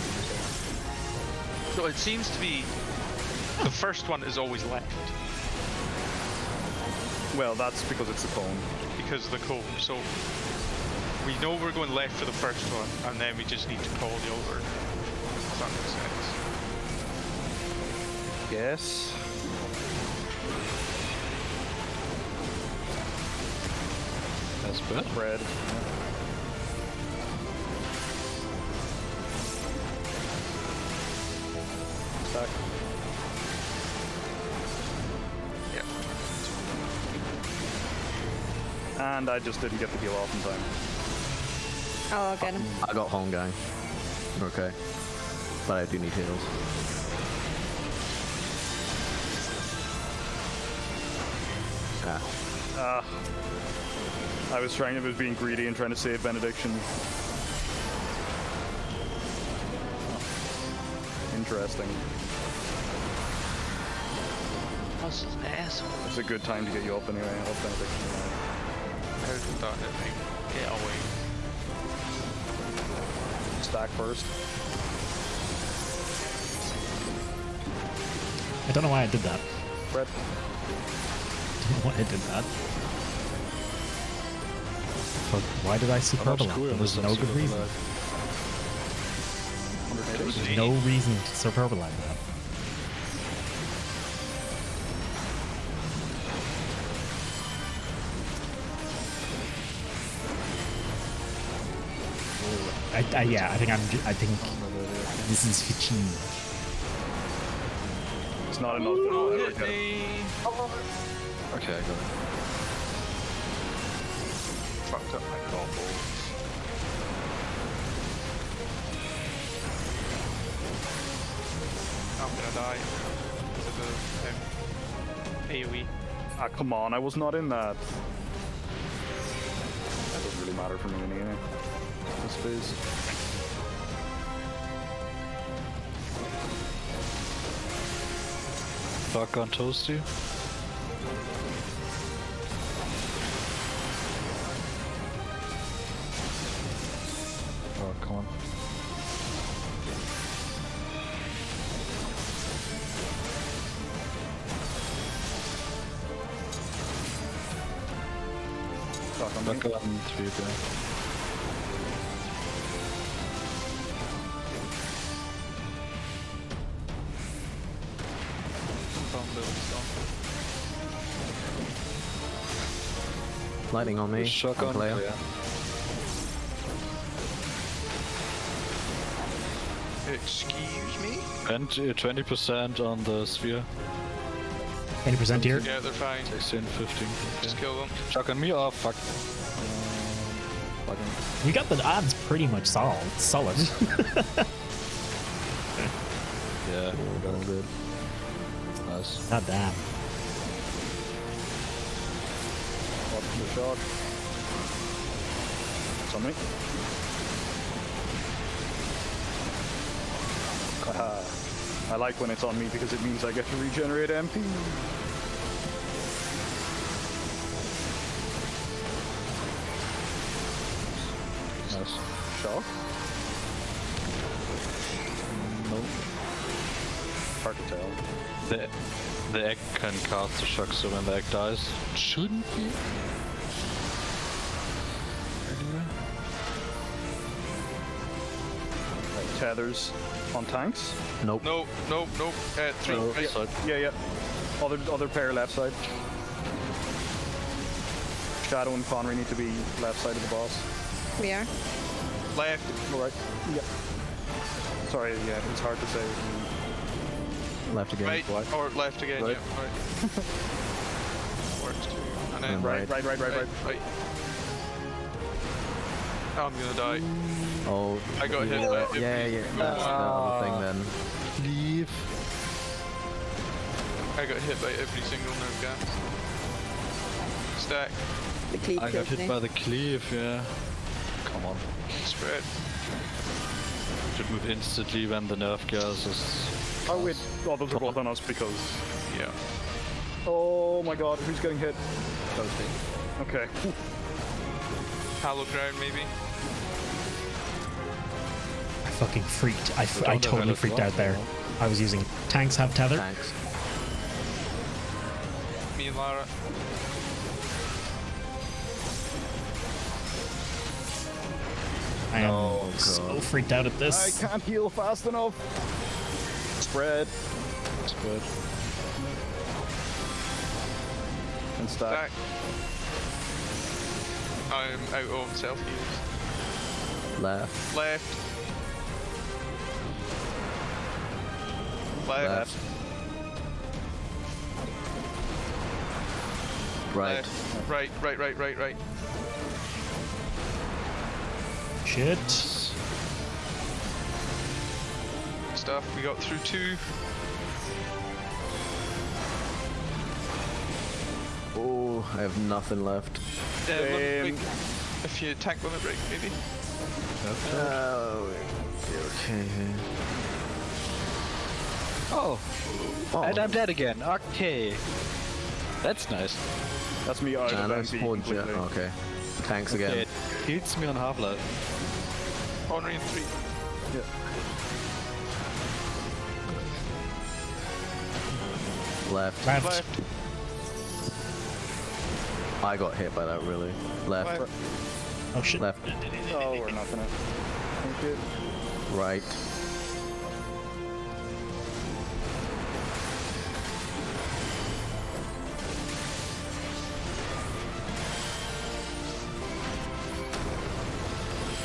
So it seems to be the first one is always left Well, that's because it's the cone. because of the cone. So we know we're going left for the first one, and then we just need to call the other. Does that make sense? Yes. That's bad. Red. Stack. Yeah. And I just didn't get the heal off in time. Oh, I'll get him. I got home gang. Okay. But I do need heals. Ah. I was being greedy and trying to save Benediction. Interesting. Puzzle's an asshole. It's a good time to get you up anyway. I love Benediction. How did that hit me? Get away. Stack first. I don't know why I did that. Brett. I don't know why I did that. But why did I superbolize? There was no good reason. There was no reason to superbolize that. Yeah, I think this is 15. It's not enough that I'll ever get it. Okay, I got it. Fucked up my combos. I'm gonna die to the AoE. Ah, come on, I was not in that. That doesn't really matter for me anyway. I suppose. Fuck on Toasty. Oh, come on. Fuck on me. Fuck on 3 there. Lightning on me. Shotgun player. clear. Excuse me? And 20% on the sphere. 20% here. Yeah, they're fine. 16, 15. Just kill them. Shotgun me off, fuck. We got the odds pretty much solid. Yeah, all good. Nice. God damn. Watch the shot. It's on me. Haha. I like when it's on me because it means I get to regenerate MP. Nice. Shock? Nope. Hard to tell. The egg can cast the shock, so when the egg dies, it shouldn't be. Anyway. Right, tethers on tanks. Nope. No. 3. Oh, right. side. Yeah. Other pair left side. Shadow and Connery need to be left side of the boss. We are. Left. Alright. Yeah. Sorry, yeah, it's hard to say. Left again. Right. Or left again, Right. yeah. Right. Works too. And then And Right. right. Oh, I'm gonna die. Oh. I got hit by every Yeah. single That's the one. other thing then. Leave. I got hit by every single nerve gas. Stack. The cleave I got killed hit me. by the cleave, yeah. Come on. Spread. Should move instantly when the nerve gas is... Oh wait, oh, those are both on us because... Yeah. Oh my god, who's getting hit? Okay. Hollow ground, maybe. I fucking freaked. I don't totally have freaked it out there. well. I was using tanks have tether. Thanks. Me and Lara. I am Oh, so God. freaked out at I this. can't heal fast enough. Spread. Spread. And stack. Stack. I'm out of self heals. Left. Left. Left. Right. Right. Shit. Stuff. We got through 2. Oh, I have nothing left. Limit break. If you tank limit break, maybe. Oh, okay. Oh, and I'm dead again. Okay. That's nice. That's me out of That's MP poor completely. Okay. Thanks again. It hits me on half-life. Honoring 3. Left. Left. I got hit by that really. Left. Oh shit. Left. Oh, we're not gonna. Thank you. Right.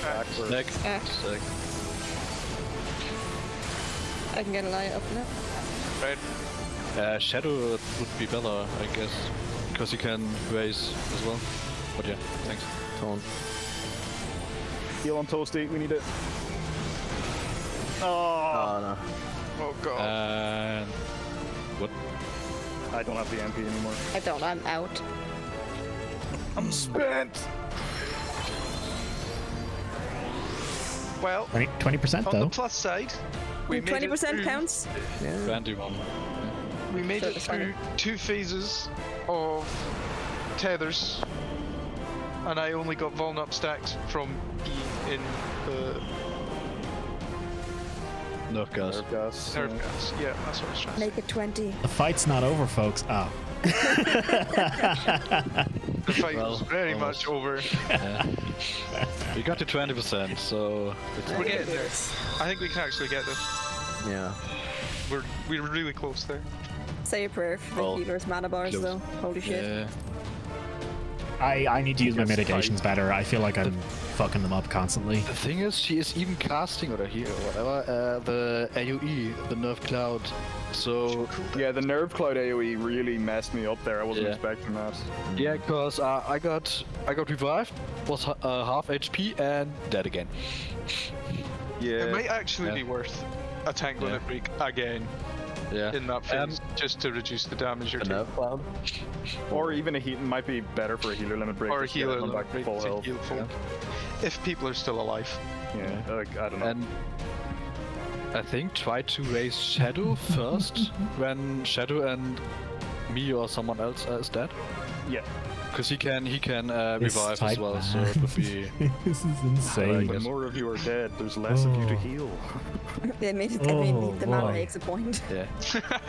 Backward. Sick. Ah. Sick. I can get a light up now. Right. Shadow would be better, I guess. Because you can raise as well. But yeah, thanks. Taunt. Heal on Toasty, we need it. Oh, Oh no. Oh god. And what? I don't have the MP anymore. I don't, I'm out. I'm spent. Well, 20% on the though. plus side, we made it 20% through, counts? Yeah. 21. We made So it it's through fine. 2 phases of tethers, and I only got Vuln up stacked from being in the Nerf gas. Nerve gas. nerve gas. Yeah, that's what I was trying to say. Make it 20. The fight's not over, folks. Oh. The fight Well, was very almost. much over. Yeah. We got to 20%, so it's We're getting there. I think we can actually get this. Yeah. We're really close there. Say a prayer for the Well, healer's mana bars close. though. Holy shit. Yeah. I need to use my Yes, mitigations fight. better. I feel like I'm fucking them up constantly. The thing is, she is even casting or here or whatever the AoE, the Nerf Cloud. So Yeah, the Nerve Cloud AoE really messed me up there. I wasn't Yeah. expecting that. yeah, cause I got revived, was half HP and dead again. It might actually Yeah. be worth a tank limit break again Yeah. in that phase, just to reduce the damage you're The taking. nerve cloud. Or even a heal might be better for a healer limit break. Or a just get healer everyone limit back break to full to health. heal folk. If people are still alive. Yeah, like, I don't know. And I think try to raise Shadow first when Shadow and me or someone else is dead. Yeah. Because he can This revive as type well, so man. it would be This is insane. When more of you are dead, there's less of you to heal. They made it, I mean, Oh, the mana boy. makes a point. yeah.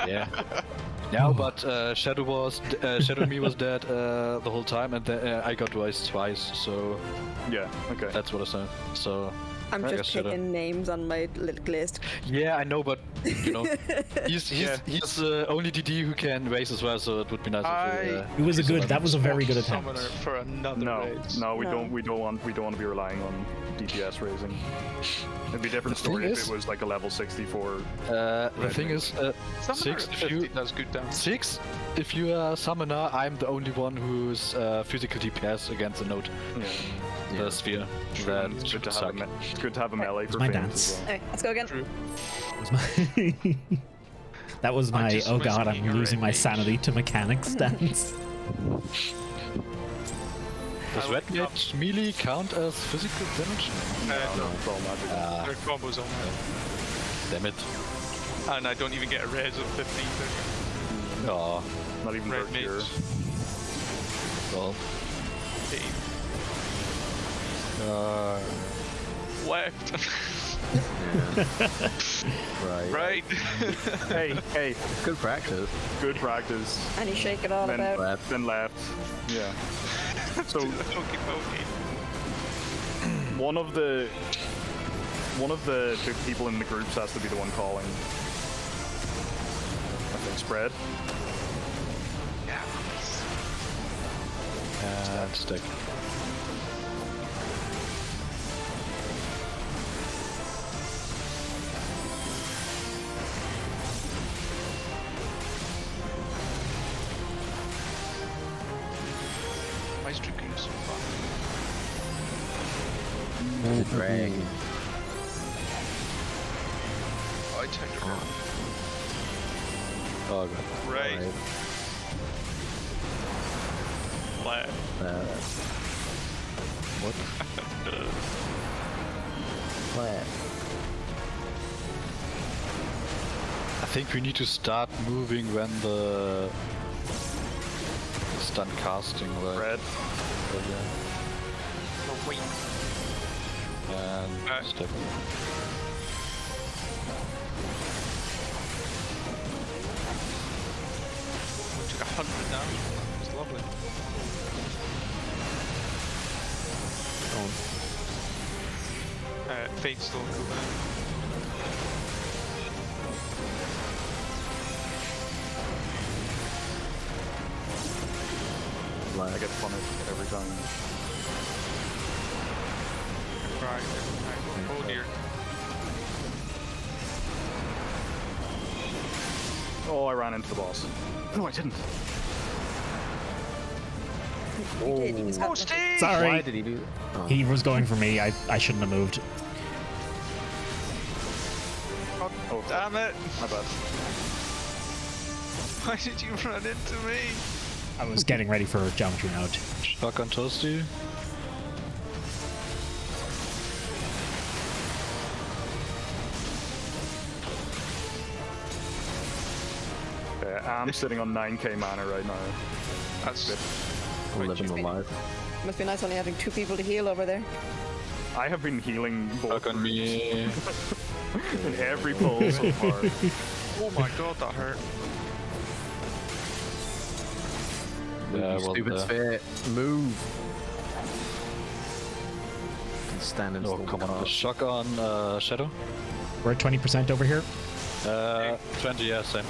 Yeah. No, but Shadow and me was dead the whole time, and then I got raised twice, so Yeah, okay. that's what I said. So I'm I just guess Shadow. picking names on my little list. Yeah, I know, but you know, he's only DD who can raise as well, so it would be nice if It was a good. That was a very good attempt. Summoner for another No, raise. no, we No. don't. We don't want to be relying on DPS raising. It'd be a different The thing story if is- it was like a level 64. the Red thing mage. is, Summoner 6 at if 50 you does good damage. 6 if you are a summoner, I'm the only one who's physical DPS against a node. Yeah. The sphere. True, That and it's good should to have suck. it's good to have a melee for my Finns dance. as well. Alright, let's go again. True. That was my just oh was god, being I'm a losing red my mage. sanity to mechanics stance. Does I Red looked up- Mage melee count as physical damage? No, it's all magic. Their combos on that. Damn it. And I don't even get a res of 50 either. Oh, Not even Red for mage. cure. well. 8 Uh, left. Right. Right. Hey, Good practice. good practice. And you shake it all Then about. Left. Then left. Yeah. So Okey pokey. one of the people in the groups has to be the one calling. I think spread. and stick. The dragon. I turned it around. Oh god. Right. Left. What? What? I think we need to start moving when the stun casting, right? Red. Oh, wait. And step. We took 100 damage. It's lovely. Fate's still cool down. I get punished every time. Right, every time. Oh dear. Oh, I ran into the boss. No, I didn't. You did, you just got Oh, lucky. Steve! Sorry. Why did he do? Oh. He was going for me. I shouldn't have moved. Oh, damn it! My bad. Why did you run into me? I was getting ready for geometry node. Shotgun toasty. I'm sitting on 9k mana right now. That's good. quite Living cheap. the life. Must be nice only having 2 people to heal over there. I have been healing both Back on me. in every pull so far. Oh my god, that hurt. Yeah, well, Stupid sphere. Move. Stand and oh, still come on. cast. Shotgun shadow. We're at 20% over here. 20, yeah, same.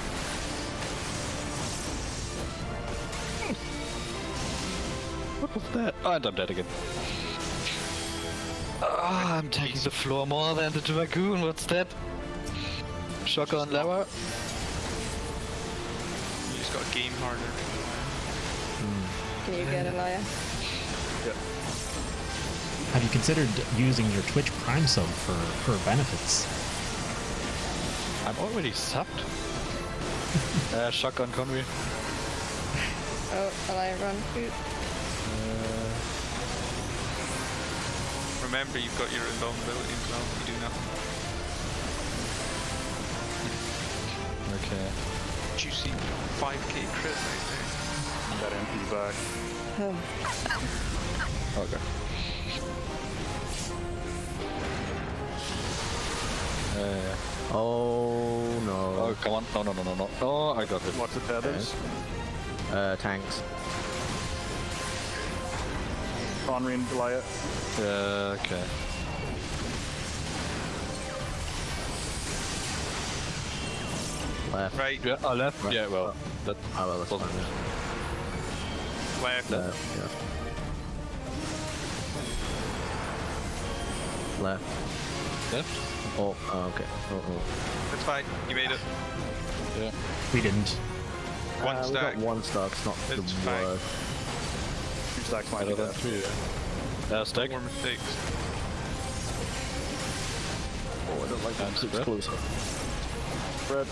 What was that? Oh, and I'm dead again. Ah, I'm taking the floor more than the dragoon. What's that? Shotgun lever. You just got game harder. Can you get Elia? Have you considered using your Twitch Prime sub for benefits? I'm already subbed. Shotgun Conway. Oh, Elia, run. Remember, you've got your invulnerability as well. You do nothing. Okay. Juicy 5k crit right there. That MP back. Oh. Okay. Oh no. Oh, come on. No, no, no, no, no. Oh, I got it. What's the tethers? Tanks. Conry and Goliath. Okay. Left. Right, Yeah, left. Right. Yeah, well, that Oh well, that's wasn't fine. left. Yeah. Left. left. Oh, okay. Oh. That's fine. You made it. Yeah. We didn't. One We stack. got 1 stack. It's not the It's fine. worst. 2 stacks might be Better than dead. 3. Yeah. Stack. More mistakes. Oh, I don't like that. And It's spread. closer. Red.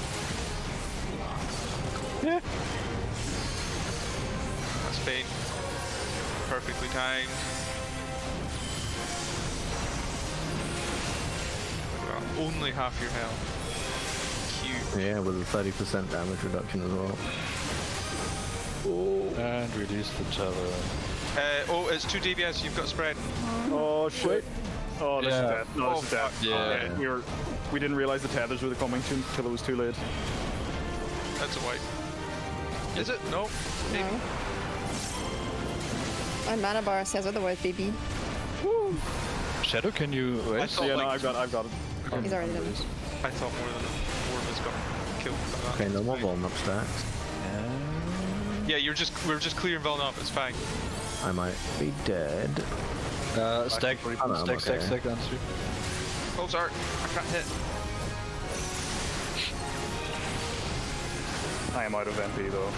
Yeah. That's fine. Perfectly timed. Well, only half your health. Huge. Yeah, with a 30% damage reduction as well. And release the tether. Oh, it's 2 DBS. You've got spread. Oh shit. Oh, this Yeah. is dead. No, this is dead. fuck. Yeah. We didn't realize the tethers were coming until it was too late. That's a wipe. Is it? No. Maybe. No. My mana bar says otherwise, baby. Shadow, can you I raise? thought, Yeah, no, like, I've got it. He's already done it. I thought more than 4 of us got killed by that. Okay, no more bomb up stacks. Yeah, we're just clearing Veln up. It's fine. I might be dead. Stack, Actually, I'm stack, stack, okay. stack, and 3. Oh, sorry. I can't hit. I am out of MP though.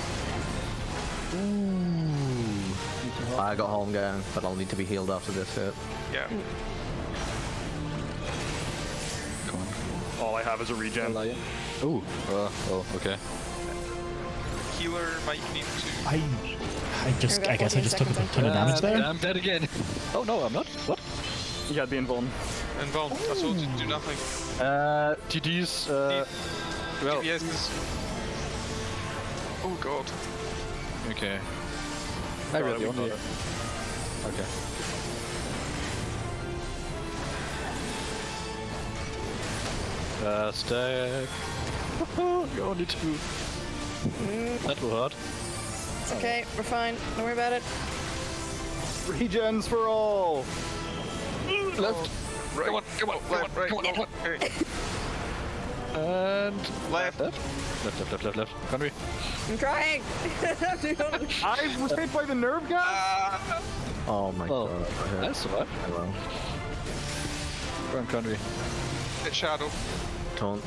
I got home gang, but I'll need to be healed after this hit. Yeah. All I have is a regen. Ooh. Oh, okay. Healer might need to. I guess I just took a ton of damage there. I'm dead again. Oh no, I'm not. What? You had the invuln. Invuln. I told you to do nothing. TD's. Well. Yes. Oh god. Okay. I read the only. Okay. Stack. You only 2. That will hurt. It's okay, we're fine. Don't worry about it. Regens for all! Left. Right. Come on, Left, right. come on. Okay. And Left. left. Conry. I'm trying! I was hit by the nerve gas! Oh my Oh, god. I hurt. I survived. Hello. Run, Conry. Hit Shadow. Taunt.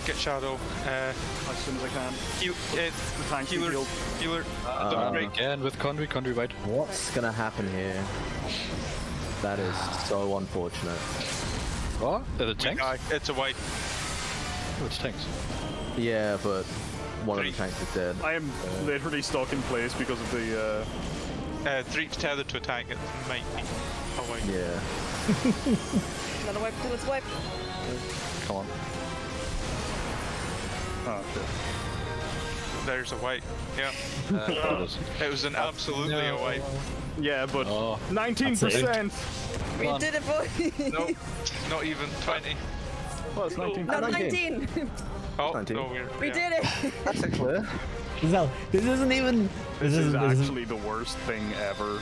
Get Shadow. As soon as I can. The tank Healer. Healer. Again with Conry. Conry right. What's gonna happen here? That is so unfortunate. Oh, the tanks? It's a white. Oh, it's tanks. Yeah, but one of 3. the tanks is dead. I am literally stuck in place because of the 3 tethered to a tank. It might be a white. Yeah. Another wipe, let's wipe. Come on. oh shit. There's a white. Yeah. It is. It was an absolutely a white. Yeah, but Oh. 19%! We on. did it, boy! No, not even 20. Well, it's 19. No, 19. 19! Oh, 19. no, we're. We did it! That's a clear. Giselle, this isn't even. This is isn't- actually the worst thing ever.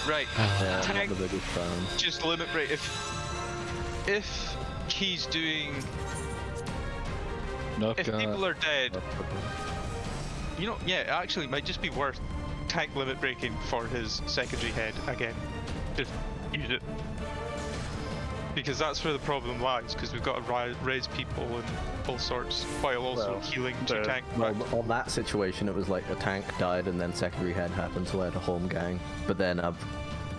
Right. Yeah, not Tank, the biggest fan. just limit break. If he's doing. No, If people are dead, you know, yeah, actually, it might just be worth tank limit breaking for his secondary head again. Just use it. Because that's where the problem lies, because we've got to raise people and all sorts, while also Well, healing to tank. Well, on that situation, it was like a tank died and then secondary head happened, so I had a home gang. But then,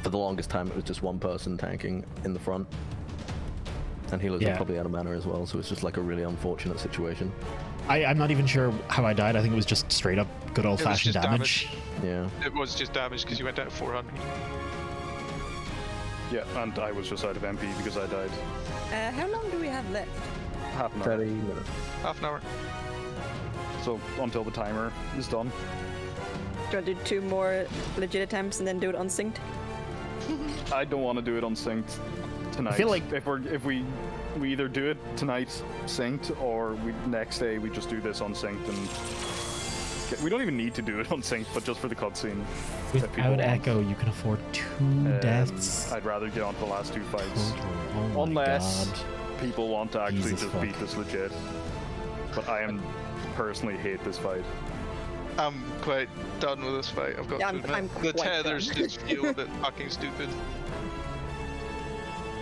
for the longest time, it was just one person tanking in the front. And healers Yeah. are probably out of mana as well, so it's just like a really unfortunate situation. I'm not even sure how I died. I think it was just straight up good old fashioned just damage. Yeah. It was just damage because you went down to 400. Yeah, and I was just out of MP because I died. How long do we have left? Half an hour. 30 minutes. Half an hour. So until the timer is done. Do you want to do 2 more legit attempts and then do it unsynced? I don't want to do it unsynced tonight. I feel like- if we either do it tonight synced or next day we just do this unsynced and we don't even need to do it unsynced, but just for the cutscene. if people Without want. Echo, you can afford 2 deaths. I'd rather get on to the last 2 fights. Oh my Unless god. people want to actually Jesus just fuck. beat this legit. But I personally hate this fight. I'm quite done with this fight. I've got Yeah, to admit. I'm The quite tethers done. just feel a bit fucking stupid.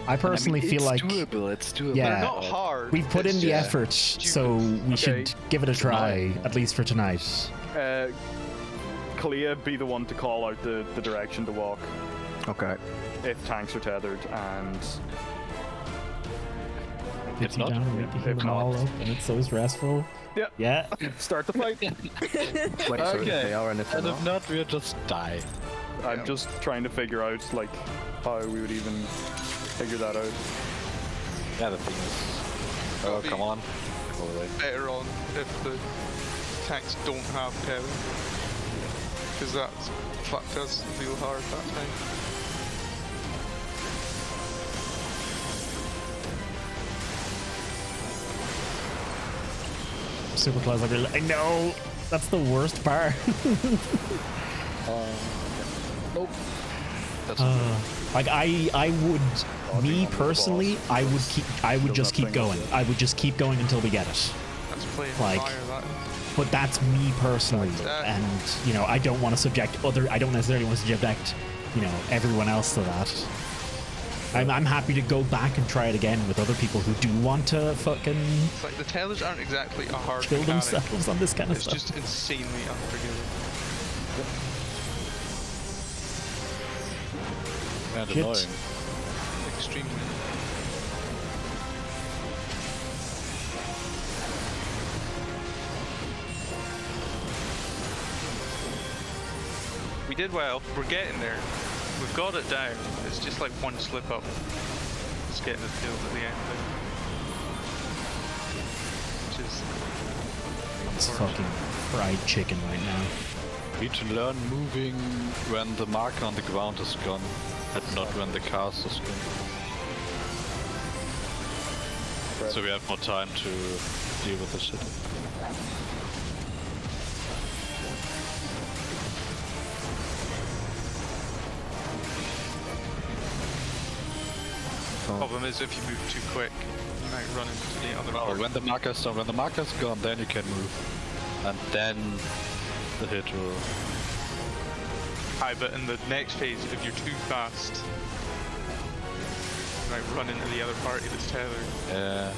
I personally feel like It's doable. Yeah. They're not hard. we've put it's in the just effort, so we should give it a try, at least for tonight. Kalia, be the one to call out the direction to walk Okay. if tanks are tethered, and If not, down, we if can heal them not. all up, and it's so stressful. yeah, Yeah. start the fight. Wait, so if Okay. they are and if they're And if not? not, we'll just die. I'm just trying to figure out like how we would even figure that out. Yeah, the thing is. Oh, Maybe- come on. Go away. better on if the tanks don't have tether. Because that's fucked us real hard that time. Super close. I know. That's the worst part. Nope. That's Like I would, me personally, I would just keep going. I would just keep going until we get it. That's playing Like- fire, that. But that's me personally, and you know, I don't want to subject I don't necessarily want to subject, you know, everyone else to that. I'm happy to go back and try it again with other people who do want to fucking It's like the tethers aren't exactly a hard kill mechanic. themselves on this kind of It's stuff. just insanely unforgiving. And Shit. annoying. Extremely. We did well. We're getting there. We've got it down. It's just like one slip up. Just getting the field at the end there. Which is It's fucking fried chicken right now. We need to learn moving when the marker on the ground is gone, and not when the cast is gone. So we have more time to deal with the shit. problem is if you move too quick, you might run into the other Oh, part. when the marker's done, when the marker's gone, then you can move, and then the hit will. Aye, but in the next phase, if you're too fast, you might run into the other party that's tethered. Yeah.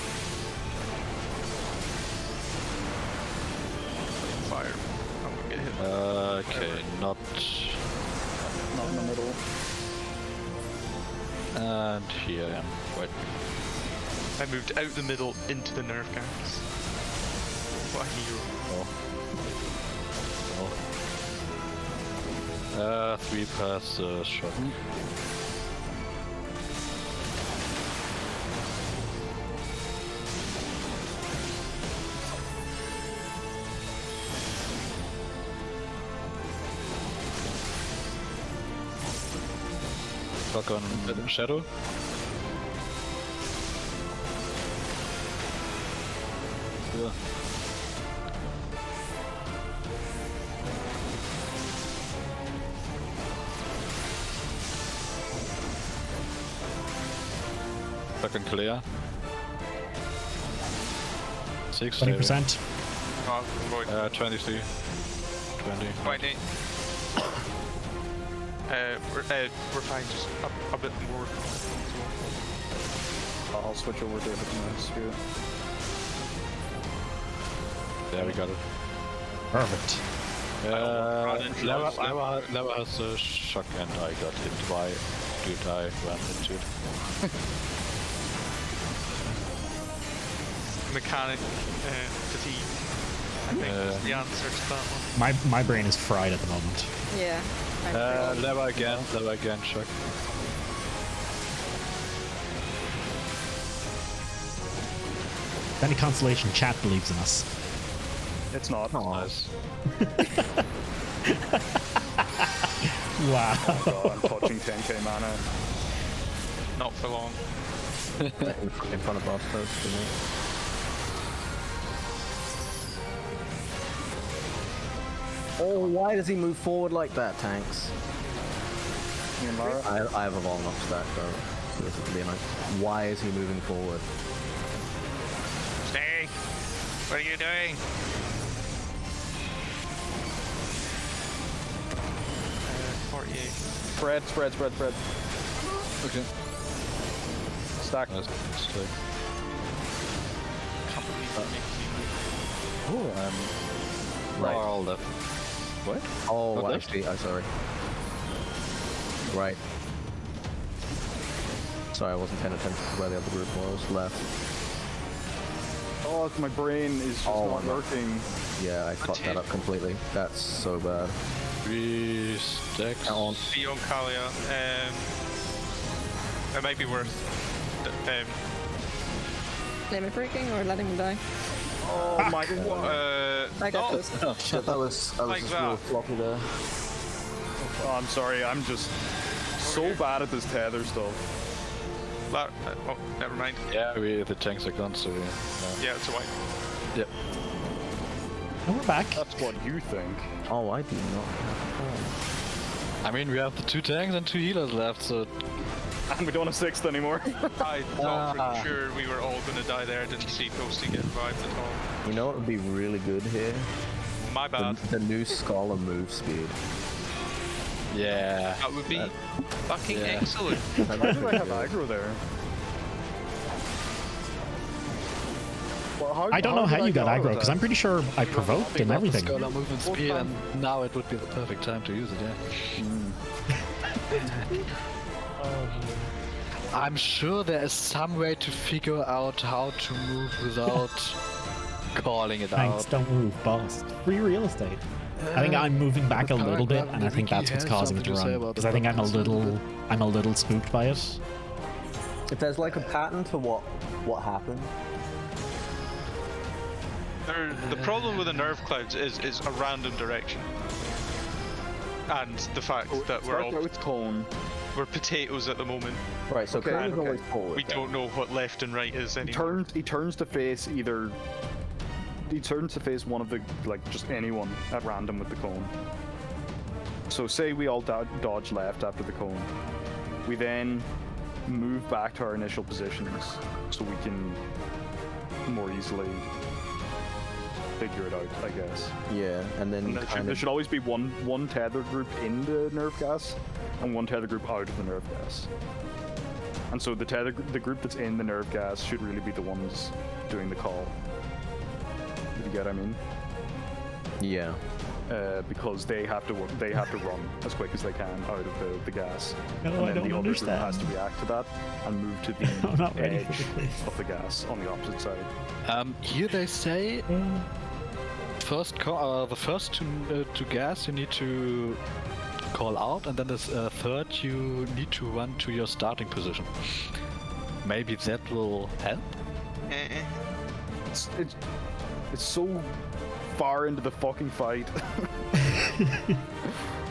Fire. I'm gonna get hit. Okay, not in the middle. And here I am. Wait. I moved out the middle into the nerve gas. What a hero. Oh. 3 past the shot. Fuck on Shadow. Yeah. Fuck on clear. 6 20%. Oh, Roy. 23. 20. Wait, Nate. We're fine, just a bit more. I'll switch over to a different spirit. Yeah, we got it. Perfect. Leva has a shock and I got hit by dude I ran into it. Mechanic fatigue, I think, is the answer to that one. My brain is fried at the moment. Yeah. Leva again, shock. Any consolation, chat believes in us. It's not. Nice. Wow. Oh god, I'm touching 10k mana. Not for long. In front of boss post, isn't it? Oh, why does he move forward like that, Tanks? Me and Lara. I have a long up stack though. This is being like, why is he moving forward? Stay! What are you doing? 48. Spread. Okay. Stack. Nice. Stick. Can't believe you make me Oh, I'm Right. all left. What? Oh, Not left? actually, I'm sorry. Right. Sorry, I wasn't paying attention to where the other group was. Left. Oh, my brain is just Oh, not no. working. Yeah, I fucked that up completely. That's so bad. 3 stacks. On. Leon Kalia. It might be worth Limit breaking or letting him die? Oh my god. I got no. this. Oh shit, I was Like just that. real floppy there. Oh, I'm sorry, I'm just so bad at this tether stuff. Oh, never mind. Yeah, the tanks are gone, so yeah. Yeah, it's a white. Yep. And we're back. That's what you think. Oh, I do not have I mean, we have the 2 tanks and 2 healers left, so And we don't have 6th anymore. I thought for sure we were all gonna die there. Didn't see Toasty get revived at all. You know what would be really good here? My bad. The new Scholar move speed. yeah. That would be fucking Yeah. excellent. Why do I have aggro there? Well, I don't know how did you got get out of aggro, because that? I'm pretty sure I provoked and everything. Scholar movement speed, and now it would be the perfect time to use it, yeah. I'm sure there is some way to figure out how to move without calling it Tanks out. don't move, boss. Free real estate. I think I'm moving back a little bit, and I think that's what's causing it to run. Because I think I'm a little spooked by it. If there's like a pattern to what happened. The problem with the nerve clouds is a random direction. And the fact that we're all with cone. we're potatoes at the moment. Right, so cone is okay. always forward. We don't know what left and right is anymore. He turns to face either. He turns to face one of the just anyone at random with the cone. So say we all dodge left after the cone. We then move back to our initial positions so we can more easily figure it out, I guess. Yeah, and then There should always be one tether group in the nerve gas and one tether group out of the nerve gas. And so the group that's in the nerve gas should really be the ones doing the call. If you get what I mean? Yeah. Because they have to run as quick as they can out of the gas. No, and I then don't the other group understand. has to react to that and move to I'm not the ready edge for this. of the gas on the opposite side. Here they say the first to gas you need to call out, and then the third you need to run to your starting position. Maybe that will help. It's so far into the fucking fight.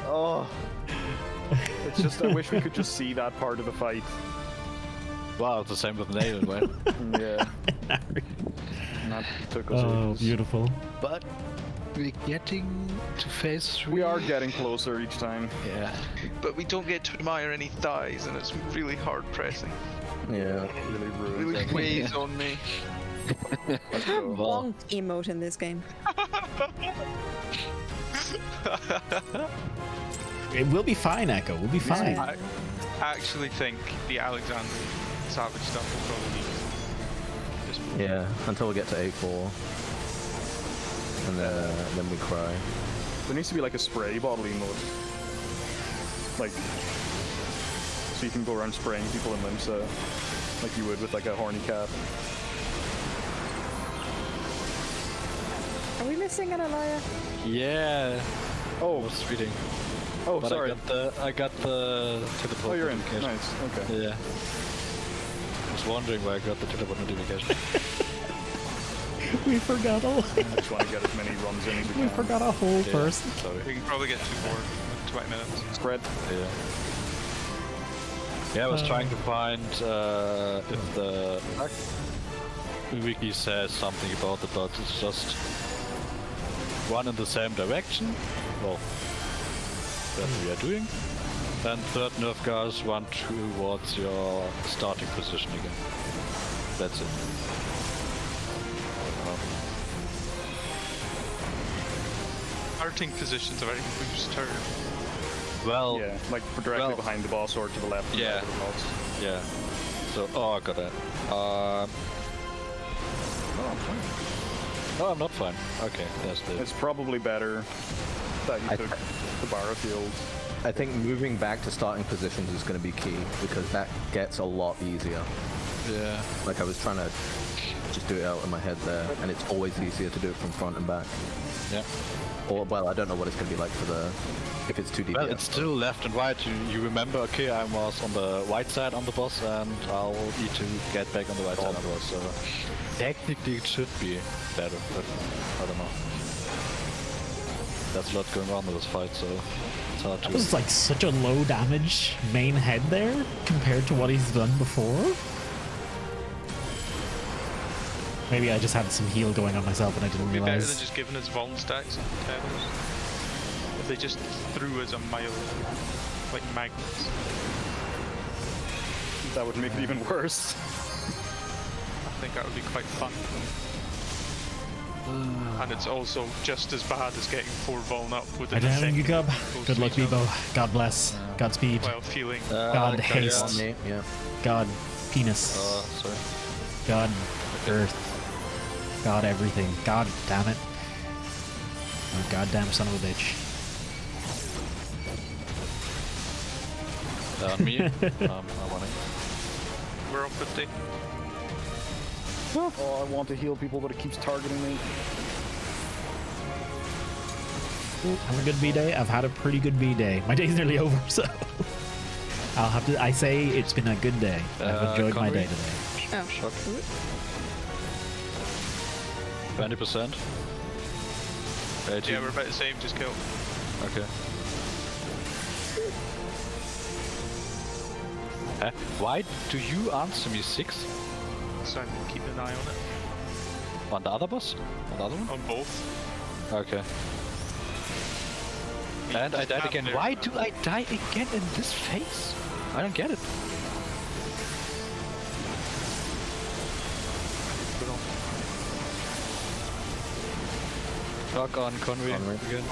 Oh, it's just I wish we could just see that part of the fight. Wow, it's the same with Nail, right? Yeah. And that took us Oh, ages. beautiful. But we're getting to phase 3. We are getting closer each time. Yeah. But we don't get to admire any thighs, and it's really hard pressing. Yeah. It really ruins Really everything. weighs on me. Let's go. Bonk emote in this game. It will be fine, Echo. We'll be fine. I actually think the Alexander Savage stuff will probably just Yeah, until we get to A4. And then we cry. There needs to be like a spray bottle emote. Like, so you can go around spraying people in Limsa like you would with like a horny cat. Are we missing an Alaya? Yeah. Oh, I was reading. oh, But sorry. I got the teleport Oh, you're in. notification. Nice. Okay. Yeah. I was wondering why I got the teleport notification. We forgot I just want to get as many runs in as we we can. forgot a whole Yeah, person. Sorry. we can probably get 2 more in 20 minutes. Spread. Yeah. Yeah, I was trying to find if the wiki says something about it, but it's just one in the same direction. Well, that we are doing. Then third nerf gas, one towards your starting position again. That's it. Starting position's a very loose term. Well, Yeah, like directly well- behind the boss or to the left. and Yeah. right of the boss. yeah. So, oh, I got that. Oh, I'm not fine. Okay, that's the. It's probably better that you I- took the battlefield. I think moving back to starting positions is going to be key, because that gets a lot easier. Yeah. Like, I was trying to just do it out in my head there, and it's always easier to do it from front and back. Yeah. Or, well, I don't know what it's going to be like for if it's 2D. Well, it's still left and right. You remember, okay, I was on the right side on the boss, and I'll need to get back on the right side on the boss. So technically it should be better, but I don't know. There's a lot going on with this fight, so it's hard That to. was like such a low damage main head there compared to what he's done before. Maybe I just had some heal going on myself and I didn't Would be better than realize. just giving us Vuln stacks and tethers. If they just threw us a mile, like magnets. That would make it even worse. I think that would be quite fun. And it's also just as bad as getting 4 Vuln up with I the down you go. Those Good luck, three Bebo. God bless. Godspeed. While feeling God okay, haste. Yeah. Yeah. God penis. Sorry. God earth. God everything. God damn it. You goddamn son of a bitch. Me. I'm running. We're on 50. Oh, I want to heal people, but it keeps targeting me. Have a good B day. I've had a pretty good B day. My day's nearly over, so I'll have to. I say it's been a good day. I've enjoyed my day today. Oh. Shock. 20%. 18. Yeah, we're about the same, just kill. Okay. Why do you answer me 6? So I'm keeping an eye on it. On the other boss? On the other one? On both. Okay. You And I just died have again. to- Why do I die again in this phase? I don't get it. Shock on Conway again.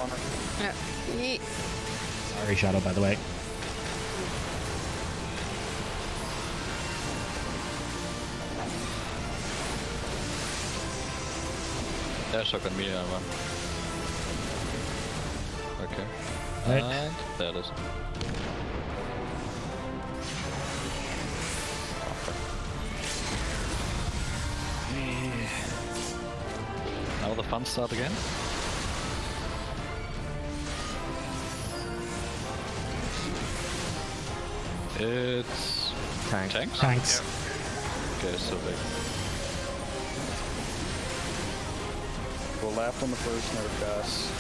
Yeah. Yeet. Sorry, Shadow, by the way. Yeah, shock on me, I run. Okay. Right. And there it is. Now the fun start again. It's Tank. tanks. Thanks. Okay, so big. Go left on the first nerf gas.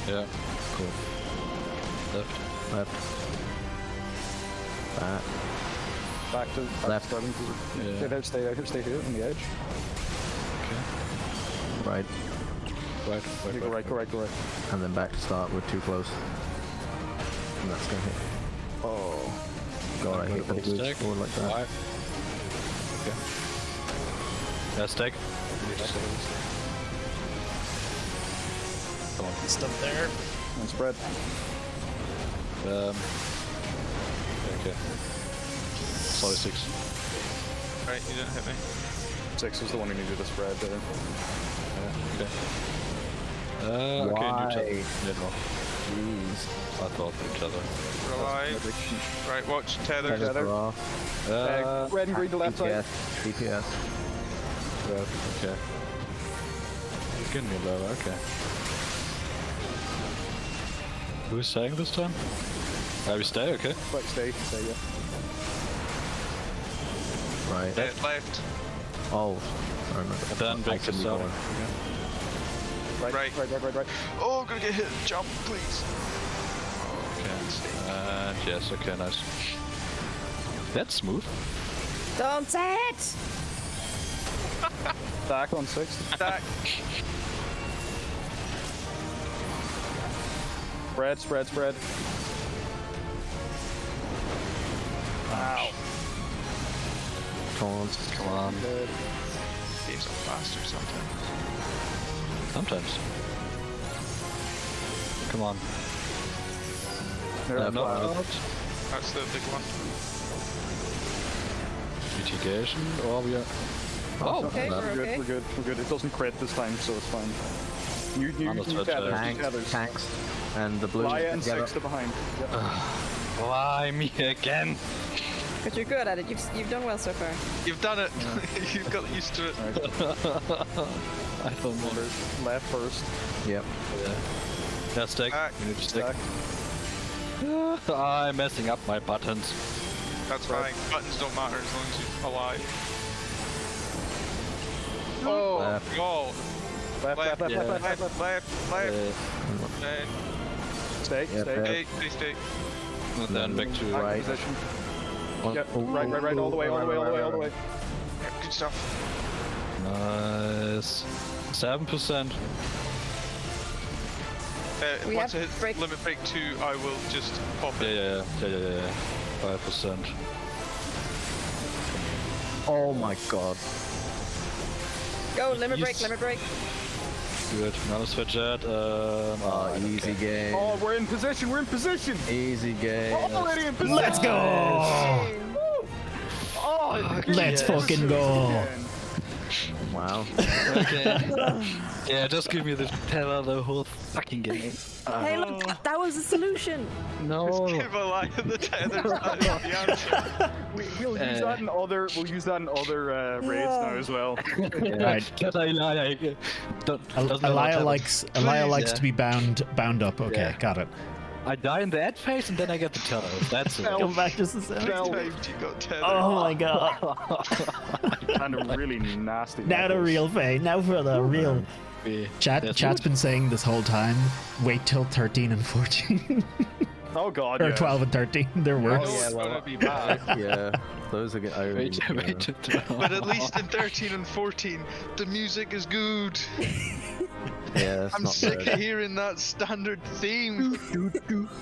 Yeah. Cool. Left. Left. Back. Back to Left. starting to Yeah. stay here on the edge. Okay. Right. Right. Okay, go right, go right, go right. And then back to start. We're too close. And that's gonna hit. Oh. God, I hate when it moves Stack. forward like that. Right. Okay. Yeah, stack. Come on. Stuff there. And spread. Okay. Sorry, 6. Right, you didn't hit me. 6 is the one who needed a spread there. Okay. Okay, Why? neutral. Yeah, no. Jeez. I thought each other. Alive. Right, watch tether. Tether Tether. draw. Red and green to left side. DPS. Okay. He's getting me low, okay. Who's saying this time? We stay, okay. Right, stay, yeah. Right. Left. Oh. I remember. And then back to Actually start. going. Right. Oh, gonna get hit. Jump, please. Okay. Yes, okay, nice. That's smooth. Don't say it! Back on 6. Stack. Spread. Ow. Taunts. Come on. Saves up faster sometimes. Sometimes. Come on. Nerf No, flash. That's the big one. Mitigation, or we are... Oh, Okay, no. we're okay. We're good. It doesn't crit this time, so it's fine. You Understood, tethers, Tanks. tethers. Tanks. And the blue. Laya and together. 6 to behind. Yep. Why me again? But you're good at it. You've done well so far. You've done it. You've got used to it. I don't know. Left first. Yep. Yeah, stick. Back. You need to stick. Stack. I'm messing up my buttons. That's fine. Buttons don't matter as long as you're alive. Oh. Left. Go. Left. Yeah. Left. Stay. Yeah, Stay. Stay. And then back to... Right. Position. Oh, Yep. oh, Right. All the way. right. Good stuff. Nice. 7%. We Once have it hits break- limit break 2, I will just pop it. Yeah. 5%. Oh my god. Go, limit break, Yes. limit break. Good. Minus for Jet. Easy game. Oh, we're in position. Easy game. Already in position. Let's go! Oh, Let's fucking go. again. Wow. Okay. Yeah, just give me the terror the whole fucking game. Hey, look, that was a solution. No. Give a lie of the tethers. That is the answer. We'll use that in other. We'll use that in other raids now as well. Right. Elia likes to be bound up. Okay, Yeah. got it. I die in the ad phase and then I get the terror. That's it. Come back just a second. Times you got tethered. Oh my god. And a really nasty. Now the knuckles. real Faye. Now for the real. Chat's been saying this whole time, wait till 13 and 14. Oh god. Or yeah. 12 and 13. They're I know worse. it's gonna be bad. Yeah, those are good. But at least in 13 and 14, the music is good. Yeah, it's I'm not sick bad. of hearing that standard theme.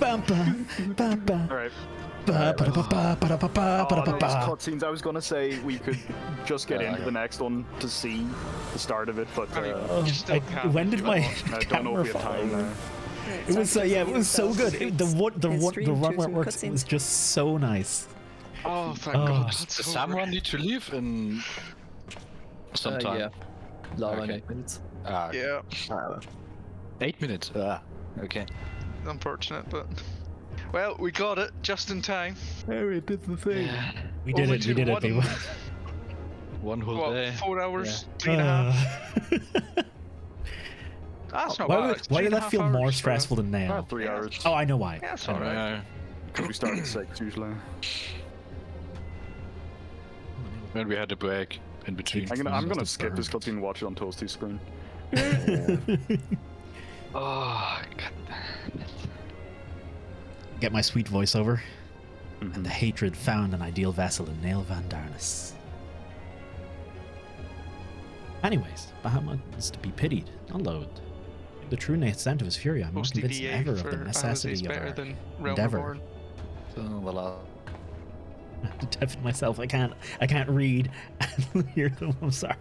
Bum, bum, bum, bum. All right. Ba, ba, da, ba, ba, da, ba, ba, ba, da, ba, These ba. cutscenes. I was gonna say we could just get into the next one to see the start of it, but You still can't When did my I don't know camera if we have time fall? now. It was it was so good. The run where it works cutscenes. was just so nice. Oh, thank Oh. God. Does That's someone over. need to leave in some time? Yeah. Lava in Okay. 8 minutes. Ah, Yeah, 8 minutes. Ah, okay. unfortunate, but. Well, we got it just in time. We did Only it. We took did it, people. One whole What, day. 4 hours? 3.5? That's not bad. It's Why did 3.5 that feel more hours for stressful than now? 3 hours. Oh, I know why. Yeah, that's alright. Because we start at 6 usually. When we had a break in between. I'm gonna skip this cutscene and watch it on Toasty screen. Oh, God. Get my sweet voiceover. And the hatred found an ideal vessel in Nail Van Darnus. Anyways, Bahamut is to be pitied, not loathed. The true extent of his fury, I'm not Mostly convinced VA ever of for the necessity is of better our than Realm endeavor. Reborn. So, the last. To deafen myself, I can't read and hear them. I'm sorry.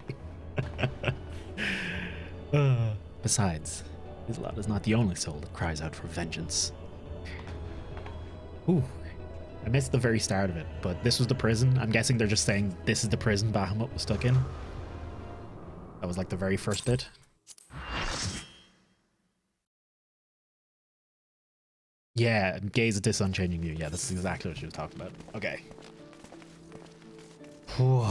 Besides, Islot is not the only soul that cries out for vengeance. Ooh, I missed the very start of it, but this was the prison. I'm guessing they're just saying this is the prison Bahamut was stuck in. That was like the very first bit. Yeah, gaze at this unchanging view. Yeah, this is exactly what she was talking about. Okay. Whew.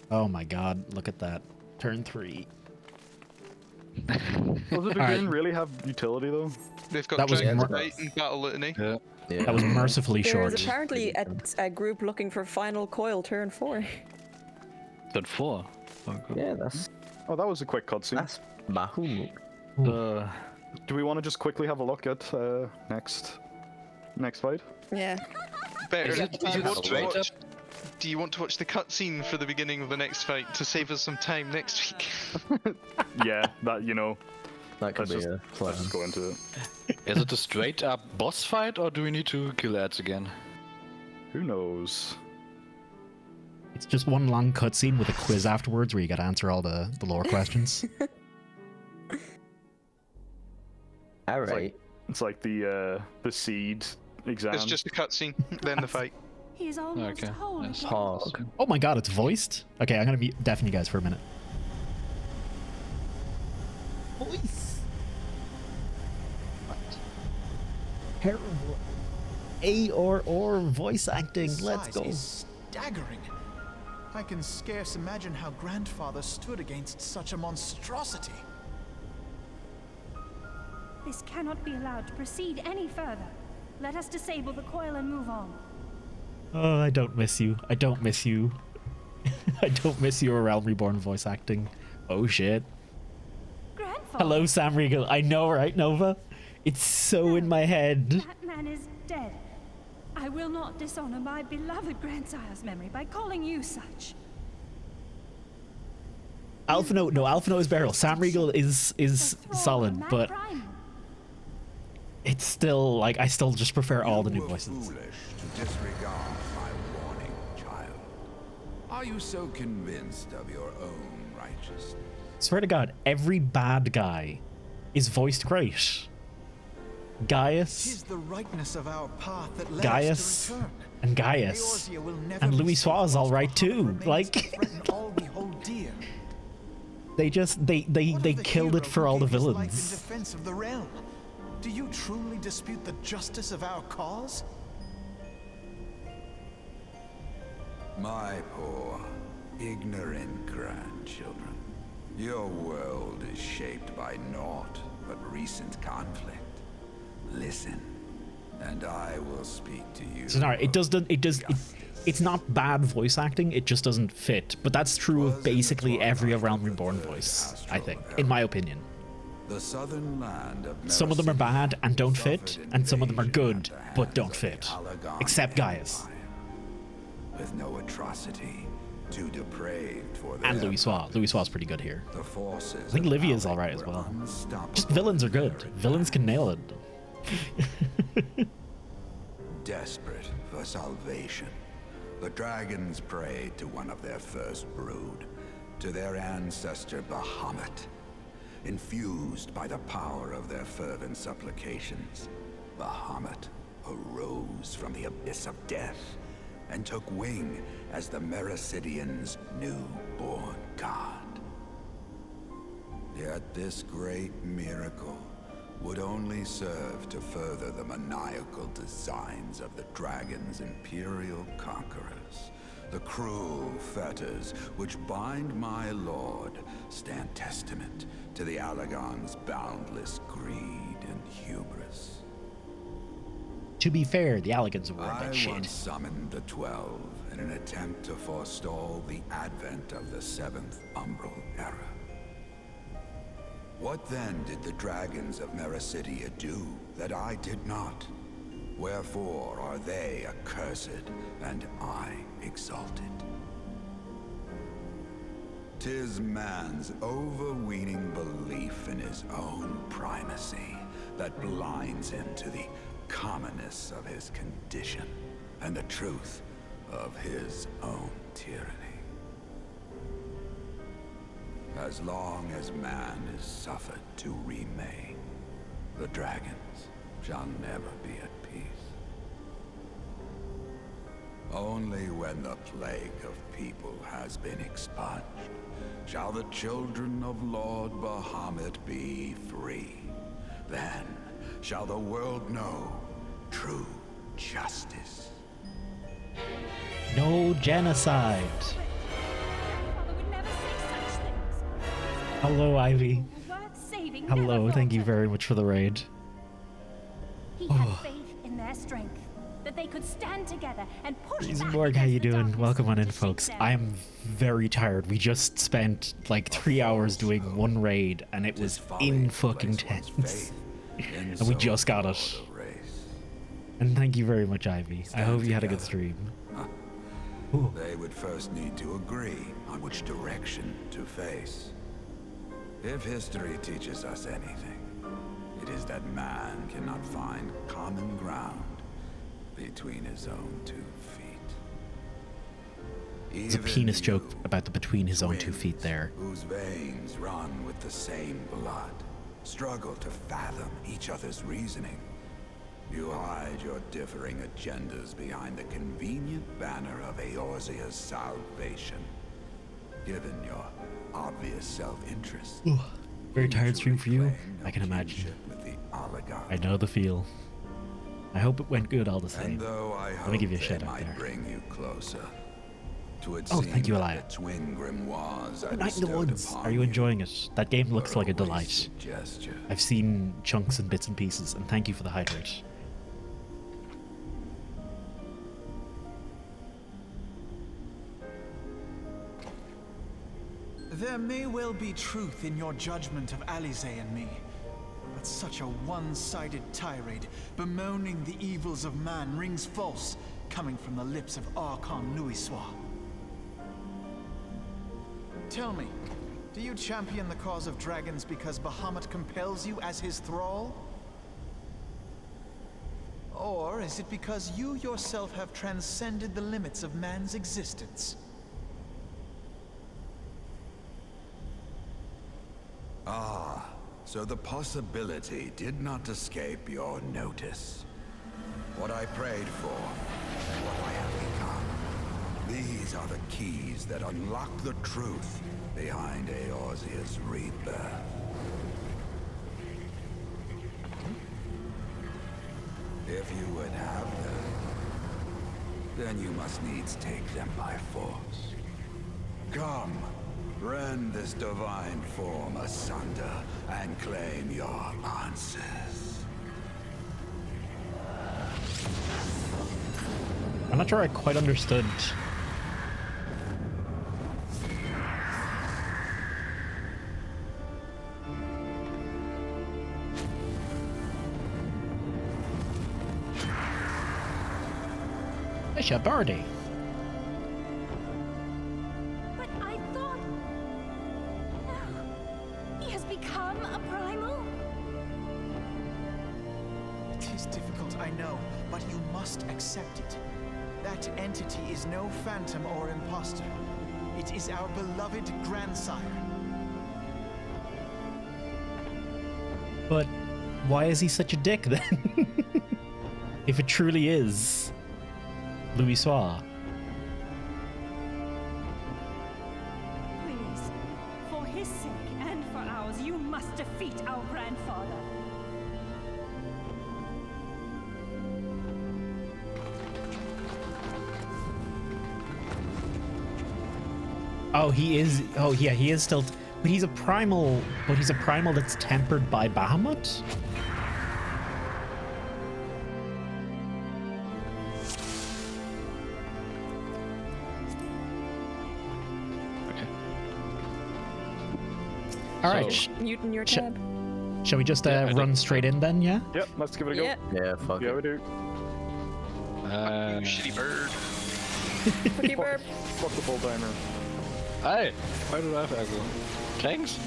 Oh my god, look at that. Turn 3. Does the Dragoon really have utility though? They've got That was Dragon's mer- Bite and Battle Litany. Yeah. That was mercifully There's short. apparently a group looking for final coil turn 4. Turn 4. Yeah, that's Oh, that was a quick cutscene. Bahamut. Do we want to just quickly have a look at next fight? Yeah. Better. Is it- Do is you it want to straight watch? Do you want to watch the cutscene for the beginning of the next fight to save us some time next week? Yeah, that That could let's be a plan. just go into it. Is it a straight up boss fight or do we need to kill ads again? Who knows? It's just one long cutscene with a quiz afterwards where you got to answer all the lore questions. All right. It's like the seed exam. It's just a cutscene, then the fight. He's almost Okay. whole Nice. again. Hog. Oh my god, it's voiced? Okay, I'm gonna deafen you guys for a minute. Voice. Terrible. A or voice acting. Let's go. Is staggering. I can scarce imagine how grandfather stood against such a monstrosity. This cannot be allowed to proceed any further. Let us disable the coil and move on. Oh, I don't miss you. I don't miss you. I don't miss your Realm Reborn voice acting. Oh shit. Grandfather! Hello, Sam Riegel. I know, right, Nova? It's so in my head. That man is dead. I will not dishonor my beloved grandsire's memory by calling you such. Alphino is Beryl. Sam Riegel is The thrall of solid, Mad but Primal. it's still like I still just prefer all the new You were voices. foolish to disregard my warning, child. Are you so convinced of your own righteousness? Swear to God, every bad guy is voiced great. Tis Gaius, the rightness of our path that led Gaius. us to return. and Gaius, Eorzea will never and be Louis safe Suarez all whilst right Bahamut too. remains Like to threaten all we hold dear. they What of the killed it hero for who all the gave his life in villains. defense of the realm? Do you truly dispute the justice of our cause? My poor, ignorant grandchildren. Your world is shaped by naught but recent conflict. Listen, and I will speak to you. So it's not bad voice acting, it just doesn't fit. But that's true of basically every Realm Reborn voice, I think, in my opinion. The southern land of Some of them are bad and don't fit, suffered and some of them are invasion good at the but hands don't of fit. the Allagan Except Gaius. Empire. With no atrocity, too depraved for And their Louis Suarez. Louis Suarez is pretty good here. The forces I think of Livia's Alec alright as were well. unstoppable Just villains are in their good. Villains can nail it. Desperate for salvation, the dragons prayed to one of their first brood, to their ancestor Bahamut. Infused by the power of their fervent supplications, Bahamut arose from the abyss of death and took wing as the Mericidians' newborn god. Yet this great miracle would only serve to further the maniacal designs of the dragon's imperial conquerors. The cruel fetters which bind my lord stand testament to the Allagan's boundless greed and hubris. To be fair, the Allagans were I that shit. once summoned the 12 in an attempt to forestall the advent of the 7th Umbral Era. What then did the dragons of Mericidia do that I did not? Wherefore are they accursed and I exalted? 'Tis man's overweening belief in his own primacy that blinds him to the commonness of his condition and the truth of his own tyranny. As long as man is suffered to remain, the dragons shall never be at peace. Only when the plague of people has been expunged shall the children of Lord Bahamut be free. Then shall the world know true justice. No genocide. Father would never say such things. Hello, Ivy. Worth saving. Hello, never thank you faltered. very much for the raid. He had faith in their strength, that they could stand together and push back Borg, how you against the doing? darkness Welcome on in, to seek folks. them. I am very tired. We just spent like 3 hours doing one raid, and it was in fucking tense. And we just got it. And thank you very much, Ivy. I hope you had a good stream. They would first need to agree on which direction to face. If history teaches us anything, it is that man cannot find common ground between his own 2 feet. It's a penis joke about the between his own 2 feet there. Whose veins run with the same blood struggle to fathom each other's reasoning. You hide your differing agendas behind the convenient banner of Eorzea's salvation. Given your obvious self-interest, Very tired stream for you? claim no I can imagine. kinship with the Allagan. I know the feel. I hope it went good all the same. And though I Let hope me give you a they shout out might there. bring you closer, 'twould Oh, seem thank you, that Elia. the twin grimoires I Night in the bestowed Woods. upon Are you enjoying it? That game looks were like a delight. wasted gesture. I've seen chunks and bits and pieces, and thank you for the hydrate. There may well be truth in your judgment of Alize and me, but such a one-sided tirade bemoaning the evils of man rings false, coming from the lips of Archon Louis. Tell me, do you champion the cause of dragons because Bahamut compels you as his thrall? Or is it because you yourself have transcended the limits of man's existence? Ah, so the possibility did not escape your notice. What I prayed for, what I These are the keys that unlock the truth behind Eorzea's rebirth. If you would have them, then you must needs take them by force. Come, rend this divine form asunder and claim your answers. I'm not sure I quite understood. It's a birdie. But I thought... No. He has become a primal? It is difficult, I know, but you must accept it. That entity is no phantom or imposter. It is our beloved grandsire. But why is he such a dick then? If it truly is Louis Soir. Please, for his sake and for ours, you must defeat our grandfather. Oh, he is. Oh, yeah, he is still. But he's a primal. But he's a primal that's tempered by Bahamut. All right. So, mutant your tab. Shall we just run straight in then? Yeah. Yep, let's give it a go. Yeah, fuck Yeah, it. we do. Shitty bird. Pretty burp. Fuck the full timer. Hey, why did I have aggro? Tanks?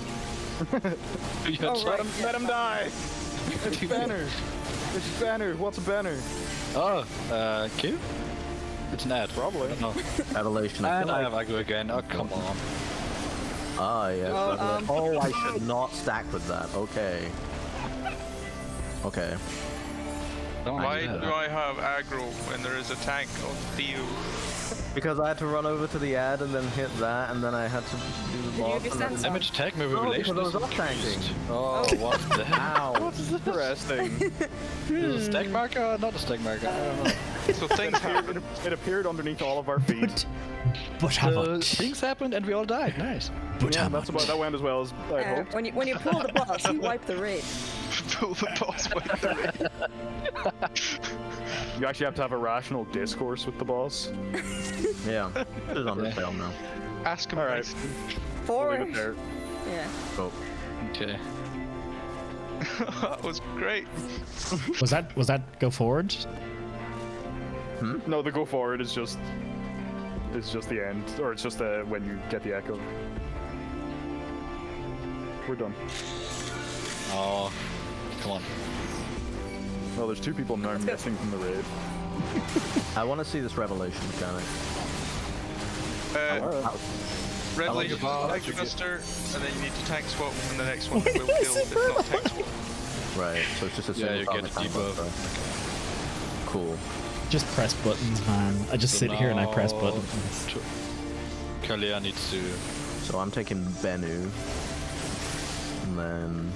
Oh, right. Let him die. It's Banner. It's Banner. What's a Banner? Oh, Q? It's an ad. Probably. No. Revelation. I And feel I like... have aggro again. Oh, come on. Ah, yes. Oh, Oh, I should not stack with that. Okay. Okay. Why do I have aggro when there is a tank on field? Because I had to run over to the ad and then hit that, and then I had to do the boss. you and then... stand Damage tag me No, revelation. because I was is up-tanking. increased. Oh, what the hell? Ow. What is this? Interesting. Is it a stack marker or not a stack marker? I don't know. So things happen. It appeared underneath all of our feet. But Bahamut. Things happened and we all died. Nice. But Yeah, that's about that went as well as I hoped. When you pull the boss, you wipe the raid. Pull the boss with the You actually have to have a rational discourse with the boss. Yeah. It is on the tail now. Ask him. All right. Four. Leave it there. Yeah. Go. Okay. That was great. Was that go forward? No, the go forward is just the end, or it's just when you get the echo. We're done. Oh, come on. Well, there's two people now missing from the raid. I want to see this revelation mechanic. Revelation is like tank buster, and then you need to tank swap, and the next one will kill if not tank swap. Right, so it's just a Yeah, single you target get a combo, debuff. so- Cool. Just press buttons, man. I just sit here and I press now buttons. Kalia needs to. So I'm taking Bennu. And then...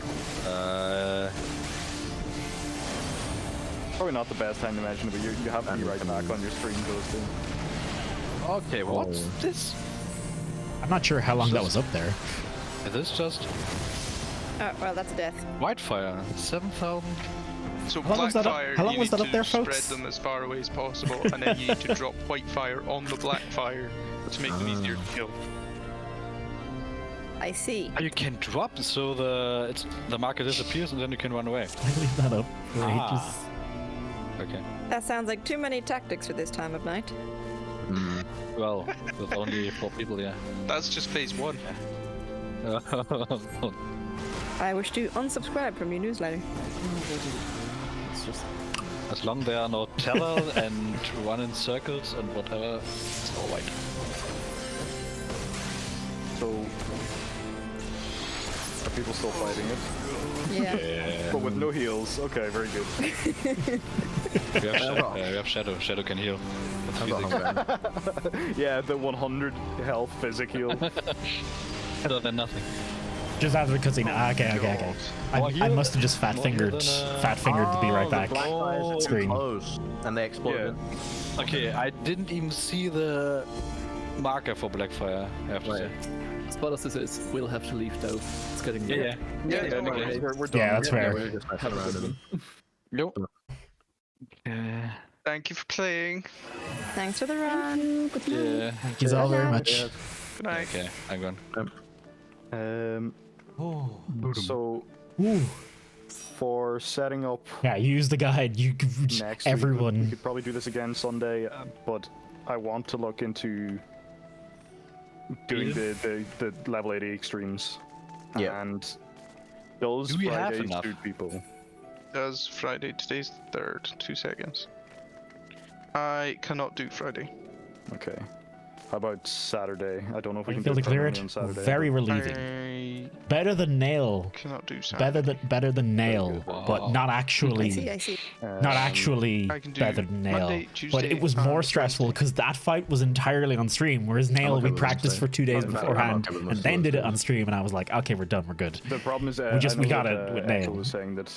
Probably not the best time to mention it, but you have to be right back on your stream those two. Okay, what's Oh. this? I'm not sure how long that was up there. Is this just Oh, well, that's a death. Whitefire? 7,000? So How long was that up- Blackfire, how long you was need that up to there, spread folks? them as far away as possible, and then you need to drop Whitefire on the Blackfire to make them easier to kill. I see. You can drop, so the marker disappears and then you can run away. I leave that up for ages. Okay. That sounds like too many tactics for this time of night. Well, with only 4 people, yeah. That's just phase 1. I wish to unsubscribe from your newsletter. It's just As long there are no teller and run in circles and whatever, it's alright. so. Are people still fighting it? Yeah. but with no heals. Okay, very good. We have Shadow. Shadow can heal. That's I've got physics. hunger. Yeah, the 100 health physic heal. Better than nothing. Just after the cutscene. Okay. I must have just fat fingered the be right back screen. Close, and they exploded. Okay, I didn't even see the marker for Blackfire. I have to say. Spoilers is we'll have to leave though. It's getting late. Yeah, no worries. we're done. Yeah, that's fair. We're just messing around with them. Nope. Thank you for playing. Thanks for the run. Good night. Yeah. Thank you all very much. Good night. Okay, I'm gone. So Ooh. for setting up Yeah, use the guide. You next everyone. week, we could probably do this again Sunday, but I want to look into doing the level 80 extremes. Yeah. And those Do we have Fridays enough? suit people. Does Friday? Today's the 3rd. 2 seconds. I cannot do Friday. Okay. How about Saturday? I don't know if we I can feel do to clear permanently it. on Saturday. Very but- relieving. I Better than nail. cannot do Saturday. Better than nail, but not actually. I see. Not actually I can do better than nail. Monday, But Tuesday, it was and more stressful because that fight was entirely on stream, whereas nail okay we with practiced Wednesday. for 2 days I'm okay beforehand with and Wednesday. then did it on stream, and I was like, okay, we're done, we're good. The problem is We I just- know we got that, it with Echo nail. was saying that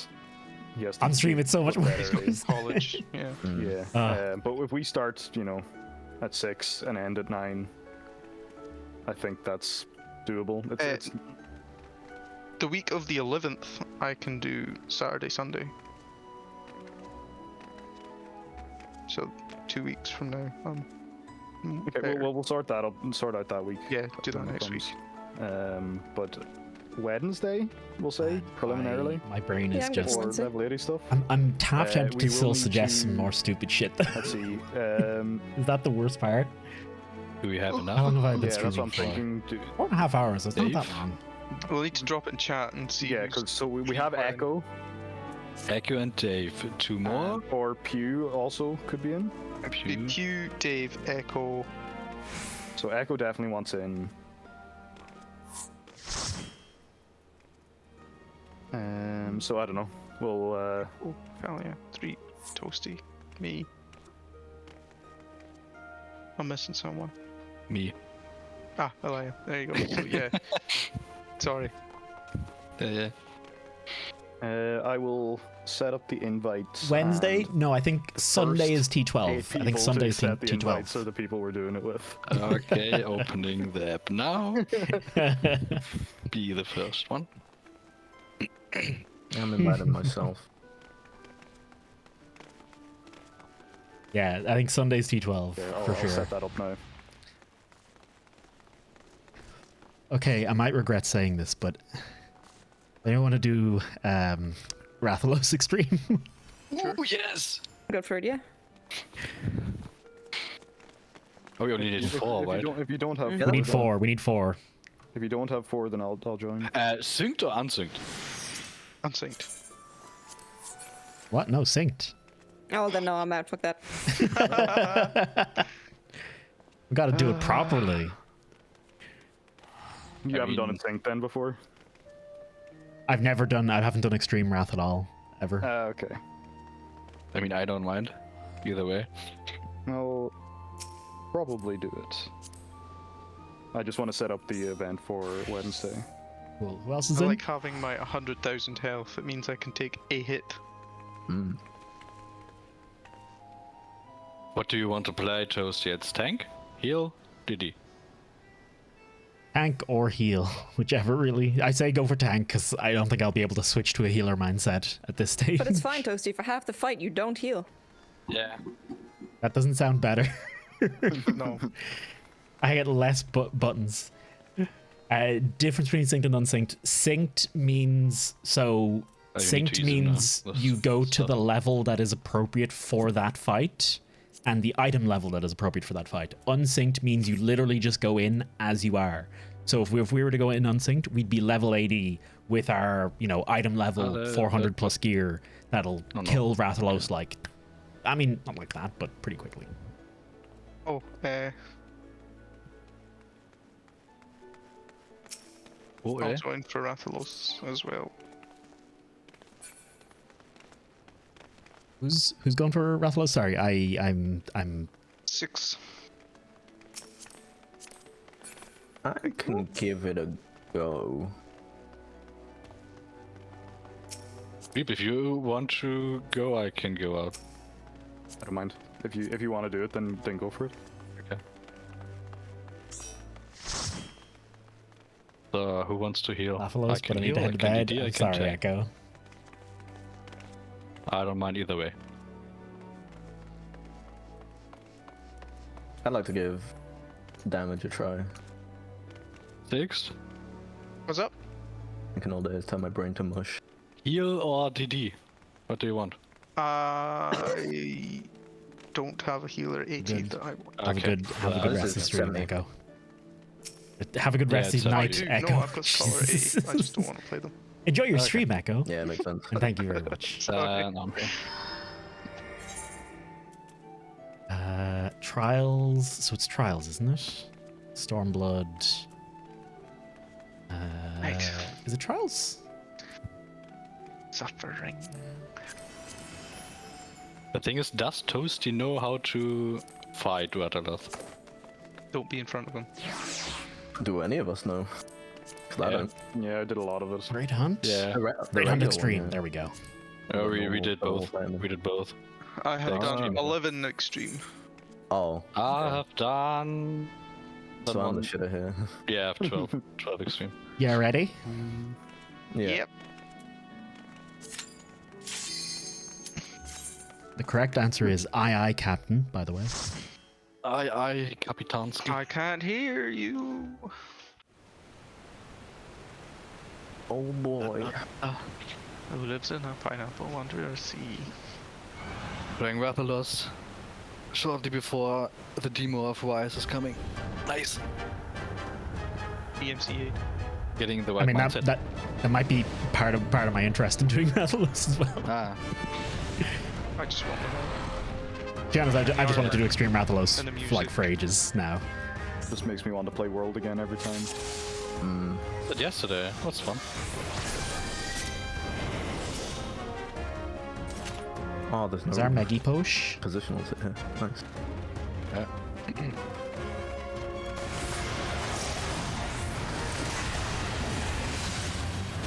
he has to On stream, do it's so much more. better. college. Yeah. Yeah. But if we start, at 6 and end at 9, I think that's doable. It's The week of the 11th, I can do Saturday, Sunday. So 2 weeks from now. okay. better. We'll sort that up and sort out that week. Yeah, do that when it next week. comes. But Wednesday, we'll say preliminarily, My brain is Yeah, I'm good just. for or Wednesday. level 80 stuff. I'm half tempted we to will still need suggest some to- more stupid shit. Let's see. Is that the worst part? Do we have How enough? long have I been Yeah, that's what streaming I'm for? thinking. 4.5 hours. That's not Dave? that long. We'll need to drop it in chat and see. Yeah, who's- because so we have playing. Echo Echo and Dave. 2 more. or Pew also could be in. Be Pew, Dave, Echo. So Echo definitely wants in. So I don't know. We'll Oh, hell yeah. 3, Toasty, me. I'm missing someone. Me. Ah, Elia. There you go. So, yeah. Sorry. Yeah. I will set up the invites. Wednesday? and No, I think Sunday is eight T12. I people think to Sunday is set the invites T12. are the people we're doing it with. Okay, opening the app now. Be the first one. I'm inviting myself. Yeah, I think Sunday's T12 Yeah, for I'll sure. set that up now. Okay, I might regret saying this, but I don't want to do Rathalos Extreme. Oh yes! Good for it, yeah. Oh, we only need 4, right? If you don't have, We need 4. We need 4. If you don't have 4, then I'll join. Synced or unsynced? Unsynced. What? No, synced. Oh, then no, I'm out. Fuck that. We got to do it properly. You haven't done it sync then before? I haven't done Extreme Wrath at all, ever. Okay. I mean, I don't mind. Either way. I'll probably do it. I just want to set up the event for Wednesday. Cool. Who else is I in? like having my 100,000 health. It means I can take a hit. What do you want to play, Toasty? It's tank? Heal? Diddy? Tank or heal, whichever really. I say go for tank because I don't think I'll be able to switch to a healer mindset at this stage. But it's fine, Toasty. For half the fight, you don't heal. Yeah. That doesn't sound better. No. I get less buttons. Difference between synced and unsynced. Synced means Oh, you need to synced use it means now. you go to Stuff. the level that is appropriate for that fight, and the item level that is appropriate for that fight. Unsynced means you literally just go in as you are. So if we were to go in unsynced, we'd be level 80 with our item level 400 plus gear that'll kill Rathalos not like that, but pretty quickly. Oh, Oh, I'll join for Rathalos as well. Who's going for Rathalos? Sorry, I'm 6. I can give it a go. Beep, if you want to go, I can go out. I don't mind. If you want to do it, then go for it. Okay. So who wants to heal? Rathalos, but I need to head to can bed. DD, I I'm can sorry, tank. Echo. I don't mind either way. I'd like to give damage a try. 6. What's up? I can all day tell my brain to mush. Heal or DD? What do you want? I don't have a healer 18 Good. that I want. Have a good this rest is this stream, 70. Echo. Have a good rest it's this a- night, I do Echo. know I've got scholar 8. I just don't want to play them. Enjoy your stream, Echo. Yeah, it makes sense. And thank you very much. No. Trials. So it's Trials, isn't it? Stormblood. Right. Is it Trials? Suffering. The thing is, does Toasty know how to fight Rathalos? Don't be in front of him. Do any of us know? 'Cause I don't. Yeah, I did a lot of it. Great Hunt? Yeah. The Great Hunt regular Extreme. one, yeah. There we go. Oh, we normal did double both. flame. We did both. I have done Extreme. 11 extreme. Oh, I have done. so I'm the shitter here. Yeah, 12. 12 extreme. Yeah, ready? Yeah. Yep. The correct answer is aye, Captain, by the way. I Kapitanski. I can't hear you. Oh boy. Who lives in a pineapple under a sea? Playing Rathalos shortly before the demo of Rise is coming. Nice. EMC8. Getting the right I mean, mindset. that might be part of my interest in doing Rathalos as well. Ah, I just want to know. To be honest, I just wanted to do Extreme Rathalos And the like for music. ages now. This makes me want to play World again every time. but yesterday was fun. Oh, there's no Is our Meggy Posh? positionals here. Nice. Yeah.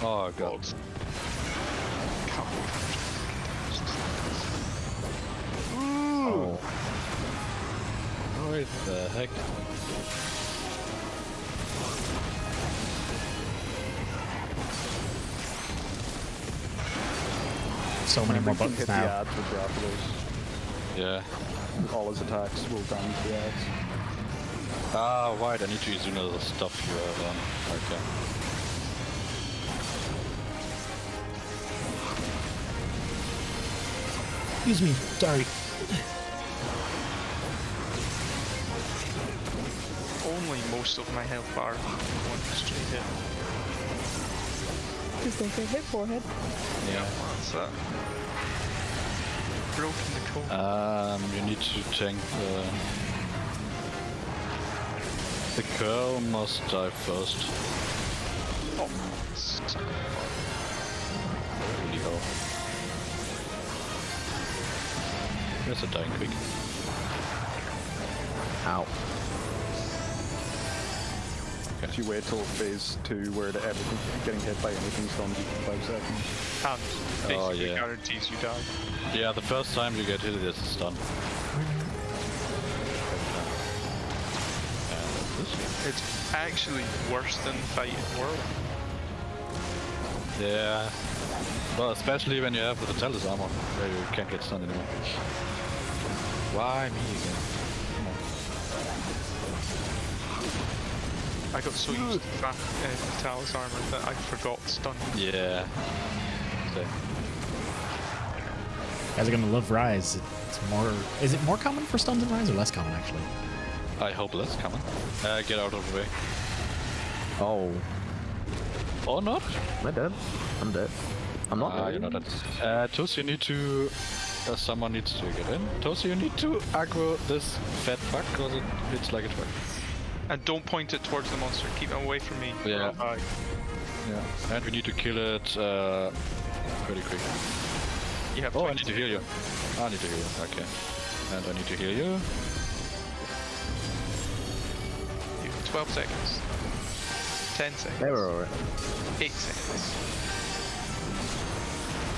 Oh god. Oh, What the heck? So many more You can buttons hit the now. ads with Rathalos. Yeah. All his attacks will damage the ads. Ah, right, I need to use another stuff you have on. Okay. Excuse me, sorry. Only most of my health bar one straight hit. Just don't get hit, forehead. Yeah. What's that? Broken the code. You need to tank the curl must die first. Oh, suck. Holy hell. There's a dying quick. ow. If you wait till phase 2 where everything getting hit by anything's done in 5 seconds. And basically Oh, yeah. guarantees you die. Yeah, the first time you get hit, it's a stun. And this? It's actually worse than fighting World. Yeah. Well, especially when you have the Vitalis armor, where you can't get stunned anymore. Why me again? Come on. I got so used to Vitalis armor that I forgot stun. Yeah. So, You guys are gonna love Rise. It's more. Is it more common for stuns in Rise or less common actually? I hope that's coming. Get out of the way. Oh, Or not? am I dead? I'm dead. I'm not dead. You're not dead. Toast, you need to... someone needs to get in. Toast, you need to aggro this fat fuck, because it hits like a truck. And don't point it towards the monster. Keep it away from me. or Yeah. I'll die. Yeah. And we need to kill it pretty quick. You have Oh, I 20 need to heal you. I need to heal you. Okay. And I need to heal you. You have 12 seconds. 10 seconds. They were alright. 8 seconds.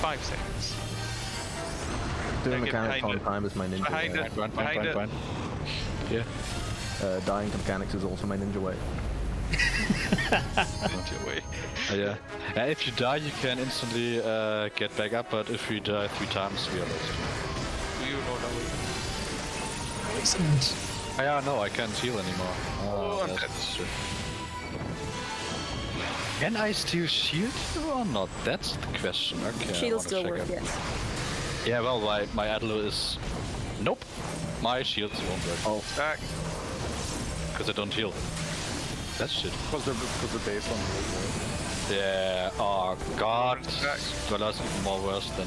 5 seconds. Doing Get mechanics behind on it. time is my ninja Behind way. it. Behind it. Yeah. Dying to mechanics is also my ninja way. Ninja way. Yeah. If you die, you can instantly get back up, but if you die 3 times, we are lost. You know that way. Poisoned. Yeah, no, I can't heal anymore. Oh, I'm that's true. Can I still shield you or not? That's the question. Okay. I Shield wanna still check work, it. yes. Yeah, well, my Adler is. Nope. My shields won't work. Oh, Back. Because I don't heal. That's shit. Because they're based on the Yeah. Oh god. Back. Well, that's even more worse than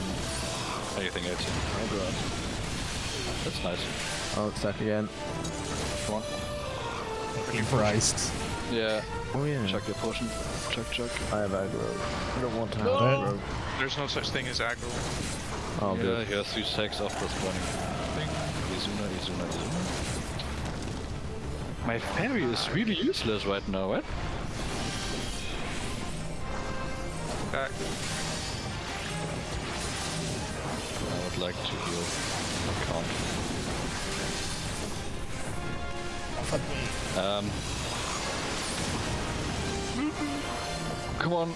anything else. oh god. That's nice. Oh, it's back again. Come on. Fucking Christ. Yeah. Oh yeah. Chuck your potion. Chuck. I have aggro. I don't want to have No. aggro. There's no such thing as aggro. Oh, Yeah, good. here are 3 stacks after spawning. Izuna. My fairy is really useless right now, right? Back. I would like to heal. I can't. Come on.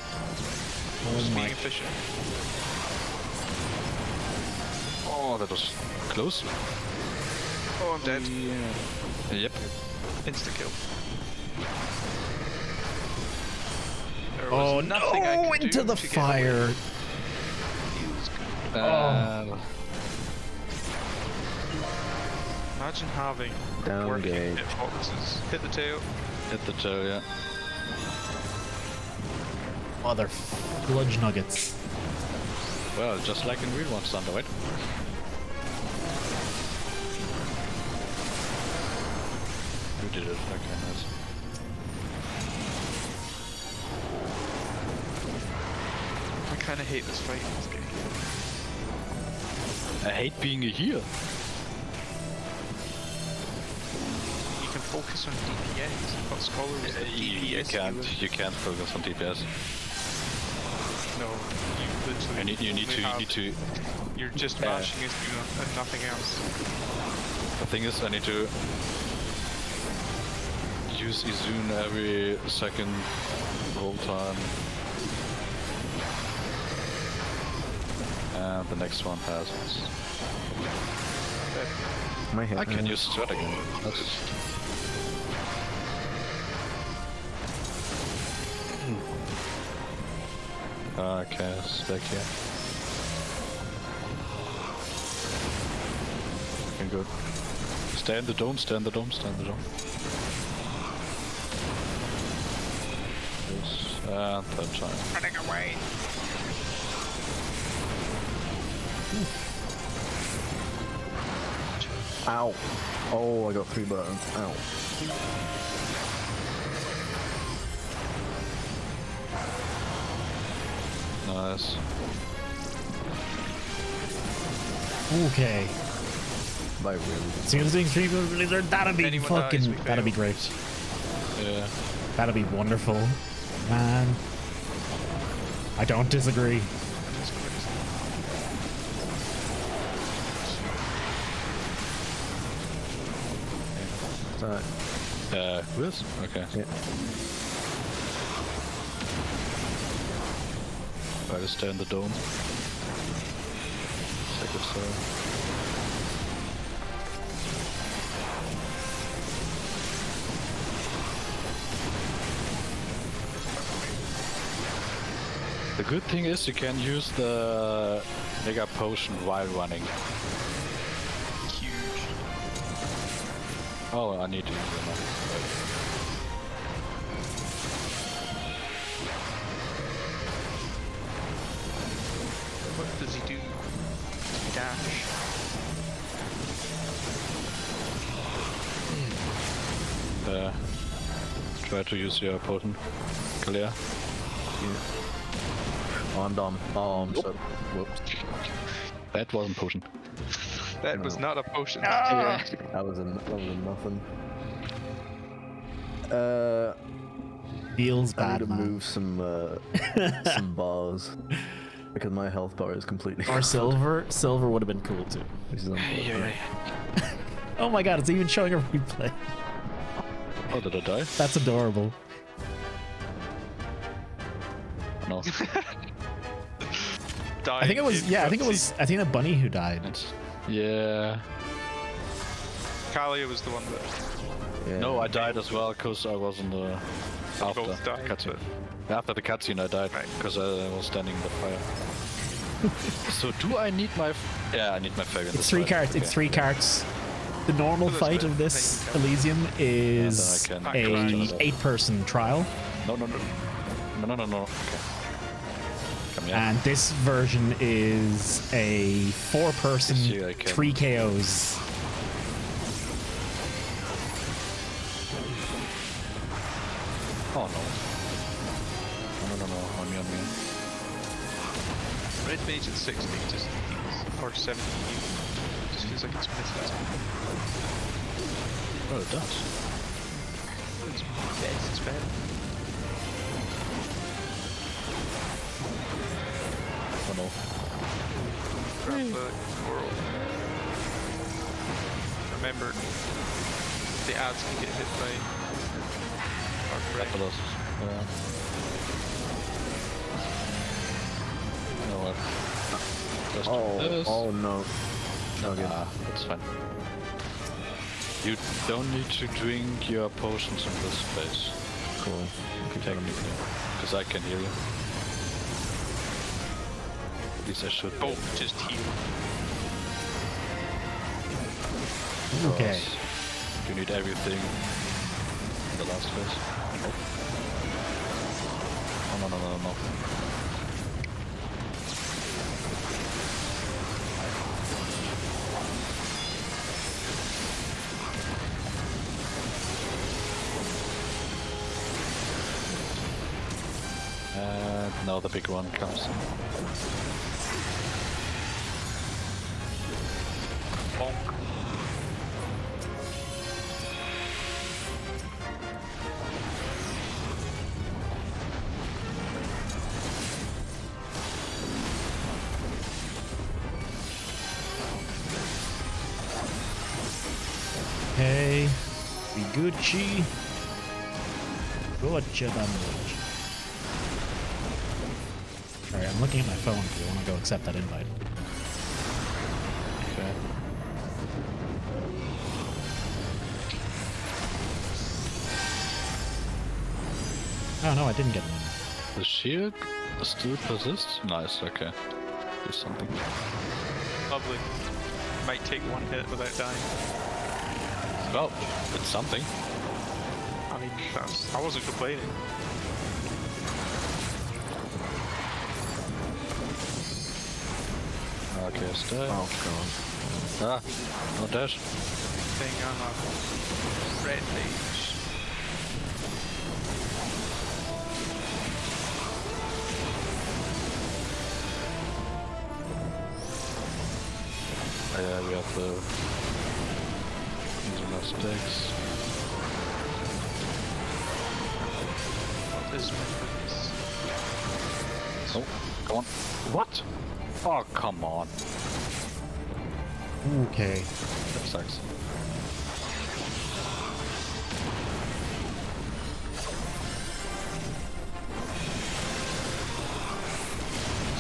Just being efficient. Oh, that was close. Oh, I'm dead. Yep. Insta kill. There Oh was nothing I no! could Into do the to get fire. away. Imagine having Down working gauge. hitboxes. Hit the tail. Hit the tail, yeah. Mother fludge nuggets. Well, just like in real ones, Thunder, right? You did it. Okay, nice. I kind of hate this fight in this game. I hate being a healer. You can focus on DPS, but Scholar was the DPS healer. You can't focus on DPS. No, you literally You need to. You're just mashing it and nothing else. The thing is, I need to use Izun every second the whole time. And the next one has. My head. I can use Strat again. That's... Okay, it's back here. Looking good. Stay in the dome, stay in the dome, stay in the dome. Yes, and third time. Running away. Ow. Oh, I got 3 buttons. Ow. Nice. Okay. By really. Seriously, Stream Blizzard, that'd be Anyone dies, we fucking. That'd be fail. great. Yeah. That'd be wonderful. Man. I don't disagree. Sorry. This? Okay. Yeah. Try to stay in the dome. Second star. The good thing is you can use the mega potion while running. Huge. Oh, I need to use it now. What does he do? Dash. Try to use your potion. Clear. Oh, I'm dumb. Oh, I'm so. Whoops. That wasn't potion. That was not a potion. Yeah. That was a nothing. Feels I need bad, to man. move some bars because my health bar is completely. Or silver. Silver would have been cool too. Which is unfortunate. Oh my god, it's even showing a replay. Oh, did I die? That's adorable. No. I think it was, yeah, I think a bunny who died. Yeah. Kalia was the one that Yeah. No, I died as well because I was in the after both died, cutscene. After the cutscene, I died because I was standing in the fire. So do I need my? Yeah, I need my fire. It's 3 carts. It's 3 carts. The normal fight of this Elysium is a 8-person trial. No. Okay. Come here. And this version is a 4-person, 3 KOs. Oh no. No. On me. Red mage at 60 just feels, or 70 just feels like it's missing. Oh, it does. It's best, it's better. Oh no. Grab the coral. Remember, the ads can get hit by our friend. You know what? Just Oh no. Okay. That's fine. You don't need to drink your potions in this place. Cool. Technically. Because I can heal you. At least I should. Both just heal. Okay. You need everything in the last phase. Oh. No. And now the big one comes. Bonk. Okay. Be Gucci. Gotcha damage. Alright, I'm looking at my phone because I want to go accept that invite. Okay. Oh no, I didn't get one. The shield still persists? Nice, okay. Do something. Lovely. Might take 1 hit without dying. Well, it's something. I mean, I wasn't complaining. Okay, stay. Oh god. Ah, no dash. Thing I'm a red mage. Yeah, we have the last decks. What is my goodness? Oh, come on. What? Oh, come on. Okay. That sucks.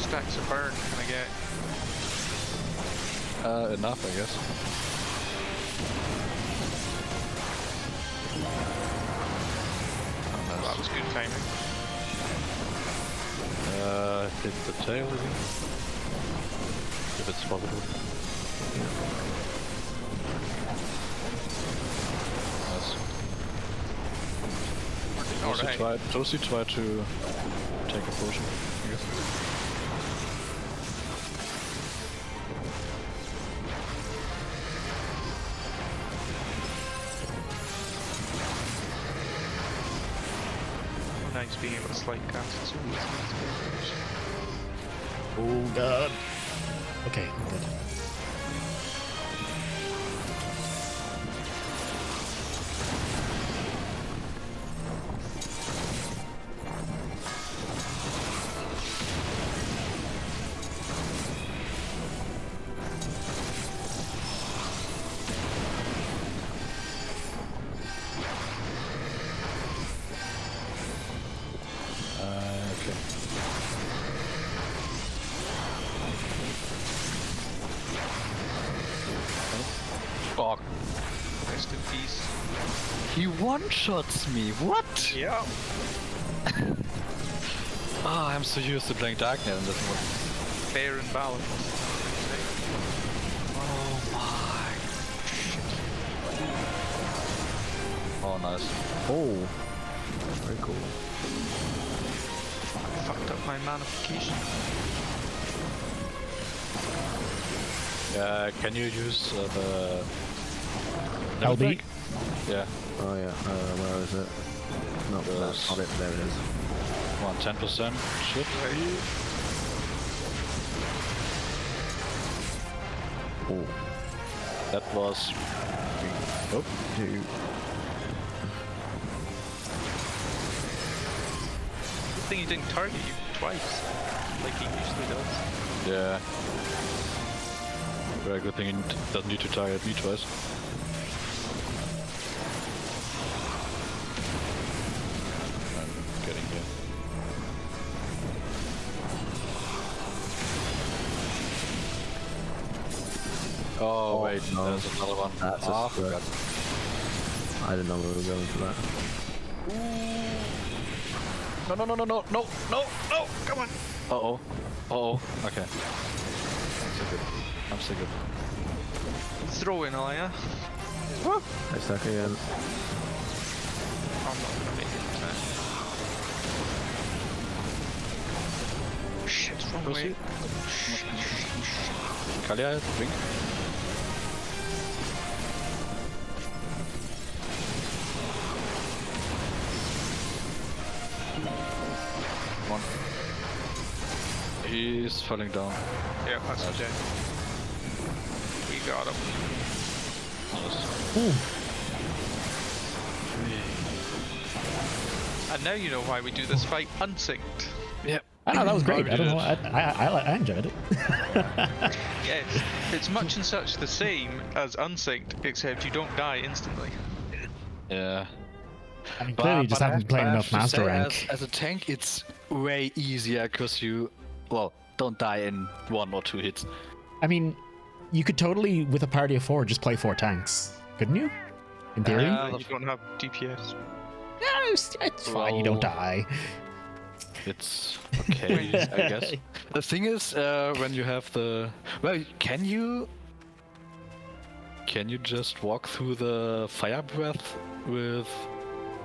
Stacks of burn can I get? Enough, I guess. That was good timing. Hit the tail again. If it's possible. Alright. Toasty tried to take a potion, I guess. Nice being able to slide cast it so easy. Oh god. Okay, good. Fuck. Rest in peace. He one-shots me. What? Yeah. Ah, I'm so used to playing Dark Knight and this one. Fair and balanced. Oh my shit. Oh, nice. Oh, very cool. I fucked up my manification. Can you use the... LB? Yeah. Oh yeah, where is it? No, that's not it. There it is. Come on, 10%. Shit. Oh, That was... Oh. 2. Good thing he didn't target you twice, like he usually does. Yeah. Very good thing he doesn't need to target me twice. I'm getting here. Oh, wait, no. there's another one. That's a forgot. I didn't know we were going for that. No, no, no, no, no, no, no, no, come on. Uh-oh. Uh-oh. Okay. I'm so good. I'm so good. Throw in, are ya? I suck again. I'm not gonna make it. Shit, wrong way. Kalia, blink. Come on. He's falling down. Yeah, that's a dead. We got him. And now you know why we do this fight unsynced. Yep. I know, that was great. I don't know. I enjoyed it. Yes, it's much and such the same as unsynced, except you don't die instantly. Yeah. I mean, clearly you just haven't played enough Master Rank. As a tank, it's way easier because you, well, don't die in 1 or 2 hits. I mean, you could totally, with a party of 4, just play 4 tanks, couldn't you? In theory? You don't have DPS. No, it's fine, you don't die. It's okay, I guess. The thing is, when you have the... Well, can you just walk through the Fire Breath with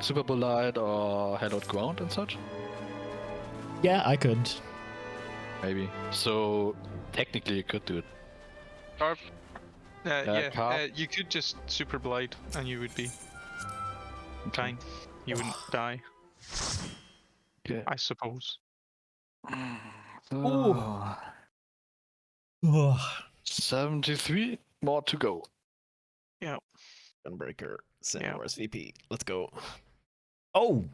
Super Bolide or Hallowed Ground and such? Yeah, I could. Maybe. So, technically you could do it. Carve. Yeah, Carve. you could just Super Blade and you would be fine. You wouldn't die. Okay. I suppose. Ooh. 73 more to go. Yeah. Gunbreaker, Yeah. SVP. Let's go. Oh!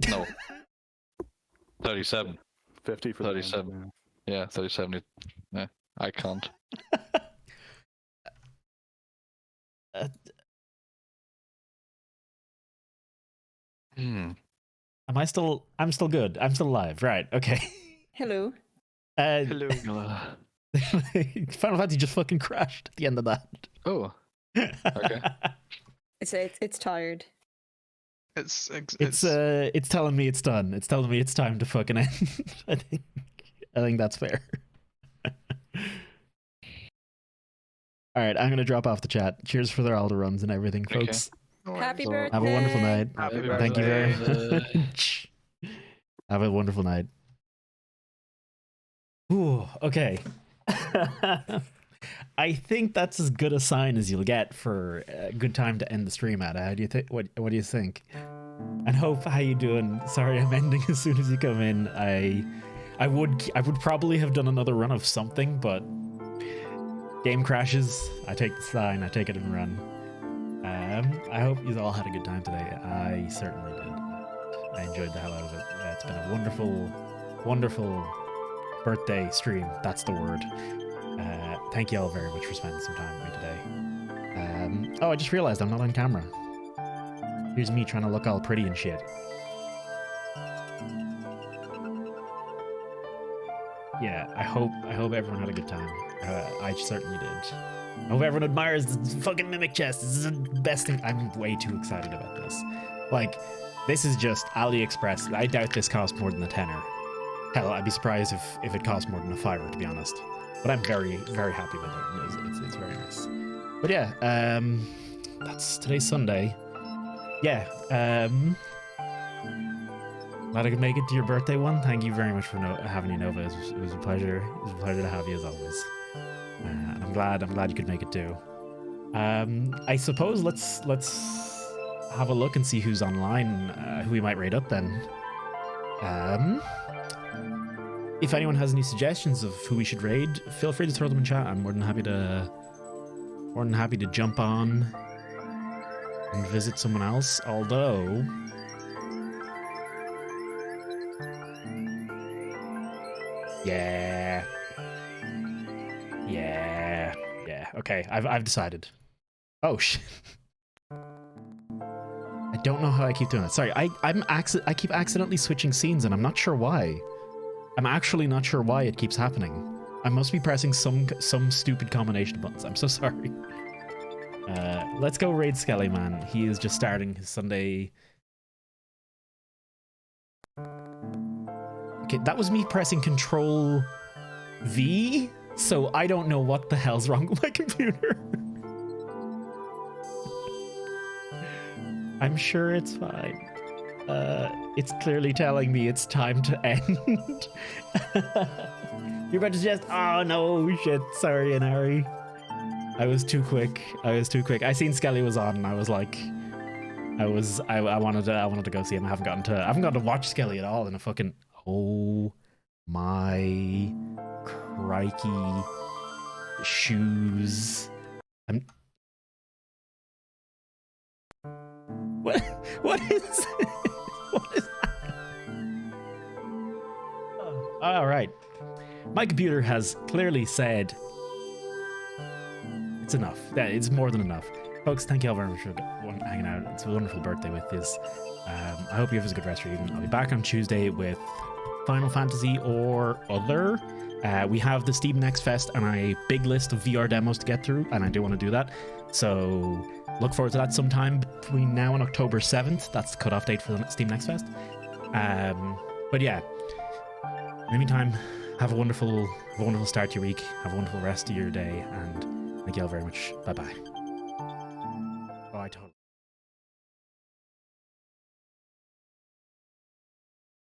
No. 37. 50 for 37. Yeah, 37. Yeah, I can't. I'm still good. I'm still alive. Right, okay. Hello. Hello. Final Fantasy just fucking crashed at the end of that. Oh. Okay. It's tired. It's telling me it's done. It's telling me it's time to fucking end. I think that's fair. All right, I'm gonna drop off the chat. Cheers for their Alder runs and everything, folks. Okay. Happy So, birthday. Have a wonderful night. Happy Thank you very birthday. much. Have a wonderful night. Ooh, okay. I think that's as good a sign as you'll get for a good time to end the stream at. How do you think? What do you think? And Hope, how you doing? Sorry, I'm ending as soon as you come in. I would probably have done another run of something, but game crashes. I take the sign. I take it and run. I hope you all had a good time today. I certainly did. I enjoyed the hell out of it. Yeah, it's been a wonderful, wonderful birthday stream. That's the word. Thank you all very much for spending some time with me today. Oh, I just realized I'm not on camera. Here's me trying to look all pretty and shit. yeah, I hope everyone had a good time. I certainly did. I hope everyone admires the fucking mimic chest. This is the best thing. I'm way too excited about this. Like, this is just AliExpress. I doubt this cost more than a tenner. Hell, I'd be surprised if it cost more than a fiver, to be honest. But I'm very, very happy with it. It's very nice. But yeah, that's today's Sunday. Yeah, glad I could make it to your birthday one. Thank you very much for having me, Nova. It was a pleasure. It was a pleasure to have you as always. And I'm glad you could make it too. I suppose let's have a look and see who's online, who we might raid up then. If anyone has any suggestions of who we should raid, feel free to throw them in chat. I'm more than happy to jump on and visit someone else. Although, yeah. Okay, I've decided. Oh shit. I don't know how I keep doing that. Sorry, I keep accidentally switching scenes and I'm not sure why. I'm actually not sure why it keeps happening. I must be pressing some stupid combination of buttons. I'm so sorry. Let's go raid Skelly, man. He is just starting his Sunday. Okay, that was me pressing Control V, so I don't know what the hell's wrong with my computer. I'm sure it's fine. It's clearly telling me it's time to end. You're about to just, oh no, shit, sorry, Inari. I was too quick. I seen Skelly was on and I was like, I wanted to go see him. I haven't gotten to watch Skelly at all in a fucking, oh my crikey shoes. What is it? What is that? Oh, all right. My computer has clearly said it's enough. It's more than enough. Folks, thank you all very much for hanging out. It's a wonderful birthday with this. I hope you have a good rest of your evening. I'll be back on Tuesday with Final Fantasy or other. We have the Steam Next Fest and a big list of VR demos to get through, and I do want to do that. So look forward to that sometime between now and October 7th. That's the cutoff date for the Steam Next Fest. But yeah, in the meantime, have a wonderful start to your week. Have a wonderful rest of your day, and thank you all very much. Bye-bye. Oh, I totally...